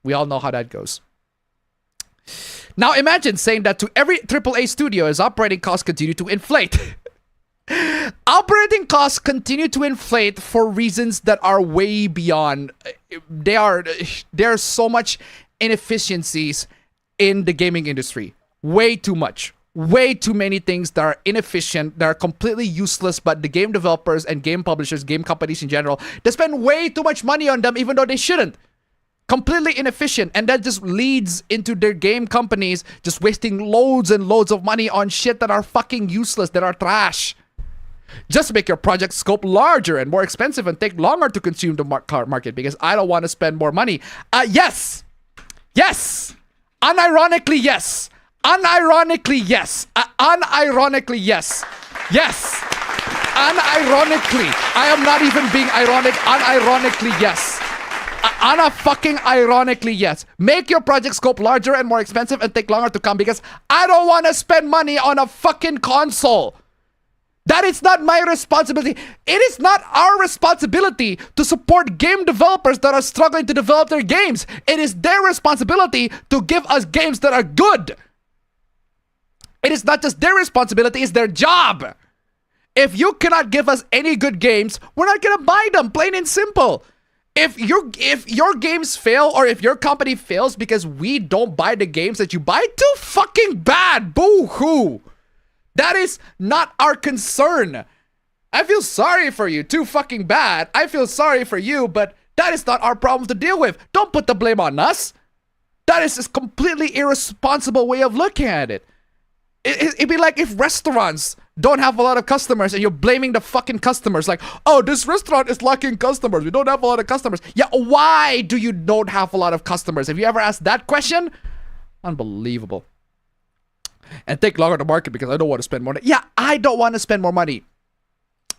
we all know how that goes. Now imagine saying that to every AAA studio as operating costs continue to inflate. Operating costs continue to inflate for reasons that are way beyond. There are so much inefficiencies in the gaming industry. Way too much. Way too many things that are inefficient, that are completely useless, but the game developers and game publishers, game companies in general, they spend way too much money on them even though they shouldn't. Completely inefficient, and that just leads into their game companies just wasting loads and loads of money on shit that are fucking useless, that are trash. Just make your project scope larger and more expensive and take longer to consume the market because I don't want to spend more money. Yes. Yes. Unironically, yes. Unironically, yes. Unironically, yes. Yes. Unironically. I am not even being ironic. Unironically, yes. Fucking ironically, yes. Make your project scope larger and more expensive and take longer to come because I don't want to spend money on a fucking console. That is not my responsibility. It is not our responsibility to support game developers that are struggling to develop their games. It is their responsibility to give us games that are good. It is not just their responsibility, it's their job. If you cannot give us any good games, we're not gonna buy them, plain and simple. If your games fail or if your company fails because we don't buy the games that you buy, too fucking bad. Boo-hoo. That is not our concern. I feel sorry for you. Too fucking bad. I feel sorry for you, but That is not our problem to deal with. Don't put the blame on us. That is a completely irresponsible way of looking at it. It'd be like if restaurants don't have a lot of customers and you're blaming the fucking customers. Like, oh, this restaurant is lacking customers. We don't have a lot of customers. Yeah, why do you don't have a lot of customers? Have you ever asked that question? Unbelievable. And take longer to market because I don't want to spend more money. Yeah, I don't want to spend more money.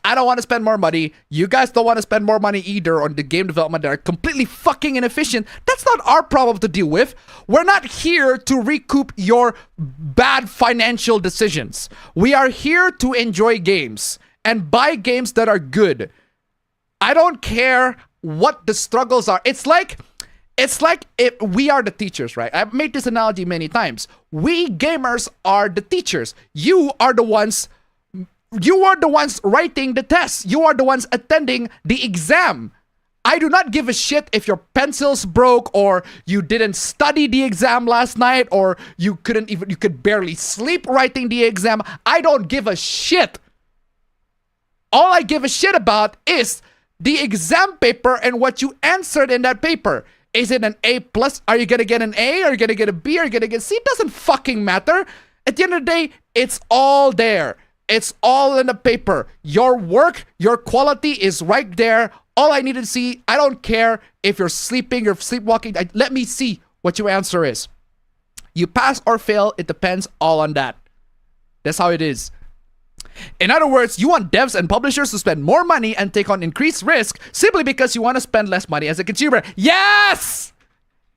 I don't want to spend more money. You guys don't want to spend more money either on the game development that are completely fucking inefficient. That's not our problem to deal with. We're not here to recoup your bad financial decisions. We are here to enjoy games and buy games that are good. I don't care what the struggles are. It's like if we are the teachers, right? I've made this analogy many times. We gamers are the teachers. You are the ones writing the tests. You are the ones attending the exam. I do not give a shit if your pencils broke or you didn't study the exam last night or you could barely sleep writing the exam. I don't give a shit. All I give a shit about is the exam paper and what you answered in that paper. Is it an A+? Are you gonna get an A? Are you gonna get a B? Are you gonna get a C? It doesn't fucking matter. At the end of the day, it's all there. It's all in the paper. Your work, your quality is right there. All I need to see, I don't care if you're sleeping, you're sleepwalking. Let me see what your answer is. You pass or fail, it depends all on that. That's how it is. In other words, you want devs and publishers to spend more money and take on increased risk simply because you want to spend less money as a consumer. Yes!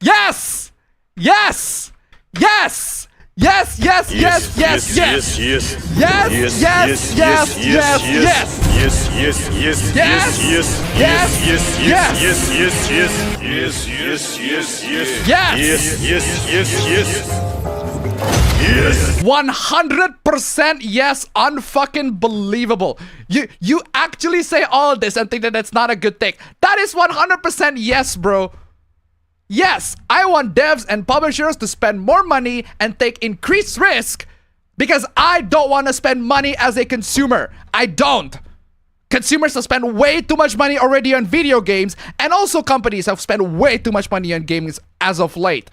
Yes! Yes! Yes! Yes, yes, yes, yes, yes. Yes, yes, yes, yes, yes, yes. Yes, yes, yes, yes, yes, yes, yes, yes, yes, yes, yes, yes, yes, yes, yes, yes, yes, yes. 100% yes, unfucking believable. You actually say all this and think that that's not a good thing. That is 100% yes, bro. Yes, I want devs and publishers to spend more money and take increased risk because I don't want to spend money as a consumer. I don't. Consumers have spent way too much money already on video games, and also companies have spent way too much money on games as of late.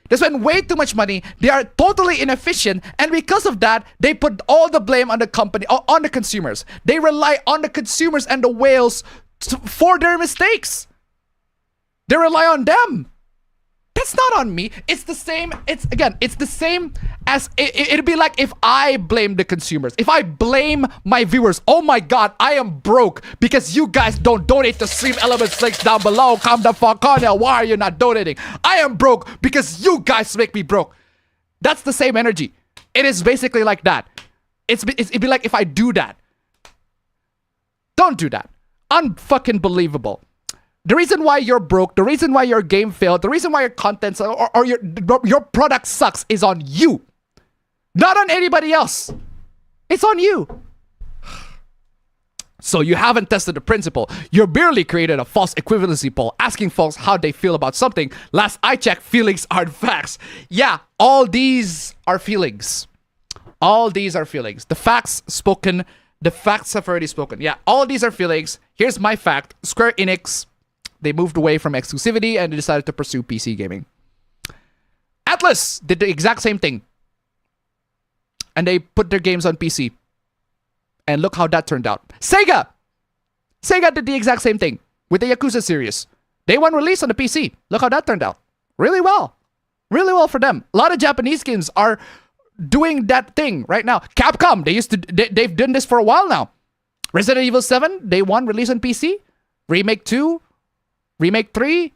They spend way too much money, they are totally inefficient, and because of that, they put all the blame on the company, on the consumers. They rely on the consumers and the whales for their mistakes. They rely on them. That's not on me. It's the same. It's the same as it'd be like if I blame the consumers. If I blame my viewers. Oh my God, I am broke because you guys don't donate to Stream Elements links down below. Come the fuck on now. Why are you not donating? I am broke because you guys make me broke. That's the same energy. It is basically like that. It'd be like if I do that. Don't do that. Unfucking believable. The reason why you're broke, the reason why your game failed, the reason why your content or your product sucks is on you. Not on anybody else. It's on you. So you haven't tested the principle. You barely created a false equivalency poll asking folks how they feel about something. Last I checked, feelings aren't facts. Yeah, all these are feelings. All these are feelings. The facts spoken, the facts have already spoken. Yeah, all these are feelings. Here's my fact. Square Enix, they moved away from exclusivity and they decided to pursue PC gaming. Atlas did the exact same thing. And they put their games on PC. And look how that turned out. Sega did the exact same thing with the Yakuza series. Day one release on the PC. Look how that turned out. Really well. Really well for them. A lot of Japanese games are doing that thing right now. Capcom, they've done this for a while now. Resident Evil 7, day one release on PC. Remake 2, Remake 3,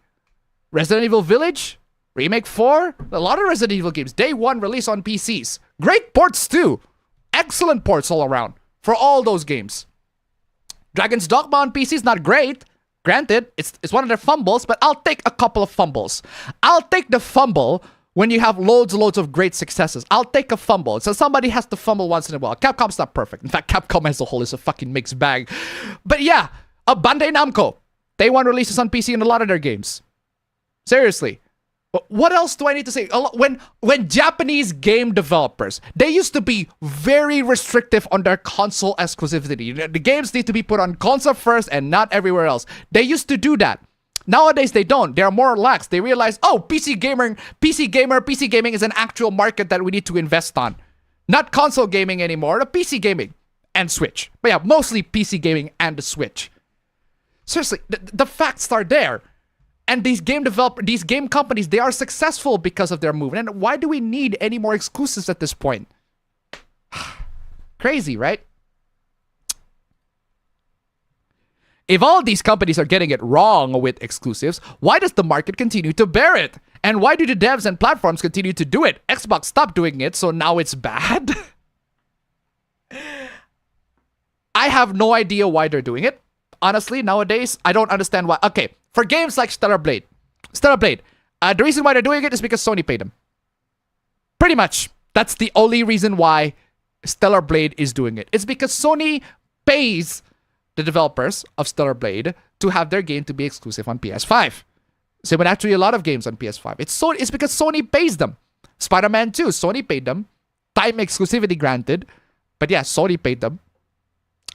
Resident Evil Village, Remake 4. A lot of Resident Evil games. Day one release on PCs. Great ports too. Excellent ports all around for all those games. Dragon's Dogma on PC is not great. Granted, it's one of their fumbles, but I'll take a couple of fumbles. I'll take the fumble when you have loads of great successes. I'll take a fumble. So somebody has to fumble once in a while. Capcom's not perfect. In fact, Capcom as a whole is a fucking mixed bag. But yeah, Bandai Namco. Day one releases on PC in a lot of their games. Seriously. What else do I need to say? When Japanese game developers, they used to be very restrictive on their console exclusivity. The games need to be put on console first and not everywhere else. They used to do that. Nowadays, they don't. They're more relaxed. They realize, oh, PC gaming is an actual market that we need to invest on. Not console gaming anymore, the PC gaming and Switch. But yeah, mostly PC gaming and the Switch. Seriously, the facts are there. And these game companies, they are successful because of their move. And why do we need any more exclusives at this point? Crazy, right? If all of these companies are getting it wrong with exclusives, why does the market continue to bear it? And why do the devs and platforms continue to do it? Xbox stopped doing it, so now it's bad? I have no idea why they're doing it. Honestly, nowadays, I don't understand why. Okay, for games like Stellar Blade, the reason why they're doing it is because Sony paid them. Pretty much. That's the only reason why Stellar Blade is doing it. It's because Sony pays the developers of Stellar Blade to have their game to be exclusive on PS5. Same with actually a lot of games on PS5. It's because Sony pays them. Spider-Man 2, Sony paid them. Time exclusivity granted. But yeah, Sony paid them.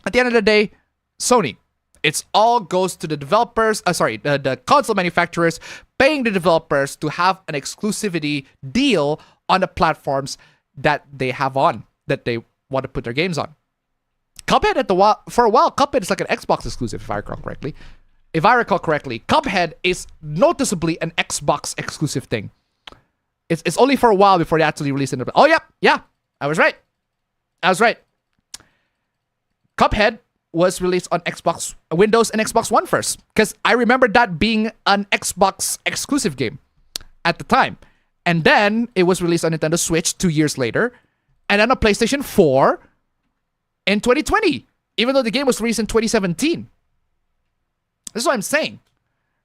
At the end of the day, Sony. It's all goes to the developers, the console manufacturers paying the developers to have an exclusivity deal on the platforms that they have on, that they want to put their games on. Cuphead for a while, Cuphead is like an Xbox exclusive, if I recall correctly. Cuphead is noticeably an Xbox exclusive thing. It's only for a while before they actually release it. Oh yeah, I was right. Cuphead was released on Xbox, Windows and Xbox One first. Because I remember that being an Xbox exclusive game at the time. And then it was released on Nintendo Switch 2 years later. And then on PlayStation 4 in 2020. Even though the game was released in 2017. This is what I'm saying.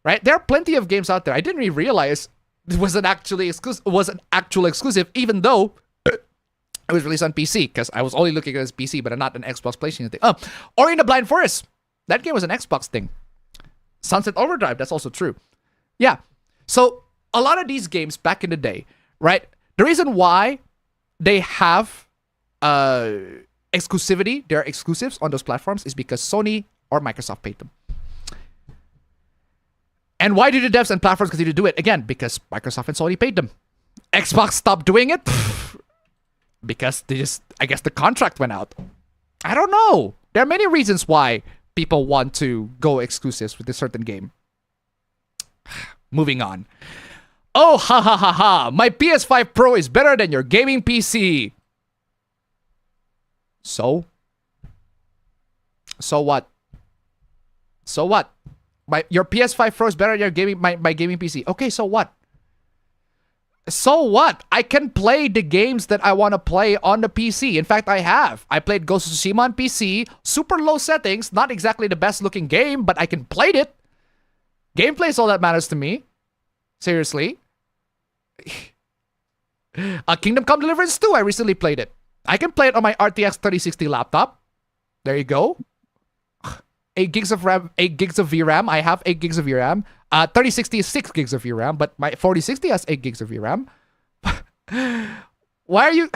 Right? There are plenty of games out there. I didn't even realize it was an actual exclusive, even though it was released on PC, because I was only looking at it as PC, but not an Xbox PlayStation thing. Ori and the Blind Forest. That game was an Xbox thing. Sunset Overdrive, that's also true. Yeah. So, a lot of these games back in the day, right? The reason why they have exclusivity, they're exclusives on those platforms, is because Sony or Microsoft paid them. And why do the devs and platforms continue to do it? Again, because Microsoft and Sony paid them. Xbox stopped doing it. Because I guess the contract went out. I don't know. There are many reasons why people want to go exclusives with a certain game. Moving on. Oh, ha ha ha ha. My PS5 Pro is better than your gaming PC. So what? Your PS5 Pro is better than my gaming PC. Okay, so what? So what? I can play the games that I want to play on the PC. In fact, I have. I played Ghost of Tsushima on PC. Super low settings. Not exactly the best looking game, but I can play it. Gameplay is all that matters to me. Seriously. Kingdom Come Deliverance 2, I recently played it. I can play it on my RTX 3060 laptop. There you go. 8 gigs of RAM, 8 gigs of VRAM. I have 8 gigs of VRAM. 3060 is 6 gigs of VRAM, but my 4060 has 8 gigs of VRAM. Why are you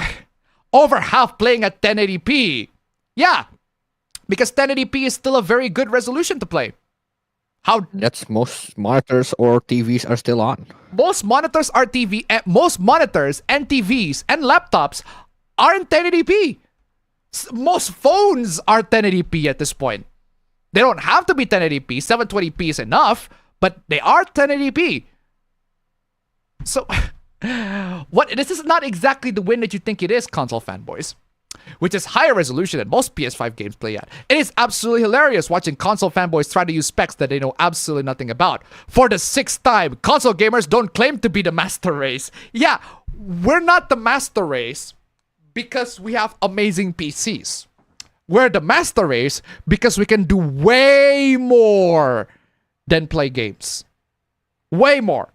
over half playing at 1080p? Yeah, because 1080p is still a very good resolution to play.
That's most monitors or TVs are still on.
Most monitors and TVs and laptops are in 1080p. Most phones are 1080p at this point. They don't have to be 1080p. 720p is enough, but they are 1080p. So, this is not exactly the win that you think it is, console fanboys. Which is higher resolution than most PS5 games play at. It is absolutely hilarious watching console fanboys try to use specs that they know absolutely nothing about. For the 6th time, console gamers don't claim to be the master race. Yeah, we're not the master race because we have amazing PCs. We're the master race because we can do way more than play games. Way more.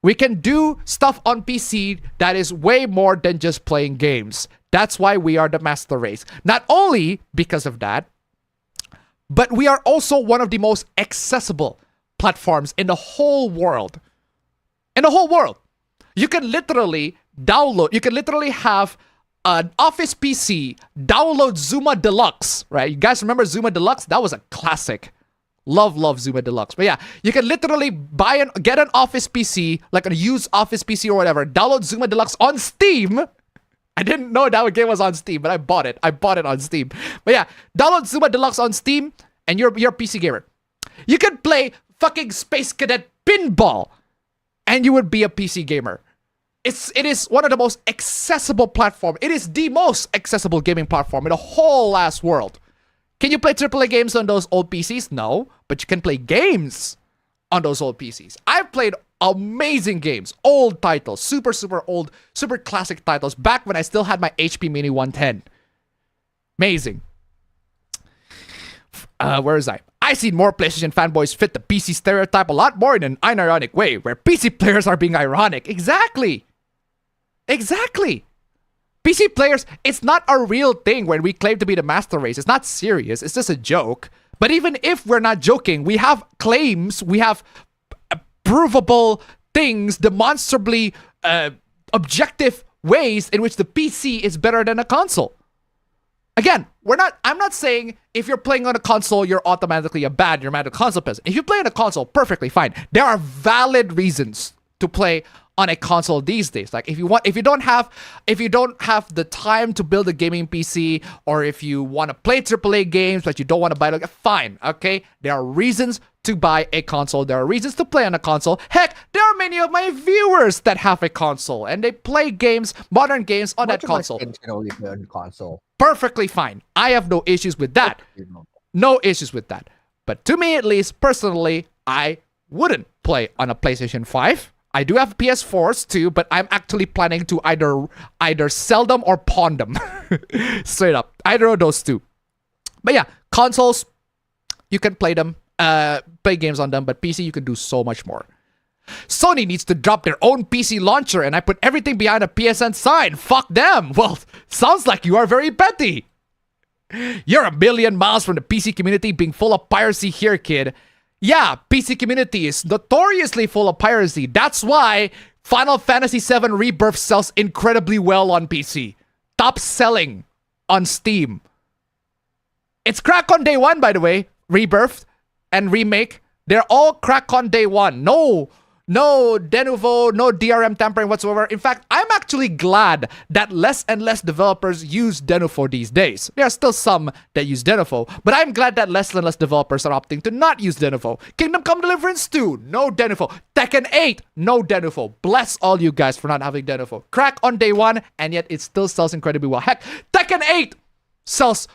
We can do stuff on PC that is way more than just playing games. That's why we are the master race. Not only because of that, but we are also one of the most accessible platforms in the whole world. In the whole world. You can literally have an Office PC, download Zuma Deluxe, right? You guys remember Zuma Deluxe? That was a classic. Love Zuma Deluxe. But yeah, you can literally get an office PC, like a used office PC or whatever, download Zuma Deluxe on Steam. I didn't know that game was on Steam, but I bought it. I bought it on Steam. But yeah, download Zuma Deluxe on Steam, and you're a PC gamer. You can play fucking Space Cadet Pinball, and you would be a PC gamer. It is one of the most accessible platform. It is the most accessible gaming platform in the whole last world. Can you play AAA games on those old PCs? No, but you can play games on those old PCs. I've played amazing games, old titles, super old, super classic titles, back when I still had my HP Mini 110. Amazing. Where is I see more PlayStation fanboys fit the PC stereotype a lot more in an unironic way, where PC players are being ironic. Exactly. PC players, it's not a real thing when we claim to be the master race. It's not serious. It's just a joke. But even if we're not joking, we have claims, we have provable things, demonstrably objective ways in which the PC is better than a console. Again, I'm not saying if you're playing on a console, you're automatically you're mad at console peasant. If you play on a console, perfectly fine. There are valid reasons to play on a console these days. Like if you don't have the time to build a gaming PC, or if you want to play AAA games but you don't want to buy it, fine, okay? There are reasons to buy a console. There are reasons to play on a console. Heck, there are many of my viewers that have a console and they play games, modern games on that console.
Can only play on console.
Perfectly fine. I have no issues with that. No issues with that. But to me, at least, personally, I wouldn't play on a PlayStation 5. I do have PS4s too, but I'm actually planning to either sell them or pawn them. Straight up. Either of those two. But yeah, consoles, you can play them, play games on them, but PC, you can do so much more. Sony needs to drop their own PC launcher, and I put everything behind a PSN sign. Fuck them. Well, sounds like you are very petty. You're a million miles from the PC community being full of piracy here, kid. Yeah, PC community is notoriously full of piracy. That's why Final Fantasy VII Rebirth sells incredibly well on PC. Top selling on Steam. It's crack on day one, by the way. Rebirth and Remake. They're all crack on day one. No de novo, no DRM tampering whatsoever. In fact, I'm actually glad that less and less developers use de novo these days. There are still some that use de novo, but I'm glad that less and less developers are opting to not use de novo. Kingdom Come Deliverance 2, no de novo. Tekken 8, no de novo. Bless all you guys for not having de novo. Crack on day one, and yet it still sells incredibly well. Heck, Tekken 8 sells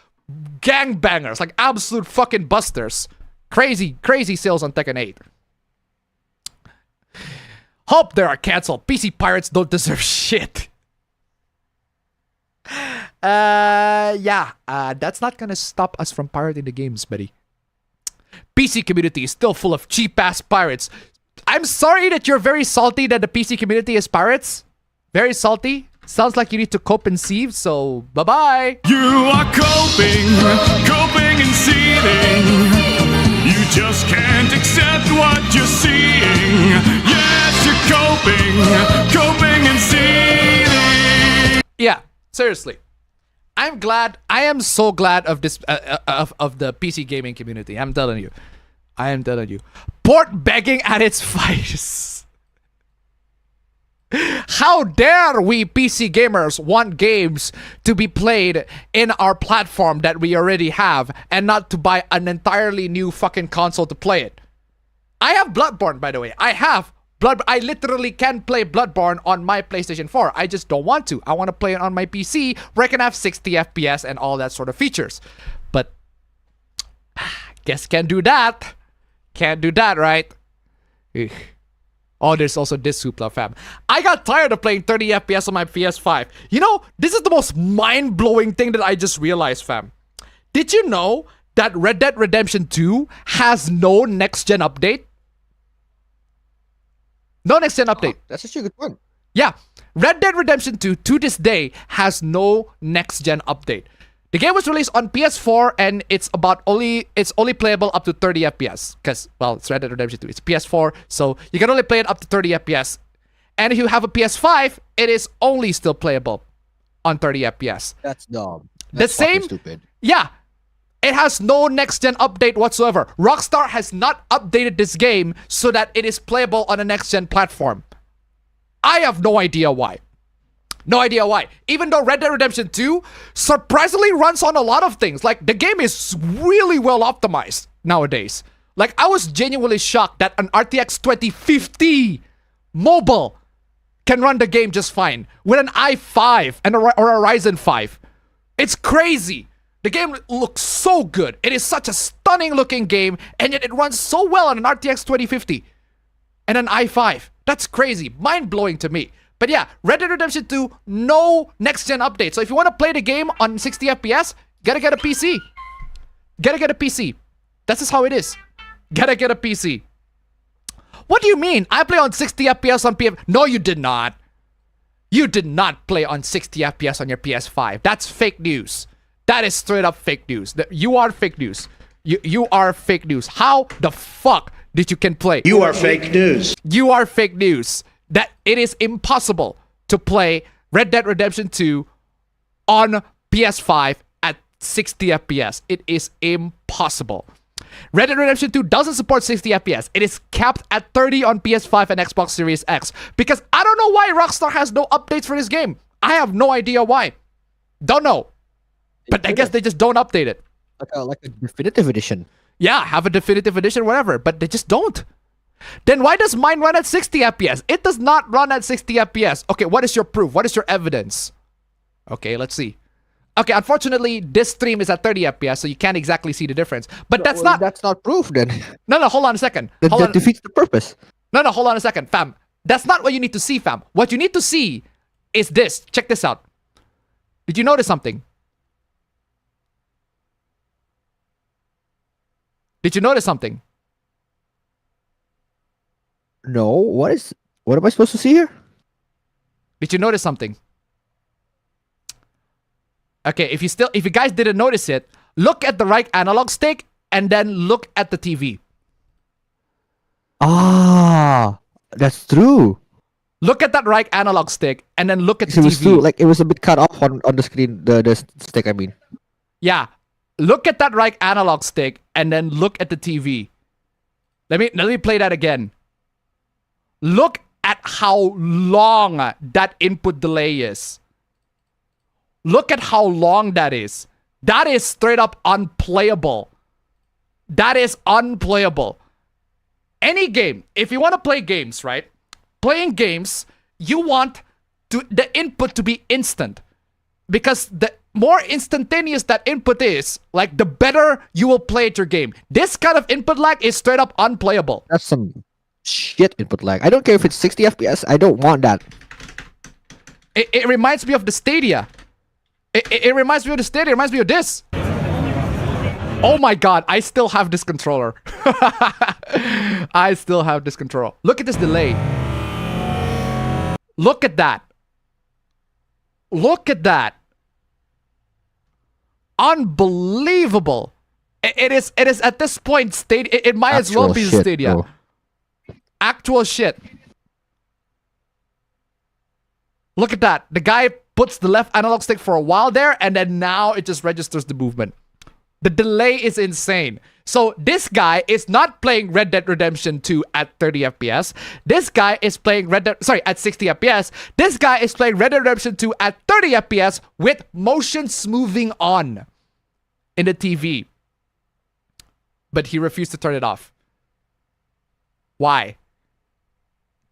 gangbangers, like absolute fucking busters. Crazy sales on Tekken 8. Hope they are canceled. PC pirates don't deserve shit. That's not gonna stop us from pirating the games, buddy. PC community is still full of cheap-ass pirates. I'm sorry that you're very salty that the PC community is pirates. Very salty. Sounds like you need to cope and sieve, so bye-bye.
You are coping and seething. You just can't accept what you're seeing. Yes, you're coping and seething.
Yeah, seriously. I am so glad of this of the PC gaming community. I'm telling you. Port begging at its finest. How dare we PC gamers want games to be played in our platform that we already have and not to buy an entirely new fucking console to play it. I have Bloodborne, by the way. I literally can play Bloodborne on my PlayStation 4. I just don't want to. I want to play it on my PC where I can have 60 FPS and all that sort of features. But guess can't do that. Can't do that, right? Ugh. Oh, there's also this Hoopla, fam. I got tired of playing 30 FPS on my PS5. You know, this is the most mind-blowing thing that I just realized, fam. Did you know that Red Dead Redemption 2 has no next-gen update? No next-gen update.
That's actually a good point.
Yeah. Red Dead Redemption 2, to this day, has no next-gen update. The game was released on PS4 and it's only playable up to 30 FPS. Because, well, it's Red Dead Redemption 2. It's PS4, so you can only play it up to 30 FPS. And if you have a PS5, it is only still playable on 30 FPS.
That's dumb.
That's stupid. Yeah. It has no next-gen update whatsoever. Rockstar has not updated this game so that it is playable on a next-gen platform. I have no idea why. No idea why. Even though Red Dead Redemption 2 surprisingly runs on a lot of things. Like, the game is really well optimized nowadays. Like, I was genuinely shocked that an RTX 2050 mobile can run the game just fine with an i5 and or a Ryzen 5. It's crazy. The game looks so good. It is such a stunning looking game, and yet it runs so well on an RTX 2050 and an i5. That's crazy. Mind-blowing to me. But yeah, Red Dead Redemption 2, no next-gen update. So if you want to play the game on 60 FPS, gotta get a PC. Gotta get a PC. That's just how it is. Gotta get a PC. What do you mean? I play on 60 FPS on PS... No, you did not. You did not play on 60 FPS on your PS5. That's fake news. That is straight up fake news. You are fake news. You are fake news. How the fuck did you can play?
You are fake news.
You are fake news. That it is impossible to play Red Dead Redemption 2 on PS5 at 60 FPS. It is impossible. Red Dead Redemption 2 doesn't support 60 FPS. It is capped at 30 on PS5 and Xbox Series X. Because I don't know why Rockstar has no updates for this game. I have no idea why. Don't know. But I guess they just don't update it.
Like a definitive edition.
Yeah, have a definitive edition, whatever. But they just don't. Then why does mine run at 60 FPS? It does not run at 60 FPS. Okay, what is your proof? What is your evidence? Okay, let's see. Okay, unfortunately, this stream is at 30 FPS, so you can't exactly see the difference. But that's not
proof then.
No, hold on a second.
That defeats the purpose.
No, hold on a second, fam. That's not what you need to see, fam. What you need to see is this. Check this out. Did you notice something? Did you notice something?
No, what am I supposed to see here?
Did you notice something? Okay, if you guys didn't notice it, look at the right analog stick and then look at the TV.
Ah, that's true.
Look at that right analog stick and then look at the
It was
TV.
true. Like, it was a bit cut off on the screen, the stick, I mean.
Yeah. Look at that right analog stick and then look at the TV. Let me play that again. Look at how long that input delay is. Look at how long that is. That is straight up unplayable. That is unplayable. Any game, if you want to play games, right? Playing games, you want the input to be instant. Because the more instantaneous that input is, like, the better you will play at your game. This kind of input lag is straight up unplayable.
That's some shit input lag. I don't care if it's 60 FPS. I don't want that.
It reminds me of the Stadia. It reminds me of the Stadia. It reminds me of this. Oh my god, I still have this controller. I still have this controller. Look at this delay. Look at that. Look at that. Unbelievable. It is at this point Stadia. It might as well be the Stadia.
Bro.
Actual shit. Look at that. The guy puts the left analog stick for a while there, and then now it just registers the movement. The delay is insane. So this guy is not playing Red Dead Redemption 2 at 30 FPS. This guy is playing at 60 FPS. This guy is playing Red Dead Redemption 2 at 30 FPS with motion smoothing on in the TV. But he refused to turn it off. Why?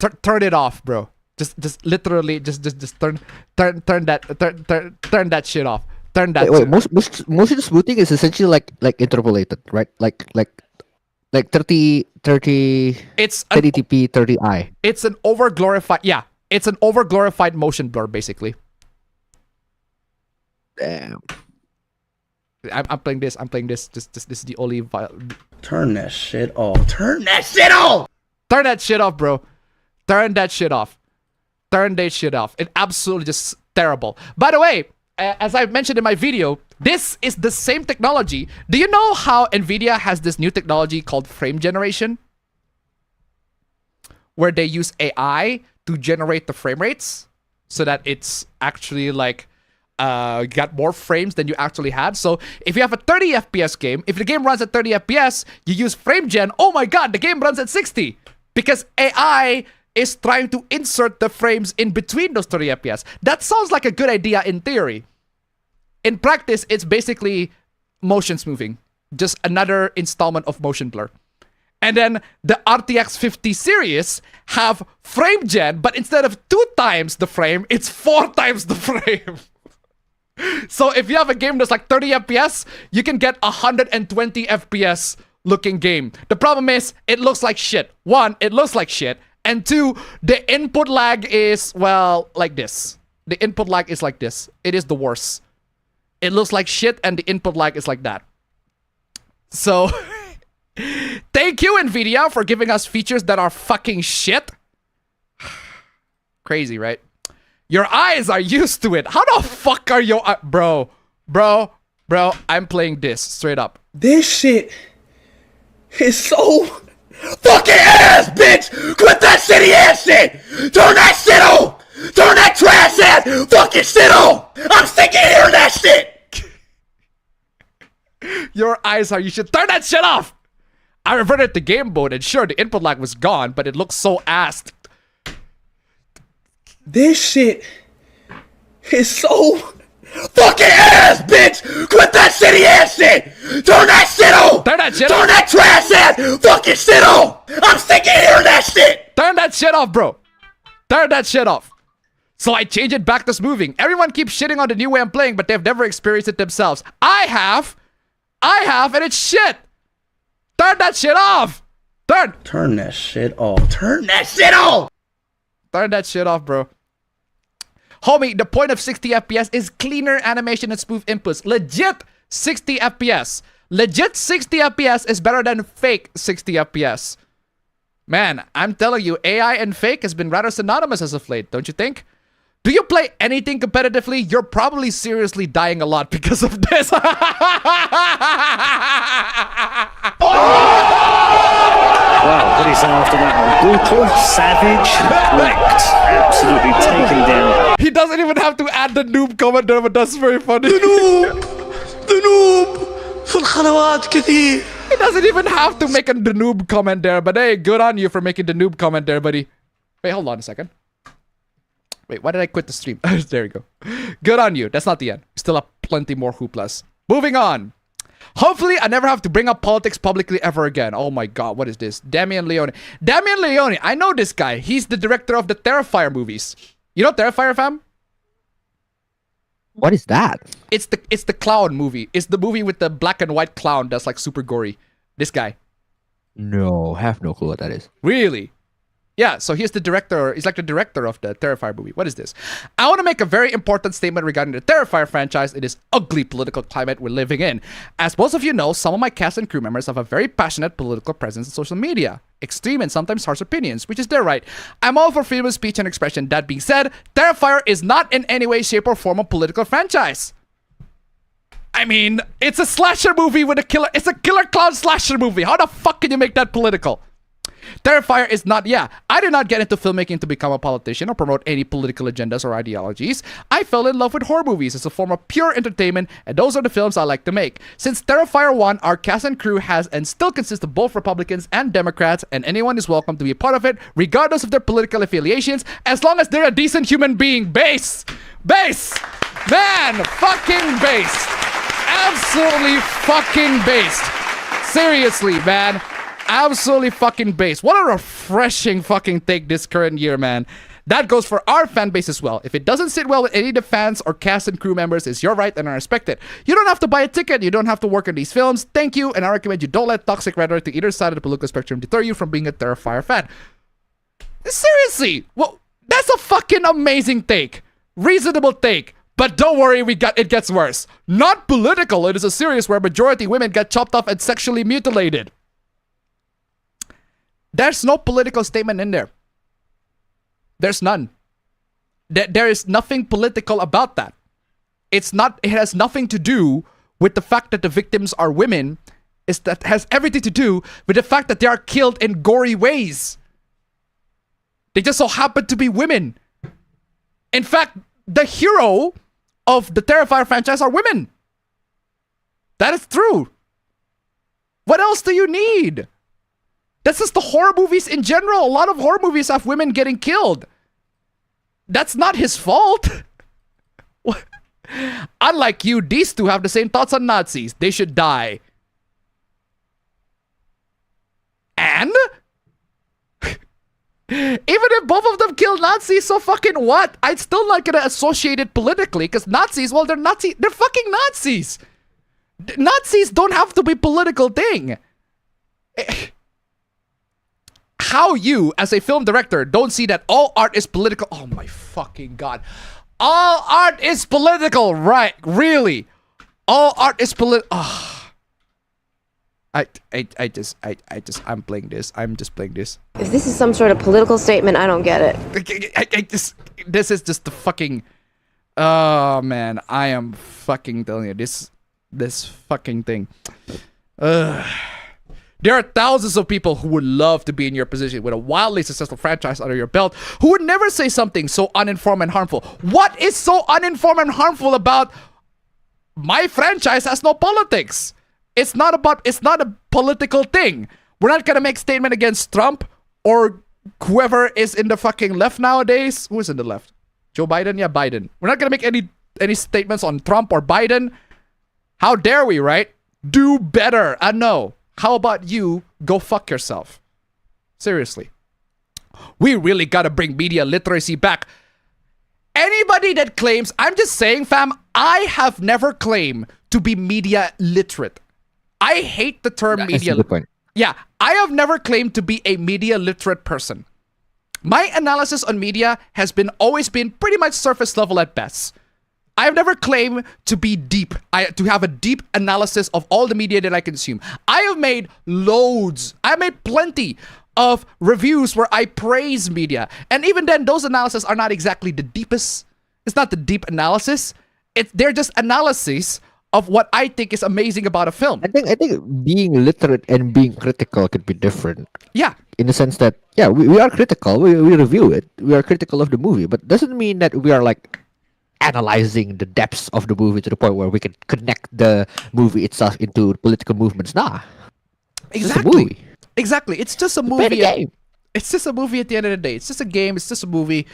Turn it off, bro. Just literally just turn that shit off. Turn that.
Wait, motion smoothing is essentially like interpolated, right? Like 30
it's
30p 30i.
It's an overglorified motion blur, basically.
Damn.
I'm playing this. This is the only file.
Turn that shit off. Turn that shit off.
Turn that shit off, bro. Turn that shit off. Turn that shit off. It absolutely just terrible. By the way, as I mentioned in my video, this is the same technology. Do you know how NVIDIA has this new technology called frame generation? Where they use AI to generate the frame rates so that it's actually like got more frames than you actually had. So if you have a 30 FPS game, if the game runs at 30 FPS, you use frame gen, oh my god, the game runs at 60. Because AI is trying to insert the frames in between those 30 FPS. That sounds like a good idea in theory. In practice, it's basically motion smoothing. Just another installment of motion blur. And then the RTX 50 series have frame gen, but instead of 2 times the frame, it's 4 times the frame. So if you have a game that's like 30 FPS, you can get 120 FPS looking game. The problem is, it looks like shit. 1, it looks like shit. And 2, the input lag is, well, like this. The input lag is like this. It is the worst. It looks like shit and the input lag is like that. So, thank you, NVIDIA, for giving us features that are fucking shit. Crazy, right? Your eyes are used to it. How the fuck are your eyes? Bro, I'm playing this, straight up.
This shit is so fucking ass, bitch! Quit that shitty ass shit! Turn that shit on! Turn that trash ass fucking shit on! I'm sick of hearing that shit!
Your eyes are, you should turn that shit off! I reverted to game mode and sure, the input lag was gone, but it looks so assed.
This shit is so fucking ass, bitch! Quit that shitty ass shit! Turn that shit on!
Turn that shit
Turn
off!
that trash ass fucking shit on! I'm sick of hearing that shit!
Turn that shit off, bro! Turn that shit off! So I change it back to smoothing. Everyone keeps shitting on the new way I'm playing, but they've never experienced it themselves. I have, and it's shit! Turn that shit off!
Turn that shit off. Turn that shit off!
Turn that shit off, bro. Homie, the point of 60 FPS is cleaner animation and smooth inputs. Legit 60 FPS. Legit 60 FPS is better than fake 60 FPS. Man, I'm telling you, AI and fake has been rather synonymous as of late, don't you think? Do you play anything competitively? You're probably seriously dying a lot because of this.
Wow, what is after that one? Brutal, savage, wrecked. Absolutely taken down.
He doesn't even have to add the noob comment there, but that's very funny.
The noob في الخلوات كثير.
He doesn't even have to make the noob comment there, but hey, good on you for making the noob comment there, buddy. Wait, hold on a second. Wait, why did I quit the stream? There we go. Good on you. That's not the end. Still have plenty more hooplas. Moving on. Hopefully, I never have to bring up politics publicly ever again. Oh my god, what is this? Damian Leone. Damian Leone, I know this guy. He's the director of the Terrifier movies. You know Terrifier, fam?
What is that?
It's the clown movie. It's the movie with the black and white clown that's like super gory. This guy.
No, have no clue what that is.
Really? Yeah, so he's the director. He's like the director of the Terrifier movie. What is this? I want to make a very important statement regarding the Terrifier franchise in this ugly political climate we're living in. As most of you know, some of my cast and crew members have a very passionate political presence in social media. Extreme and sometimes harsh opinions, which is their right. I'm all for freedom of speech and expression. That being said, Terrifier is not in any way, shape, or form a political franchise. I mean, it's a slasher movie with a killer. It's a killer clown slasher movie. How the fuck can you make that political? Terrifier is not, I did not get into filmmaking to become a politician or promote any political agendas or ideologies. I fell in love with horror movies as a form of pure entertainment, and those are the films I like to make. Since Terrifier 1, our cast and crew has and still consists of both Republicans and Democrats, and anyone is welcome to be a part of it, regardless of their political affiliations, as long as they're a decent human being. Base! Man, fucking based. Absolutely fucking based. Seriously, man. Absolutely fucking based. What a refreshing fucking take this current year, man. That goes for our fan base as well. If it doesn't sit well with any of the fans or cast and crew members, it's your right and I respect it. You don't have to buy a ticket. You don't have to work on these films. Thank you, and I recommend you don't let toxic rhetoric to either side of the political spectrum deter you from being a Terrifier fan. Seriously, well, that's a fucking amazing take. Reasonable take. But don't worry, it gets worse. Not political. It is a series where majority women get chopped off and sexually mutilated. There's no political statement in there. There's none. There is nothing political about that. It has nothing to do with the fact that the victims are women. It has everything to do with the fact that they are killed in gory ways. They just so happen to be women. In fact, the hero of the Terrifier franchise are women. That is true. What else do you need? That's just the horror movies in general. A lot of horror movies have women getting killed. That's not his fault. Unlike you, these two have the same thoughts on Nazis. They should die. And? Even if both of them kill Nazis, so fucking what? I'm still not gonna associate it politically, because Nazis, well, they're fucking Nazis. Nazis don't have to be a political thing. How you, as a film director, don't see that all art is political? Oh my fucking god. All art is political, right? Really? All art is political. Oh. I'm playing this. I'm just playing this.
If this is some sort of political statement, I don't get it.
This is just the fucking... Oh, man. I am fucking telling you. This fucking thing. There are thousands of people who would love to be in your position with a wildly successful franchise under your belt who would never say something so uninformed and harmful. What is so uninformed and harmful about my franchise has no politics? It's not a political thing. We're not gonna make statement against Trump or whoever is in the fucking left nowadays. Who is in the left? Joe Biden? Yeah, Biden. We're not gonna make any statements on Trump or Biden. How dare we, right? Do better. No. How about you go fuck yourself? Seriously. We really gotta bring media literacy back. Anybody that claims, I'm just saying, fam, I have never claimed to be media literate. I hate the term media literate. Yeah, I have never claimed to be a media literate person. My analysis on media has always been pretty much surface level at best. I've never claimed to be deep, to have a deep analysis of all the media that I consume. I have made loads. I made plenty of reviews where I praise media. And even then, those analyses are not exactly the deepest. It's not the deep analysis. They're just analyses of what I think is amazing about a film.
I think being literate and being critical could be different.
Yeah.
In the sense that, yeah, we are critical. We review it. We are critical of the movie. But doesn't mean that we are like analyzing the depths of the movie to the point where we can connect the movie itself into political movements. Nah.
Exactly. Exactly. It's just a movie.
Game.
It's just a movie at the end of the day. It's just a game. It's just a movie.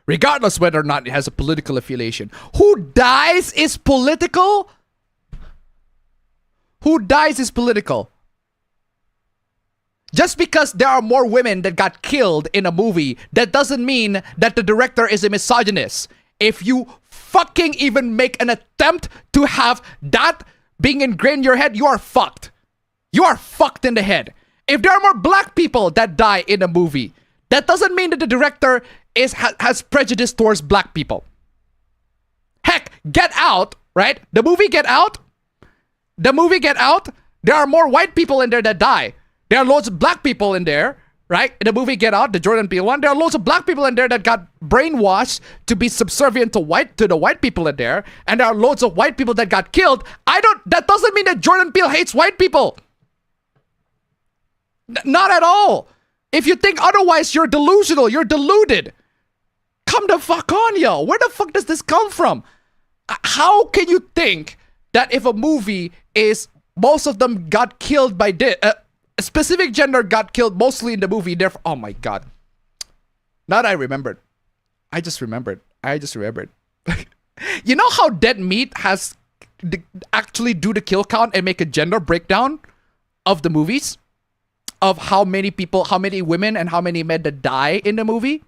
Regardless whether or not it has a political affiliation. Who dies is political? Who dies is political. Just because there are more women that got killed in a movie, that doesn't mean that the director is a misogynist. If you fucking even make an attempt to have that being ingrained in your head, you are fucked. You are fucked in the head. If there are more black people that die in a movie, that doesn't mean that the director has prejudice towards black people. Heck, Get Out, right? The movie Get Out, there are more white people in there that die. There are loads of black people in there, right? In the movie Get Out, the Jordan Peele one, there are loads of black people in there that got brainwashed to be subservient to the white people in there, and there are loads of white people that got killed. That doesn't mean that Jordan Peele hates white people. Not at all. If you think otherwise, you're delusional. You're deluded. Come the fuck on, yo. Where the fuck does this come from? How can you think that if a movie is, most of them got killed by a specific gender got killed mostly in the movie, therefore, oh my god. Now that I remembered. I just remembered. You know how Dead Meat has actually do the kill count and make a gender breakdown of the movies? Of how many people, how many women, and how many men that die in the movie?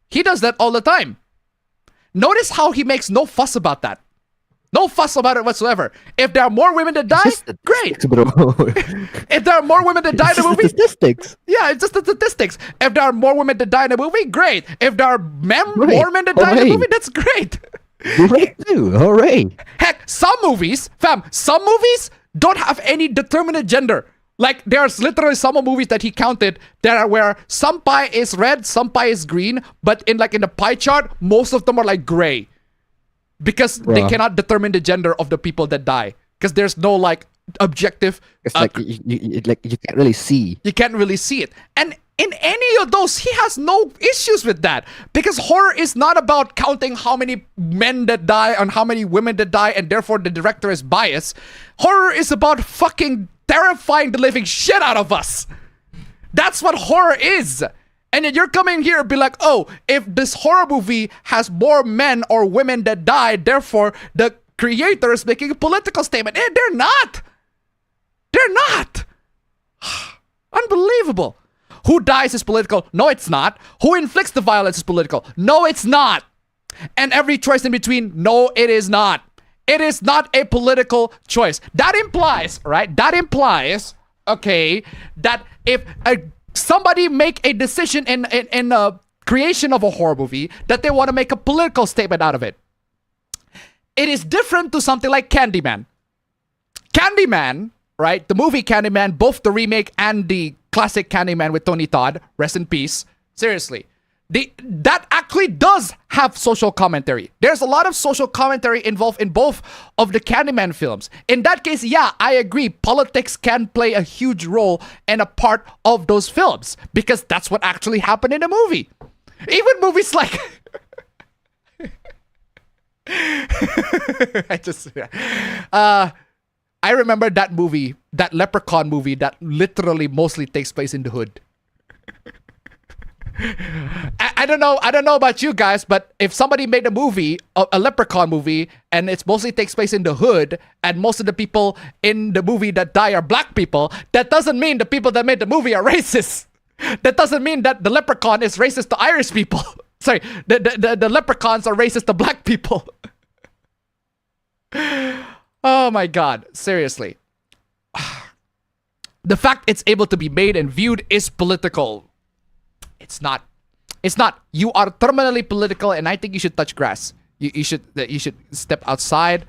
He does that all the time. Notice how he makes no fuss about that. No fuss about it whatsoever. If there are more women that die, great. If there are more women that die in the movie,
statistics.
Yeah, it's just the statistics. If there are more women that die in the movie, great. If there are more men that die in the movie, that's great.
Great too. Hooray.
Heck, some movies don't have any determinate gender. Like, there's literally some movies that he counted that are where some pie is red, some pie is green, but in the pie chart, most of them are like gray. Because they cannot determine the gender of the people that die. Because there's no objective.
It's you can't really see.
You can't really see it. And in any of those, he has no issues with that. Because horror is not about counting how many men that die and how many women that die, and therefore the director is biased. Horror is about fucking terrifying the living shit out of us. That's what horror is. And then you're coming here and be like, oh, if this horror movie has more men or women that die, therefore the creator is making a political statement. They're not. They're not. Unbelievable. Who dies is political. No, it's not. Who inflicts the violence is political. No, it's not. And every choice in between, no, it is not. It is not a political choice. That implies, right? That implies, okay, that if somebody make a decision in creation of a horror movie, that they want to make a political statement out of it. It is different to something like Candyman. Candyman, right? The movie Candyman, both the remake and the classic Candyman with Tony Todd, rest in peace. Seriously. That actually does have social commentary. There's a lot of social commentary involved in both of the Candyman films. In that case, yeah, I agree. Politics can play a huge role and a part of those films because that's what actually happened in the movie. Even movies like... I remember that movie, that Leprechaun movie that literally mostly takes place in the hood. I don't know about you guys, but if somebody made a movie, a Leprechaun movie, and it mostly takes place in the hood, and most of the people in the movie that die are black people, that doesn't mean the people that made the movie are racist. That doesn't mean that the Leprechaun is racist to Irish people. Sorry, the Leprechauns are racist to black people. Oh my god, seriously. The fact it's able to be made and viewed is political. It's not. You are terminally political, and I think you should touch grass. You should step outside,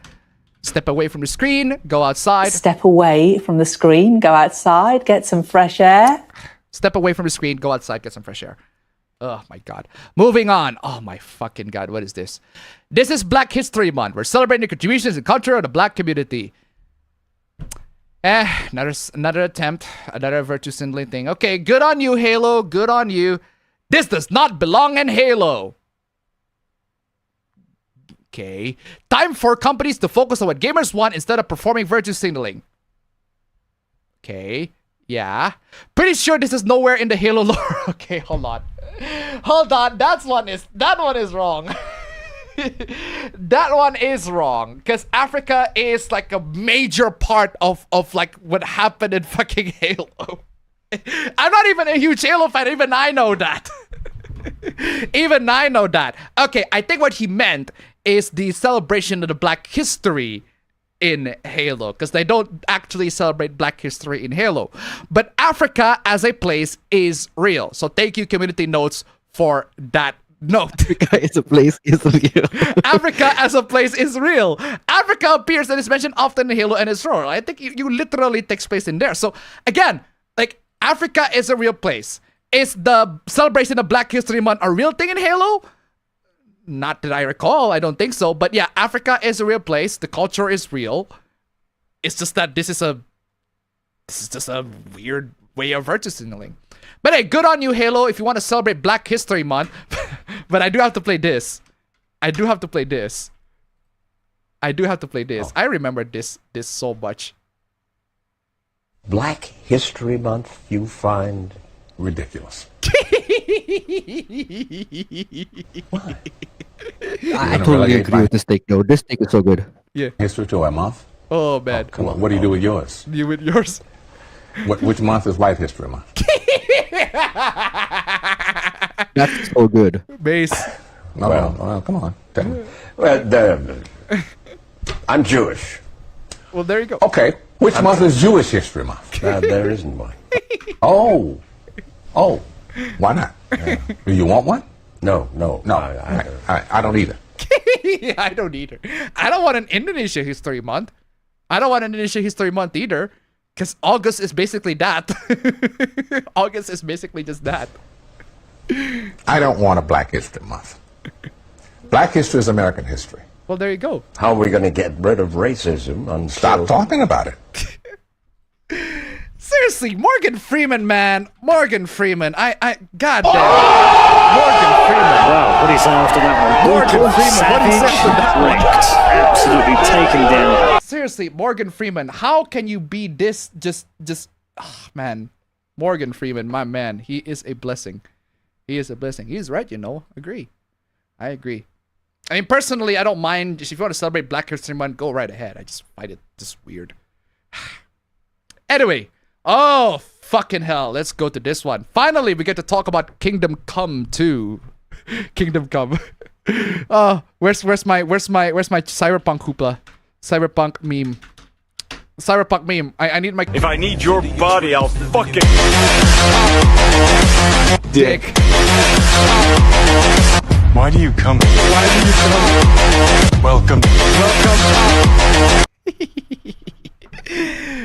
step away from the screen, go outside.
Step away from the screen, go outside, get some fresh air.
Step away from the screen, go outside, get some fresh air. Oh my god. Moving on. Oh my fucking god, what is this? This is Black History Month. We're celebrating the contributions and culture of the black community. Another attempt, another virtue signaling thing. Okay, good on you, Halo. Good on you. This does not belong in Halo. Okay. Time for companies to focus on what gamers want instead of performing virtue signaling. Okay. Yeah. Pretty sure this is nowhere in the Halo lore. Okay, hold on. Hold on. That one is wrong. That one is wrong, because Africa is like a major part of like what happened in fucking Halo. I'm not even a huge Halo fan, even I know that. Even I know that. Okay, I think what he meant is the celebration of the Black history in Halo, because they don't actually celebrate Black history in Halo. But Africa as a place is real. So thank you, community notes, for that note.
Africa as a place is real.
Africa as a place is real. Africa appears and is mentioned often in Halo and its role. I think you literally takes place in there. So again, like, Africa is a real place. Is the celebration of Black History Month a real thing in Halo? Not that I recall. I don't think so. But yeah, Africa is a real place. The culture is real. It's just that this is just a weird way of virtue signaling. But hey, good on you, Halo, if you want to celebrate Black History Month. But I do have to play this. I do have to play this. I remember this so much.
Black History Month you find ridiculous.
Why? I totally agree with this take, though. This take is so good.
Yeah.
History to our month?
Oh, man.
Come on. What do you do with yours?
You with yours?
Which month is White History Month?
That's so good.
Base.
Well, come on. Tell me.
Well, I'm Jewish.
Well, there you go.
Okay. Which month is Jewish History Month?
There isn't one.
Oh. Why not? Do you want one?
No.
I don't either.
I don't either. I don't want an Indonesia History Month. I don't want an Indonesia History Month either. Because August is basically that. August is basically just that.
I don't want a Black History Month. Black history is American history.
Well, there you go.
How are we going to get rid of racism?
Stop talking about it.
Seriously, Morgan Freeman, man. Morgan Freeman. Goddamn. Morgan Freeman.
Wow, what do you say after that one?
Morgan
Brutal,
Freeman, what do you say after that
savage,
one?
wrecked, absolutely taken down.
Seriously, Morgan Freeman. How can you be this man. Morgan Freeman, my man. He is a blessing. He is a blessing. He's right, you know. Agree. I agree. I mean, personally, I don't mind. If you want to celebrate Black History Month, go right ahead. I just find it just weird. Anyway. Oh, fucking hell. Let's go to this one. Finally, we get to talk about Kingdom Come 2. Kingdom Come. Oh, where's my cyberpunk hoopla? Cyberpunk meme. Cyberpunk meme. I need my...
If I need your body, I'll fucking...
Dick.
Why do you come?
Why do you come?
Welcome.
Welcome.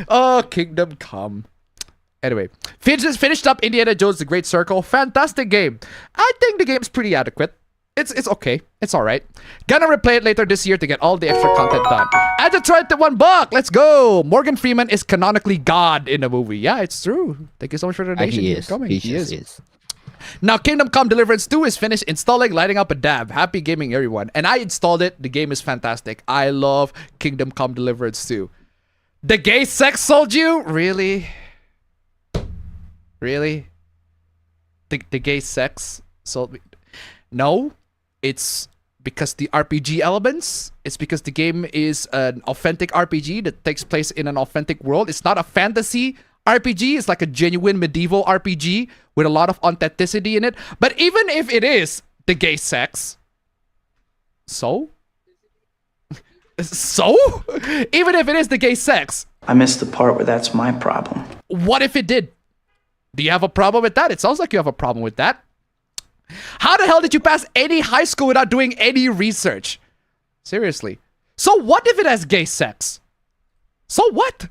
Oh, Kingdom Come. Anyway, finished up Indiana Jones: The Great Circle. Fantastic game. I think the game's pretty adequate. It's okay. It's alright. Gonna replay it later this year to get all the extra content done. And to try it to $1. Let's go. Morgan Freeman is canonically God in the movie. Yeah, it's true. Thank you so much for the donation.
He is.
Coming.
He is.
Now, Kingdom Come Deliverance 2 is finished installing, lighting up a dab. Happy gaming, everyone. And I installed it. The game is fantastic. I love Kingdom Come Deliverance 2. The gay sex sold you? Really? Really? The gay sex sold me? No. It's because the RPG elements. It's because the game is an authentic RPG that takes place in an authentic world. It's not a fantasy RPG. It's like a genuine medieval RPG with a lot of authenticity in it. But even if it is the gay sex, so? So? Even if it is the gay sex.
I missed the part where that's my problem.
What if it did? Do you have a problem with that? It sounds like you have a problem with that. How the hell did you pass any high school without doing any research? Seriously. So what if it has gay sex? So what?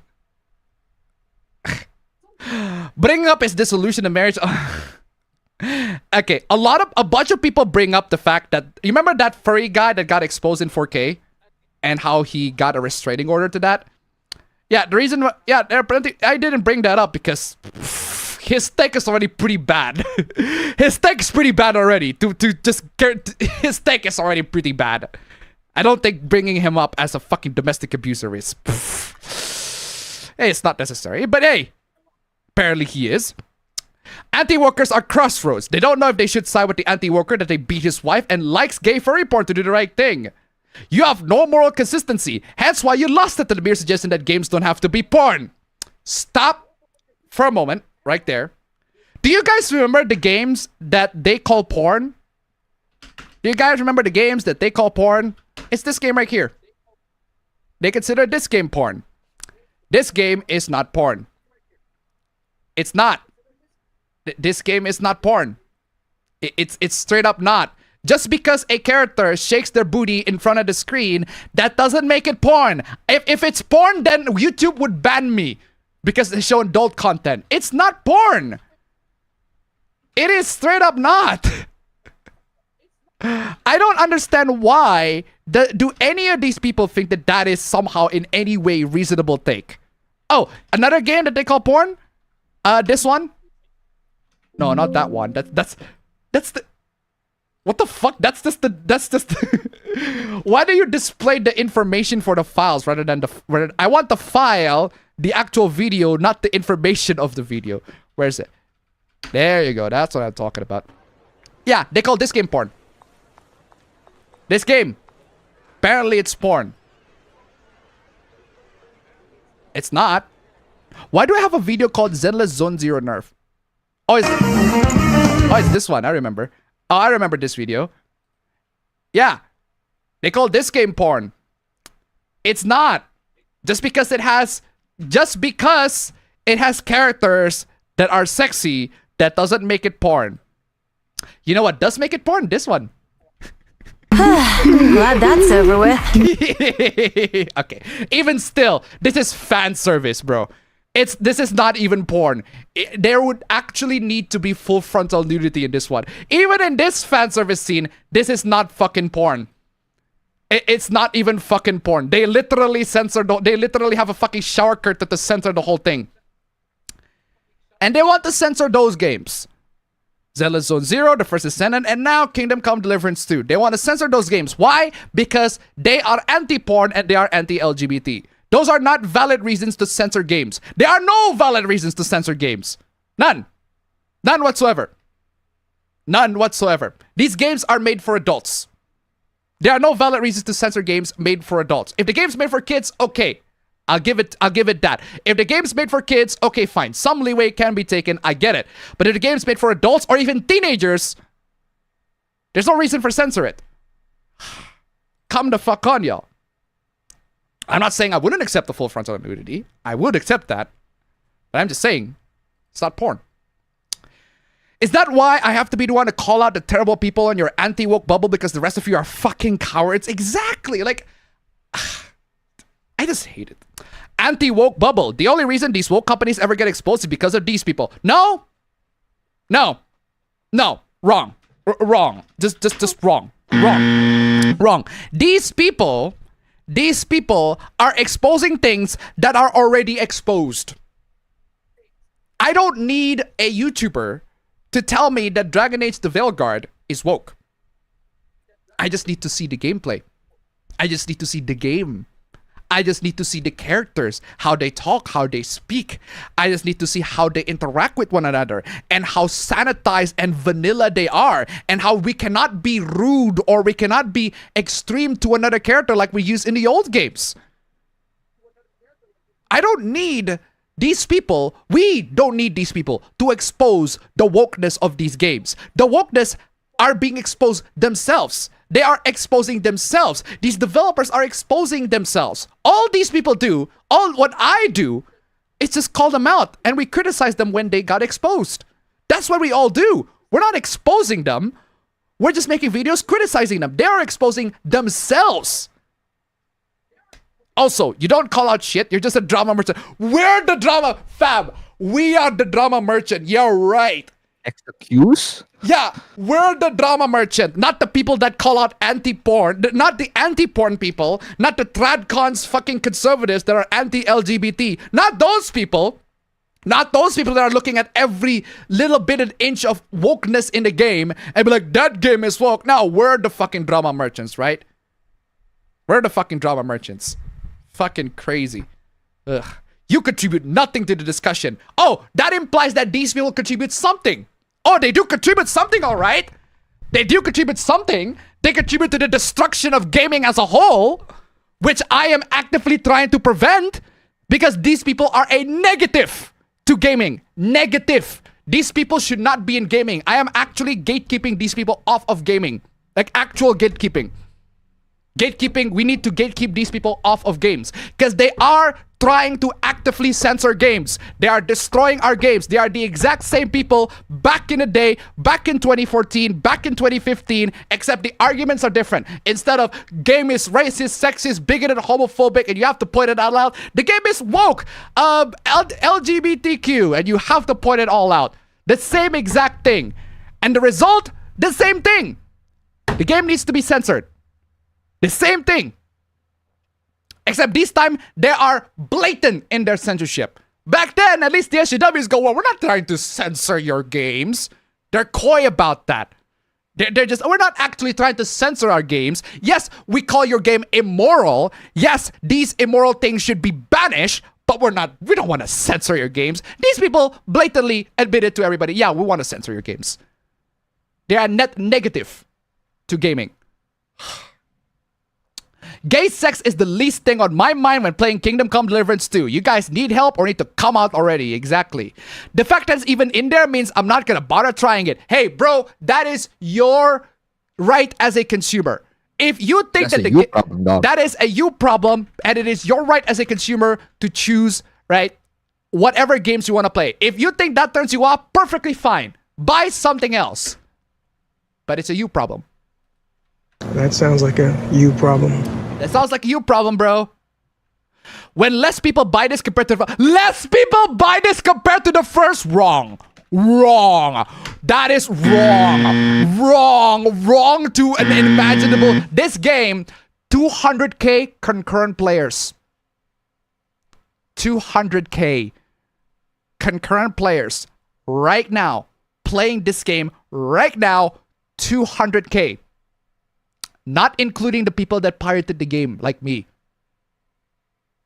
Bringing up his dissolution of marriage. Okay, a bunch of people bring up the fact that, you remember that furry guy that got exposed in 4K and how he got a restraining order to that? Yeah, the reason, I didn't bring that up because his take is already pretty bad. His take is pretty bad already. His take is already pretty bad. I don't think bringing him up as a fucking domestic abuser is. Hey, it's not necessary, but hey, apparently he is. Anti-workers are crossroads. They don't know if they should side with the anti-worker that they beat his wife and likes gay furry porn to do the right thing. You have no moral consistency. Hence why you lost it to the mere suggestion that games don't have to be porn. Stop for a moment right there. Do you guys remember the games that they call porn? Do you guys remember the games that they call porn? It's this game right here. They consider this game porn. This game is not porn. It's not. This game is not porn. It's straight up not. Just because a character shakes their booty in front of the screen, that doesn't make it porn. If it's porn, then YouTube would ban me because they show adult content. It's not porn. It is straight up not. I don't understand why. Do any of these people think that that is somehow in any way reasonable take? Oh, another game that they call porn? This one? No, not that one. That's the... What the fuck? That's just Why do you display the information for the files rather than I want the file, the actual video, not the information of the video. Where is it? There you go. That's what I'm talking about. Yeah, they call this game porn. This game. Apparently it's porn. It's not. Why do I have a video called Zenless Zone Zero Nerf? Oh, it's this one. I remember. Oh, I remember this video. Yeah. They call this game porn. It's not. Just because it has characters that are sexy, that doesn't make it porn. You know what does make it porn? This one.
Glad that's over with.
Okay. Even still, this is fan service, bro. This is not even porn. There would actually need to be full frontal nudity in this one. Even in this fan service scene, this is not fucking porn. It's not even fucking porn. They literally have a fucking shower curtain to censor the whole thing. And they want to censor those games. Zealous Zone Zero, The First Ascendant, and now Kingdom Come Deliverance 2. They want to censor those games. Why? Because they are anti-porn and they are anti-LGBT. Those are not valid reasons to censor games. There are no valid reasons to censor games. None. None whatsoever. None whatsoever. These games are made for adults. There are no valid reasons to censor games made for adults. If the game's made for kids, okay. I'll give it that. If the game's made for kids, okay, fine. Some leeway can be taken. I get it. But if the game's made for adults or even teenagers, there's no reason for censor it. Come the fuck on, y'all. I'm not saying I wouldn't accept the full frontal nudity. I would accept that. But I'm just saying, it's not porn. Is that why I have to be the one to call out the terrible people in your anti-woke bubble because the rest of you are fucking cowards? Exactly. Like, I just hate it. Anti-woke bubble. The only reason these woke companies ever get exposed is because of these people. No. No. No. Wrong. Wrong. Just wrong. Wrong. Wrong. These people are exposing things that are already exposed. I don't need a YouTuber to tell me that Dragon Age the Veilguard is woke. I just need to see the gameplay. I just need to see the game. I just need to see the characters, how they talk, how they speak. I just need to see how they interact with one another and how sanitized and vanilla they are and how we cannot be rude or we cannot be extreme to another character like we used in the old games. I don't need these people, we don't need these people to expose the wokeness of these games. The wokeness are being exposed themselves. They are exposing themselves. These developers are exposing themselves. All these people do, all what I do, is just call them out and we criticize them when they got exposed. That's what we all do. We're not exposing them. We're just making videos criticizing them. They are exposing themselves. Also, you don't call out shit. You're just a drama merchant. We're the drama fam. We are the drama merchant. You're right.
Excuse?
Yeah, we're the drama merchant, not the people that call out anti-porn, not the anti-porn people, not the tradcons fucking conservatives that are anti-LGBT, not those people. Not those people that are looking at every little bit and inch of wokeness in the game and be like, that game is woke. No, we're the fucking drama merchants, right? We're the fucking drama merchants. Fucking crazy. Ugh. You contribute nothing to the discussion. Oh, that implies that these people contribute something. Oh, they do contribute something, all right. They do contribute something. They contribute to the destruction of gaming as a whole, which I am actively trying to prevent because these people are a negative to gaming. Negative. These people should not be in gaming. I am actually gatekeeping these people off of gaming. Like actual gatekeeping. Gatekeeping, we need to gatekeep these people off of games because they are trying to actively censor games. They are destroying our games. They are the exact same people back in the day, back in 2014, back in 2015, except the arguments are different. Instead of game is racist, sexist, bigoted, homophobic, and you have to point it out loud, the game is woke, LGBTQ, and you have to point it all out. The same exact thing. And the result, the same thing. The game needs to be censored. The same thing. Except this time, they are blatant in their censorship. Back then, at least the SJWs go, well, we're not trying to censor your games. They're coy about that. They're just, we're not actually trying to censor our games. Yes, we call your game immoral. Yes, these immoral things should be banished, but we don't want to censor your games. These people blatantly admitted to everybody, yeah, we want to censor your games. They are net negative to gaming. Gay sex is the least thing on my mind when playing Kingdom Come Deliverance 2. You guys need help or need to come out already. Exactly. The fact that it's even in there means I'm not going to bother trying it. Hey, bro, that is your right as a consumer. If you think that is a you problem, and it is your right as a consumer to choose, right, whatever games you want to play. If you think that turns you off, perfectly fine. Buy something else. But it's a you problem.
That sounds like a you problem.
That sounds like a you problem, bro. When less people buy this compared to the first, wrong. Wrong. That is wrong. Wrong to an unimaginable. This game, 200k concurrent players. 200k concurrent players right now playing this game right now, 200K. Not including the people that pirated the game like me.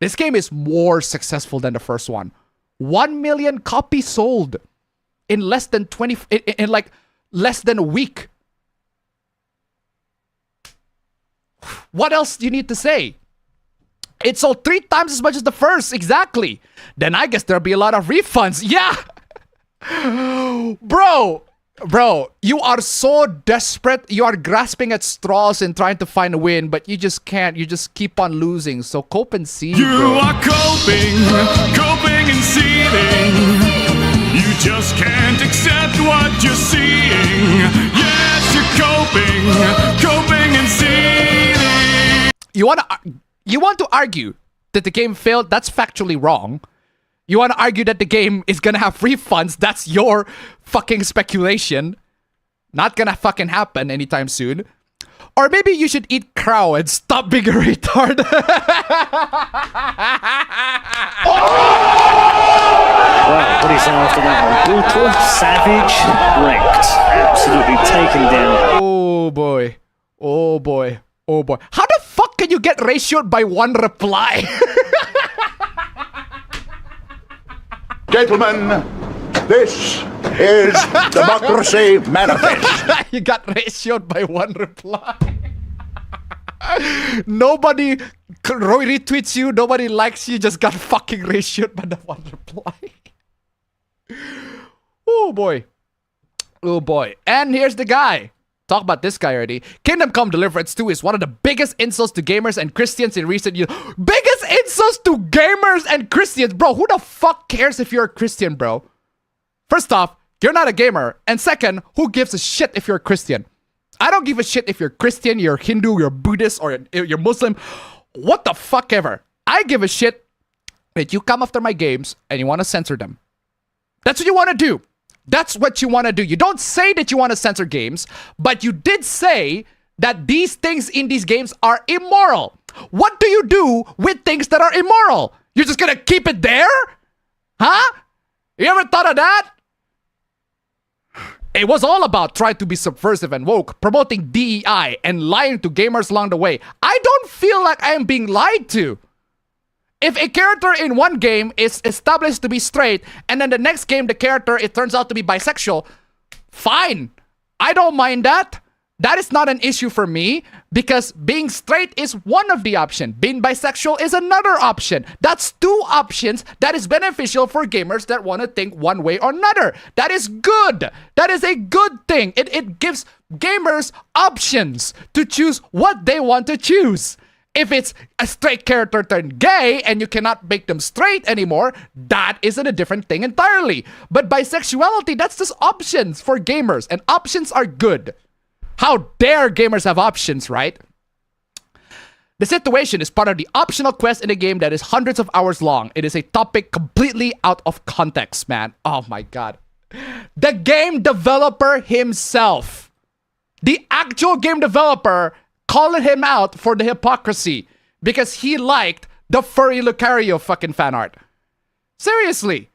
This game is more successful than the first one. 1 million copies sold in less than 20 in like less than a week. What else do you need to say? It sold 3 times as much as the first, exactly. Then I guess there'll be a lot of refunds. Yeah. Bro, you are so desperate. You are grasping at straws and trying to find a win, but you just can't. You just keep on losing. So cope and see.
You are coping and seething. You just can't accept what you're seeing. Yes, you're coping and seething.
You want to argue that the game failed? That's factually wrong. You want to argue that the game is gonna have refunds? That's your fucking speculation. Not gonna fucking happen anytime soon. Or maybe you should eat crow and stop being a retard.
Well, what do you say after that one? Brutal, savage, wrecked. Absolutely taken down.
Oh boy. Oh boy. Oh boy. How the fuck can you get ratioed by 1 reply?
Gentlemen, this is Democracy Manifest.
You got ratioed by 1 reply. Nobody retweets you, nobody likes you, just got fucking ratioed by the 1 reply. Oh boy. Oh boy. And here's the guy. Talk about this guy already. Kingdom Come Deliverance 2 is one of the biggest insults to gamers and Christians in recent years. Biggest insults to gamers and Christians? Bro, who the fuck cares if you're a Christian, bro? First off, you're not a gamer. And second, who gives a shit if you're a Christian? I don't give a shit if you're Christian, you're Hindu, you're Buddhist, or you're Muslim. What the fuck ever. I give a shit that you come after my games and you want to censor them. That's what you want to do. That's what you want to do. You don't say that you want to censor games, but you did say that these things in these games are immoral. What do you do with things that are immoral? You're just gonna keep it there? Huh? You ever thought of that? It was all about trying to be subversive and woke, promoting DEI, and lying to gamers along the way. I don't feel like I am being lied to. If a character in one game is established to be straight, and then the next game the character, it turns out to be bisexual, fine. I don't mind that. That is not an issue for me, because being straight is one of the options. Being bisexual is another option. That's 2 options that is beneficial for gamers that want to think one way or another. That is good. That is a good thing. It gives gamers options to choose what they want to choose. If it's a straight character turned gay and you cannot make them straight anymore, that isn't a different thing entirely. But bisexuality, that's just options for gamers, and options are good. How dare gamers have options, right? The situation is part of the optional quest in a game that is hundreds of hours long. It is a topic completely out of context, man. Oh my god. The game developer himself, the actual game developer, calling him out for the hypocrisy because he liked the furry Lucario fucking fan art. Seriously.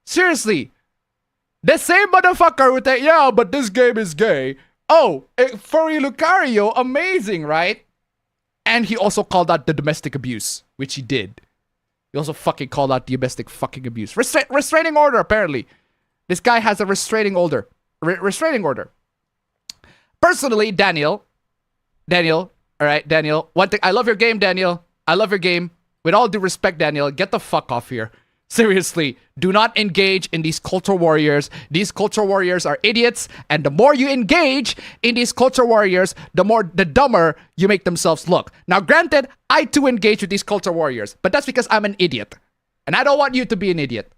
Seriously. The same motherfucker would say, yeah, but this game is gay. Oh, furry Lucario, amazing, right? And he also called out the domestic abuse, which he did. He also fucking called out the domestic fucking abuse. Restraining order, apparently. This guy has a restraining order. Restraining order. Personally, Daniel, all right, Daniel. One thing, I love your game, Daniel. I love your game. With all due respect, Daniel, get the fuck off here. Seriously, do not engage in these culture warriors. These culture warriors are idiots, and the more you engage in these culture warriors, the dumber you make themselves look. Now, granted, I too engage with these culture warriors, but that's because I'm an idiot, and I don't want you to be an idiot.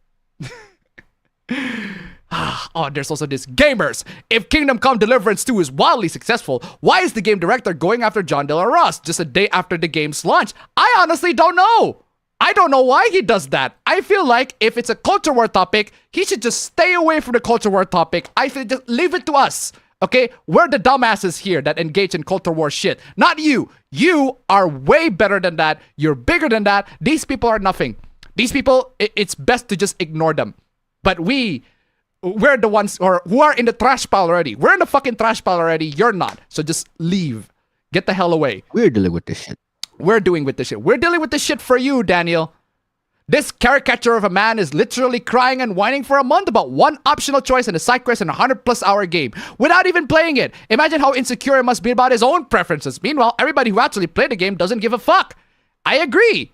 Oh, there's also this. Gamers, if Kingdom Come Deliverance 2 is wildly successful, why is the game director going after John De La Ross just a day after the game's launch? I honestly don't know. I don't know why he does that. I feel like if it's a culture war topic, he should just stay away from the culture war topic. I feel just leave it to us. Okay? We're the dumbasses here that engage in culture war shit. Not you. You are way better than that. You're bigger than that. These people are nothing. These people, it's best to just ignore them. But we're the ones who are in the trash pile already. We're in the fucking trash pile already. You're not. So just leave. Get the hell away.
We're dealing with this shit.
We're dealing with this shit for you, Daniel. This caricature of a man is literally crying and whining for a month about one optional choice in a side quest in a 100+ hour game without even playing it. Imagine how insecure he must be about his own preferences. Meanwhile, everybody who actually played the game doesn't give a fuck. I agree.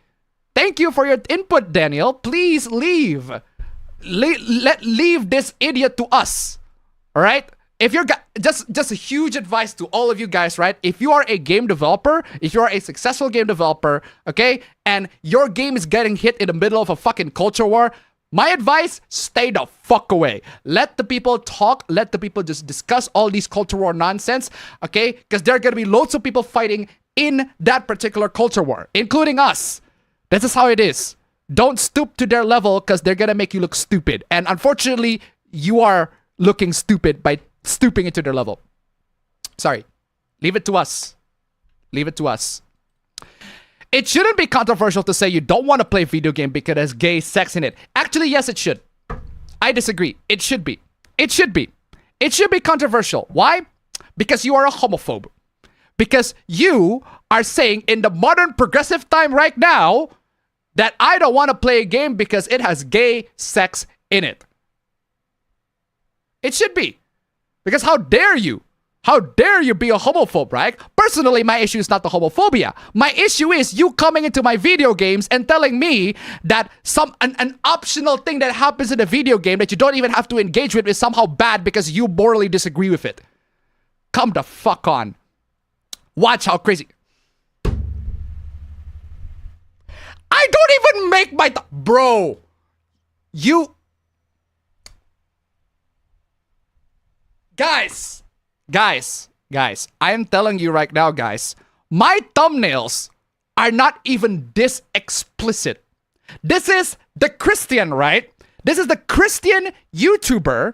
Thank you for your input, Daniel. Please leave. Leave this idiot to us. All right? If you're just a huge advice to all of you guys, right? If you are a game developer, if you are a successful game developer, okay, and your game is getting hit in the middle of a fucking culture war, my advice, stay the fuck away. Let the people talk. Let the people just discuss all these culture war nonsense, okay? Because there are going to be loads of people fighting in that particular culture war, including us. This is how it is. Don't stoop to their level because they're going to make you look stupid. And unfortunately, you are looking stupid by stooping into their level. Sorry. Leave it to us. Leave it to us. It shouldn't be controversial to say you don't want to play video game because there's gay sex in it. Actually, yes, it should. I disagree. It should be. It should be. It should be controversial. Why? Because you are a homophobe. Because you are saying in the modern progressive time right now that I don't want to play a game because it has gay sex in it. It should be. Because how dare you? How dare you be a homophobe, right? Personally, my issue is not the homophobia. My issue is you coming into my video games and telling me that an optional thing that happens in a video game that you don't even have to engage with is somehow bad because you morally disagree with it. Come the fuck on. Watch how crazy. I don't even make my... Bro. You... Guys, I am telling you right now, guys, my thumbnails are not even this explicit. This is the Christian, right? This is the Christian YouTuber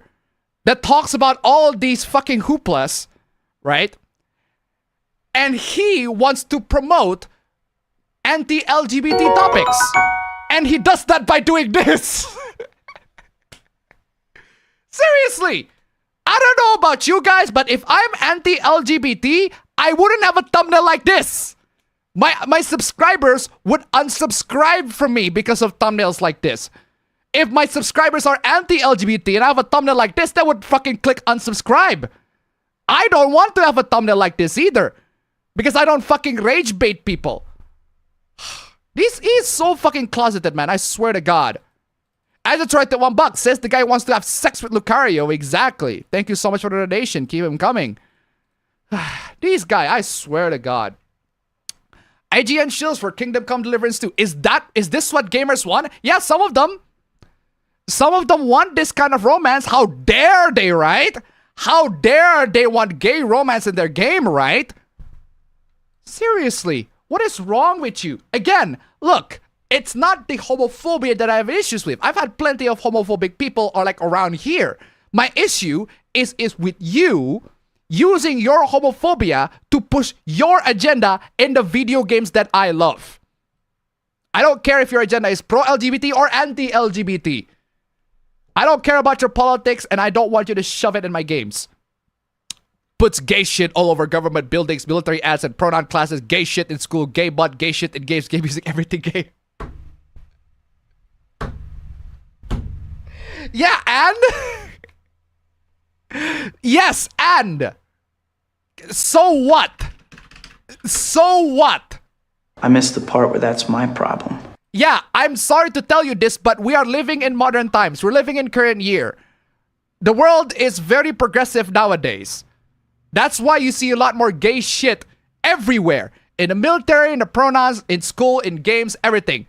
that talks about all these fucking hooplas, right? And he wants to promote anti-LGBT topics. And he does that by doing this. Seriously. I don't know about you guys, but if I'm anti-LGBT, I wouldn't have a thumbnail like this. My subscribers would unsubscribe from me because of thumbnails like this. If my subscribers are anti-LGBT and I have a thumbnail like this, they would fucking click unsubscribe. I don't want to have a thumbnail like this either. Because I don't fucking rage bait people. This is so fucking closeted, man. I swear to God. I just tried to $1 says the guy wants to have sex with Lucario. Exactly. Thank you so much for the donation. Keep him coming. These guys, I swear to God. IGN shills for Kingdom Come Deliverance 2. Is this what gamers want? Yeah, some of them. Some of them want this kind of romance. How dare they, right? How dare they want gay romance in their game, right? Seriously, what is wrong with you? Again, look. It's not the homophobia that I have issues with. I've had plenty of homophobic people around here. My issue is with you using your homophobia to push your agenda in the video games that I love. I don't care if your agenda is pro-LGBT or anti-LGBT. I don't care about your politics and I don't want you to shove it in my games. Puts gay shit all over government buildings, military ads and pronoun classes, gay shit in school, gay butt, gay shit in games, gay music, everything gay. Yeah, and? Yes, and? So what? So what?
I missed the part where that's my problem.
Yeah, I'm sorry to tell you this, but we are living in modern times. We're living in current year. The world is very progressive nowadays. That's why you see a lot more gay shit everywhere. In the military, in the pronouns, in school, in games, everything.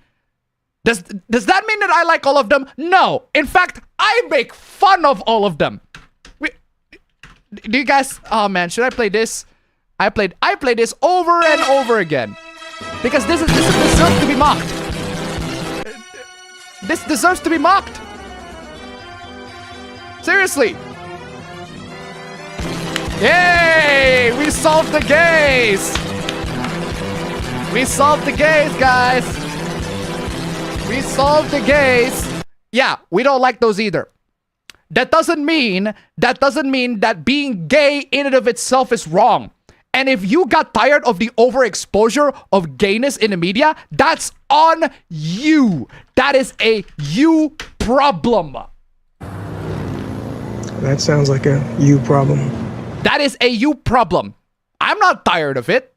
Does that mean that I like all of them? No. In fact, I make fun of all of them. Do you guys... Oh man, should I play this? I played this over and over again. Because this deserves to be mocked. This deserves to be mocked. Seriously. Yay! We solved the gays! We solved the gays, guys! We solved the gays! Yeah, we don't like those either. that doesn't mean that being gay in and of itself is wrong. And if you got tired of the overexposure of gayness in the media, that's on you. That is a you problem.
That sounds like a you problem.
That is a you problem. I'm not tired of it.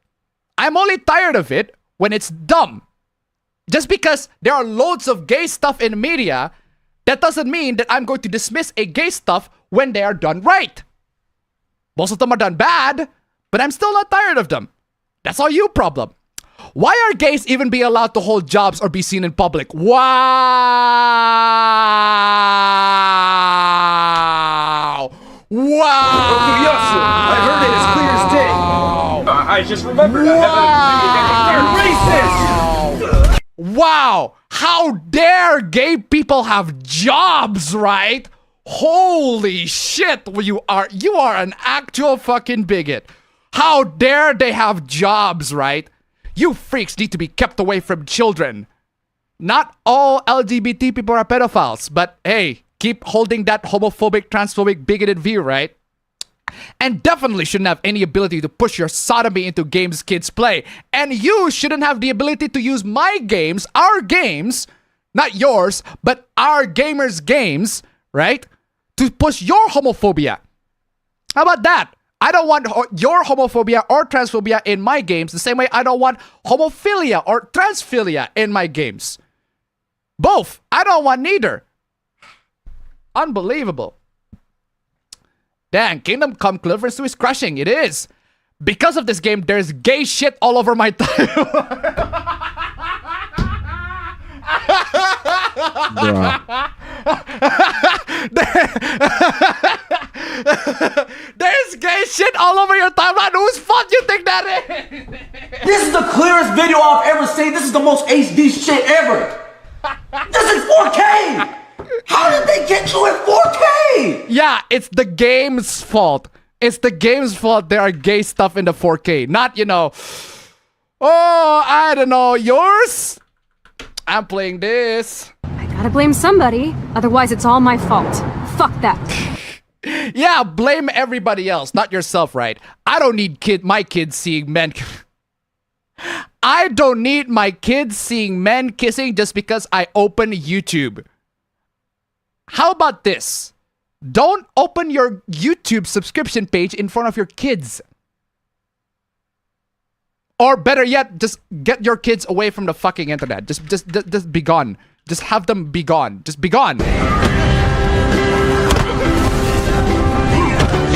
I'm only tired of it when it's dumb. Just because there are loads of gay stuff in the media, that doesn't mean that I'm going to dismiss a gay stuff when they are done right. Most of them are done bad, but I'm still not tired of them. That's all you problem. Why are gays even be allowed to hold jobs or be seen in public? Wow! Wow!
Yes, sir. I heard it as clear as day. I just remembered.
Wow! Racist! Wow! How dare gay people have jobs, right? Holy shit! You are an actual fucking bigot. How dare they have jobs, right? You freaks need to be kept away from children. Not all LGBT people are pedophiles, but hey, keep holding that homophobic, transphobic, bigoted view, right? And definitely shouldn't have any ability to push your sodomy into games kids play. And you shouldn't have the ability to use my games, our games, not yours, but our gamers' games, right? To push your homophobia. How about that? I don't want your homophobia or transphobia in my games the same way I don't want homophilia or transphilia in my games. Both. I don't want neither. Unbelievable. Dang, Kingdom Come Deliverance 2 is crushing. It is. Because of this game, there's gay shit all over my timeline. There's gay shit all over your timeline. Whose fault you think that is?
This is the clearest video I've ever seen. This is the most HD shit ever. This is 4K. How did they get you in 4K?
Yeah, it's the game's fault. It's the game's fault there are gay stuff in the 4K. Not, I don't know, yours? I'm playing this.
I gotta blame somebody, otherwise it's all my fault. Fuck that.
Yeah, blame everybody else, not yourself, right? I don't need my kids seeing men. I don't need my kids seeing men kissing just because I open YouTube. How about this? Don't open your YouTube subscription page in front of your kids. Or better yet, just get your kids away from the fucking internet. Just be gone. Just have them be gone. Just be gone. Be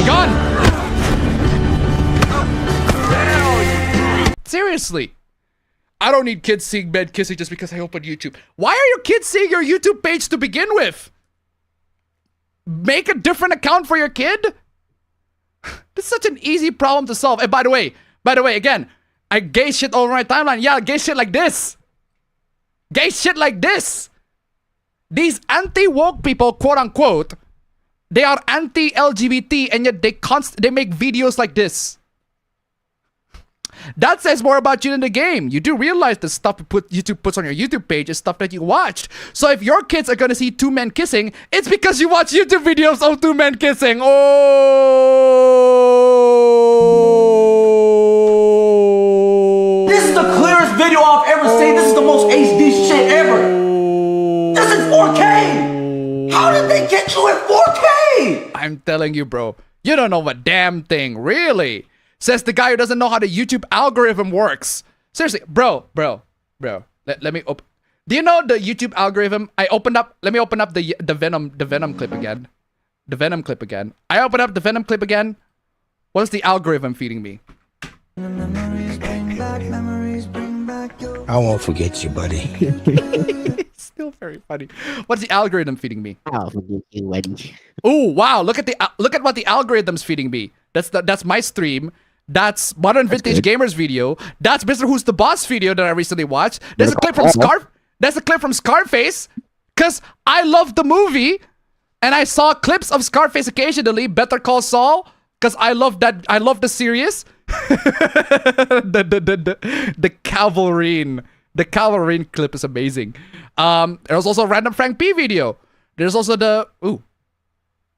gone. Seriously. I don't need kids seeing men kissing just because I open YouTube. Why are your kids seeing your YouTube page to begin with? Make a different account for your kid? This is such an easy problem to solve. And by the way, again, I gay shit all over my timeline. Yeah, gay shit like this. Gay shit like this. These anti-woke people, quote unquote, they are anti-LGBT and yet they make videos like this. That says more about you than the game. You do realize the stuff YouTube puts on your YouTube page is stuff that you watched. So if your kids are gonna see two men kissing, it's because you watch YouTube videos of two men kissing. Oh!
This is the clearest video I've ever seen. This is the most HD shit ever. This is 4K. How did they get you in 4K?
I'm telling you, bro. You don't know a damn thing, really. Says the guy who doesn't know how the YouTube algorithm works. Seriously, bro. Let me open. Do you know the YouTube algorithm? Let me open up the Venom clip again. The Venom clip again. I open up the Venom clip again. What's the algorithm feeding me?
I won't forget you, buddy.
It's still very funny. What's the algorithm feeding me?
I'll forget you, buddy.
Oh wow! Look at what the algorithm's feeding me. That's my stream. That's Modern Vintage Gamers video. That's Mr. Who's the Boss video that I recently watched. There's a clip from Scarface. Cause I love the movie, and I saw clips of Scarface occasionally. Better Call Saul. Cause I love the series. the Calvarine clip is amazing. There's also a random Frank P video. There's also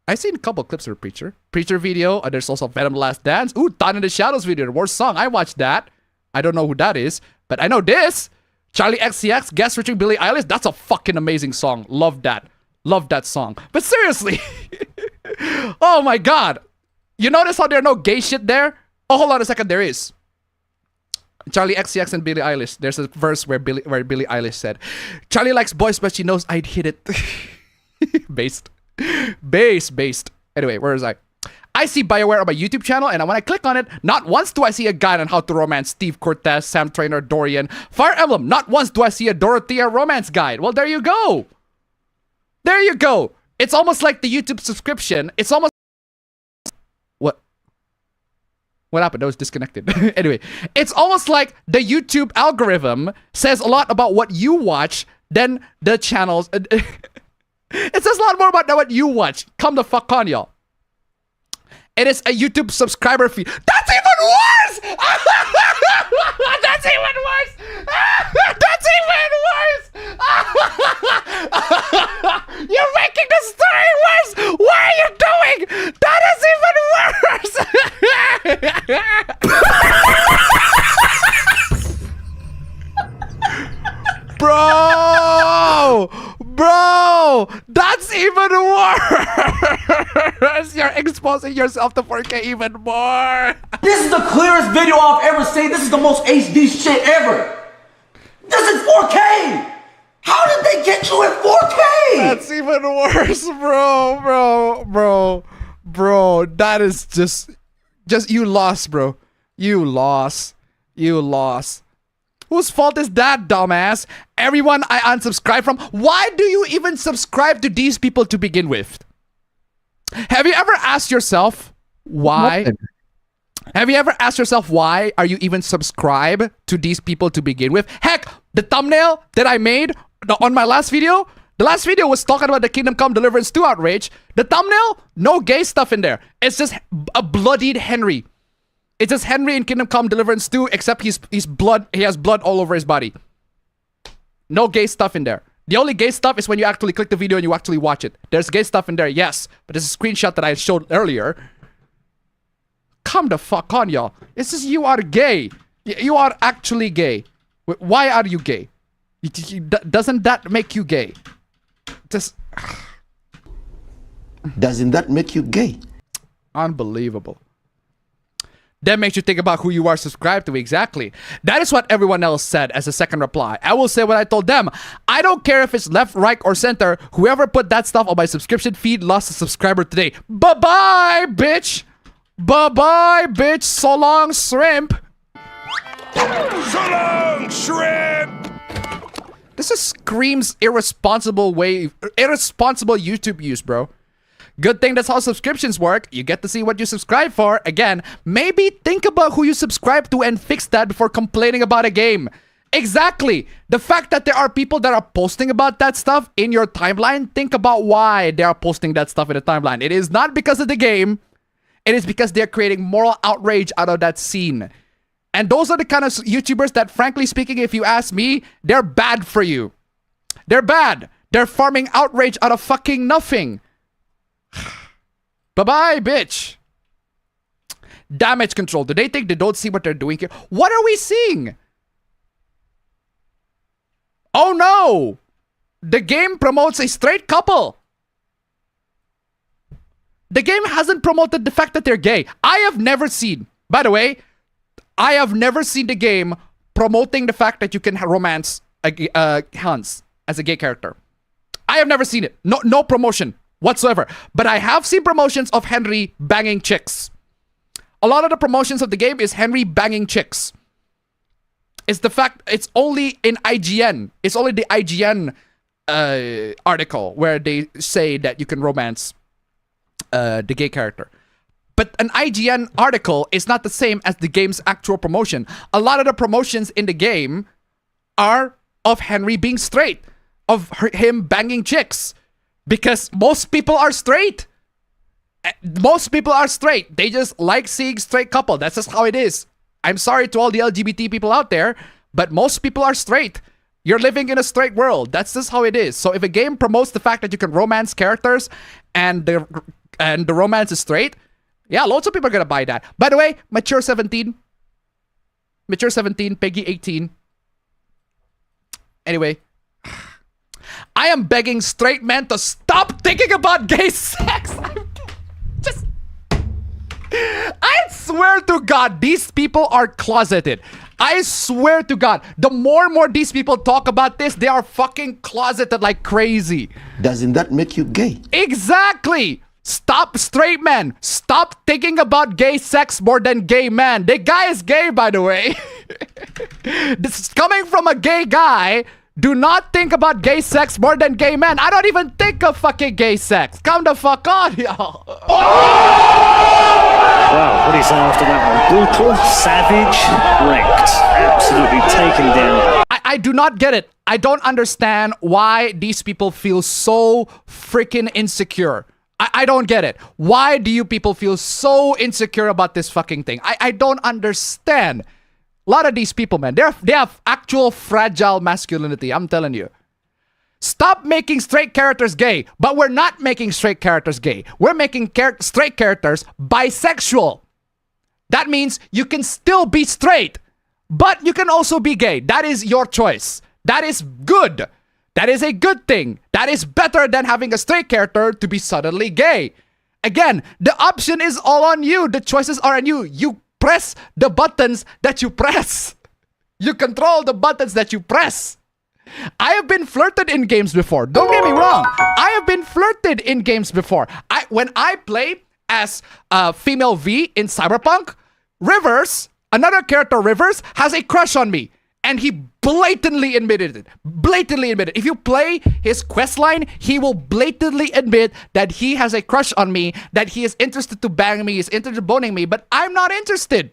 I've seen a couple clips of Preacher video. There's also Venom Last Dance. Ooh, Dawn in the Shadows video, the worst song. I watched that. I don't know who that is, but I know this. Charlie XCX guest featuring Billie Eilish. That's a fucking amazing song. Love that. Love that song. But seriously, oh my god. You notice how there are no gay shit there? Oh, hold on a second. There is. Charlie XCX and Billie Eilish. There's a verse where Billie Eilish said, "Charlie likes boys, but she knows I'd hit it." Based. Anyway, where is I? I see BioWare on my YouTube channel, and when I click on it, not once do I see a guide on how to romance Steve Cortez, Sam Trainer, Dorian, Fire Emblem. Not once do I see a Dorothea romance guide. Well, there you go. There you go. It's almost like the YouTube subscription. It's almost... What happened? That was disconnected. Anyway, it's almost like the YouTube algorithm says a lot about what you watch than the channels. It says a lot more about what you watch. Come the fuck on, y'all. It is a YouTube subscriber fee. That's even worse! That's even worse! That's even worse! You're making the story worse! What are you doing? That is even worse! Bro! That's even worse! You're exposing yourself to 4K even more!
This is the clearest video I've ever seen. This is the most HD shit ever. This is 4K! How did they get you in 4K?
That's even worse, bro. That is just you lost, bro. You lost. Whose fault is that, dumbass? Everyone I unsubscribe from. Why do you even subscribe to these people to begin with? Have you ever asked yourself why?
Nothing.
Have you ever asked yourself why are you even subscribed to these people to begin with? Heck, the thumbnail that I made on my last video, the last video was talking about the Kingdom Come Deliverance 2 outrage. The thumbnail, no gay stuff in there. It's just a bloodied Henry. It's just Henry in Kingdom Come Deliverance 2, except he has blood all over his body. No gay stuff in there. The only gay stuff is when you actually click the video and you actually watch it. There's gay stuff in there, yes, but there's a screenshot that I showed earlier. Come the fuck on, y'all. It's just you are gay. You are actually gay. Why are you gay? Doesn't that make you gay? Just...
Doesn't that make you gay?
Unbelievable. That makes you think about who you are subscribed to exactly. That is what everyone else said as a second reply. I will say what I told them. I don't care if it's left, right, or center. Whoever put that stuff on my subscription feed lost a subscriber today. Bye-bye, bitch. Bye-bye, bitch. So long, shrimp.
So long, shrimp.
This just screams irresponsible YouTube use, bro. Good thing that's how subscriptions work. You get to see what you subscribe for. Again, maybe think about who you subscribe to and fix that before complaining about a game. Exactly. The fact that there are people that are posting about that stuff in your timeline, think about why they are posting that stuff in the timeline. It is not because of the game. It is because they're creating moral outrage out of that scene. And those are the kind of YouTubers that, frankly speaking, if you ask me, they're bad for you. They're bad. They're farming outrage out of fucking nothing. Bye-bye, bitch. Damage control. Do they think they don't see what they're doing here? What are we seeing? Oh no! The game promotes a straight couple. The game hasn't promoted the fact that they're gay. I have never seen, by the way, I have never seen the game promoting the fact that you can romance Hans as a gay character. I have never seen it. No promotion whatsoever. But I have seen promotions of Henry banging chicks. A lot of the promotions of the game is Henry banging chicks. It's the fact it's only in IGN. It's only the IGN article where they say that you can romance the gay character. But an IGN article is not the same as the game's actual promotion. A lot of the promotions in the game are of Henry being straight, of him banging chicks. Because most people are straight. Most people are straight. They just like seeing straight couple. That's just how it is. I'm sorry to all the LGBT people out there, but most people are straight. You're living in a straight world. That's just how it is. So if a game promotes the fact that you can romance characters and the and the romance is straight, yeah, loads of people are gonna buy that. By the way, mature 17, Peggy 18. Anyway, I am begging straight men to stop thinking about gay sex. I swear to God, these people are closeted. I swear to God, the more and more these people talk about this, they are fucking closeted like crazy.
Doesn't that make you gay?
Exactly. Stop, straight men. Stop thinking about gay sex more than gay men. The guy is gay, by the way. This is coming from a gay guy. Do not think about gay sex more than gay men. I don't even think of fucking gay sex. Come the fuck on, y'all.
Wow, what do you say after that one? Brutal, savage, wrecked. Absolutely taken down.
I do not get it. I don't understand why these people feel so freaking insecure. I don't get it. Why do you people feel so insecure about this fucking thing? I don't understand. A lot of these people, man, they have actual fragile masculinity. I'm telling you. Stop making straight characters gay. But we're not making straight characters gay. We're making straight characters bisexual. That means you can still be straight, but you can also be gay. That is your choice. That is good. That is a good thing. That is better than having a straight character to be suddenly gay. Again, the option is all on you. The choices are on you. You press the buttons that you press. You control the buttons that you press. I have been flirted in games before. Don't get me wrong. I have been flirted in games before. When I play as female V in Cyberpunk, Rivers, another character Rivers, has a crush on me. And he blatantly admitted it. Blatantly admitted. If you play his questline, he will blatantly admit that he has a crush on me, that he is interested to bang me, is interested in boning me, but I'm not interested.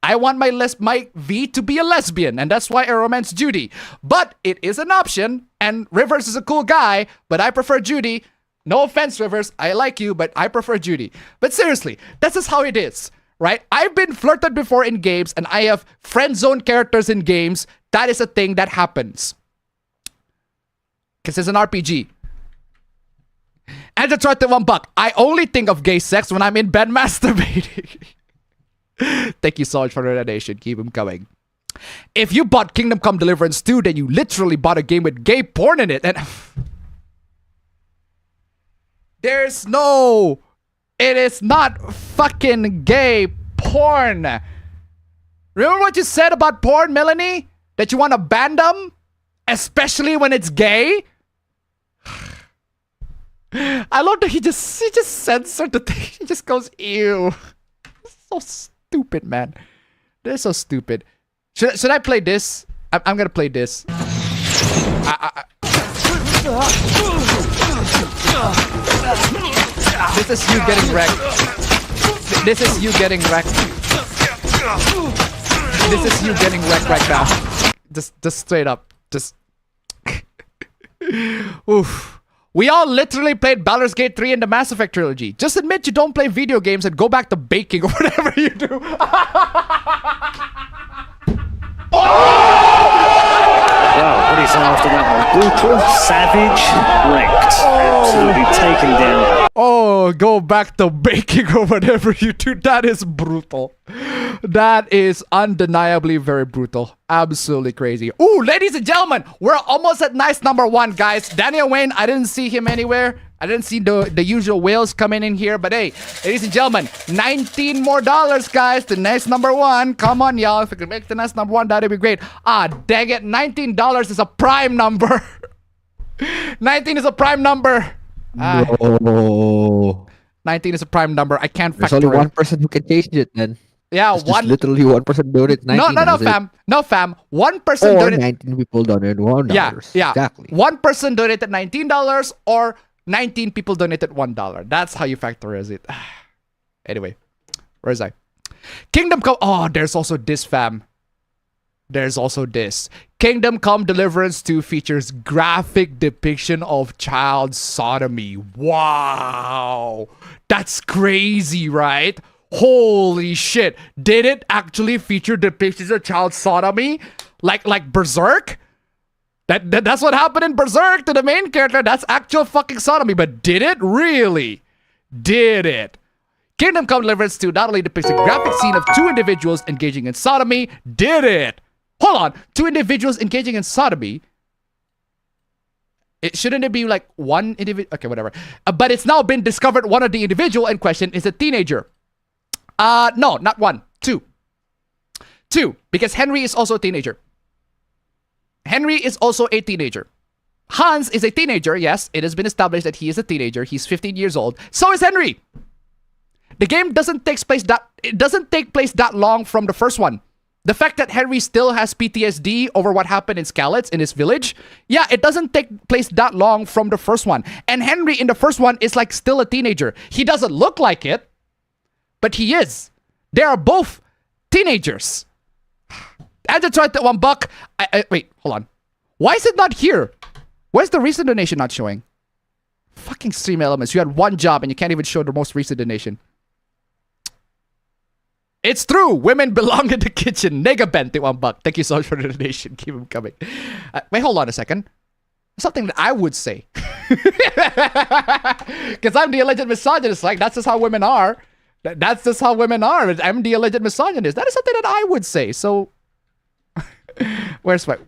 I want my V to be a lesbian, and that's why I romance Judy. But it is an option, and Rivers is a cool guy, but I prefer Judy. No offense, Rivers. I like you, but I prefer Judy. But seriously, that's just how it is. Right? I've been flirted before in games, and I have friend zone characters in games. That is a thing that happens. Because it's an RPG. And to try to $1, I only think of gay sex when I'm in bed masturbating. Thank you so much for the donation. Keep them coming. If you bought Kingdom Come Deliverance 2, then you literally bought a game with gay porn in it. And there's no... It is not fucking gay porn. Remember what you said about porn, Melanie? That you want to ban them? Especially when it's gay? I love that he just censored the thing. He just goes, ew. So stupid, man. They're so stupid. Should I play this? I'm gonna play this. This is you getting wrecked. This is you getting wrecked. This is you getting wrecked right now. Just straight up. Just. Oof. We all literally played Baldur's Gate 3 in the Mass Effect trilogy. Just admit you don't play video games and go back to baking or whatever you do.
Wow, what do you say after that one? Brutal, savage, wrecked. Absolutely taken down.
Oh, go back to baking or whatever you do. That is brutal. That is undeniably very brutal. Absolutely crazy. Ooh, ladies and gentlemen, we're almost at nice number 1, guys. Daniel Wayne, I didn't see him anywhere. I didn't see the usual whales coming in here. But hey, ladies and gentlemen, $19 more, guys. The nice number 1. Come on, y'all. If we can make the nice number 1, that'd be great. Ah, dang it. $19 is a prime number. 19 is a prime number.
No.
19 is a prime number. I can't factor
There's only
it.
one person who can change it then.
Yeah,
it's just literally one person donated 19.
No, fam. No, fam. One person
or
donated.
19 people donated $1.
Yeah.
Exactly.
One person donated $19 or 19 people donated $1. That's how you factor it. Anyway, where is I? Kingdom Come. Oh, there's also this, fam. There's also this. Kingdom Come Deliverance 2 features graphic depiction of child sodomy. Wow. That's crazy, right? Holy shit. Did it actually feature depictions of child sodomy? Like Berserk? That's what happened in Berserk to the main character. That's actual fucking sodomy. But did it really? Did it. Kingdom Come Deliverance 2 not only depicts a graphic scene of two individuals engaging in sodomy. Did it. Hold on. Two individuals engaging in sodomy. Shouldn't it be like one individual? Okay, whatever. But it's now been discovered one of the individual in question is a teenager. No, not one. Two. Because Henry is also a teenager. Henry is also a teenager. Hans is a teenager. Yes, it has been established that he is a teenager. He's 15 years old. So is Henry. The game doesn't take place that long from the first one. The fact that Henry still has PTSD over what happened in Skalitz in his village, yeah, it doesn't take place that long from the first one. And Henry in the first one is like still a teenager. He doesn't look like it, but he is. They are both teenagers. And that's right, that $1. Wait, hold on. Why is it not here? Where's the recent donation not showing? Fucking Stream Elements. You had one job and you can't even show the most recent donation. It's true. Women belong in the kitchen. Negabent, $1. Thank you so much for the donation. Keep them coming. Wait, hold on a second. Something that I would say. Because I'm the alleged misogynist. Like, that's just how women are. That's just how women are. I'm the alleged misogynist. That is something that I would say. So, where's my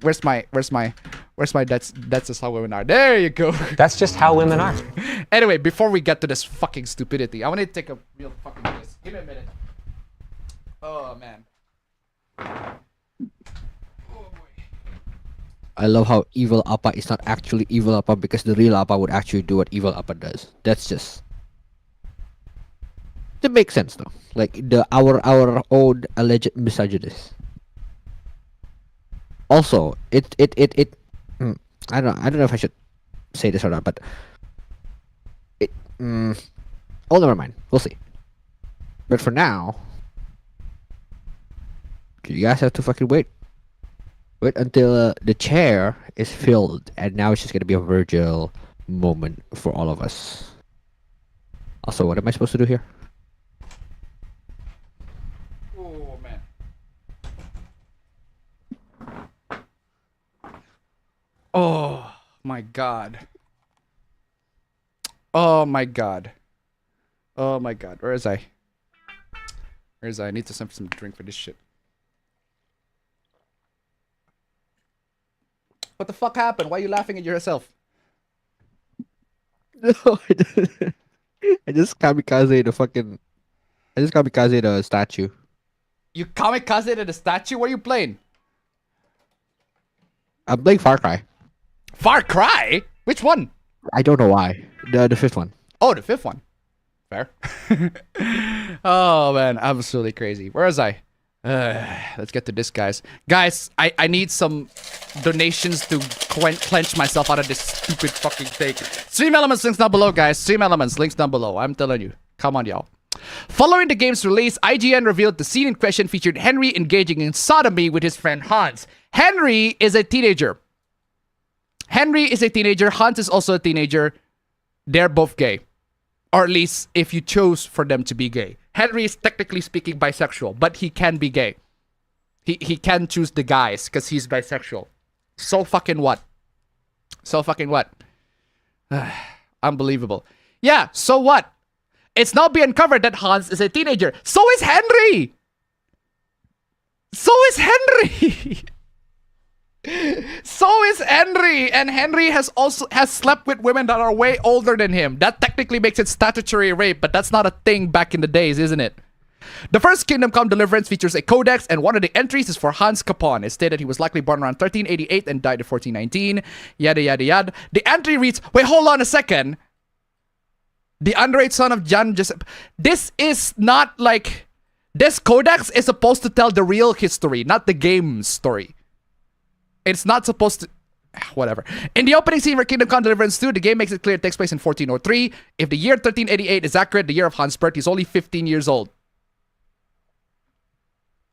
that's just how women are. There you go.
That's just how women are.
Anyway, before we get to this fucking stupidity, I want to take a real fucking piss. Give me a minute. Oh, man.
I love how evil Appa is not actually evil Appa because the real Appa would actually do what evil Appa does. That's just... It makes sense though. Like our own alleged misogynist. Also, I don't know if I should say this or not, but oh, never mind. We'll see. But for now, you guys have to fucking wait until the chair is filled, and now it's just gonna be a Virgil moment for all of us. Also, what am I supposed to do here?
Oh, man. Oh my god. Oh my god. Oh my god. Where is I? I need to send some drink for this shit. What the fuck happened? Why are you laughing at yourself?
No, I just kamikaze the statue.
You kamikaze the statue? What are you playing?
I'm playing Far Cry.
Far Cry? Which one?
I don't know why. The fifth one.
Oh, the fifth one. Fair. Oh, man. Absolutely crazy. Where was I? Let's get to this, guys. Guys, I need some donations to clench myself out of this stupid fucking thing. Stream Elements links down below, guys. Stream Elements links down below. I'm telling you. Come on, y'all. Following the game's release, IGN revealed the scene in question featured Henry engaging in sodomy with his friend Hans. Henry is a teenager. Hans is also a teenager. They're both gay. Or at least if you chose for them to be gay. Henry is technically speaking bisexual, but he can be gay. He can choose the guys because he's bisexual. So fucking what? Unbelievable. Yeah, so what? It's now being uncovered that Hans is a teenager. So is Henry! And Henry has slept with women that are way older than him. That technically makes it statutory rape, but that's not a thing back in the days, isn't it? The first Kingdom Come Deliverance features a codex, and one of the entries is for Hans Capon. It stated he was likely born around 1388 and died in 1419. Yada yada yada. The entry reads, wait, hold on a second. The underage son of John Giuseppe. This is not like... This codex is supposed to tell the real history, not the game's story. It's not supposed to... Whatever. In the opening scene for Kingdom Come Deliverance 2, the game makes it clear it takes place in 1403. If the year 1388 is accurate, the year of Hans' birth, he's only 15 years old.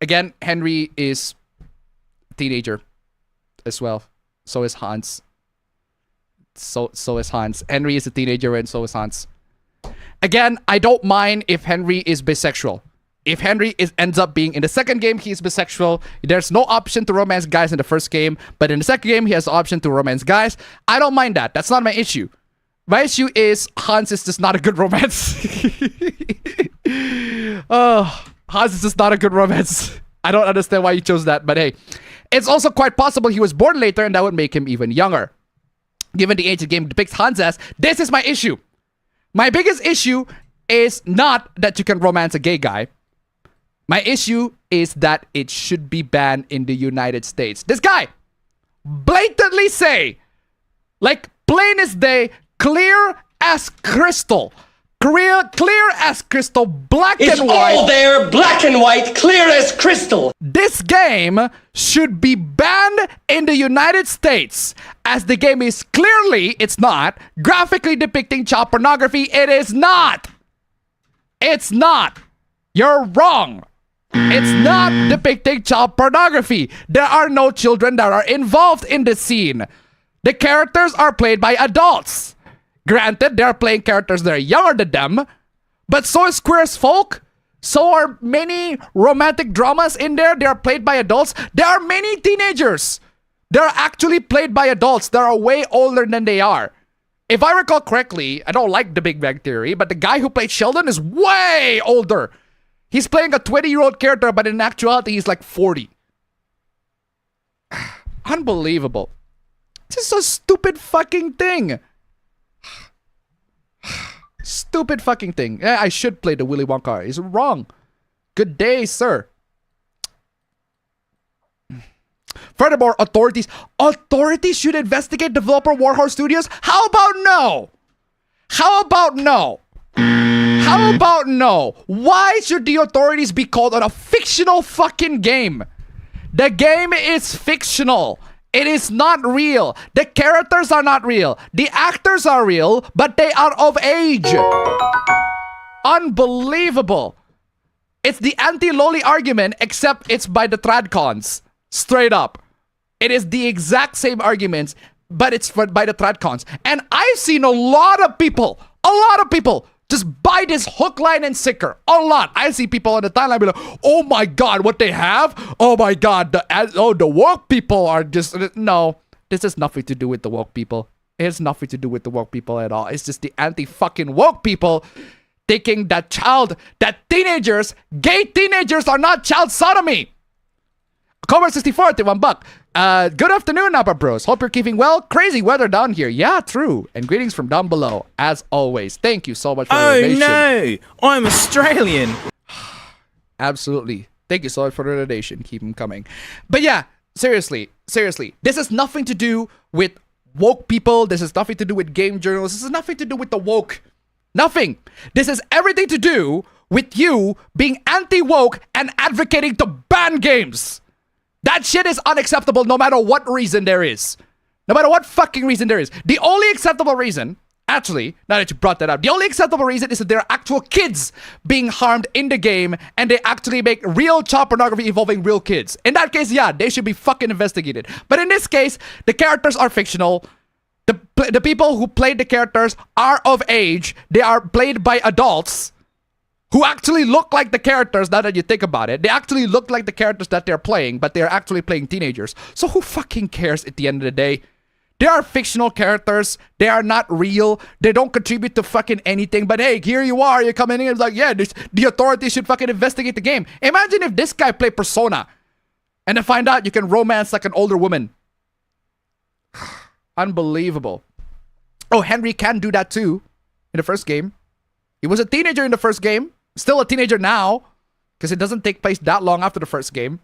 Again, Henry is a teenager as well. So is Hans. So is Hans. Henry is a teenager and so is Hans. Again, I don't mind if Henry is bisexual. If Henry ends up being in the second game, he's bisexual. There's no option to romance guys in the first game, but in the second game, he has the option to romance guys. I don't mind that. That's not my issue. My issue is Hans is just not a good romance. Oh, Hans is just not a good romance. I don't understand why you chose that, but hey. It's also quite possible he was born later and that would make him even younger. Given the age the game depicts Hans as, this is my issue. My biggest issue is not that you can romance a gay guy. My issue is that it should be banned in the United States. This guy blatantly say, like plain as day, clear as crystal. Clear as crystal, black
It's
and white.
all there, black and white, clear as crystal.
This game should be banned in the United States, as the game is clearly, it's not, graphically depicting child pornography. It is not. It's not. You're wrong. It's not depicting child pornography. There are no children that are involved in the scene. The characters are played by adults. Granted, they're playing characters that are younger than them, but so is Queer as Folk. So are many romantic dramas in there. They are played by adults. There are many teenagers. They're actually played by adults that are way older than they are. If I recall correctly, I don't like The Big Bang Theory, but the guy who played Sheldon is way older. He's playing a 20-year-old character, but in actuality, he's like 40. Unbelievable. This is a stupid fucking thing. Stupid fucking thing. Yeah, I should play the Willy Wonka. He's wrong. Good day, sir. Furthermore, authorities should investigate developer Warhorse Studios. How about no? How about no? How about no? Why should the authorities be called on a fictional fucking game? The game is fictional. It is not real. The characters are not real. The actors are real, but they are of age. Unbelievable. It's the anti-loli argument, except it's by the tradcons. Straight up. It is the exact same arguments, but it's by the tradcons. And I've seen a lot of people just buy this hook, line, and sinker. A lot. I see people on the timeline be like, oh my god, what they have? Oh my god, the woke people are just... No, this has nothing to do with the woke people. It has nothing to do with the woke people at all. It's just the anti-fucking woke people thinking that teenagers, gay teenagers are not child sodomy. Cobra 64, $1. Good afternoon, Upper Bros. Hope you're keeping well. Crazy weather down here. Yeah, true. And greetings from down below, as always. Thank you so much for the donation.
Oh no, I'm Australian.
Absolutely. Thank you so much for the donation. Keep them coming. But yeah, seriously. This has nothing to do with woke people. This has nothing to do with game journalists. This has nothing to do with the woke. Nothing. This has everything to do with you being anti-woke and advocating to ban games. That shit is unacceptable no matter what reason there is. No matter what fucking reason there is. The only acceptable reason, actually, now that you brought that up, the only acceptable reason is that there are actual kids being harmed in the game and they actually make real child pornography involving real kids. In that case, yeah, they should be fucking investigated. But in this case, the characters are fictional. The people who played the characters are of age. They are played by adults who actually look like the characters, now that you think about it. They actually look like the characters that they're playing, but they're actually playing teenagers. So who fucking cares at the end of the day? They are fictional characters. They are not real. They don't contribute to fucking anything. But hey, here you are. You're coming in and it's like, yeah, the authorities should fucking investigate the game. Imagine if this guy played Persona and then find out you can romance like an older woman. Unbelievable. Oh, Henry can do that too in the first game. He was a teenager in the first game. Still a teenager now, because it doesn't take place that long after the first game.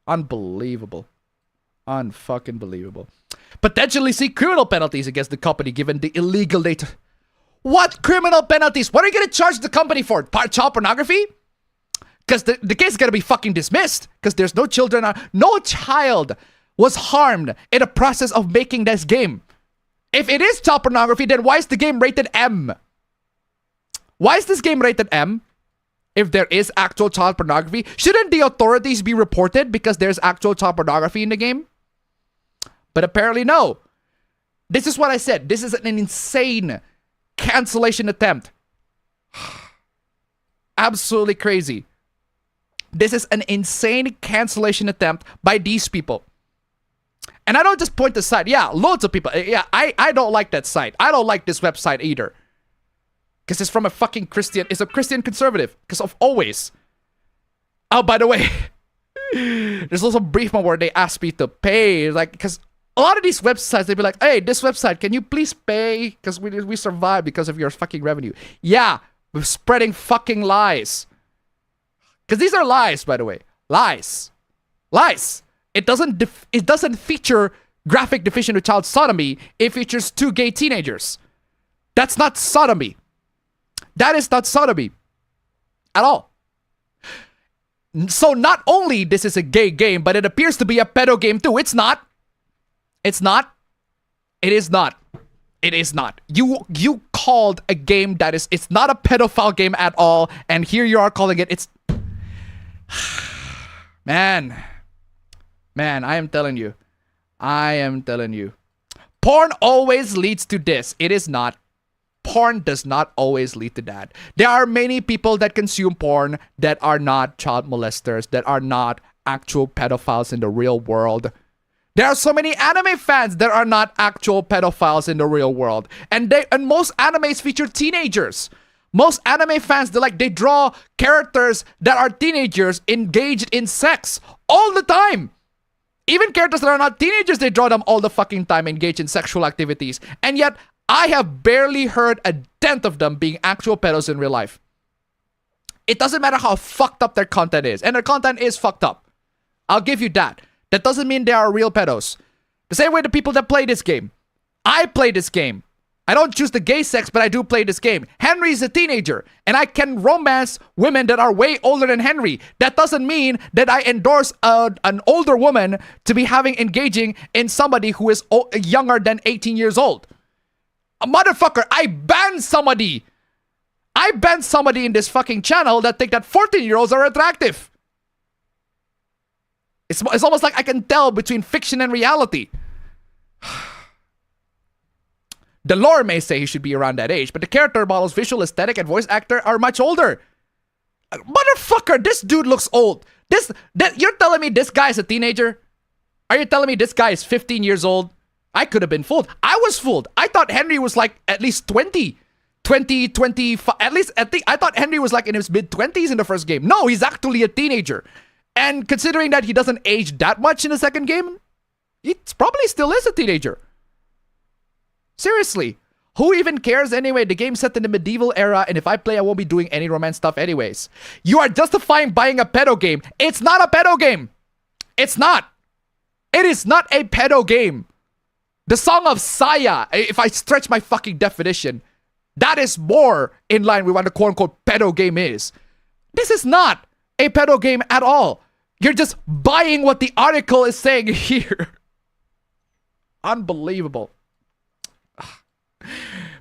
Unbelievable. Unfucking believable. Potentially see criminal penalties against the company given the illegal data. What criminal penalties? What are you going to charge the company for? Child pornography? Because the case is going to be fucking dismissed. Because there's no children. No child was harmed in the process of making this game. If it is child pornography, then why is the game rated M? Why is this game rated M? If there is actual child pornography, shouldn't the authorities be reported because there's actual child pornography in the game? But apparently no. This is what I said. This is an insane cancellation attempt. Absolutely crazy. This is an insane cancellation attempt by these people. And I don't just point the site. Yeah, loads of people. Yeah, I don't like that site. I don't like this website either. Because it's from a fucking Christian. It's a Christian conservative. Because of always. Oh, by the way. There's also a brief one where they ask me to pay. Like, because a lot of these websites, they'd be like, hey, this website, can you please pay? Because we survive because of your fucking revenue. Yeah, we're spreading fucking lies. Because these are lies, by the way. Lies. Lies. It doesn't feature graphic depiction of child sodomy. It features 2 gay teenagers. That's not sodomy. That is not sodomy. At all. So not only this is a gay game, but it appears to be a pedo game too. It's not. It's not. It is not. It is not. You called a game that is, it's not a pedophile game at all, and here you are calling it, it's... Man, I am telling you. Porn always leads to this. It is not. Porn does not always lead to that. There are many people that consume porn that are not child molesters, that are not actual pedophiles in the real world. There are so many anime fans that are not actual pedophiles in the real world. And most animes feature teenagers. Most anime fans, they draw characters that are teenagers engaged in sex all the time. Even characters that are not teenagers, they draw them all the fucking time engaged in sexual activities. And yet, I have barely heard a dent of them being actual pedos in real life. It doesn't matter how fucked up their content is. And their content is fucked up. I'll give you that. That doesn't mean they are real pedos. The same way the people that play this game. I play this game. I don't choose the gay sex, but I do play this game. Henry's a teenager, and I can romance women that are way older than Henry. That doesn't mean that I endorse an older woman to be engaging in somebody who is younger than 18 years old. A motherfucker, I banned somebody in this fucking channel that think that 14-year-olds are attractive. It's almost like I can tell between fiction and reality. The lore may say he should be around that age, but the character models, visual aesthetic, and voice actor are much older. Motherfucker, this dude looks old. You're telling me this guy is a teenager? Are you telling me this guy is 15 years old? I could have been fooled. I was fooled. I thought Henry was like at least 20, 25. I thought Henry was like in his mid-20s in the first game. No, he's actually a teenager. And considering that he doesn't age that much in the second game, he probably still is a teenager. Seriously. Who even cares anyway? The game's set in the medieval era, and if I play, I won't be doing any romance stuff anyways. You are justifying buying a pedo game. It's not a pedo game. It's not. It is not a pedo game. The Song of Saya, if I stretch my fucking definition, that is more in line with what the quote-unquote pedo game is. This is not a pedo game at all. You're just buying what the article is saying here. Unbelievable.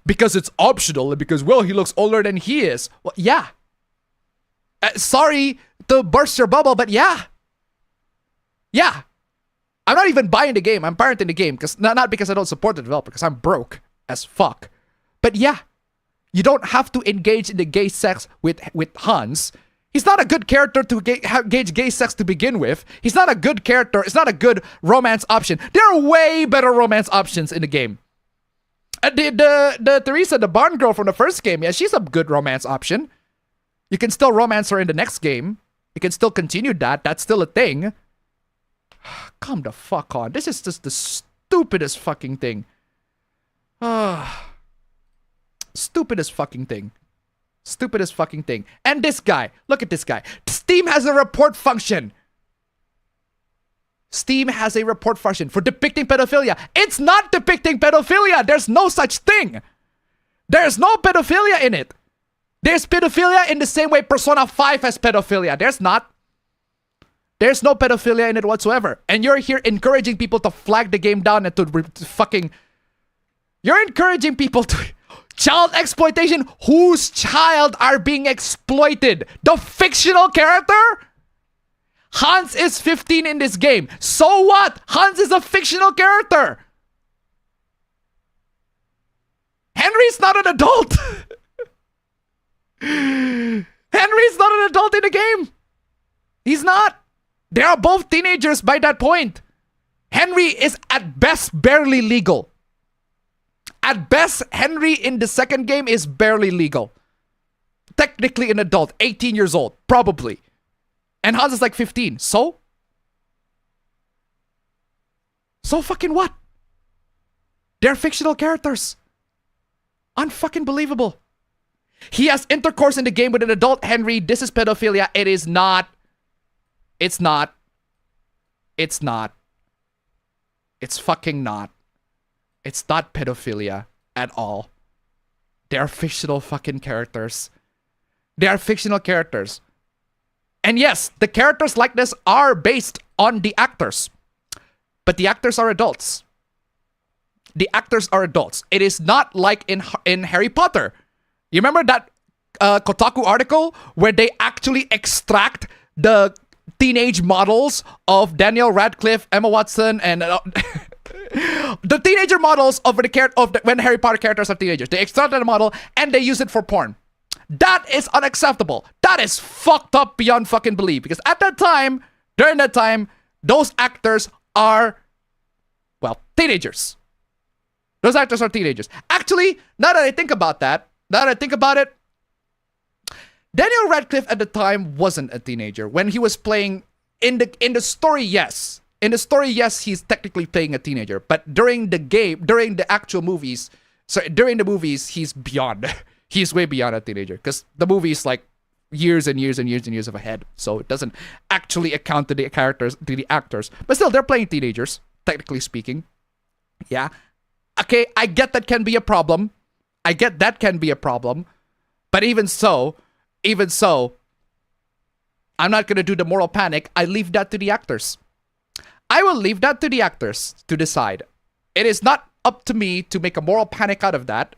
Because it's optional and because, well, he looks older than he is. Well, yeah. Sorry to burst your bubble, but yeah. Yeah. I'm not even buying the game. I'm pirating the game. Not because I don't support the developer, because I'm broke as fuck. But yeah. You don't have to engage in the gay sex with Hans. He's not a good character to engage gay sex to begin with. He's not a good character. It's not a good romance option. There are way better romance options in the game. The Teresa, the barn girl from the first game, yeah, she's a good romance option. You can still romance her in the next game. You can still continue that. That's still a thing. Come the fuck on. This is just the stupidest fucking thing. Stupidest fucking thing. Stupidest fucking thing. And this guy. Look at this guy. Steam has a report function. Steam has a report function for depicting pedophilia. It's not depicting pedophilia. There's no such thing. There's no pedophilia in it. There's pedophilia in the same way Persona 5 has pedophilia. There's not. There's no pedophilia in it whatsoever. And you're here encouraging people to flag the game down and to fucking... You're encouraging people to... Child exploitation? Whose child are being exploited? The fictional character? Hans is 15 in this game. So what? Hans is a fictional character. Henry's not an adult. Henry's not an adult in the game. He's not. They are both teenagers by that point. Henry is at best barely legal. At best, Henry in the second game is barely legal. Technically an adult, 18 years old, probably. And Hans is like 15. So fucking what? They're fictional characters. Unfucking believable. He has intercourse in the game with an adult Henry. This is pedophilia. It is not. It's not. It's not. It's fucking not. It's not pedophilia at all. They are fictional fucking characters. They are fictional characters. And yes, the characters' likeness are based on the actors. But the actors are adults. The actors are adults. It is not like in Harry Potter. You remember that Kotaku article where they actually extract the teenage models of Daniel Radcliffe, Emma Watson, and the teenager models of when Harry Potter characters are teenagers. They extract the model and they use it for porn. That is unacceptable. That is fucked up beyond fucking belief. Because at that time, during that time, those actors are, well, teenagers. Those actors are teenagers. Actually, now that I think about it, Daniel Radcliffe at the time wasn't a teenager. When he was playing in the story, yes. In the story, yes, he's technically playing a teenager. But during the actual movies, during the movies, he's beyond. He's way beyond a teenager. Because the movie is like years and years and years and years of ahead. So it doesn't actually account to the characters, to the actors. But still, they're playing teenagers, technically speaking. Yeah. Okay, I get that can be a problem. But even so, I'm not going to do the moral panic. I leave that to the actors. I will leave that to the actors to decide. It is not up to me to make a moral panic out of that.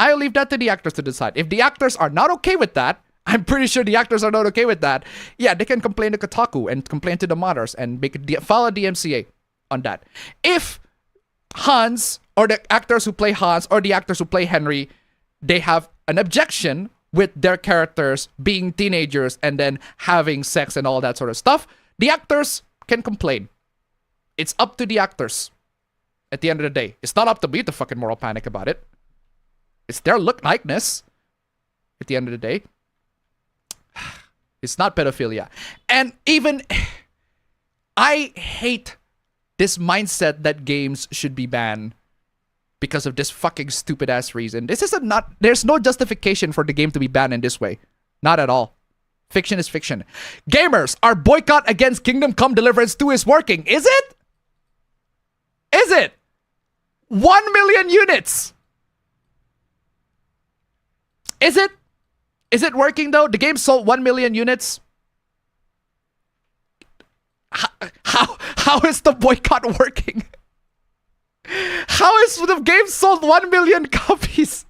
I'll leave that to the actors to decide. If the actors are not okay with that, I'm pretty sure the actors are not okay with that. Yeah, they can complain to Kotaku and complain to the modders and file a DMCA on that. If Hans or the actors who play Hans or the actors who play Henry, they have an objection with their characters being teenagers and then having sex and all that sort of stuff, the actors can complain. It's up to the actors at the end of the day. It's not up to me to fucking moral panic about it. It's their likeness at the end of the day. It's not pedophilia. And even I hate this mindset that games should be banned because of this fucking stupid ass reason. There's no justification for the game to be banned in this way. Not at all. Fiction is fiction. Gamers, our boycott against Kingdom Come Deliverance 2 is working. Is it? Is it? 1 million units. Is it? Is it working though? The game sold 1 million units. How is the boycott working? How is the game sold 1 million copies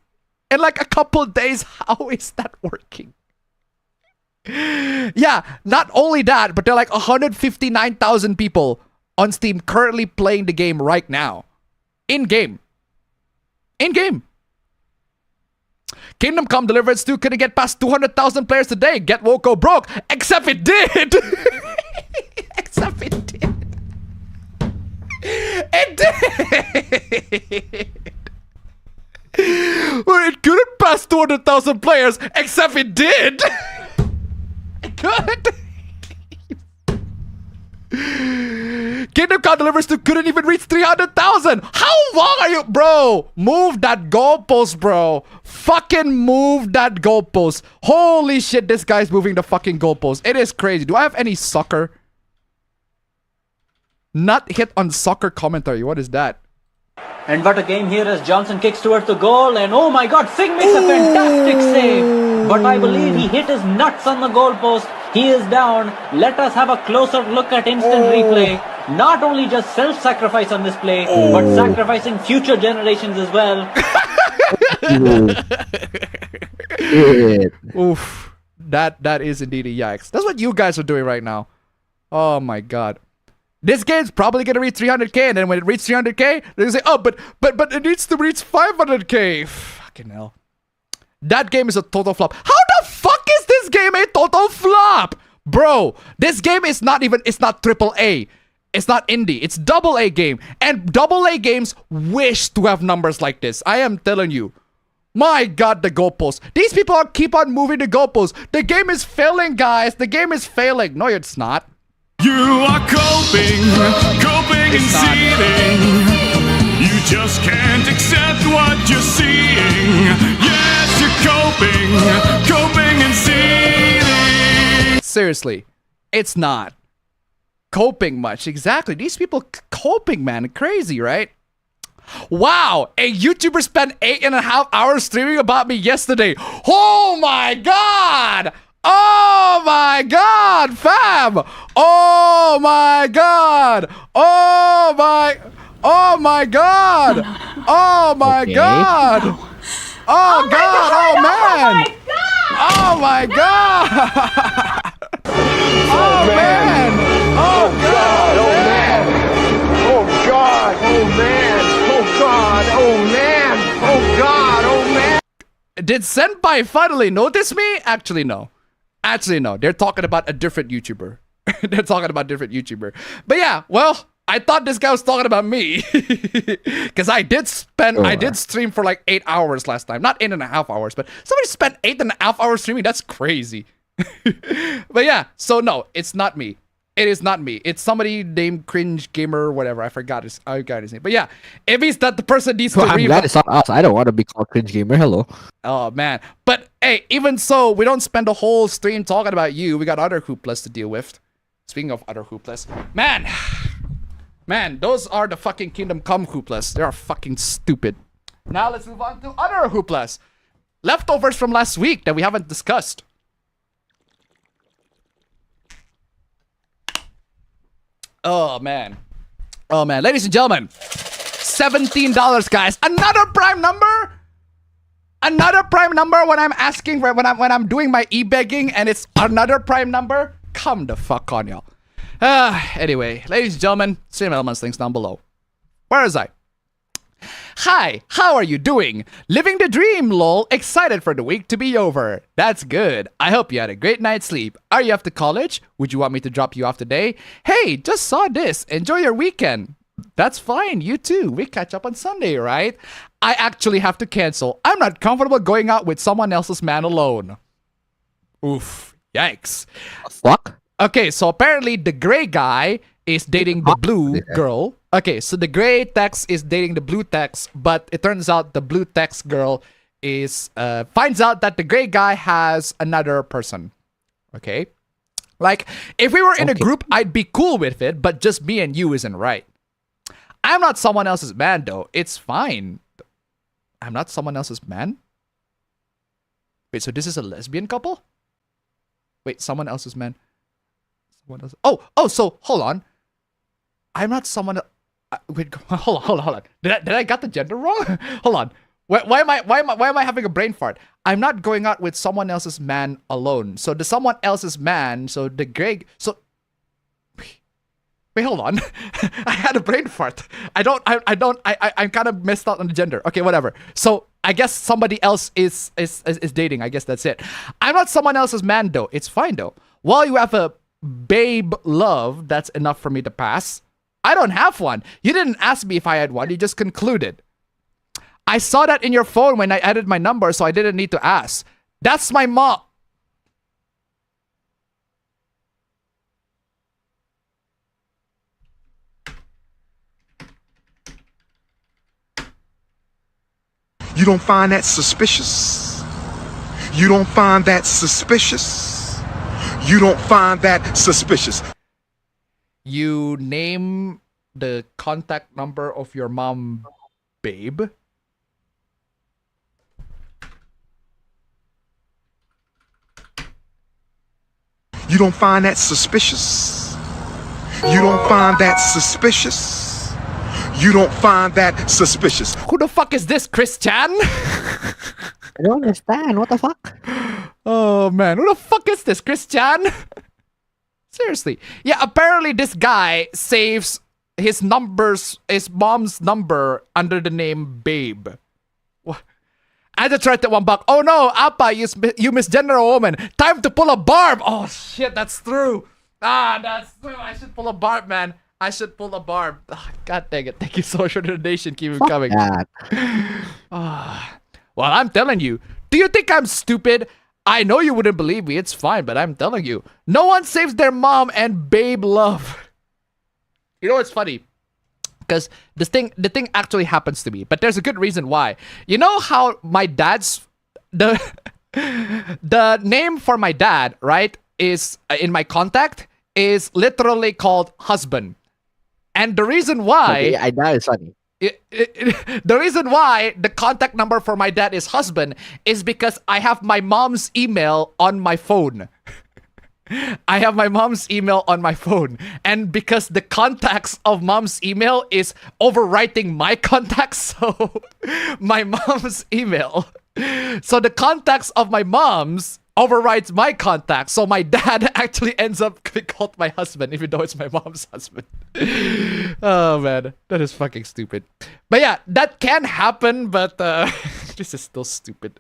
in like a couple days? How is that working? Yeah, not only that, but there are like 159,000 people on Steam currently playing the game right now. In-game. In-game. Kingdom Come Deliverance 2 couldn't get past 200,000 players today. Get woke or broke. Except it did. Except it did. It did. Well, it couldn't pass 200,000 players. Except it did. It could. Kingdom Come Deliverance 2 couldn't even reach 300,000. How long are you, bro? Move that goalpost, bro. Fucking move that goalpost. Holy shit, this guy's moving the fucking goalpost. It is crazy. Do I have any soccer? Not hit on soccer commentary. What is that?
And what a game here as Johnson kicks towards the goal. And oh my god, Fig makes a fantastic save. But I believe he hit his nuts on the goalpost. He is down. Let us have a closer look at instant replay. Not only just self-sacrifice on this play, but sacrificing future generations as well.
Oof. That is indeed a yikes. That's what you guys are doing right now. Oh my god. This game's probably gonna reach 300k, and then when it reaches 300k, they say, oh, but it needs to reach 500k. Fucking hell. That game is a total flop. How the fuck is this game a total flop? Bro, this game is not even, it's not AAA. It's not indie. It's double A game. And double A games wish to have numbers like this. I am telling you. My God, the goalposts. These people keep on moving the goalposts. The game is failing, guys. The game is failing. No, it's not.
You are coping and seething. You just can't accept what you're seeing. Yes, you're coping and seething.
Seriously, it's not coping much. Exactly. These people coping, man. Crazy, right? Wow, a YouTuber spent 8.5 hours streaming about me yesterday. Oh my God! Oh my God, fam! Oh my God! Oh my God! Oh my God! Oh God! Oh man! Oh my God! Oh man! Oh God! Oh man!
Oh God! Oh man! Oh God! Oh man! Oh God! Oh man!
Did Senpai finally notice me? Actually, no. Actually, no. They're talking about a different YouTuber. They're talking about a different YouTuber. But yeah, well, I thought this guy was talking about me. Because I did stream for like 8 hours last time. Not 8.5 hours, but somebody spent 8.5 hours streaming. That's crazy. But yeah, so no, it's not me. It is not me. It's somebody named Cringe Gamer or whatever. I forgot his name. But yeah, if he's that the person needs to
I'm glad it's not us. I don't want to be called Cringe Gamer. Hello.
Oh man. But hey, even so, we don't spend a whole stream talking about you. We got other hooplas to deal with. Speaking of other hooplas, man, those are the fucking Kingdom Come hooplas. They are fucking stupid. Now let's move on to other hooplas. Leftovers from last week that we haven't discussed. Oh man, ladies and gentlemen, $17, guys. Another prime number. Another prime number when I'm asking for when I'm doing my e-begging and it's another prime number. Come the fuck on, y'all. Anyway, ladies and gentlemen, stream elements links down below. Where is I? Hi, how are you doing? Living the dream, lol. Excited for the week to be over. That's good. I hope you had a great night's sleep. Are you off to college? Would you want me to drop you off today? Hey, just saw this. Enjoy your weekend. That's fine. You too. We catch up on Sunday, right? I actually have to cancel. I'm not comfortable going out with someone else's man alone. Oof. Yikes.
Fuck?
Okay, so apparently the gray guy is dating the blue girl. Okay, so the gray text is dating the blue text, but it turns out the blue text girl is finds out that the gray guy has another person. Okay? Like, if we were in a group, I'd be cool with it, but just me and you isn't right. I'm not someone else's man, though. It's fine. I'm not someone else's man? Wait, so this is a lesbian couple? Wait, someone else's man? Someone else? Oh, so, hold on. I'm not someone... wait, hold on. Did I get the gender wrong? Hold on. Why am I having a brain fart? I'm not going out with someone else's man alone. So the someone else's man, so the Greg, so wait, hold on. I had a brain fart. I'm kind of messed up on the gender. Okay, whatever. So I guess somebody else is dating. I guess that's it. I'm not someone else's man though. It's fine though. While you have a babe love, that's enough for me to pass. I don't have one. You didn't ask me if I had one. You just concluded. I saw that in your phone when I added my number, so I didn't need to ask. That's my mom.
You don't find that suspicious? You don't find that suspicious? You don't find that suspicious?
You name the contact number of your mom, babe.
You don't find that suspicious? You don't find that suspicious? You don't find that suspicious?
Who the fuck is this, Chris Chan?
I don't understand. What the fuck?
Oh man, who the fuck is this, Chris Chan? Seriously. Yeah, apparently this guy saves his mom's number under the name Babe. What? I just tried that one back. Oh no, Appa, you misgender a woman. Time to pull a barb. Oh shit, that's true. That's true. I should pull a barb, man. I should pull a barb. God dang it. Thank you so much for the donation. Keep it
Fuck
coming.
that.
Well, I'm telling you. Do you think I'm stupid? I know you wouldn't believe me. It's fine, but I'm telling you. No one saves their mom and babe love. You know what's funny? Because the thing actually happens to me, but there's a good reason why. You know how my dad's the name for my dad, right, is in my contact is literally called husband, and the reason why
Okay, I know it's funny.
the reason why the contact number for my dad is husband is because I have my mom's email on my phone. I have my mom's email on my phone. And because the contacts of mom's email is overwriting my contacts, so my mom's email. So the contacts of my mom's overrides my contacts. So my dad actually ends up being called my husband, even though it's my mom's husband. Oh man, that is fucking stupid. But yeah, that can happen, but this is still stupid.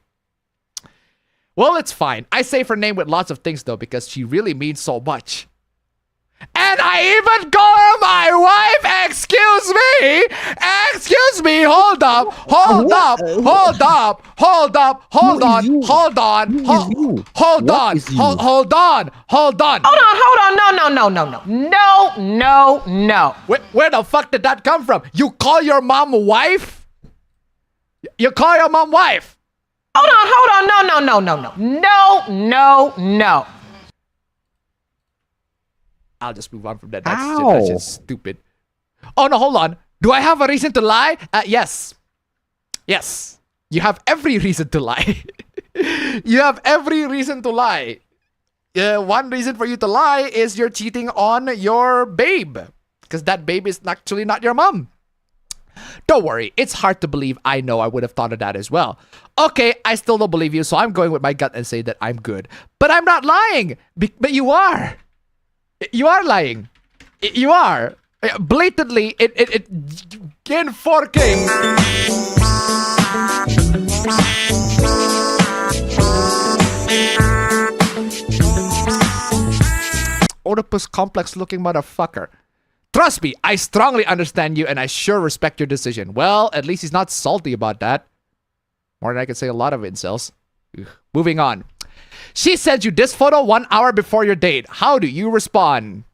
Well, it's fine. I save her name with lots of things though, because she really means so much. And I even call her my wife. Excuse me. Excuse me. Hold up. Hold up. Hold up. Hold up. Hold on. Hold on. Hold on. Hold on. Hold on.
Hold on. No.
Where the fuck did that come from? You call your mom wife? You call your mom wife?
Hold on. No.
I'll just move on from that. That's just stupid. Oh no, hold on. Do I have a reason to lie? Yes. Yes. You have every reason to lie. You have every reason to lie. One reason for you to lie is you're cheating on your babe. Because that babe is actually not your mom. Don't worry. It's hard to believe. I know I would have thought of that as well. Okay, I still don't believe you, so I'm going with my gut and say that I'm good. But I'm not lying. But you are. You are lying. You are. Blatantly, it in 4K. Oedipus complex looking motherfucker. Trust me, I strongly understand you and I sure respect your decision. Well, at least he's not salty about that. More than I could say a lot of incels. Ugh. Moving on. She sent you this photo 1 hour before your date. How do you respond?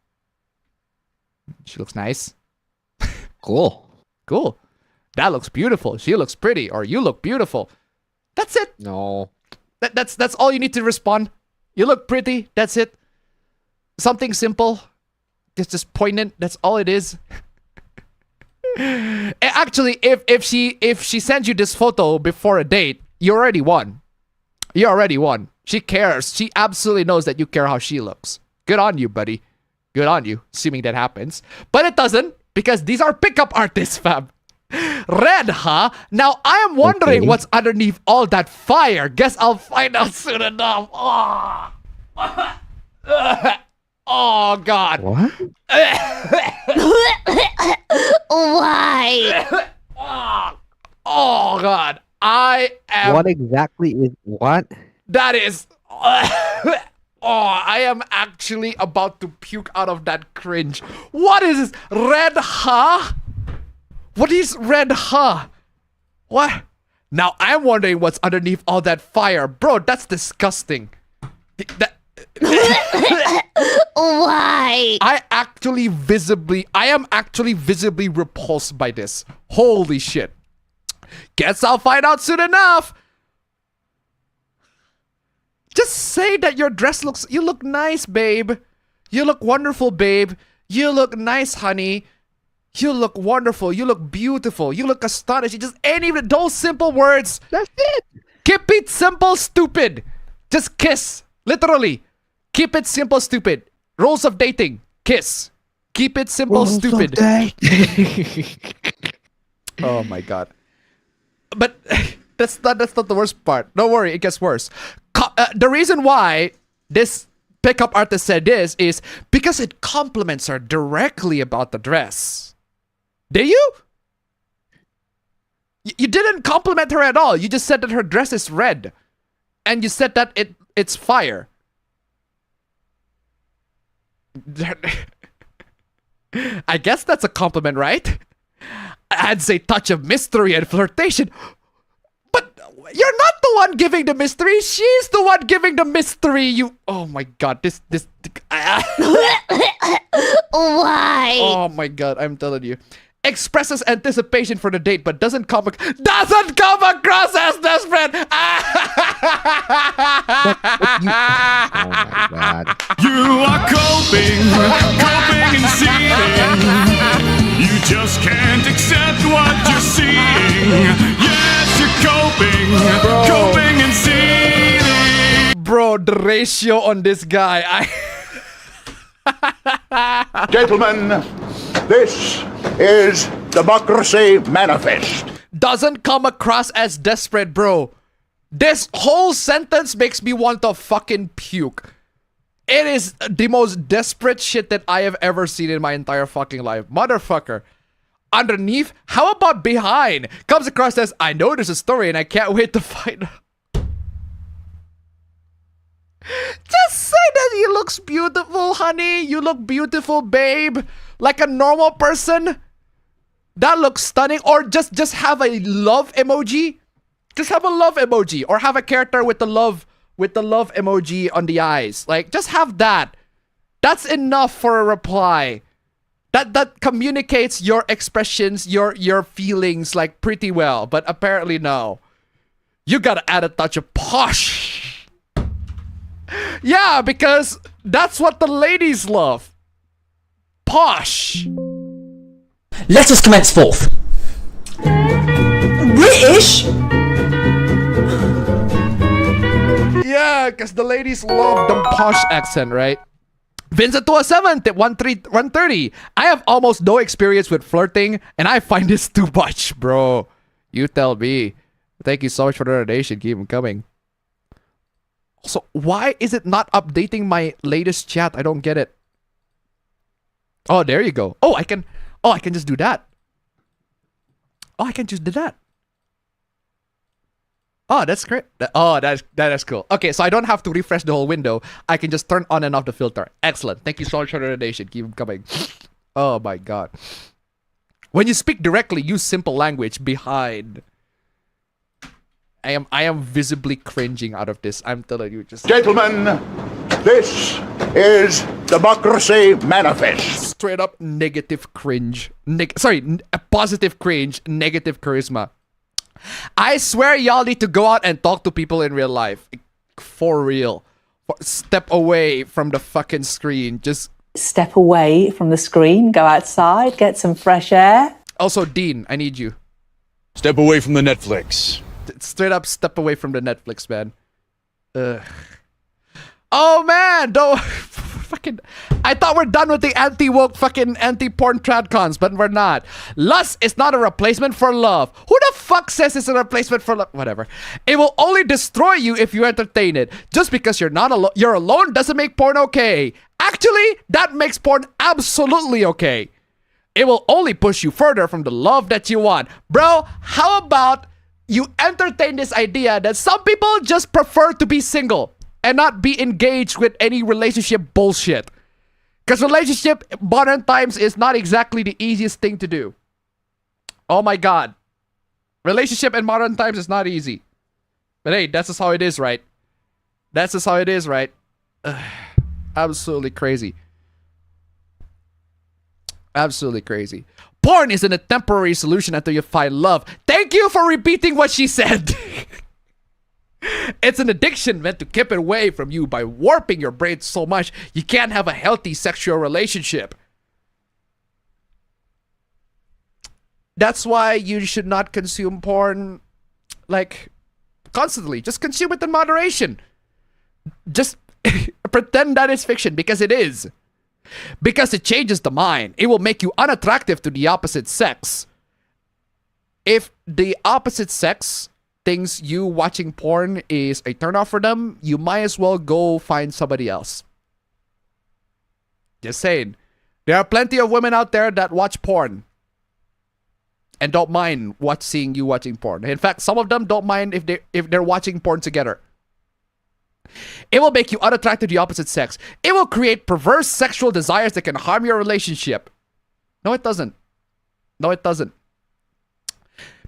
She looks nice.
Cool.
Cool. That looks beautiful. She looks pretty. Or you look beautiful. That's it.
No.
That's all you need to respond. You look pretty. That's it. Something simple. It's just poignant. That's all it is. Actually, if she sends you this photo before a date, you already won. You already won. She cares. She absolutely knows that you care how she looks. Good on you, buddy. Good on you, assuming that happens. But it doesn't, because these are pickup artists, fam. Red, huh? Now, I am wondering what's underneath all that fire. Guess I'll find out soon enough. Oh, oh God.
What?
Why?
Oh, God. I am...
What exactly is what?
That is... Oh, I am actually about to puke out of that cringe. What is this? Red, huh? What is red, huh? What? Now, I'm wondering what's underneath all that fire. Bro, that's disgusting.
Why?
I am actually visibly repulsed by this. Holy shit. Guess I'll find out soon enough. Just say that your dress you look nice, babe. You look wonderful, babe. You look nice, honey. You look wonderful. You look beautiful. You look astonishing. Just any of those simple words.
That's it.
Keep it simple, stupid. Just kiss. Literally. Keep it simple, stupid. Rules of dating. Kiss. Keep it simple, stupid. Oh my God. But that's not the worst part. Don't worry, it gets worse. The reason why this pickup artist said this is because it compliments her directly about the dress. Did you? You didn't compliment her at all. You just said that her dress is red. And you said that it's fire. I guess that's a compliment, right? Adds a touch of mystery and flirtation. But you're not the one giving the mystery. She's the one giving the mystery. You. Oh my god. This.
Why?
Oh my god. I'm telling you. Expresses anticipation for the date, but doesn't come across as desperate.
Oh my god.
You are coping and seething. You just can't accept what you're seeing. Yes, you're coping and seething.
Bro, the ratio on this guy.
Gentlemen, this is Democracy Manifest.
Doesn't come across as desperate, bro. This whole sentence makes me want to fucking puke. It is the most desperate shit that I have ever seen in my entire fucking life. Motherfucker. Underneath, how about behind? Comes across as, I know there's a story and I can't wait to find out. Just say that he looks beautiful, honey. You look beautiful, babe. Like a normal person. That looks stunning. Or just have a love emoji. Just have a love emoji. Or have a character with the love emoji on the eyes. Like, just have that. That's enough for a reply. That communicates your expressions, your feelings, like, pretty well. But apparently no. You gotta add a touch of posh. Yeah, because that's what the ladies love. Posh.
Let us commence forth. British?
Yeah, because the ladies love the posh accent, right? Vincent 207 tip 130. I have almost no experience with flirting, and I find this too much, bro. You tell me. Thank you so much for the donation. Keep them coming. So why is it not updating my latest chat? I don't get it. Oh, there you go. Oh, I can just do that. Oh, I can just do that. Oh, that's great. That is cool. Okay, so I don't have to refresh the whole window. I can just turn on and off the filter. Excellent. Thank you so much for the donation. Keep them coming. Oh my god. When you speak directly, use simple language behind. I am visibly cringing out of this. I'm telling you, just
Gentlemen, this is Democracy Manifest.
Straight up negative cringe. A positive cringe, negative charisma. I swear y'all need to go out and talk to people in real life. For real. Step away from the fucking screen. Just
step away from the screen, go outside, get some fresh air.
Also, Dean, I need you.
Step away from the Netflix.
Straight up step away from the Netflix, man. Oh man, don't fucking. I thought we're done with the anti-woke fucking anti-porn tradcons, but we're not. Lust is not a replacement for love. Who the fuck says it's a replacement for love? Whatever. It will only destroy you if you entertain it. Just because you're not you're alone doesn't make porn okay. Actually, that makes porn absolutely okay. It will only push you further from the love that you want. Bro, how about you entertain this idea that some people just prefer to be single and not be engaged with any relationship bullshit. Because relationship in modern times is not exactly the easiest thing to do. Oh my god. Relationship in modern times is not easy. But hey, that's just how it is, right? That's just how it is, right? Absolutely crazy. Absolutely crazy. Porn isn't a temporary solution until you find love. Thank you for repeating what she said. It's an addiction meant to keep it away from you by warping your brain so much you can't have a healthy sexual relationship. That's why you should not consume porn, like, constantly. Just consume it in moderation. Just pretend that it's fiction, because it is. Because it changes the mind. It will make you unattractive to the opposite sex. If the opposite sex thinks you watching porn is a turnoff for them, you might as well go find somebody else. Just saying. There are plenty of women out there that watch porn and don't mind seeing you watching porn. In fact, some of them don't mind if they're watching porn together. It will make you unattracted to the opposite sex. It will create perverse sexual desires that can harm your relationship. No, it doesn't. No, it doesn't.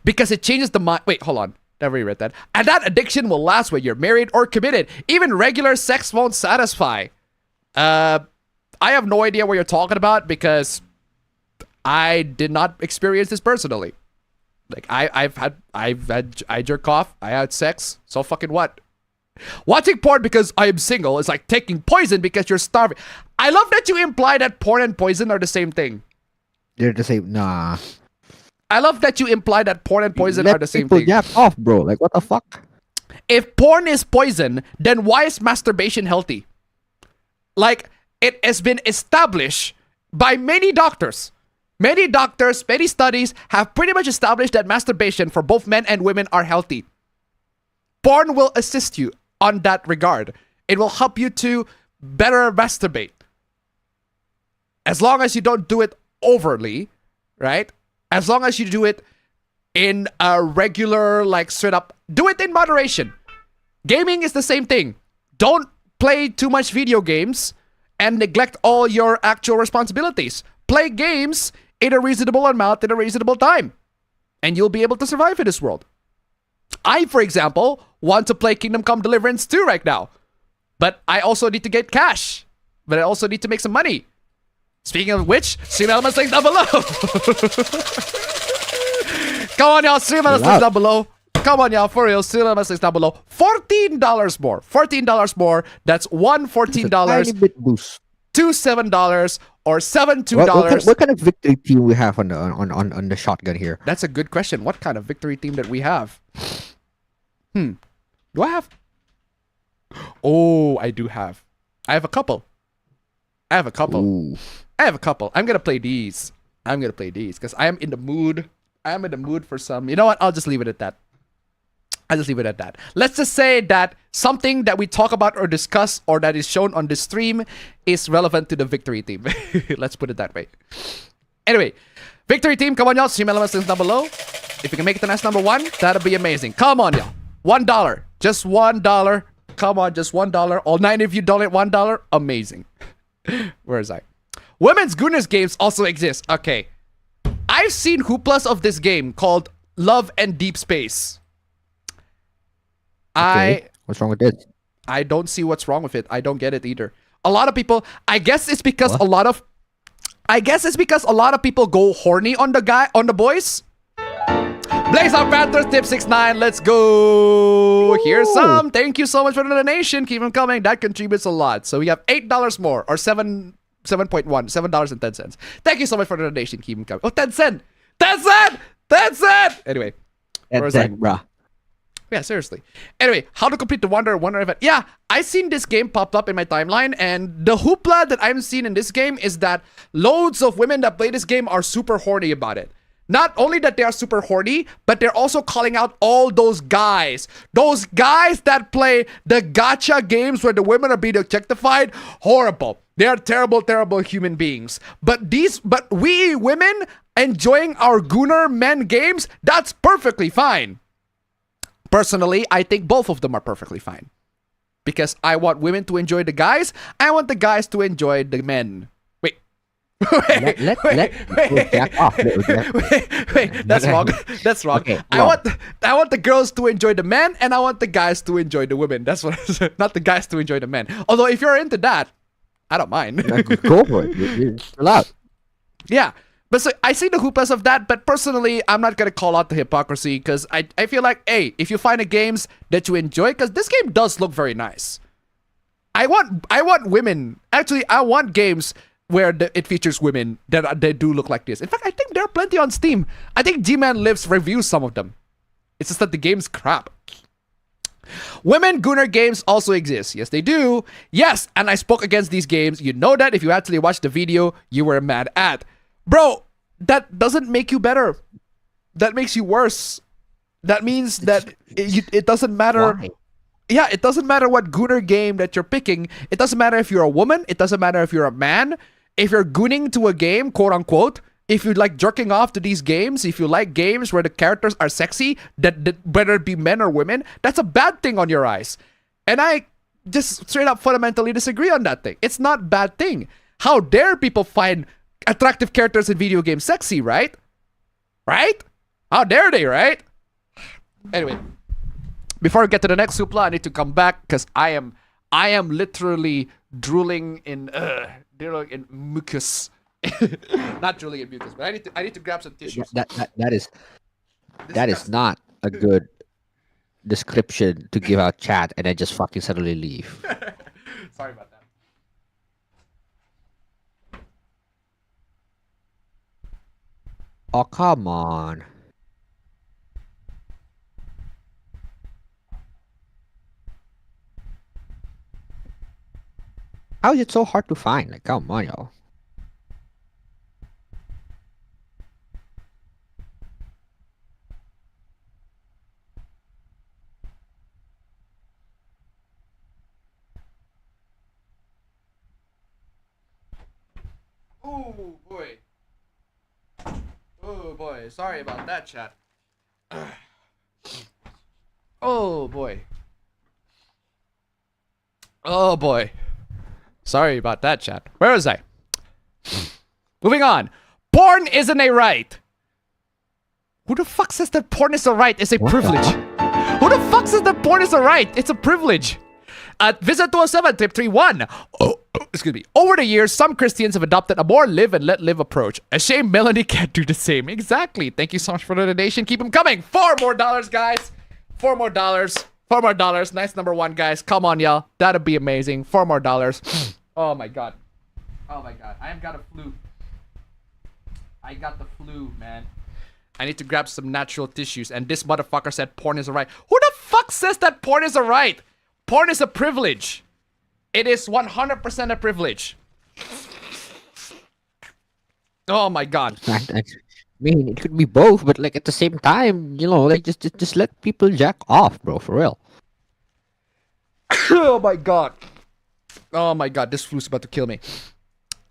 Because it changes the mind. Wait, hold on. Never read that. And that addiction will last when you're married or committed. Even regular sex won't satisfy. I have no idea what you're talking about because I did not experience this personally. Like I jerk off. I had sex. So fucking what? Watching porn because I am single is like taking poison because you're starving. I love that you imply that porn and poison are the same thing.
They're the same. Nah.
I love that you imply that porn and poison are the same thing.
Yap off, bro. Like, what the fuck?
If porn is poison, then why is masturbation healthy? Like, it has been established by many doctors. Many doctors, many studies have pretty much established that masturbation for both men and women are healthy. Porn will assist you on that regard. It will help you to better masturbate. As long as you don't do it overly, right? As long as you do it in a regular, like straight up, do it in moderation. Gaming is the same thing. Don't play too much video games and neglect all your actual responsibilities. Play games in a reasonable amount in a reasonable time. And you'll be able to survive in this world. I, for example, want to play Kingdom Come Deliverance 2 right now. But I also need to get cash. But I also need to make some money. Speaking of which, stream elements links down below. Come on, y'all. Stream elements links down below. Come on, y'all. For real. Stream elements links down below. $14 more. $14 more. That's one $14.
Tiny bit boost.
$2 $7 or $7 $2.
What kind of victory team we have on the shotgun here?
That's a good question. What kind of victory team that we have? Do I have? Oh, I do have. I have a couple.
Ooh.
I have a couple. I'm gonna play these. Because I am in the mood. I am in the mood for some. You know what? I'll just leave it at that. Let's just say that something that we talk about or discuss or that is shown on the stream is relevant to the victory team. Let's put it that way. Anyway, victory team, come on, y'all. Stream elements links down below. If you can make it to nice number 1, that'd be amazing. Come on, y'all. $1. Just $1. Come on, just $1. All 9 of you donate $1. Amazing. Where is I? Women's Gooners games also exist. Okay. I've seen hooplas of this game called Love and Deep Space.
Okay. What's wrong with this?
I don't see what's wrong with it. I don't get it either. A lot of people, I guess it's because a lot of people go horny on the boys. Blaze Out Panthers tip 6-9. Let's go. Here's some. Thank you so much for the donation. Keep them coming. That contributes a lot. So we have $8 more or $7.10. Thank you so much for the donation. Keep them coming. Oh, 10 cents. 10 cents. 10 cents. Anyway.
10 cents, bruh.
Yeah, seriously. Anyway, how to complete the Wonder event. Yeah, I seen this game pop up in my timeline, and the hoopla that I'm seeing in this game is that loads of women that play this game are super horny about it. Not only that they are super horny, but they're also calling out all those guys. Those guys that play the gacha games where the women are being objectified. Horrible. They are terrible, terrible human beings. But we women enjoying our Gooner men games, that's perfectly fine. Personally, I think both of them are perfectly fine. Because I want women to enjoy the guys. I want the guys to enjoy the men. Wait. Wait, that's wrong. That's wrong. Okay, I want the girls to enjoy the men, and I want the guys to enjoy the women. That's what I said. Not the guys to enjoy the men. Although if you're into that, I don't mind.
Go for it. You're allowed.
Yeah. But so I see the hooplas of that, but personally, I'm not going to call out the hypocrisy because I feel like, hey, if you find the games that you enjoy, because this game does look very nice. I want women. Actually, I want games where it features women that they do look like this. In fact, I think there are plenty on Steam. I think G-Man Lives reviews some of them. It's just that the game's crap. Women Gooner games also exist. Yes, they do. Yes, and I spoke against these games. You know that if you actually watched the video, you were mad at. Bro, that doesn't make you better. That makes you worse. That means that it doesn't matter.
Why?
Yeah, it doesn't matter what Gooner game that you're picking. It doesn't matter if you're a woman. It doesn't matter if you're a man. If you're gooning to a game, quote unquote, if you like jerking off to these games, if you like games where the characters are sexy, that whether it be men or women, that's a bad thing on your eyes. And I just straight up fundamentally disagree on that thing. It's not a bad thing. How dare people find attractive characters in video games sexy, right? Right? How dare they, right? Anyway, before I get to the next supla, I need to come back because I am literally drooling in mucus. Not drooling in mucus, but I need to grab some tissues.
That is not a good description to give out chat and then just fucking suddenly leave.
Sorry about that.
Oh, come on. How is it so hard to find? Like, come on, y'all.
Oh boy. Oh boy. Sorry about that, chat. Oh boy. Oh boy. Sorry about that, chat. Where was I? Moving on. Porn isn't a right. Who the fuck says that porn is a right? It's a privilege. Who the fuck says that porn is a right? It's a privilege. At Visit 207, Tip 31. Excuse me. Over the years, some Christians have adopted a more live and let live approach. A shame Melanie can't do the same. Exactly. Thank you so much for the donation. Keep them coming. $4 more, guys. $4 more. $4 more. Nice number one, guys. Come on, y'all. That'd be amazing. $4 more. Oh my god. Oh my god. I have got a flu. I got the flu, man. I need to grab some natural tissues. And this motherfucker said porn is a right. Who the fuck says that porn is a right? Porn is a privilege. It is 100% a privilege. Oh my god.
I mean, it could be both, but like at the same time, you know, like just let people jack off, bro, for real.
Oh my god. Oh my god, this flu's about to kill me.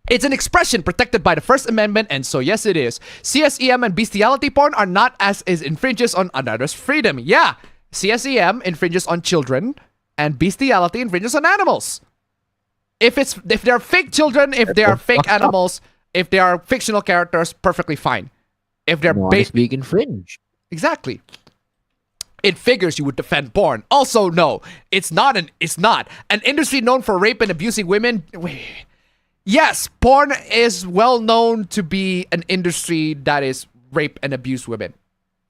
It's an expression protected by the First Amendment, and so yes it is. CSEM and bestiality porn are not as it infringes on another's freedom. Yeah, CSEM infringes on children, and bestiality infringes on animals. If they're fake children, if they are fake animals, if they are fictional characters, perfectly fine. If they're based
being infringed.
Exactly. It figures you would defend porn. Also, no, it's not an industry known for rape and abusing women. Yes, porn is well known to be an industry that is rape and abuse women.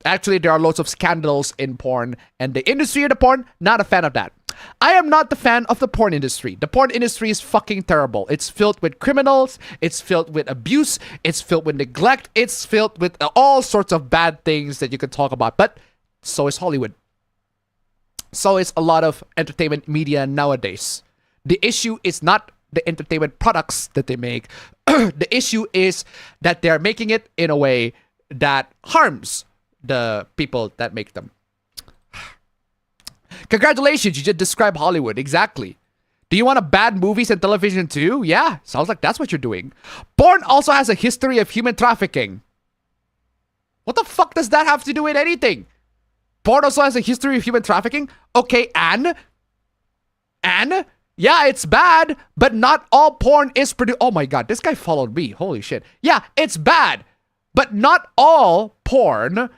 Actually, there are lots of scandals in porn, and the industry of the porn, not a fan of that. I am not the fan of the porn industry. The porn industry is fucking terrible. It's filled with criminals. It's filled with abuse. It's filled with neglect. It's filled with all sorts of bad things that you can talk about. But so is Hollywood. So is a lot of entertainment media nowadays. The issue is not the entertainment products that they make. The issue is that they're making it in a way that harms the people that make them. Congratulations, you just described Hollywood. Exactly. Do you want a bad movies and television too? Yeah, sounds like that's what you're doing. Porn also has a history of human trafficking. What the fuck does that have to do with anything? Porn also has a history of human trafficking? Okay, and? Yeah, it's bad, but not all porn is produced. Oh my god, this guy followed me. Holy shit. Yeah, it's bad, but not all porn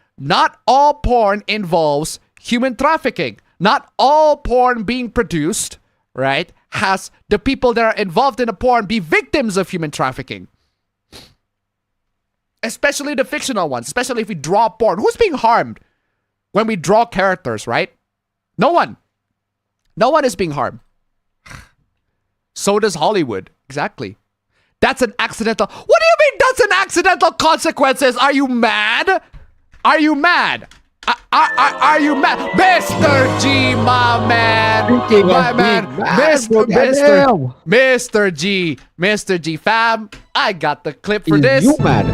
involves human trafficking. Not all porn being produced, right, has the people that are involved in the porn be victims of human trafficking. Especially the fictional ones, especially if we draw porn. Who's being harmed when we draw characters, right? No one. No one is being harmed. So does Hollywood. Exactly. That's an accidental... What do you mean that's an accidental consequences? Are you mad? Are you mad? Are you mad? Mr. G, my man. My man. Mr. G, fam. I got the clip for this.
You mad?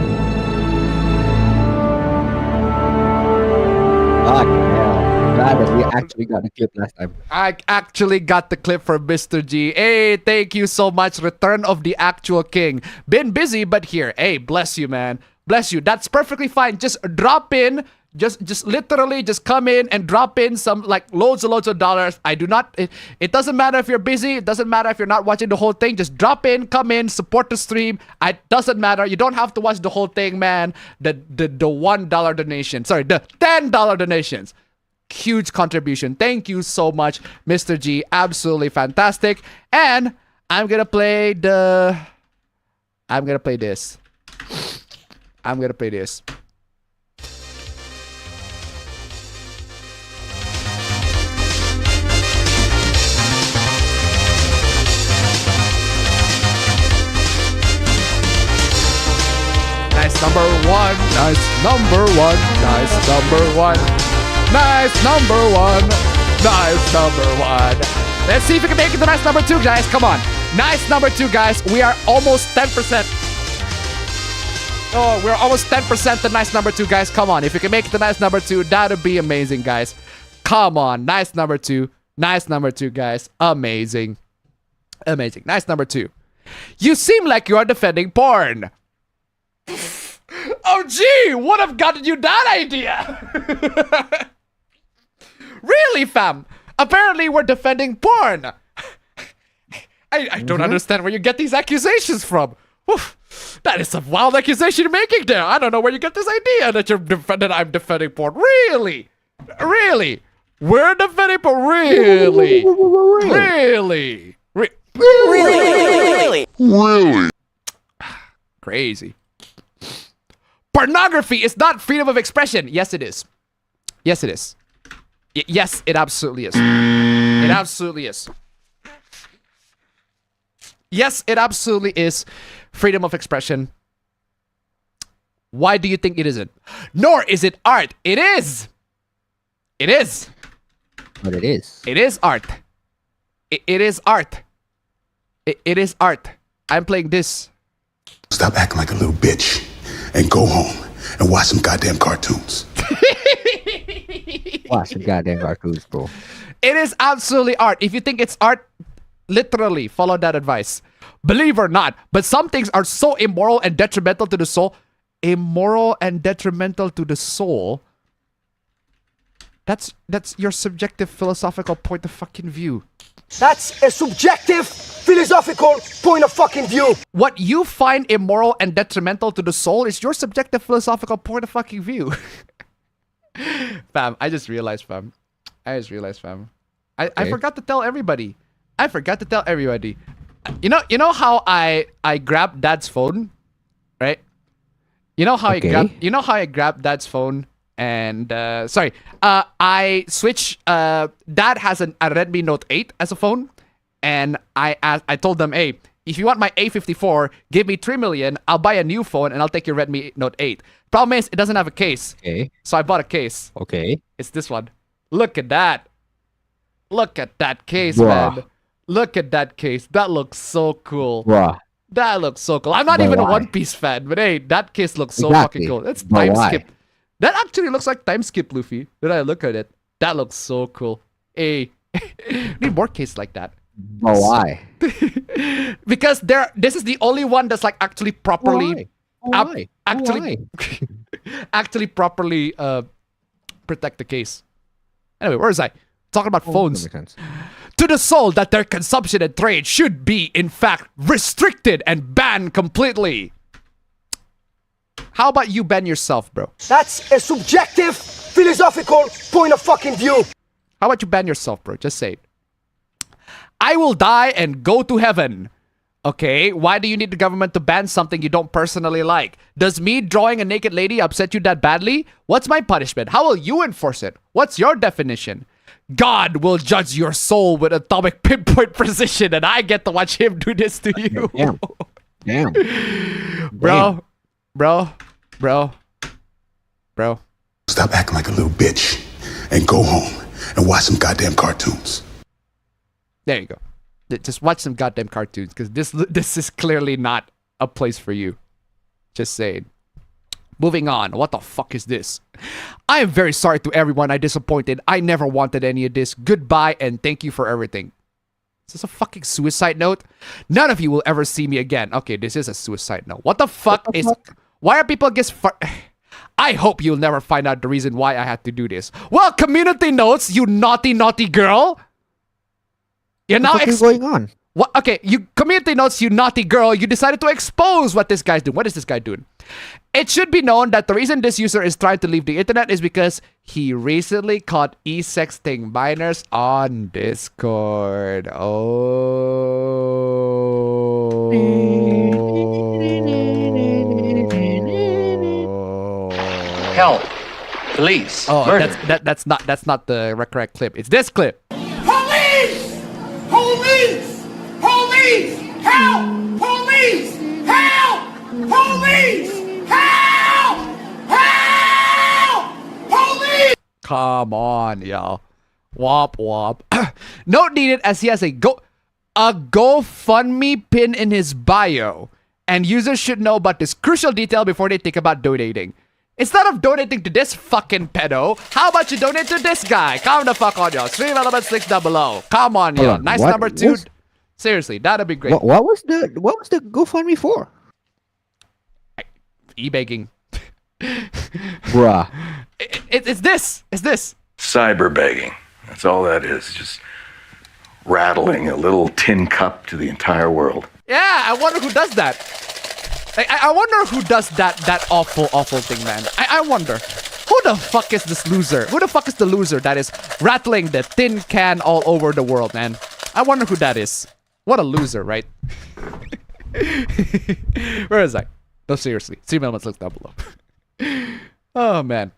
Fuck hell. Glad that we actually got the clip last time.
I actually got the clip for Mr. G. Hey, thank you so much. Return of the Actual King. Been busy, but here. Hey, bless you, man. Bless you. That's perfectly fine. Just drop in Just literally just come in and drop in some like loads and loads of dollars. I do not. It doesn't matter if you're busy. It doesn't matter if you're not watching the whole thing. Just drop in, come in, support the stream. It doesn't matter. You don't have to watch the whole thing, man. The $1 donation. Sorry, the $10 donations. Huge contribution. Thank you so much, Mr. G. Absolutely fantastic. And I'm gonna play this. I'm gonna play this. Nice number one. Nice number one. Nice number one. Nice number one. Nice number one. Let's see if we can make it to nice number two, guys. Come on. Nice number two, guys. We are almost 10%. Oh, we're almost 10% to nice number two, guys. Come on. If you can make it to nice number two, that would be amazing, guys. Come on. Nice number two. Nice number two, guys. Amazing. Amazing. Nice number two. You seem like you are defending porn. Oh, gee, what have gotten you that idea? Really, fam? Apparently, we're defending porn. I don't understand where you get these accusations from. Oof, that is a wild accusation you're making there. I don't know where you get this idea that I'm defending porn. Really? Really? We're defending porn? Really? Really? Really? Crazy. Pornography is not freedom of expression. Yes, it is. Yes, it is. Yes, it absolutely is. It absolutely is. Yes, it absolutely is freedom of expression. Why do you think it isn't? Nor is it art. It is. It is.
But it is.
It is art. It is art. It is art. I'm playing this.
Stop acting like a little bitch and go home and watch some goddamn cartoons.
Watch some goddamn cartoons, bro.
It is absolutely art. If you think it's art, literally follow that advice. Believe or not, but some things are so immoral and detrimental to the soul. Immoral and detrimental to the soul. That's your subjective philosophical point of fucking view.
That's a subjective philosophical point of fucking view.
What you find immoral and detrimental to the soul is your subjective philosophical point of fucking view. Fam, I just realized, fam. I forgot to tell everybody. You know how I grabbed Dad's phone, right? You know how I grabbed Dad's phone and I switched. Dad has a Redmi Note 8 as a phone, and I told them, hey, if you want my A54, give me 3 million. I'll buy a new phone and I'll take your Redmi Note 8. Problem is, it doesn't have a case.
Okay.
So I bought a case.
Okay.
It's this one. Look at that. Look at that case,
Bruh.
man. Look at that case. That looks so cool.
Bruh.
That looks so cool. I'm not even a One Piece fan, but hey, that case looks so fucking cool. That's time skip. That actually looks like time skip, Luffy. When I look at it, that looks so cool. Hey, need more cases like that.
But why?
Because this is the only one that's like actually properly, actually properly protect the case. Anyway, where is I? Talking about phones. To the soul that their consumption and trade should be, in fact, restricted and banned completely. How about you ban yourself, bro?
That's a subjective philosophical point of fucking view.
How about you ban yourself, bro? Just say it. I will die and go to heaven. Okay, why do you need the government to ban something you don't personally like? Does me drawing a naked lady upset you that badly? What's my punishment? How will you enforce it? What's your definition? God will judge your soul with atomic pinpoint precision, and I get to watch him do this to you.
Damn.
Bro.
Stop acting like a little bitch and go home and watch some goddamn cartoons.
There you go. Just watch some goddamn cartoons, because this is clearly not a place for you. Just saying. Moving on. What the fuck is this? I am very sorry to everyone I disappointed. I never wanted any of this. Goodbye and thank you for everything. Is this a fucking suicide note? None of you will ever see me again. Okay, this is a suicide note. What the fuck is... Why are people against... I hope you'll never find out the reason why I had to do this. Well, community notes, you naughty, naughty girl. You're now
What is going on?
What? Okay, you community notes, you naughty girl. You decided to expose what this guy's doing. What is this guy doing? It should be known that the reason this user is trying to leave the internet is because he recently caught e-sexting minors on Discord.
Help! Police!
Oh,
Murder.
that's not the correct clip. It's this clip.
Police! Police! Police! Help! Police! Help! Police! Help! Help! Police!
Come on, y'all. Wop wop. Note needed, as he has a GoFundMe pin in his bio, and users should know about this crucial detail before they think about donating. Instead of donating to this fucking pedo, how about you donate to this guy? Come the fuck on, y'all. Stream elements links down below. Come on, y'all. Nice
what
number 2.
was-
Seriously, that'd be great.
What was the GoFundMe for?
Ebegging.
Bruh.
It's this. It's this.
Cyber begging. That's all that is. Just rattling a little tin cup to the entire world.
Yeah, I wonder who does that. I wonder who does that awful thing, man. I wonder. Who the fuck is this loser? Who the fuck is the loser that is rattling the tin can all over the world, man? I wonder who that is. What a loser, right? Where is I? No, seriously. See elements links down below. Oh, man.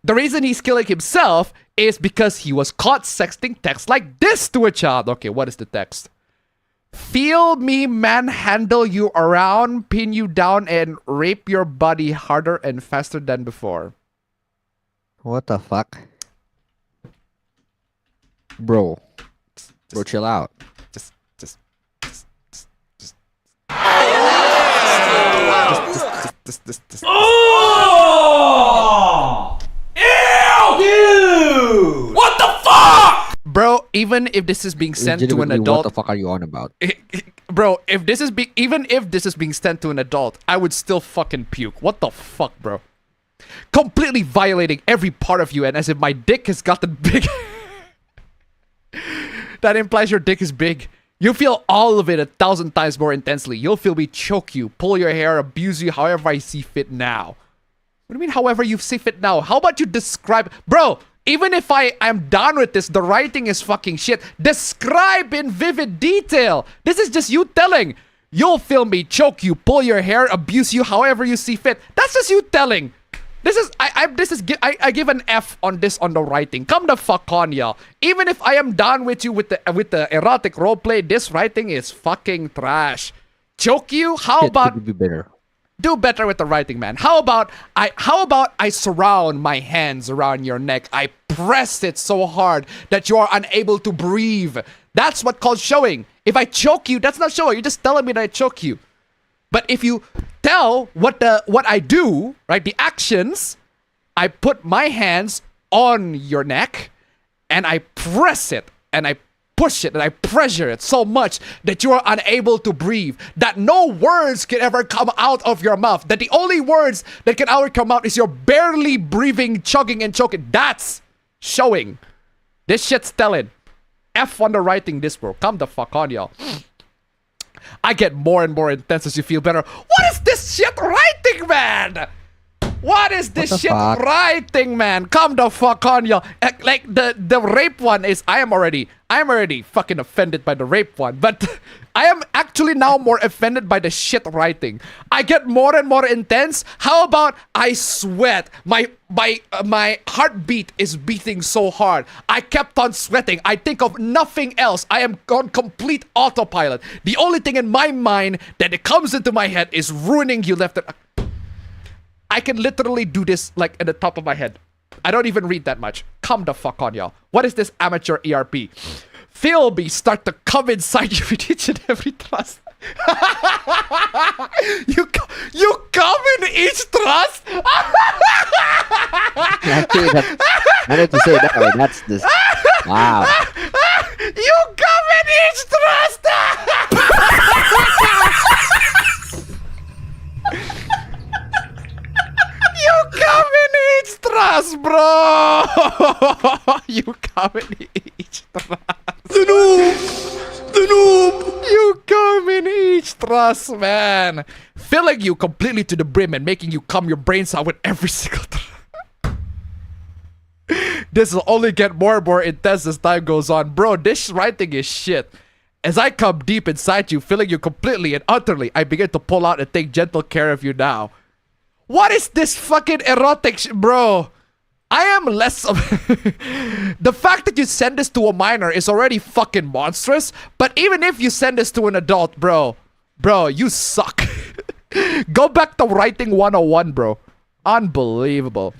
The reason he's killing himself is because he was caught sexting text like this to a child. Okay, what is the text? Feel me manhandle you around, pin you down, and rape your body harder and faster than before.
What the fuck? Bro, chill out.
Just.
Oh! Ew! Dude! What the fuck?
Bro, even if this is being sent to an
Legitimately,
adult,
what the fuck are you on about?
bro, if this is even if this is being sent to an adult, I would still fucking puke. What the fuck, bro? Completely violating every part of you, and as if my dick has gotten big. That implies your dick is big. You feel all of it 1,000 times more intensely. You'll feel me choke you, pull your hair, abuse you however I see fit now. What do you mean however you see fit now? How about you describe... Bro, even if I'm done with this, the writing is fucking shit. Describe in vivid detail. This is just you telling. You'll feel me choke you, pull your hair, abuse you however you see fit. That's just you telling. This is I give an F on this on the writing. Come the fuck on, y'all. Even if I am done with you with the erotic roleplay, this writing is fucking trash. Choke you? How about
be better?
Do better with the writing, man. How about I surround my hands around your neck. I press it so hard that you are unable to breathe. That's what called showing. If I choke you, that's not showing. You're just telling me that I choke you. But if you tell what I do, right, the actions, I put my hands on your neck and I press it and I push it and I pressure it so much that you are unable to breathe, that no words can ever come out of your mouth, that the only words that can ever come out is you're barely breathing, chugging and choking. That's showing. This shit's telling. F on the writing, this, bro. Come the fuck on, y'all. I get more and more intense as you feel better. What is this shit writing, man? What is this shit writing, man? Come the fuck on, y'all. Like the rape one is I'm already fucking offended by the rape one, but I am actually now more offended by the shit writing. I get more and more intense. How about I sweat? My heartbeat is beating so hard. I kept on sweating. I think of nothing else. I am on complete autopilot. The only thing in my mind that it comes into my head is ruining you left and... I can literally do this like at the top of my head. I don't even read that much. Come the fuck on, y'all. What is this amateur ERP? Feel me start to come inside you with each and every thrust. You come in each thrust?
Actually, I had to say that way. That's this. Wow.
You come in each thrust! You come in
trust, bro. You come in each trust.
The noob.
You come in each trust, man. Filling you completely to the brim and making you cum your brains out with every single trust. This will only get more and more intense as time goes on. Bro, this writing is shit. As I come deep inside you, filling you completely and utterly, I begin to pull out and take gentle care of you now. What is this fucking erotic bro? I am less of... The fact that you send this to a minor is already fucking monstrous. But even if you send this to an adult, bro, you suck. Go back to writing 101, bro. Unbelievable.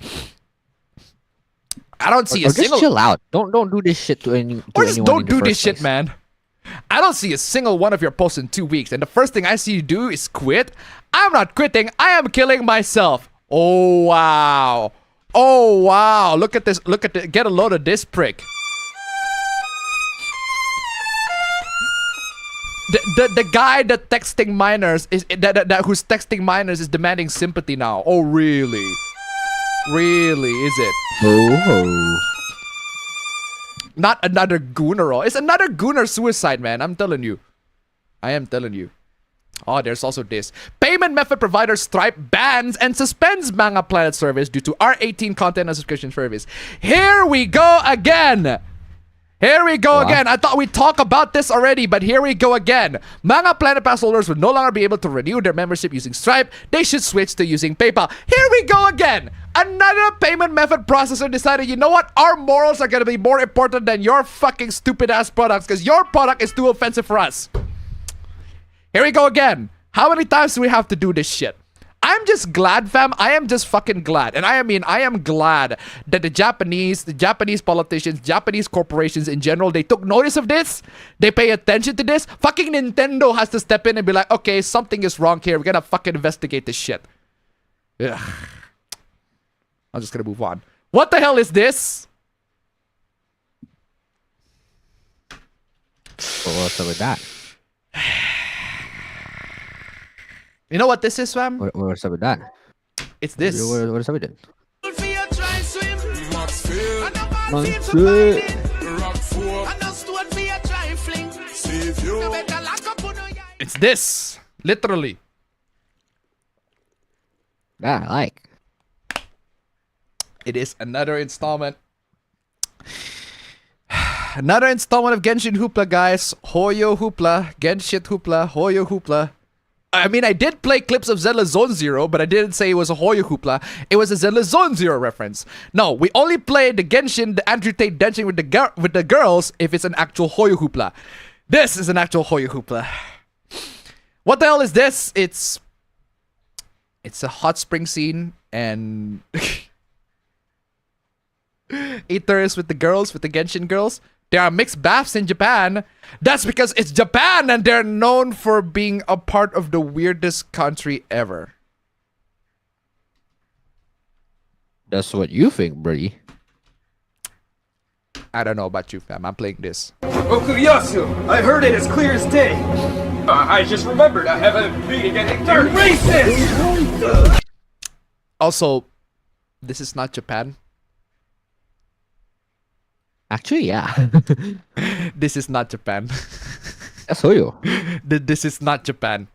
I don't see a single...
Just chill out. Don't do this shit to anyone.
Or just don't do this shit, man. I don't see a single one of your posts in 2 weeks, and the first thing I see you do is quit. I'm not quitting. I am killing myself. Oh wow. Oh wow. Look at this. Look at the. Get a load of this prick. The guy that texting minors is who's texting minors is demanding sympathy now. Oh really? Really, is it?
Oh.
Not another Gooner. It's another Gooner suicide, man. I'm telling you. I am telling you. Oh, there's also this. Payment method provider Stripe bans and suspends Manga Planet service due to R18 content and subscription service. Here we go again. Here we go again. I thought we talked about this already, but here we go again. Manga Planet Pass holders will no longer be able to renew their membership using Stripe. They should switch to using PayPal. Here we go again. Another payment method processor decided, you know what? Our morals are going to be more important than your fucking stupid ass products because your product is too offensive for us. Here we go again. How many times do we have to do this shit? I'm just glad, fam. I am just fucking glad. And I am glad that the Japanese politicians, Japanese corporations in general, they took notice of this. They pay attention to this. Fucking Nintendo has to step in and be like, okay, something is wrong here. We're gonna fucking investigate this shit. Ugh. I'm just gonna move on. What the hell is this?
Well, what's up with that?
You know what this is, fam?
What's up with that?
It's this.
What's up with it?
It's this. Literally.
Yeah, I like.
It is another installment. Another installment of Genshin Hoopla, guys. Hoyo Hoopla. Genshin Hoopla. Hoyo Hoopla. I mean, I did play clips of Zelda Zone Zero, but I didn't say it was a Hoyo Hoopla. It was a Zelda Zone Zero reference. No, we only play the Genshin, the Andrew Tate dancing with the girls if it's an actual Hoyo Hoopla. This is an actual Hoyo Hoopla. What the hell is this? It's a hot spring scene and Eaters with the girls, with the Genshin girls. There are mixed baths in Japan. That's because it's Japan and they're known for being a part of the weirdest country ever.
That's what you think, Brady.
I don't know about you, fam. I'm playing this.
Okuyasu! I heard it as clear as day! I just remembered I have a meeting at 8:30. Racist!
Also, this is not Japan.
Actually, yeah.
This is not Japan.
That's Hoyo.
This is not Japan.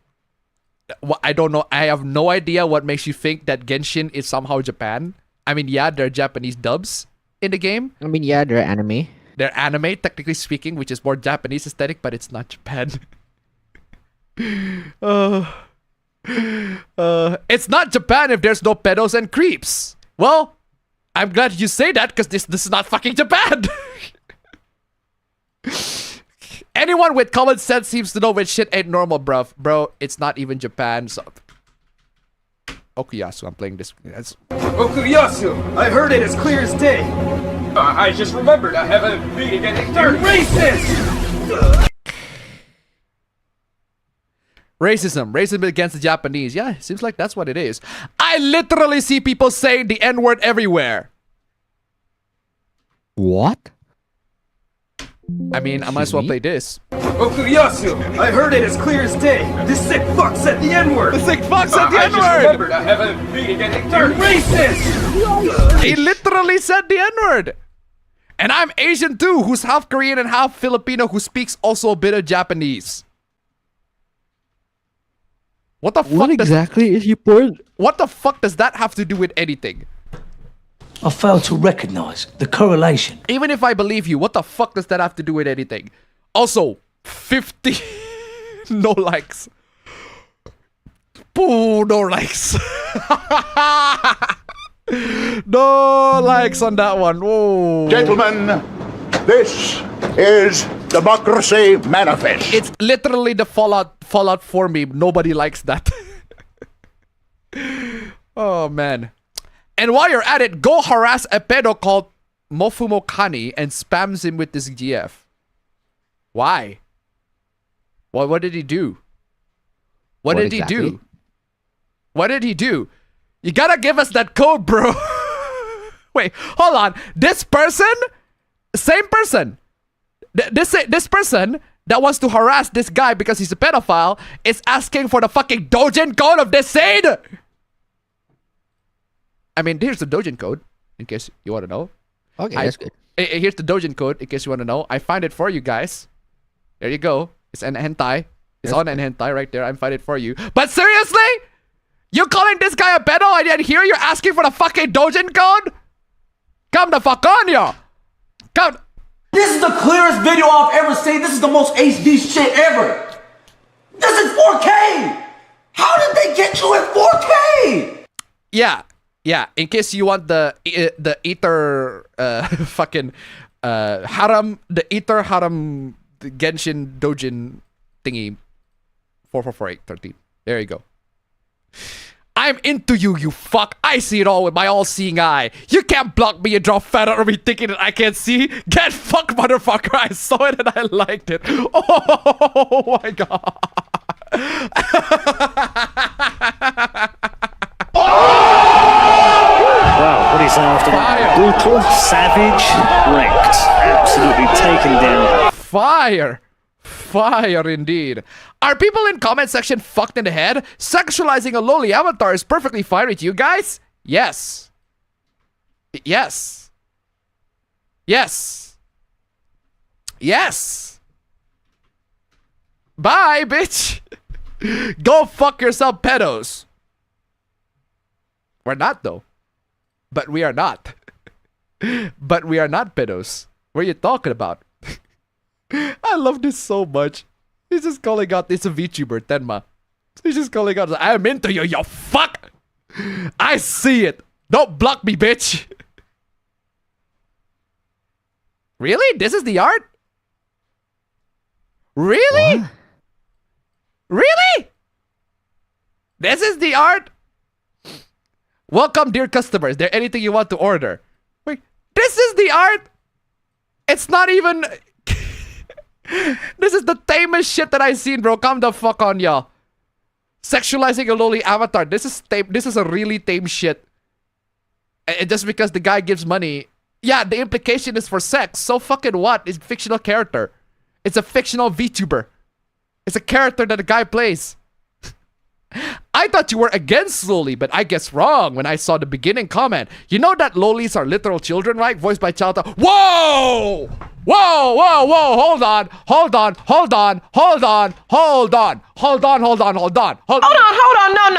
I don't know. I have no idea what makes you think that Genshin is somehow Japan. I mean, yeah, there are Japanese dubs in the game.
I mean, yeah, they're anime.
They're anime, technically speaking, which is more Japanese aesthetic, but it's not Japan. It's not Japan if there's no pedos and creeps. Well, I'm glad you say that because this is not fucking Japan. Anyone with common sense seems to know when shit ain't normal, bruv. Bro, it's not even Japan. So Okuyasu, I'm playing this.
Okuyasu! I heard it as clear as day. I just remembered I have a meeting at 8:30. Racist!
Racism against the Japanese. Yeah, seems like that's what it is. I literally see people saying the N-word everywhere.
What?
I mean, I might as well play this.
Okuyasu! I heard it as clear as day. This sick fuck said the N-word.
The sick fuck said the N-word.
I just remembered I have a meeting at 8:30. Racist!
He literally said the N-word. And I'm Asian too, who's half Korean and half Filipino, who speaks also a bit of Japanese. What the fuck?
What exactly is he poured?
What the fuck does that have to do with anything?
I fail to recognize the correlation.
Even if I believe you, what the fuck does that have to do with anything? Also, 50 no likes. Pooh, no likes. No likes on that one. Whoa.
Gentlemen, this is Democracy Manifest.
It's literally the Fallout 4 meme. Nobody likes that. Oh, man. And while you're at it, go harass a pedo called Mofumo Kani and spams him with this GF. Why? What did he do? What did he do? What did he do? You gotta give us that code, bro. Wait, hold on. This person, same person. This person that wants to harass this guy because he's a pedophile is asking for the fucking Dojin code of this scene. I mean, here's the Dojin code in case you want to know.
Okay, that's good.
Here's the Dojin code in case you want to know. I find it for you guys. There you go. It's an hentai. It's on an hentai right there. I find it for you. But seriously? You calling this guy a pedo and yet here you're asking for the fucking Dojin code? Come the fuck on, yo. Come.
This is the clearest video I've ever seen. This is the most HD shit ever. This is 4K. How did they get you at 4K?
Yeah. In case you want the ether fucking harem, the ether harem Genshin Dojin thingy 444813. There you go. I'm into you, you fuck. I see it all with my all-seeing eye. You can't block me and draw fat out of me thinking that I can't see. Get fucked, motherfucker. I saw it and I liked it. Oh my god.
Wow, what is after that? Brutal, savage, wrecked. Absolutely taken down.
Fire indeed. Are people in comment section fucked in the head? Sexualizing a lowly avatar is perfectly fine with you guys? Yes. Yes. Yes. Yes. Bye, bitch. Go fuck yourself, pedos. We're not, though. But we are not. But we are not pedos. What are you talking about? I love this so much. He's just calling out, it's a VTuber, Tenma. He's just calling out, I'm into you, you fuck! I see it! Don't block me, bitch! Really? This is the art? Really? What? Really? This is the art? Welcome, dear customers. Is there anything you want to order? Wait, this is the art? It's not even... This is the tamest shit that I've seen, bro. Come the fuck on, y'all. Sexualizing a lowly avatar. This is tame. This is a really tame shit. And just because the guy gives money, yeah, the implication is for sex. So fucking what? It's a fictional character. It's a fictional VTuber. It's a character that the guy plays. I thought you were against lowly, but I guess wrong when I saw the beginning comment. You know that lowlies are literal children, right? Voiced by Chalta. Whoa! Whoa, whoa, whoa, hold on, hold on, hold on, hold on, hold on, hold on, hold on, hold on,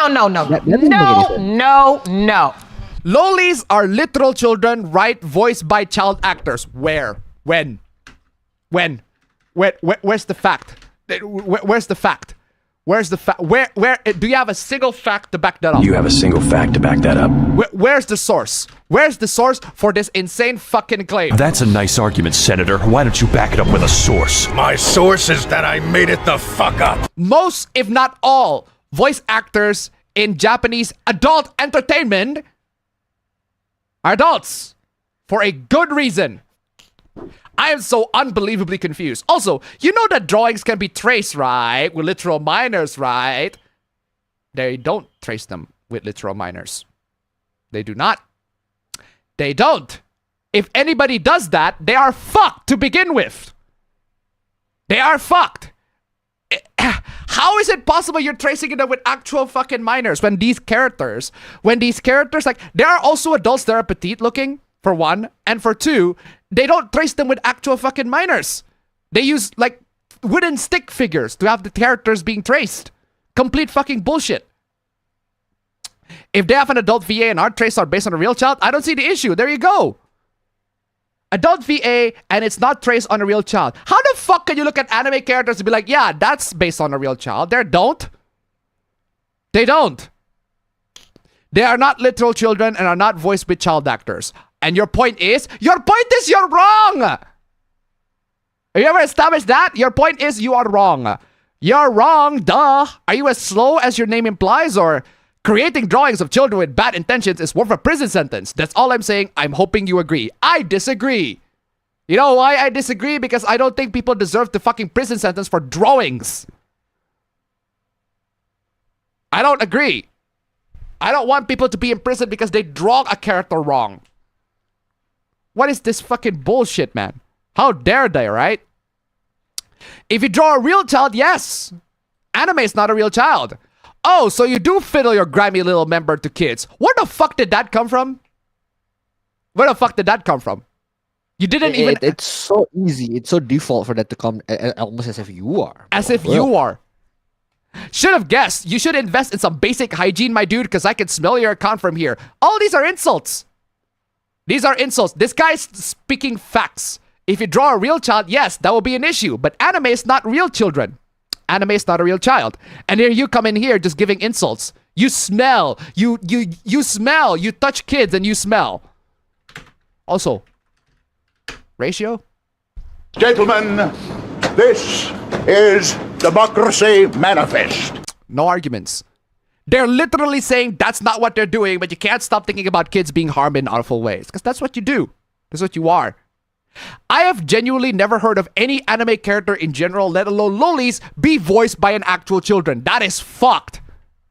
hold on,
no.
Lowlies are literal children, right? Voiced by child actors. Where? When? Where's the fact? Where's the fact? Where's the fact? Where do you have a single fact to back that up?
You have a single fact to back that up.
Where's the source? Where's the source for this insane fucking claim?
That's a nice argument, Senator. Why don't you back it up with a source?
My source is that I made it the fuck up.
Most, if not all, voice actors in Japanese adult entertainment are adults. For a good reason. I am so unbelievably confused. Also, you know that drawings can be traced, right? With literal minors, right? They don't trace them with literal minors. They do not. They don't. If anybody does that, they are fucked to begin with. They are fucked. How is it possible you're tracing it with actual fucking minors when these characters, like, there are also adults that are petite looking, for one, and for two, they don't trace them with actual fucking minors. They use, like, wooden stick figures to have the characters being traced. Complete fucking bullshit. If they have an adult VA and art trace are based on a real child, I don't see the issue. There you go. Adult VA and it's not traced on a real child. How the fuck can you look at anime characters and be like, yeah, that's based on a real child? They don't. They don't. They are not literal children and are not voiced with child actors. And your point is you're wrong. Have you ever established that? Your point is you are wrong. You're wrong, duh. Are you as slow as your name implies, or creating drawings of children with bad intentions is worth a prison sentence? That's all I'm saying. I'm hoping you agree. I disagree. You know why I disagree? Because I don't think people deserve the fucking prison sentence for drawings. I don't agree. I don't want people to be in prison because they draw a character wrong. What is this fucking bullshit, man? How dare they, right? If you draw a real child, yes. Anime is not a real child. Oh, so you do fiddle your grimy little member to kids. Where the fuck did that come from? Where the fuck did that come from? You didn't even...
It's so easy. It's so default for that to come almost as if you are.
As if you are. Should have guessed. You should invest in some basic hygiene, my dude, because I can smell your account from here. All these are insults. These are insults. This guy's speaking facts. If you draw a real child, yes, that will be an issue. But anime is not real children. Anime is not a real child. And here you come in here just giving insults. You smell. You smell. You touch kids and you smell. Also, ratio?
Gentlemen, this is Democracy Manifest.
No arguments. They're literally saying that's not what they're doing, but you can't stop thinking about kids being harmed in awful ways. Because that's what you do. That's what you are. I have genuinely never heard of any anime character in general, let alone lolis, be voiced by an actual children. That is fucked.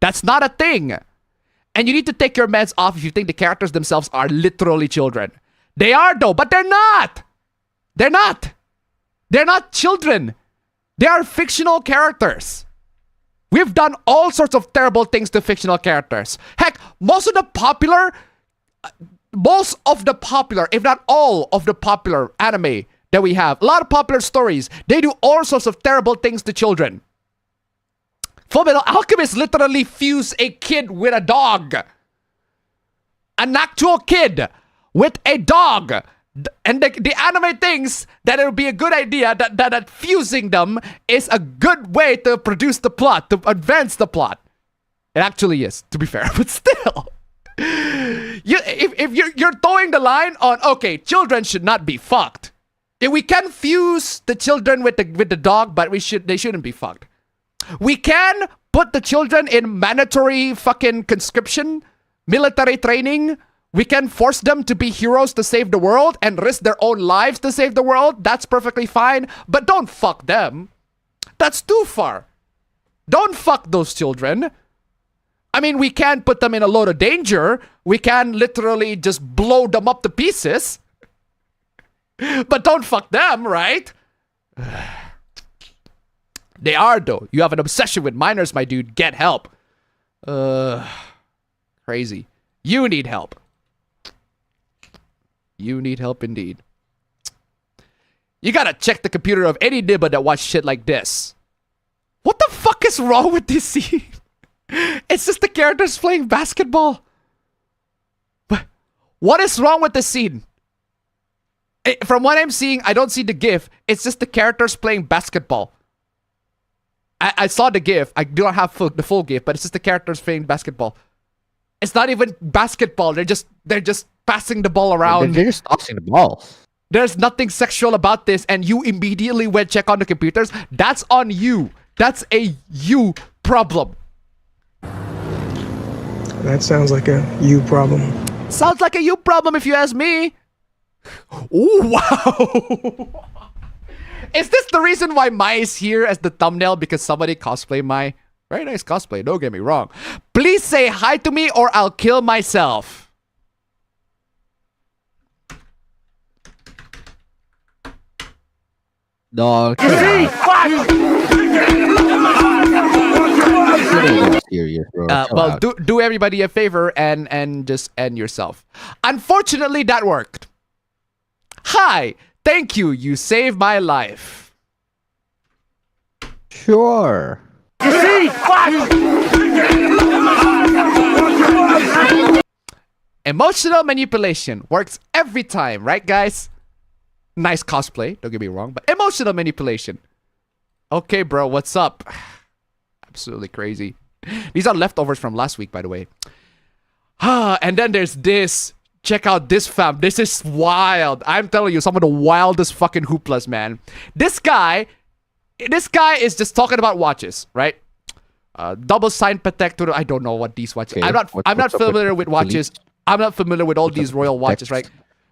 That's not a thing. And you need to take your meds off if you think the characters themselves are literally children. They are though, but they're not. They're not. They're not children. They are fictional characters. We've done all sorts of terrible things to fictional characters. Heck, most of the popular, if not all of the popular anime that we have, a lot of popular stories, they do all sorts of terrible things to children. Fullmetal Alchemist literally fused a kid with a dog. An actual kid with a dog. And the anime thinks that it would be a good idea that fusing them is a good way to produce the plot, to advance the plot. It actually is, to be fair, but still. If you're towing the line on, okay, children should not be fucked. If we can fuse the children with the dog, but they shouldn't be fucked. We can put the children in mandatory fucking conscription, military training. We can force them to be heroes to save the world and risk their own lives to save the world. That's perfectly fine. But don't fuck them. That's too far. Don't fuck those children. I mean, we can put them in a load of danger. We can literally just blow them up to pieces. But don't fuck them, right? They are, though. You have an obsession with minors, my dude. Get help. Crazy. You need help. You need help indeed. You gotta check the computer of any nibba that watch shit like this. What the fuck is wrong with this scene? It's just the characters playing basketball. But what is wrong with this scene? From what I'm seeing, I don't see the GIF. It's just the characters playing basketball. I saw the GIF. I do not have the full GIF, but it's just the characters playing basketball. It's not even basketball. They're just passing the ball around.
They're just tossing the ball.
There's nothing sexual about this, and you immediately went check on the computers. That's on you. That's a you problem.
That sounds like a you problem.
Sounds like a you problem if you ask me. Ooh, wow. Is this the reason why Mai is here as the thumbnail? Because somebody cosplayed Mai? Very nice cosplay, don't get me wrong. Please say hi to me or I'll kill myself.
No. serious, bro.
Well, do everybody a favor and just end yourself. Unfortunately, that worked. Hi, thank you. You saved my life.
Sure.
Emotional manipulation works every time, right, guys? Nice cosplay, don't get me wrong, but emotional manipulation. Okay, bro, what's up? Absolutely crazy. These are leftovers from last week, by the way. And then there's this. Check out this, fam. This is wild. I'm telling you, some of the wildest fucking hooplas, man. This guy is just talking about watches, right? Double sign protector. I don't know what these watches.
Okay,
I'm not familiar with watches. I'm not familiar with all these royal watches, right?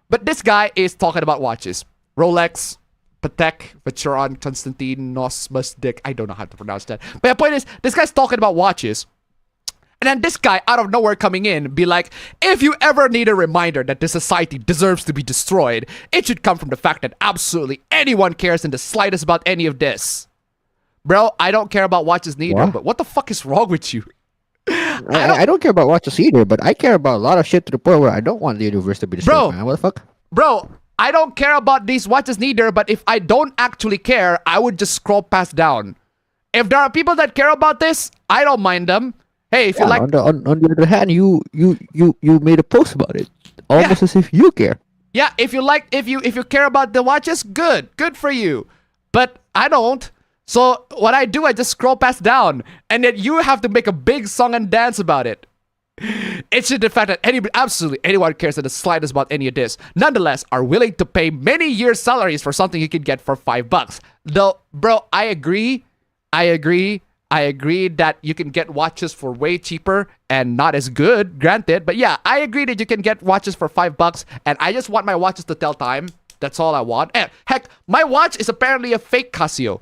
But this guy is talking about watches. Rolex, Patek, Vacheron, Constantine, Nosmusdik. I don't know how to pronounce that. But the point is, this guy's talking about watches. And then this guy, out of nowhere coming in, be like, if you ever need a reminder that this society deserves to be destroyed, it should come from the fact that absolutely anyone cares in the slightest about any of this. Bro, I don't care about watches neither, but what the fuck is wrong with you?
I don't care about watches either, but I care about a lot of shit to the point where I don't want the universe to be destroyed, man. What the fuck?
Bro, I don't care about these watches neither, but if I don't actually care, I would just scroll past down. If there are people that care about this, I don't mind them. Hey, if you like...
On the other hand, you made a post about it. Almost as if you care.
Yeah, if you care about the watches, good for you. But I don't. So what I do, I just scroll past down, and then you have to make a big song and dance about it. It's just the fact that absolutely anyone cares in the slightest about any of this, nonetheless, are willing to pay many years' salaries for something you can get for $5. Though, bro, I agree that you can get watches for way cheaper and not as good, granted. But yeah, I agree that you can get watches for $5, and I just want my watches to tell time. That's all I want. And heck, my watch is apparently a fake Casio.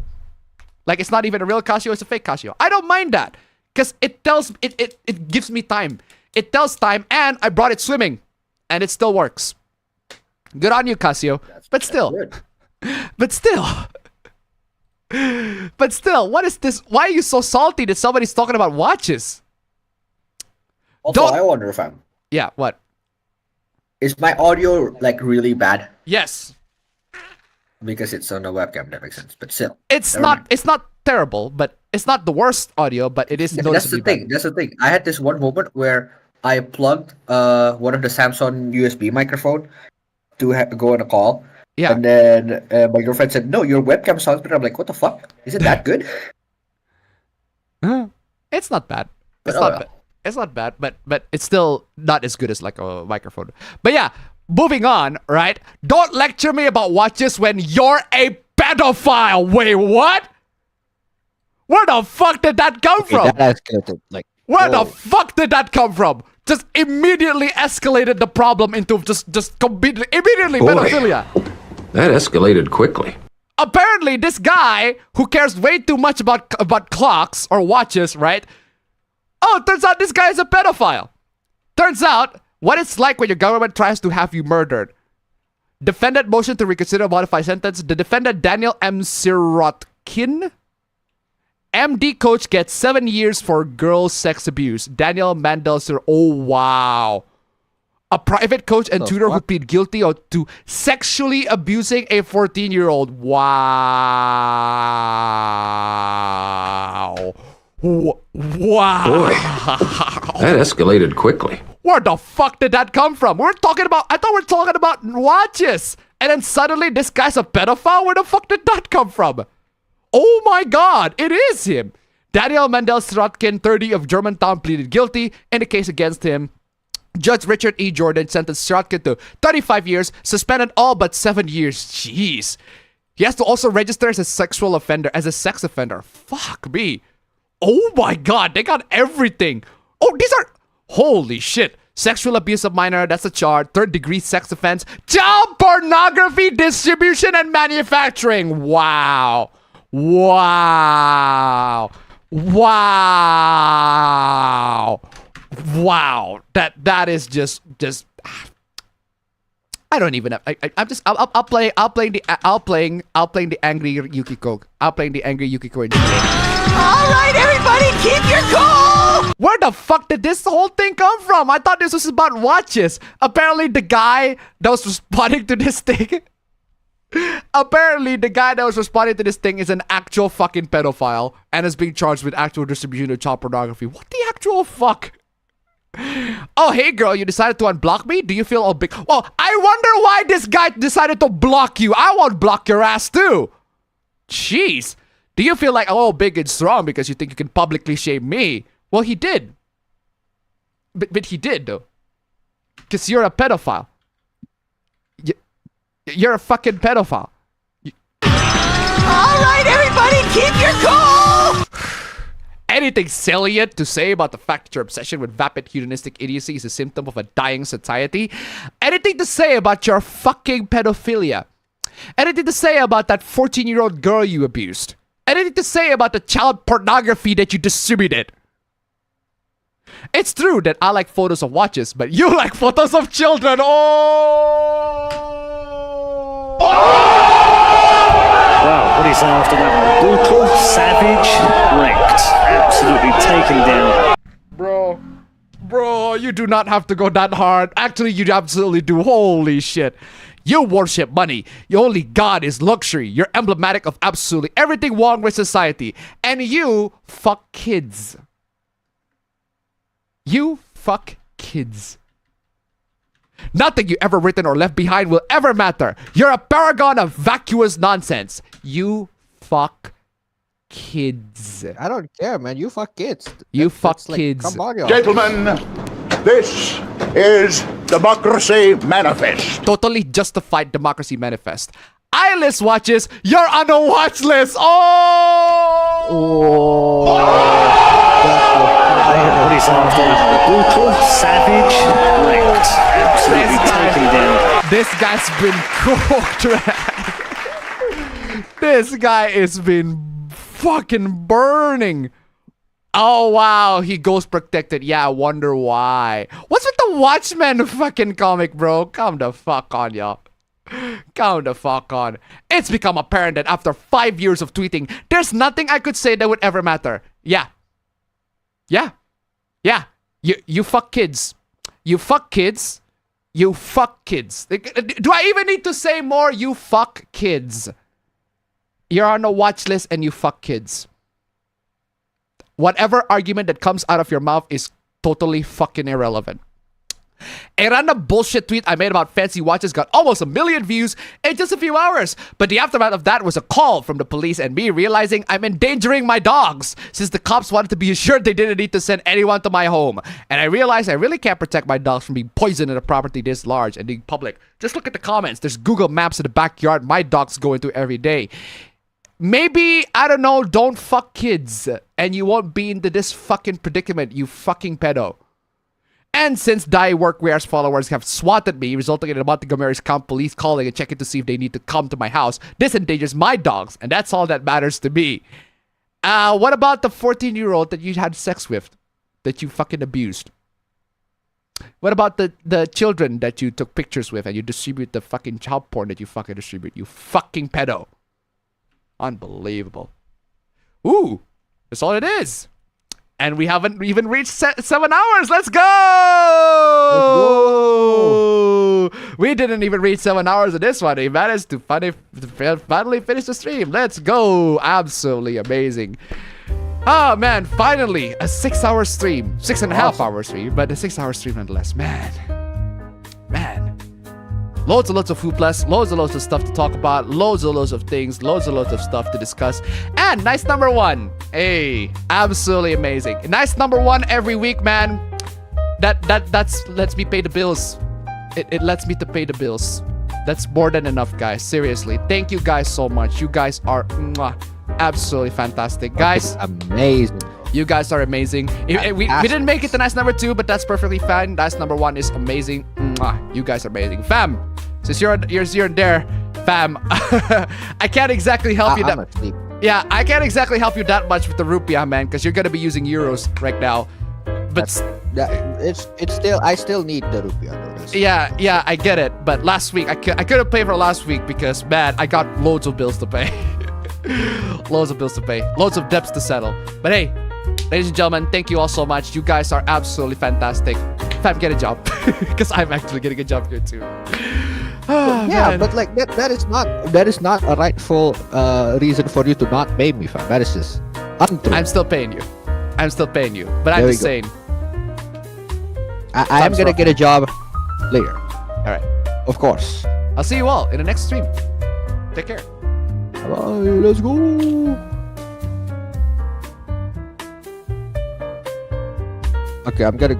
Like, it's not even a real Casio, it's a fake Casio. I don't mind that, because it gives me time. It tells time, and I brought it swimming, and it still works. Good on you, Casio. But still, what is this? Why are you so salty that somebody's talking about watches?
Also, I wonder if I'm...
Yeah, what?
Is my audio, like, really bad?
Yes.
Because it's on a webcam, that makes sense. But still,
it's not terrible, but it's not the worst audio. But it is.
That's the thing. That's the thing. I had this one moment where I plugged one of the Samsung USB microphone to go on a call.
Yeah.
And then my girlfriend said, "No, your webcam sounds better." I'm like, "What the fuck? Is it that good?"
It's not bad. It's not bad. It's not bad, but it's still not as good as like a microphone. But yeah. Moving on, right? Don't lecture me about watches when you're a pedophile. Wait, what? Where the fuck did that come from?
That escalated, like,
where the fuck did that come from? Just immediately escalated the problem into immediately pedophilia.
That escalated quickly.
Apparently, this guy who cares way too much about clocks or watches, right? Oh, turns out this guy is a pedophile. Turns out, what it's like when your government tries to have you murdered. Defendant motion to reconsider modify sentence. The defendant, Daniel M. Sirotkin, MD coach, gets 7 years for girl sex abuse. Daniel Mandel oh wow. A private coach and tutor who plead guilty to sexually abusing a 14-year-old. Wow. Wow.
Boy, that escalated quickly.
Where the fuck did that come from? I thought we were talking about watches. And then suddenly this guy's a pedophile? Where the fuck did that come from? Oh my god, it is him. Daniel Mandel Sirotkin, 30 of Germantown, pleaded guilty in the case against him. Judge Richard E. Jordan sentenced Sirotkin to 35 years, suspended all but 7 years. Jeez. He has to also register as a sex offender. Fuck me. Oh my god, they got everything. Oh, these are... Holy shit. Sexual abuse of minor, that's a charge. 3rd-degree sex offense. Child pornography distribution and manufacturing. Wow. Wow. Wow. Wow. That is just I don't even have I'll play the angry Yukiko. I'll play the angry Yukiko in the game.
All right, everybody, keep your cool.
Where the fuck did this whole thing come from? I thought this was about watches. Apparently the guy that was responding to this thing is an actual fucking pedophile and is being charged with actual distribution of child pornography. What the actual fuck? Oh, hey girl, you decided to unblock me? Do you feel all big? Well, I wonder why this guy decided to block you. I won't block your ass too. Jeez. Do you feel like, oh, big and strong because you think you can publicly shame me? Well, he did. But he did, though. Because you're a pedophile. You're a fucking pedophile.
All right, everybody, keep your cool!
Anything salient to say about the fact that your obsession with vapid hedonistic idiocy is a symptom of a dying society? Anything to say about your fucking pedophilia? Anything to say about that 14-year-old girl you abused? Anything to say about the child pornography that you distributed? It's true that I like photos of watches, but you like photos of children. Oh!
Wow, what is after that? Brutal, savage, wrecked. Absolutely taken down.
Bro, you do not have to go that hard. Actually, you absolutely do. Holy shit. You worship money. Your only God is luxury. You're emblematic of absolutely everything wrong with society. And you fuck kids. You fuck kids. Nothing you ever written or left behind will ever matter. You're a paragon of vacuous nonsense. You fuck kids.
I don't care, man. You fuck kids.
You fuck
Like,
kids.
come on, y'all.
Gentlemen, this is Democracy Manifest.
Totally justified Democracy Manifest. Eyeless watches, you're on the watch list. Oh!
What is after that? Brutal, savage, wrecked. Absolutely taken down.
This guy's been cooked, man. This guy has been fucking burning. Oh, wow. He ghost protected. Yeah, I wonder why. What's with the Watchmen fucking comic, bro? Come the fuck on, y'all. Come the fuck on. It's become apparent that after 5 years of tweeting, there's nothing I could say that would ever matter. Yeah. Yeah. Yeah. You fuck kids. You fuck kids. You fuck kids. Do I even need to say more? You fuck kids. You're on a watch list and you fuck kids. Whatever argument that comes out of your mouth is totally fucking irrelevant. A random bullshit tweet I made about fancy watches got almost 1 million views in just a few hours. But the aftermath of that was a call from the police and me realizing I'm endangering my dogs, since the cops wanted to be assured they didn't need to send anyone to my home. And I realized I really can't protect my dogs from being poisoned in a property this large and being public. Just look at the comments. There's Google Maps in the backyard my dogs go into every day. Maybe, I don't know, don't fuck kids and you won't be into this fucking predicament, you fucking pedo. And since Die Workwear's followers have swatted me, resulting in the Montgomery's County Police calling and checking to see if they need to come to my house, this endangers my dogs, and that's all that matters to me. What about the 14-year-old that you had sex with, that you fucking abused? What about the children that you took pictures with and you distribute the fucking child porn that you fucking distribute, you fucking pedo? Unbelievable. Ooh, that's all it is. And we haven't even reached 7 hours. Let's go! We didn't even reach 7 hours of this one. We managed to finally finish the stream. Let's go. Absolutely amazing. Oh, man. Finally, a 6-hour stream. 6.5 hour stream, but a 6-hour stream nonetheless. Man. Loads and loads of food plus, loads and loads of stuff to talk about, loads and loads of things, loads and loads of stuff to discuss. And nice number 1. Hey, absolutely amazing. Nice number 1 every week, man. That's lets me pay the bills. It lets me to pay the bills. That's more than enough, guys. Seriously. Thank you guys so much. You guys are absolutely fantastic. Guys,
amazing.
You guys are amazing. We didn't make it to nice number 2, but that's perfectly fine. Nice number 1 is amazing. You guys are amazing. Fam, since you're there, fam, I can't exactly help you that. Yeah, I can't exactly help you that much with the rupiah, man, because you're gonna be using euros right now. But
it's still, I still need the rupiah.
Yeah, I get it. But last week I couldn't pay for last week because, man, I got loads of bills to pay. Loads of bills to pay, loads of debts to settle. But hey, Ladies and gentlemen, thank you all so much. You guys are absolutely fantastic. Fam, get a job. Because I'm actually getting a job here too.
Yeah, but like that is not a rightful reason for you to not pay me, fam. That is just untrue.
I'm still paying you. But I'm just saying.
I am gonna get a job later.
Alright.
Of course.
I'll see you all in the next stream. Take care.
Bye, let's go. Okay, I'm gonna go.